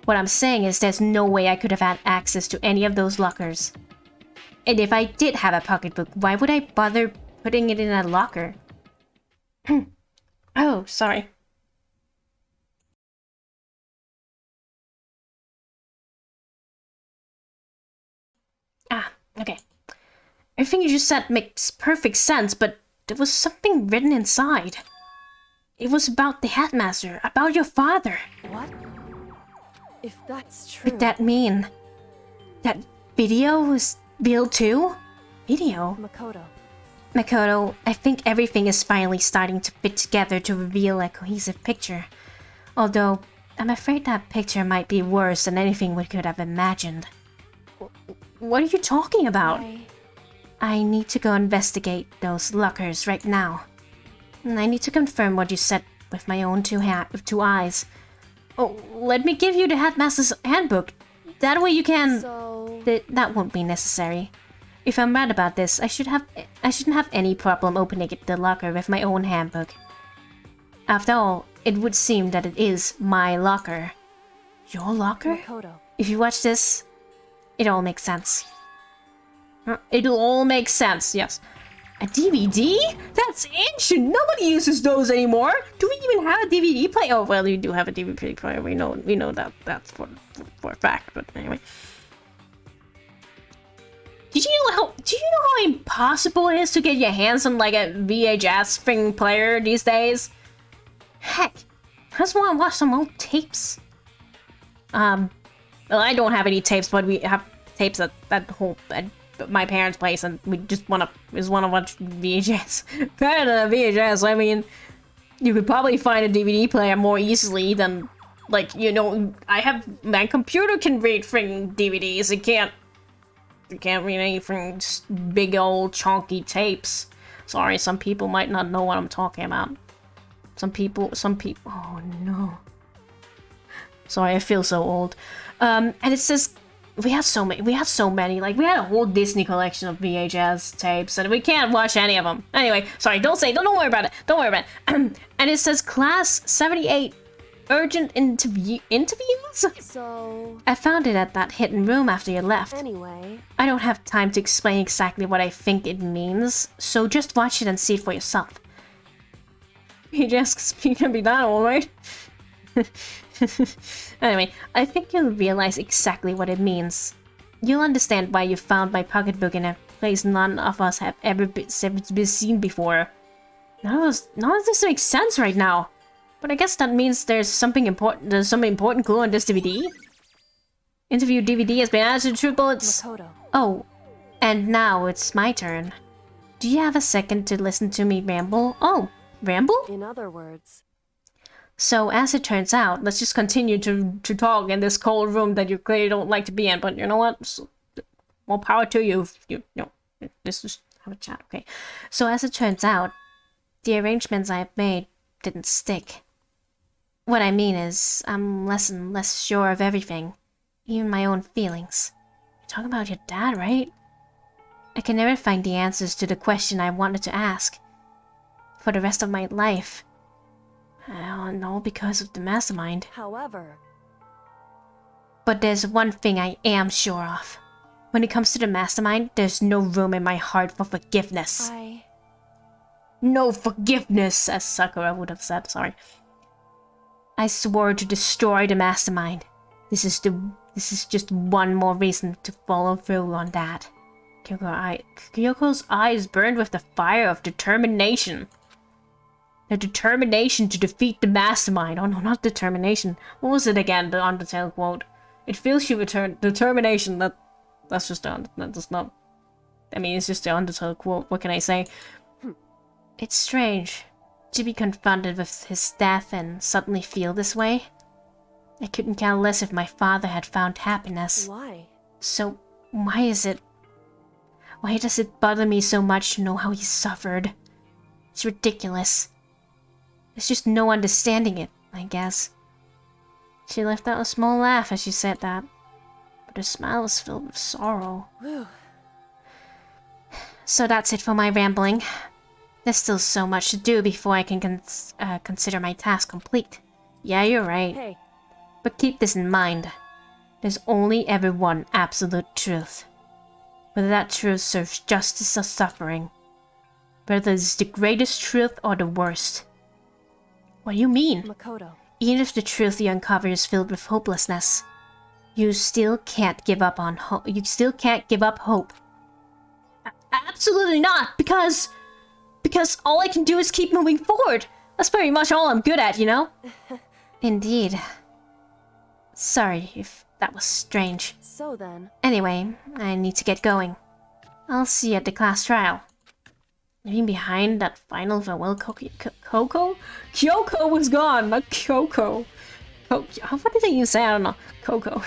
What I'm saying is there's no way I could have had access to any of those lockers. And if I did have a pocketbook, why would I bother putting it in a locker? Oh, sorry. Okay. Everything you just said makes perfect sense, but there was something written inside. It was about the headmaster, about your father. What? If that's true... What did that mean? That video was real too? Video? Makoto, I think everything is finally starting to fit together to reveal a cohesive picture. Although, I'm afraid that picture might be worse than anything we could have imagined. What are you talking about? I need to go investigate those lockers right now. I need to confirm what you said with my own two eyes. Oh, let me give you the Headmaster's Handbook. That way you can... So... That won't be necessary. If I'm right about this, I shouldn't have any problem opening the locker with my own handbook. After all, it would seem that it is my locker. Your locker? Makoto. If you watch this, it all makes sense. It'll all make sense, yes. A DVD? That's ancient! Nobody uses those anymore! Do we even have a DVD player? Oh, well, you do have a DVD player. We know that's for a fact, but anyway. Do you know how impossible it is to get your hands on like a VHS thing player these days? Heck, I just want to watch some old tapes. Well, I don't have any tapes, but we have tapes at my parents' place, and we just want to watch VHS. Better than a VHS. I mean, you could probably find a DVD player more easily than, like, you know, my computer can read freaking DVDs. It can't read anything, just big old chunky tapes. Sorry, some people might not know what I'm talking about. Some people, oh no. Sorry, I feel so old. And it says, we had so many, like, we had a whole Disney collection of VHS tapes, and we can't watch any of them. Anyway, sorry, don't worry about it, And it says Class 78, urgent interviews? So... I found it at that hidden room after you left. Anyway... I don't have time to explain exactly what I think it means, so just watch it and see it for yourself. VHS can be that alright. Anyway, I think you'll realize exactly what it means. You'll understand why you found my pocketbook in a place none of us have ever been seen before. None of this makes sense right now. But I guess that means there's some important clue on this DVD. Interview DVD has been added to True Bullets. Makoto. Oh, and now it's my turn. Do you have a second to listen to me ramble? Oh, ramble? In other words... So, as it turns out, let's just continue to talk in this cold room that you clearly don't like to be in, but you know what? So, more power to you. Let's just have a chat, okay? So, as it turns out, the arrangements I've made didn't stick. What I mean is, I'm less and less sure of everything, even my own feelings. You're talking about your dad, right? I can never find the answers to the question I wanted to ask. For the rest of my life. All because of the mastermind. However... But there's one thing I am sure of. When it comes to the mastermind, there's no room in my heart for forgiveness. No forgiveness, as Sakura would have said, sorry. I swore to destroy the mastermind. This is just one more reason to follow through on that. Kyoko's eyes burned with the fire of determination. The determination to defeat the mastermind. Oh no, not determination. What was it again, the Undertale quote? It feels you return determination. That's just that's not... I mean, it's just the Undertale quote. What can I say? It's strange to be confronted with his death and suddenly feel this way. I couldn't care less if my father had found happiness. Why? So, why does it bother me so much to know how he suffered? It's ridiculous. There's just no understanding it, I guess. She let out a small laugh as she said that, but her smile was filled with sorrow. Whew. So that's it for my rambling. There's still so much to do before I can consider my task complete. Yeah, you're right. Hey. But keep this in mind. There's only ever one absolute truth. Whether that truth serves justice or suffering. Whether it's the greatest truth or the worst. What do you mean? Makoto. Even if the truth you uncover is filled with hopelessness, you still can't give up on hope. You still can't give up hope. Absolutely not, because all I can do is keep moving forward. That's pretty much all I'm good at, you know? Indeed. Sorry if that was strange. So then... Anyway, I need to get going. I'll see you at the class trial. Leaving behind that final farewell Coco? Kyoko was gone, not Kyoko. What did I even say? I don't know. Coco.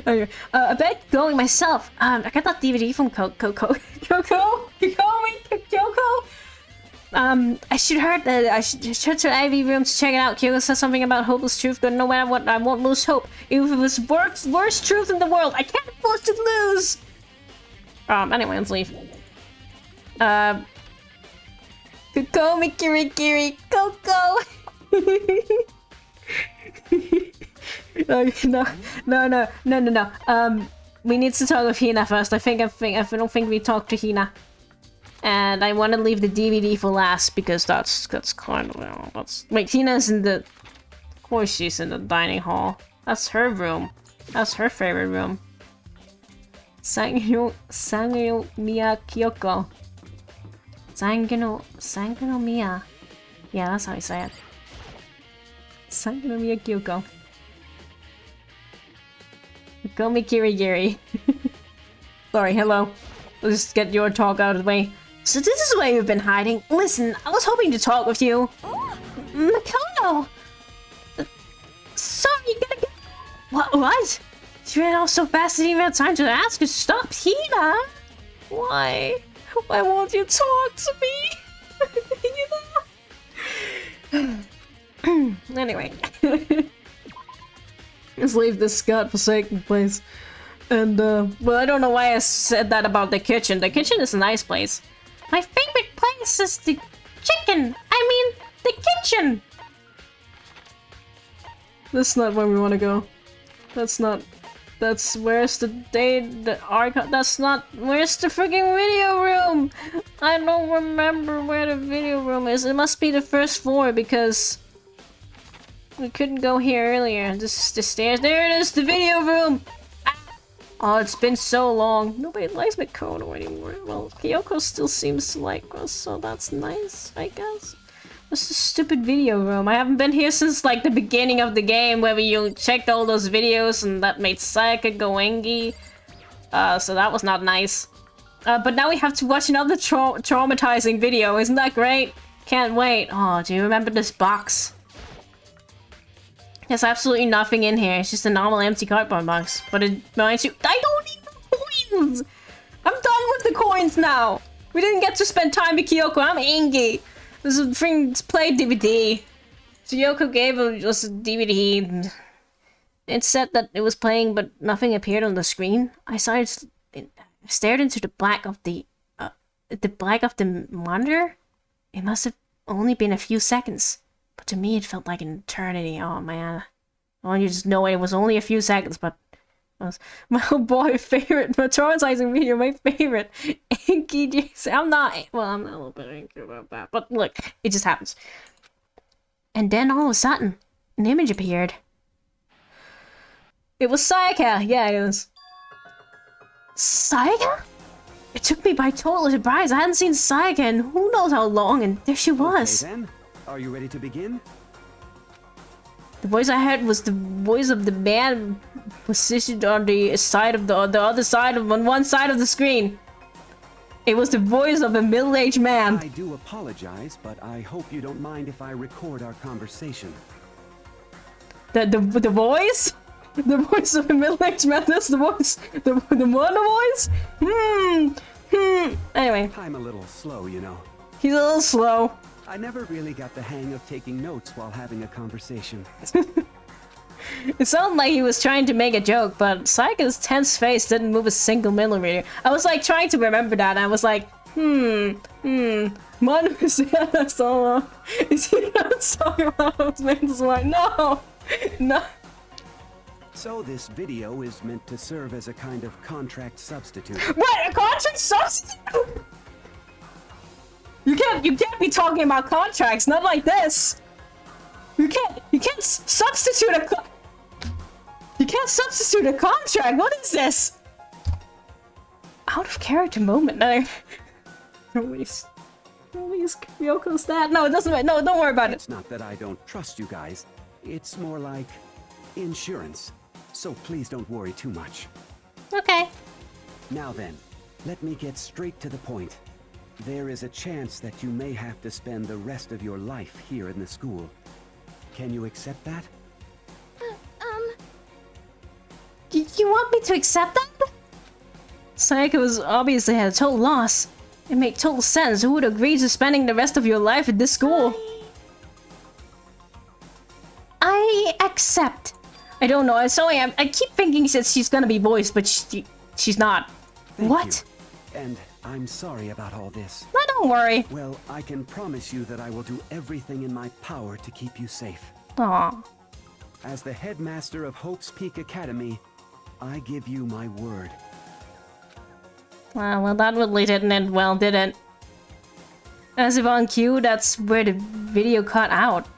Okay. I bet going myself. I got that DVD from Coco. Kyoko? You call me Kyoko? I should heard that I should head to Ivy room to check it out. Kyoko said something about hopeless truth, but no matter what, I won't lose hope. Even if it was worst truth in the world, I can't afford to lose. Anyway, let's leave. Go, Mikiri, go. No. We need to talk with Hina first. I don't think we talked to Hina. And I want to leave the DVD for last because that's kind of wait, Hina's in the. Of course, she's in the dining hall. That's her room. That's her favorite room. Sangyo Miya Kyoko. Sangyo Miya. Yeah, that's how you say it. Sangyo Miya Kyoko. Gomi Kirigiri. Sorry, hello. Let's just get your talk out of the way. So this is where you've been hiding. Listen, I was hoping to talk with you. Makoto! Sorry, you gotta get... What? She ran off so fast I didn't even have time to ask her. Stop, Hina! Why? Why won't you talk to me? Anyway. Let's leave this godforsaken place. And, well, I don't know why I said that about the kitchen. The kitchen is a nice place. My favorite place is the chicken. I mean, the kitchen. That's not where we want to go. That's not. That's where's the archive. That's not. Where's the freaking video room? I don't remember where the video room is. It must be the first floor because we couldn't go here earlier. This is the stairs. There it is. The video room. Oh, it's been so long. Nobody likes Makoto anymore. Well, Kyoko still seems to like us, so that's nice, I guess. What's the stupid video room? I haven't been here since, like, the beginning of the game, where you checked all those videos, and that made Sayaka go engy. So that was not nice. But now we have to watch another traumatizing video. Isn't that great? Can't wait. Oh, do you remember this box? There's absolutely nothing in here. It's just a normal empty cardboard box. But it reminds you... I don't need the coins! I'm done with the coins now! We didn't get to spend time with Kyoko. I'm angry. This is a thing to play DVD. So Kyoko gave us a DVD. It said that it was playing, but nothing appeared on the screen. I stared into the black of the monitor. It must have only been a few seconds. But to me, it felt like an eternity. Oh, man. Well, you just know it was only a few seconds, but... It was my boy favorite, my traumatizing video, my favorite. Anki Jason. I'm not a little bit angry about that. But look, it just happens. And then all of a sudden, an image appeared. It was Sayaka. Yeah, it was. Sayaka? It took me by total surprise. I hadn't seen Sayaka in who knows how long, and there she was. Okay, then. Are you ready to begin? The voice I heard was the voice of the man positioned on the side of the other side of on one side of the screen. It was the voice of a middle-aged man. I do apologize, but I hope you don't mind if I record our conversation. The voice? The voice of a middle-aged man. That's the voice. The Wonder voice. Anyway, I'm a little slow, you know. He's a little slow. I never really got the hang of taking notes while having a conversation. It sounded like he was trying to make a joke, but Sayaka's tense face didn't move a single millimeter. I was like trying to remember that, and I was like, Manu is solo. Is he not talking about those men's like, no. So this video is meant to serve as a kind of contract substitute. What? A contract substitute? You can't be talking about contracts, not like this. You can't substitute a contract. What is this? Out of character moment. No. Release Ryoko's that. No, it doesn't. No, don't worry about it. It's not that I don't trust you guys. It's more like insurance. So please don't worry too much. Okay. Now then, let me get straight to the point. There is a chance that you may have to spend the rest of your life here in the school. Can you accept that? You want me to accept that? Sayaka was obviously at a total loss. It made total sense. Who would agree to spending the rest of your life at this school? I accept. I don't know. I keep thinking that she's gonna be voiced, but she's not. Thank What? you. And I'm sorry about all this. No, don't worry. Well, I can promise you that I will do everything in my power to keep you safe. Aw. As the headmaster of Hope's Peak Academy, I give you my word. Well, that really didn't end well, did it? As if on cue, that's where the video cut out.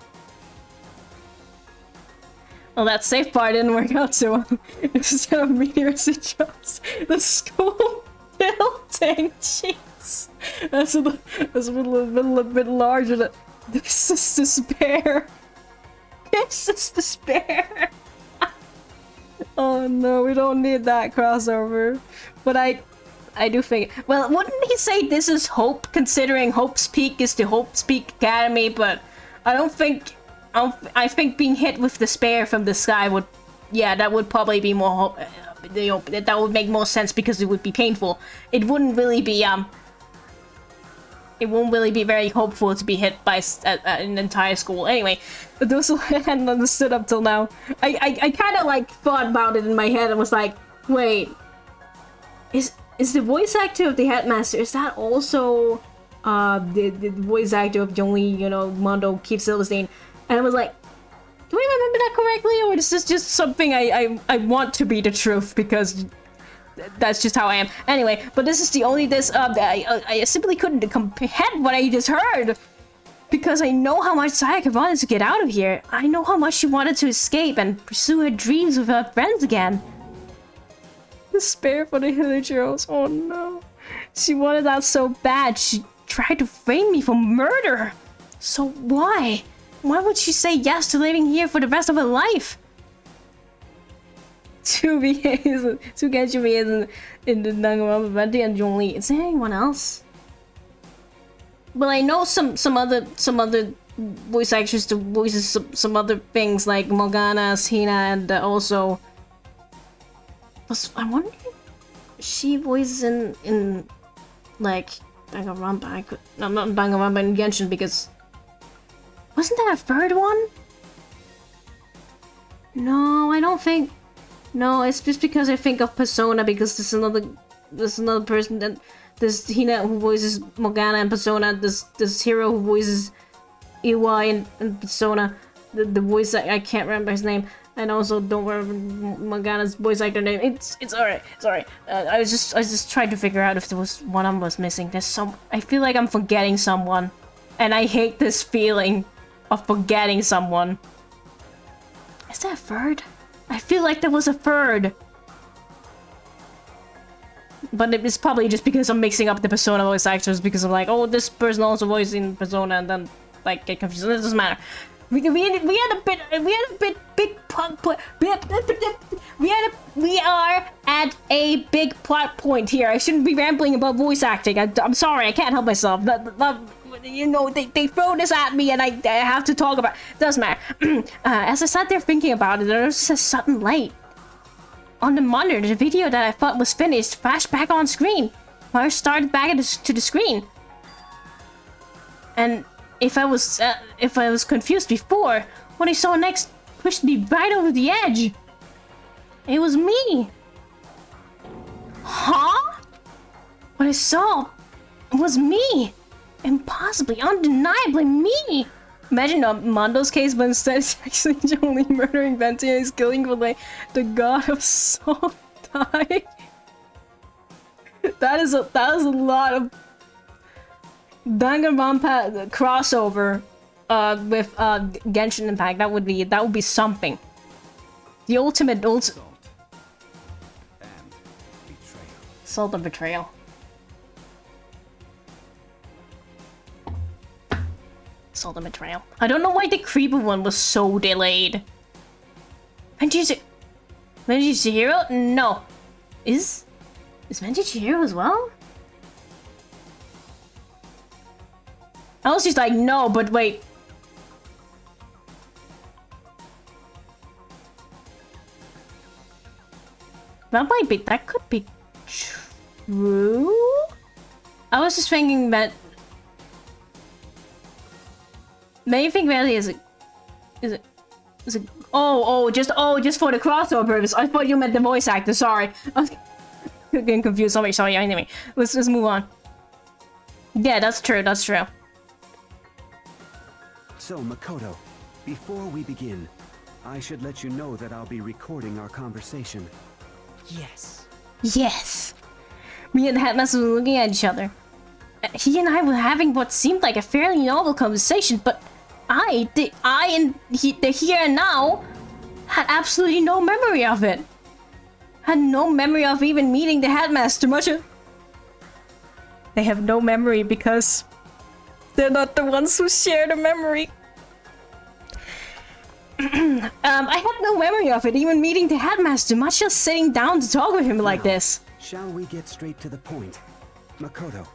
Well, that safe part didn't work out so well. Instead of meteors, it shows the school building. Jeez. That's a little bit larger. This is despair. This is despair. Oh no, we don't need that crossover. But I do think. Well, wouldn't he say this is Hope, considering Hope's Peak is the Hope's Peak Academy? But I don't think. I think being hit with despair from the sky would, yeah, that would probably be more, that would make more sense because it would be painful. It wouldn't really be, it won't really be very hopeful to be hit by an entire school. Anyway, those who hadn't understood up till now, I kind of like thought about it in my head and was like, wait, is the voice actor of the headmaster, is that also the voice actor of Jongli, you know, Mondo Keith Silverstein? And I was like, do I remember that correctly? Or is this just something I want to be the truth because that's just how I am. Anyway, but this is the only I simply couldn't comprehend what I just heard. Because I know how much Sayaka wanted to get out of here. I know how much she wanted to escape and pursue her dreams with her friends again. Despair for the Hillagers, oh no. She wanted that so bad, she tried to frame me for murder. So why? Why would she say yes to living here for the rest of her life? Tsugenshimi isn't in the Danganronpa Venti and Jongli. Is there anyone else? Well, I know some other voice actors to voices some other things like Morgana, Hina, and also I wonder if she voices in like Danganronpa. Not Danganronpa, in Genshin, because wasn't there a third one? No, I don't think. No, it's just because I think of Persona, because there's another person that there's Hina who voices Morgana in Persona. There's Hiro who voices EY in Persona. The voice I can't remember his name, and also don't remember Morgana's voice actor name. It's alright. It's alright. I was just trying to figure out if there was one I was missing. I feel like I'm forgetting someone, and I hate this feeling of forgetting someone. Is there a third? I feel like there was a third. But it's probably just because I'm mixing up the Persona voice actors, because I'm like, oh, this person also voiced in Persona, and then like get confused. It doesn't matter. We are at a big plot point here. I shouldn't be rambling about voice acting. I'm sorry, I can't help myself. You know, they throw this at me and I have to talk about it. Doesn't matter. As I sat there thinking about it, there was a sudden light on the monitor. The video that I thought was finished flashed back on screen. I started back to the screen. And if I was confused before, what I saw next pushed me right over the edge. It was me. Huh? What I saw was me. Impossibly, undeniably me! Imagine Mondo's case, but instead it's actually Jolene murdering Venti and he's killing the god of Soul Die. That is a lot of Danganronpa crossover with Genshin Impact. That would be something. The ultimate Salt and betrayal. Salt and betrayal. I don't know why the creeper one was so delayed. Venti Chihiro? No. Is Venti Chihiro as well? I was just like, no, but wait. That could be true? I was just thinking that... Maybe think really is it... just for the crossover purpose. I thought you meant the voice actor, sorry. I was getting confused, sorry, anyway. Let's move on. Yeah, that's true, that's true. So, Makoto, before we begin, I should let you know that I'll be recording our conversation. Yes. Yes! Me and the headmaster were looking at each other. He and I were having what seemed like a fairly normal conversation, but the here and now had absolutely no memory of it. Had no memory of even meeting the headmaster much of... They have no memory because they're not the ones who share the memory. I had no memory of it, even meeting the headmaster, much as sitting down to talk with him like this. Shall we get straight to the point? Makoto,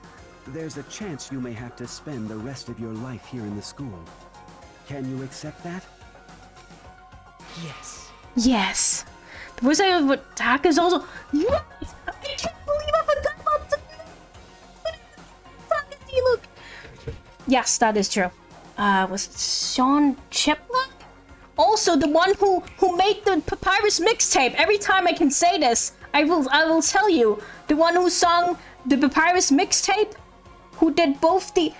there's a chance you may have to spend the rest of your life here in the school. Can you accept that? Yes. Yes. The voice actor of Taka is also... Yes! I can't believe I forgot about the... Look. Yes, that is true. Was it Sean Chiplock? Also, the one who made the Papyrus mixtape. Every time I can say this, I will tell you. The one who sung the Papyrus mixtape, who did both the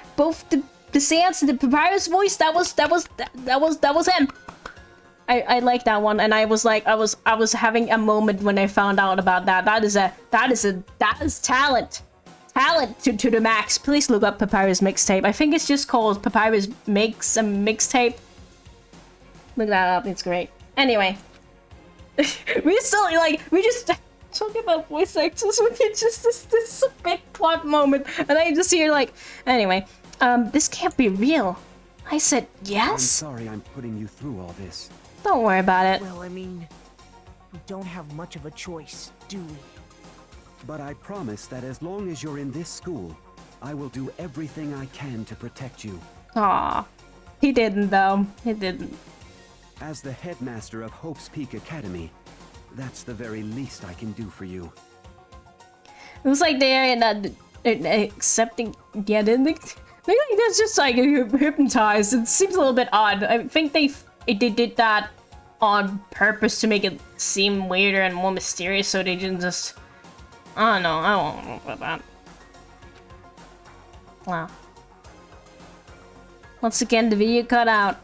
Sans and the Papyrus voice. That was him. I like that one, and I was like, I was having a moment when I found out about that. That is talent. Talent to the max. Please look up Papyrus mixtape. I think it's just called Papyrus Makes a Mixtape. Look that up, it's great. Anyway. we just talking about voice actors when it's just this big plot moment. And I just hear like, anyway, this can't be real. I said, yes? I'm sorry I'm putting you through all this. Don't worry about it. Well, I mean, we don't have much of a choice, do we? But I promise that as long as you're in this school, I will do everything I can to protect you. Aw. He didn't, though. He didn't. As the headmaster of Hope's Peak Academy, that's the very least I can do for you. It was like they're accepting... Yeah, didn't they? Maybe that's just like hypnotized. It seems a little bit odd. I think they did that on purpose to make it seem weirder and more mysterious, so they didn't just... I don't know. I won't know about that. Wow. Once again, the video cut out.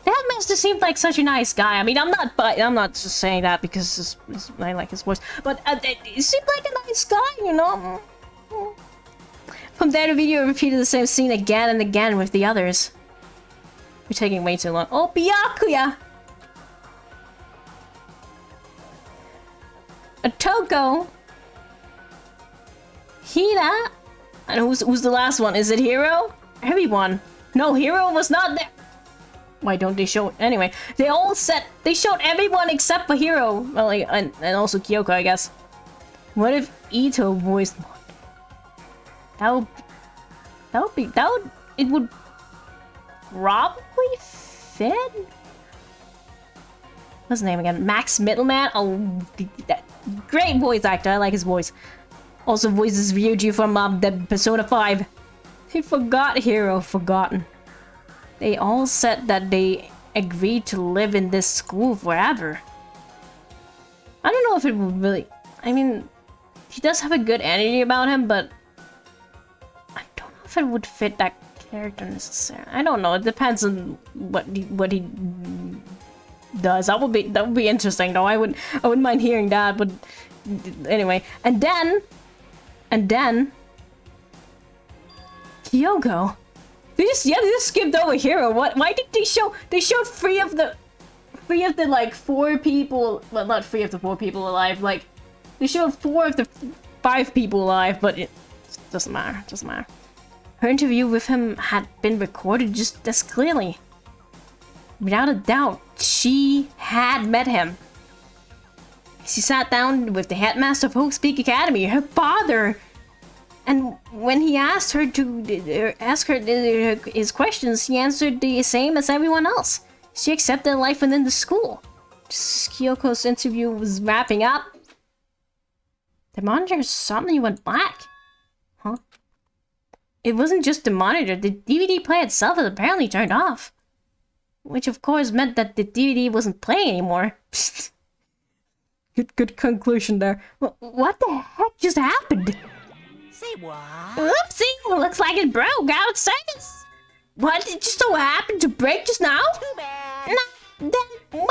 The headmaster seemed like such a nice guy. I mean, I'm not just saying that because I like his voice, but he seemed like a nice guy, you know. From there, the video repeated the same scene again and again with the others. We're taking way too long. Oh, Byakuya! Otoko. Hina. And who's the last one? Is it Hiro? Everyone. No, Hiro was not there. Why don't they show it? Anyway, they showed everyone except for Hiro. Well, like, and also Kyoko, I guess. What if Ito voiced one? It would probably fit? What's his name again? Max Middleman? Oh, that great voice actor. I like his voice. Also voices Ryuji from the Persona 5. He forgot Hiro. Forgotten. They all said that they agreed to live in this school forever. I don't know if it would really... I mean, he does have a good energy about him, but... I don't know if it would fit that character necessarily. I don't know. It depends on what he does. That would be interesting, though. I wouldn't mind hearing that, but... Anyway. And then... Kyoko. They just skipped over Hiro. What? Why did they show? They showed three of the like 4 people. Well, not 3 of the 4 people alive. Like they showed 4 of the 5 people alive, but it doesn't matter. Doesn't matter. Her interview with him had been recorded just as clearly. Without a doubt, she had met him. She sat down with the headmaster of Hope's Peak Academy, her father. And when he asked her his questions, he answered the same as everyone else. She accepted life within the school. Just as Kyoko's interview was wrapping up, the monitor suddenly went black. Huh? it wasn't just the monitor. The DVD player itself was apparently turned off. Which of course meant that the DVD wasn't playing anymore. Good conclusion there. What the heck just happened? Say what? Oopsie! Looks like it broke out of service. What? It just so happened to break just now? Too bad. No, then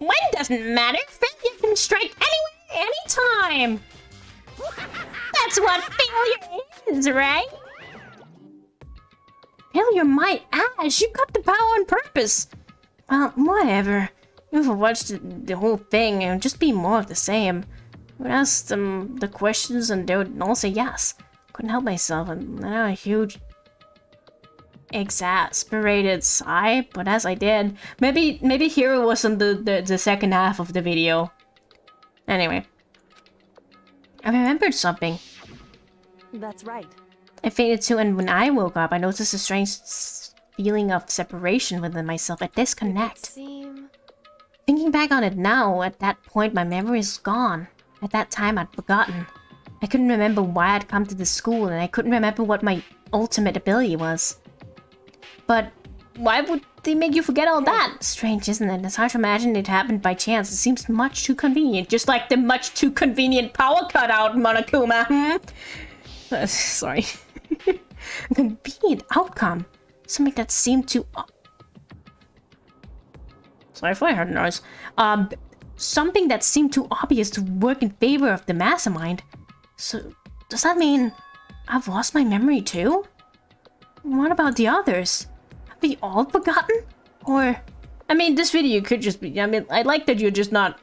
when doesn't matter. Failure can strike anywhere, anytime. That's what failure is, right? Failure my ass. You cut the power on purpose. Whatever. If I watched the whole thing, it would just be more of the same. I would ask them the questions and they would all say yes. Couldn't help myself, and then a huge exasperated sigh, but as I did, maybe Hero was on the second half of the video. Anyway, I remembered something. That's right. I fainted too, and when I woke up, I noticed a strange feeling of separation within myself, a disconnect. Thinking back on it now, at that point my memory is gone. At that time I'd forgotten. I couldn't remember why I'd come to the school, and I couldn't remember what my ultimate ability was. But why would they make you forget all that? Strange, isn't it? It's hard to imagine it happened by chance. It seems much too convenient. Just like the much too convenient power cutout, Monokuma. Sorry. A convenient outcome. Something that seemed to... Sorry if I heard a noise. Something that seemed too obvious to work in favor of the mastermind. So, does that mean I've lost my memory too? What about the others? Have they all forgotten? Or... I mean, this video could just be... I mean, I like that you're just not...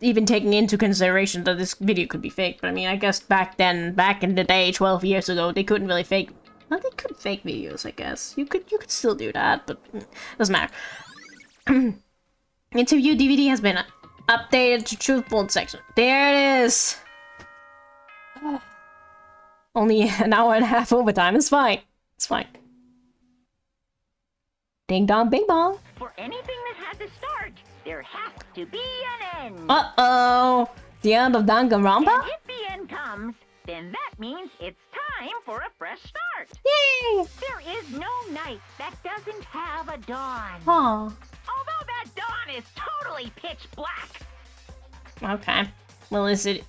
even taking into consideration that this video could be fake. But I mean, I guess back then, back in the day, 12 years ago, they couldn't really fake... Well, they could fake videos, I guess. You could still do that, but doesn't matter. Interview DVD has been updated to truthful section. There it is. Only an hour and a half overtime. It's fine. It's fine. Ding dong, bing bong. For anything that has a start, there has to be an end. Uh-oh. The end of Danganronpa? And if the end comes, then that means it's time for a fresh start. Yay! There is no night that doesn't have a dawn. Aw. Although that dawn is totally pitch black. Okay. Well, is it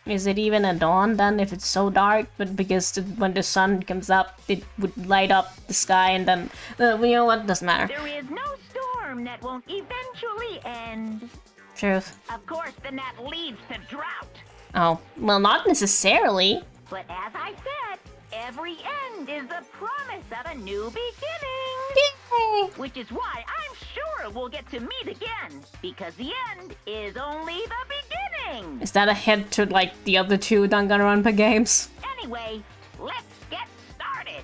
even a dawn then if it's so dark? But because when the sun comes up, it would light up the sky and then... you know what? Doesn't matter. There is no storm that won't eventually end. Truth. Of course, then that leads to drought. Oh. Well, not necessarily. But as I said, every end is the promise of a new beginning. Yay! Which is why I'm sure we'll get to meet again. Because the end is only the beginning. Is that a hint to, like, the other two Danganronpa games? Anyway, let's get started.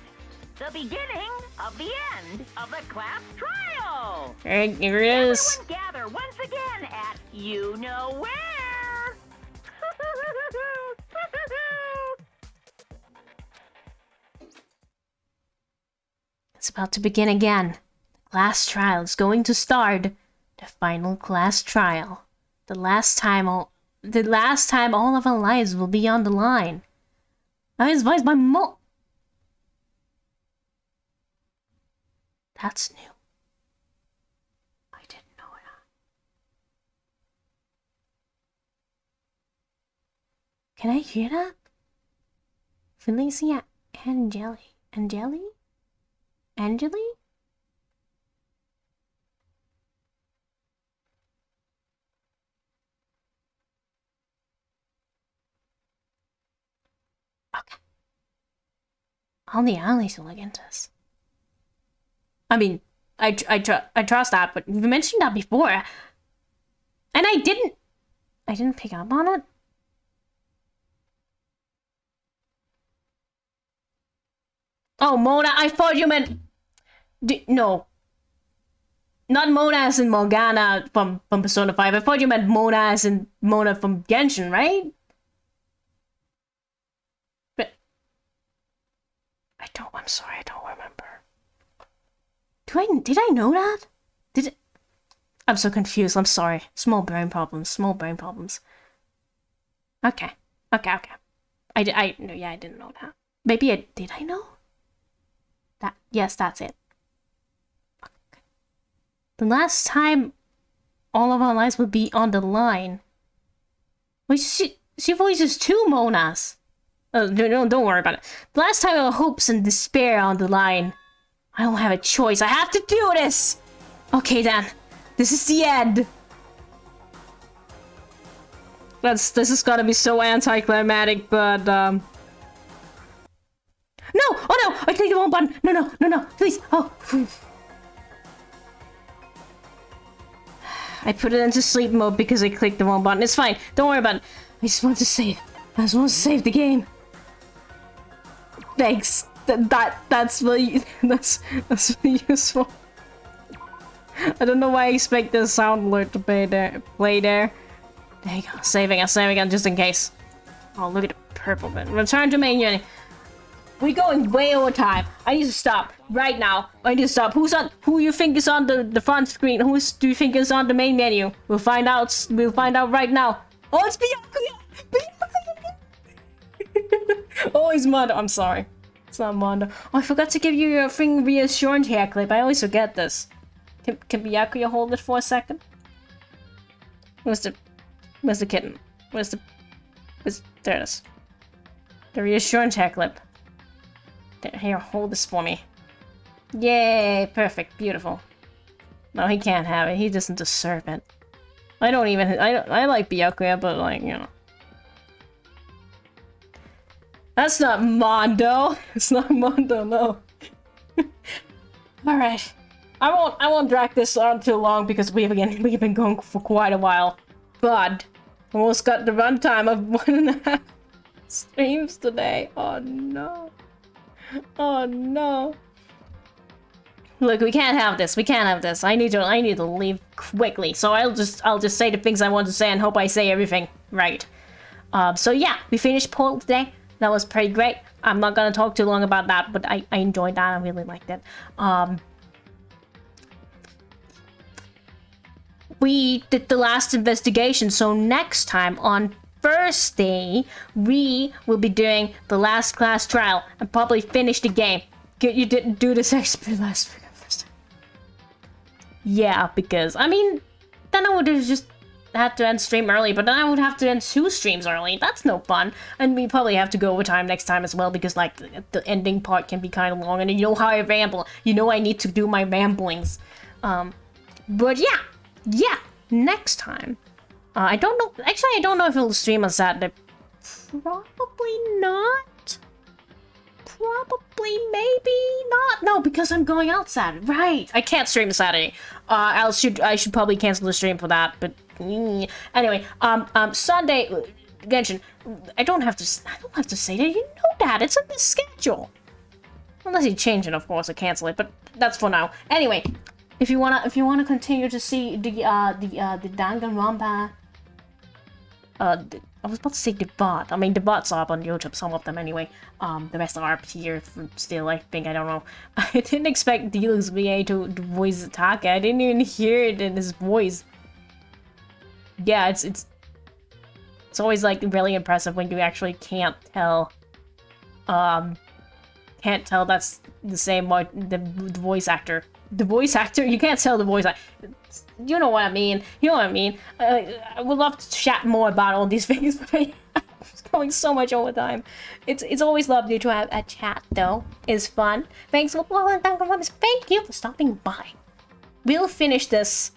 The beginning of the end of the class trial. Here it is. Everyone gather once again at you know where. It's about to begin again. The class trial is going to start. The final class trial. The last time all of our lives will be on the line. I was voiced by That's new. I didn't know that. Can I hear that? Felicia Angeli? Okay. I'll need to look into this. I mean, I trust that, but you mentioned that before. And I didn't pick up on it. Oh, Mona, I thought you meant... no. Not Mona as in Morgana from Persona 5. I thought you meant Mona as in Mona from Genshin, right? But... I'm sorry, I don't remember. Did I know that? I'm so confused, I'm sorry. Small brain problems. Okay. I No, yeah, I didn't know that. Maybe did I know? That, yes, that's it. Okay. The last time all of our lives would be on the line. Wait, she voices 2 Monas. Oh, no, don't worry about it. The last time our hopes and despair on the line. I don't have a choice. I have to do this! Okay, then. This is the end. This is gonna be so anticlimactic, but, No! Oh no! I clicked the wrong button! No, please! Oh! I put it into sleep mode because I clicked the wrong button. It's fine. Don't worry about it. I just want to save. I just want to save the game. Thanks. That's really useful. I don't know why I expect the sound alert to play there. There you go. Saving again, just in case. Oh, look at the purple bit. Return to main unit. We're going way over time. I need to stop right now. I need to stop. Who you think is on the front screen? Who do you think is on the main menu? We'll find out. We'll find out right now. Oh, it's Byakuya! Oh, it's Mondo. I'm sorry. It's not Mondo. Oh, I forgot to give you your thing reassurance hair clip. I always forget this. Can Byakuya hold it for a second? Where's the kitten? There it is. The reassurance hair clip. Here, hold this for me. Yay! Perfect. Beautiful. No, he can't have it. He doesn't deserve it. I like Byakuya, but like, you know. That's not Mondo. It's not Mondo, no. Alright. I won't drag this on too long because we've been going for quite a while. But almost got the runtime of 1.5 streams today. Oh no. Oh no. Look, we can't have this. We can't have this. I need to leave quickly. So I'll just say the things I want to say and hope I say everything right. So yeah, we finished Portal today. That was pretty great. I'm not gonna talk too long about that, but I enjoyed that. I really liked it. We did the last investigation, so next time on Thursday, we will be doing the last class trial and probably finish the game. You didn't do this XP last Thursday. Yeah, because, I mean, then I would have just had to end stream early, but then I would have to end 2 streams early. That's no fun. And we probably have to go overtime next time as well, because, like, the ending part can be kind of long, and you know how I ramble. You know I need to do my ramblings. But yeah, next time. I don't know. Actually, I don't know if it'll stream on Saturday. Probably not. Probably, maybe not. No, because I'm going out Saturday. Right. I can't stream Saturday. I should probably cancel the stream for that. But anyway, Sunday, Genshin. I don't have to say that. You know that it's in the schedule. Unless you change it, of course, or cancel it. But that's for now. Anyway. If you wanna continue to see the Danganronpa, I was about to say the bot. I mean, the bots are up on YouTube, some of them anyway. The rest are up here still. I think, I don't know. I didn't expect Deluxe VA to voice Taka. I didn't even hear it in his voice. Yeah, it's always like really impressive when you actually can't tell. Can't tell that's the same the voice actor. The voice actor? You can't tell the voice actor. You know what I mean. You know what I mean. I would love to chat more about all these things, but I'm going so much over time. It's always lovely to have a chat, though. It's fun. Thanks for Thank you for stopping by. We'll finish this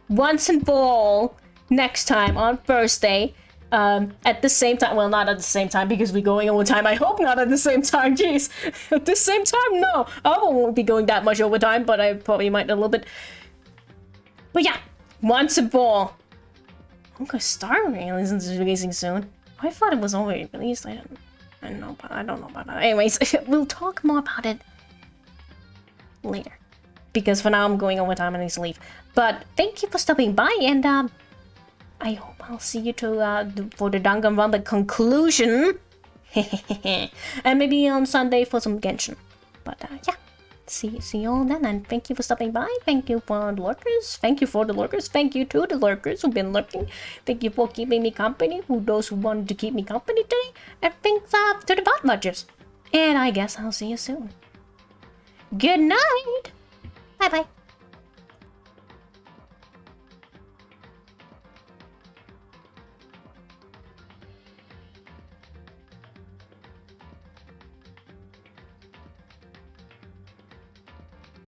once and for all next time on Thursday. At the same time, well, not at the same time because we're going overtime. I hope not at the same time, jeez. At the same time, no. I won't be going that much overtime, but I probably might a little bit. But yeah, once and for all. I'm gonna start releasing soon. I thought it was already released. I don't know about that. Anyways, we'll talk more about it later. Because for now, I'm going overtime and I need to leave. But thank you for stopping by, and I hope I'll see you for the Danganronpa conclusion. And maybe on Sunday for some Genshin. But yeah, see you all then, and thank you for stopping by. Thank you for the lurkers. Thank you for the lurkers. Thank you to the lurkers who've been lurking. Thank you for keeping me company, those who wanted to keep me company today. And thanks to the bot budgets. And I guess I'll see you soon. Good night. Bye bye.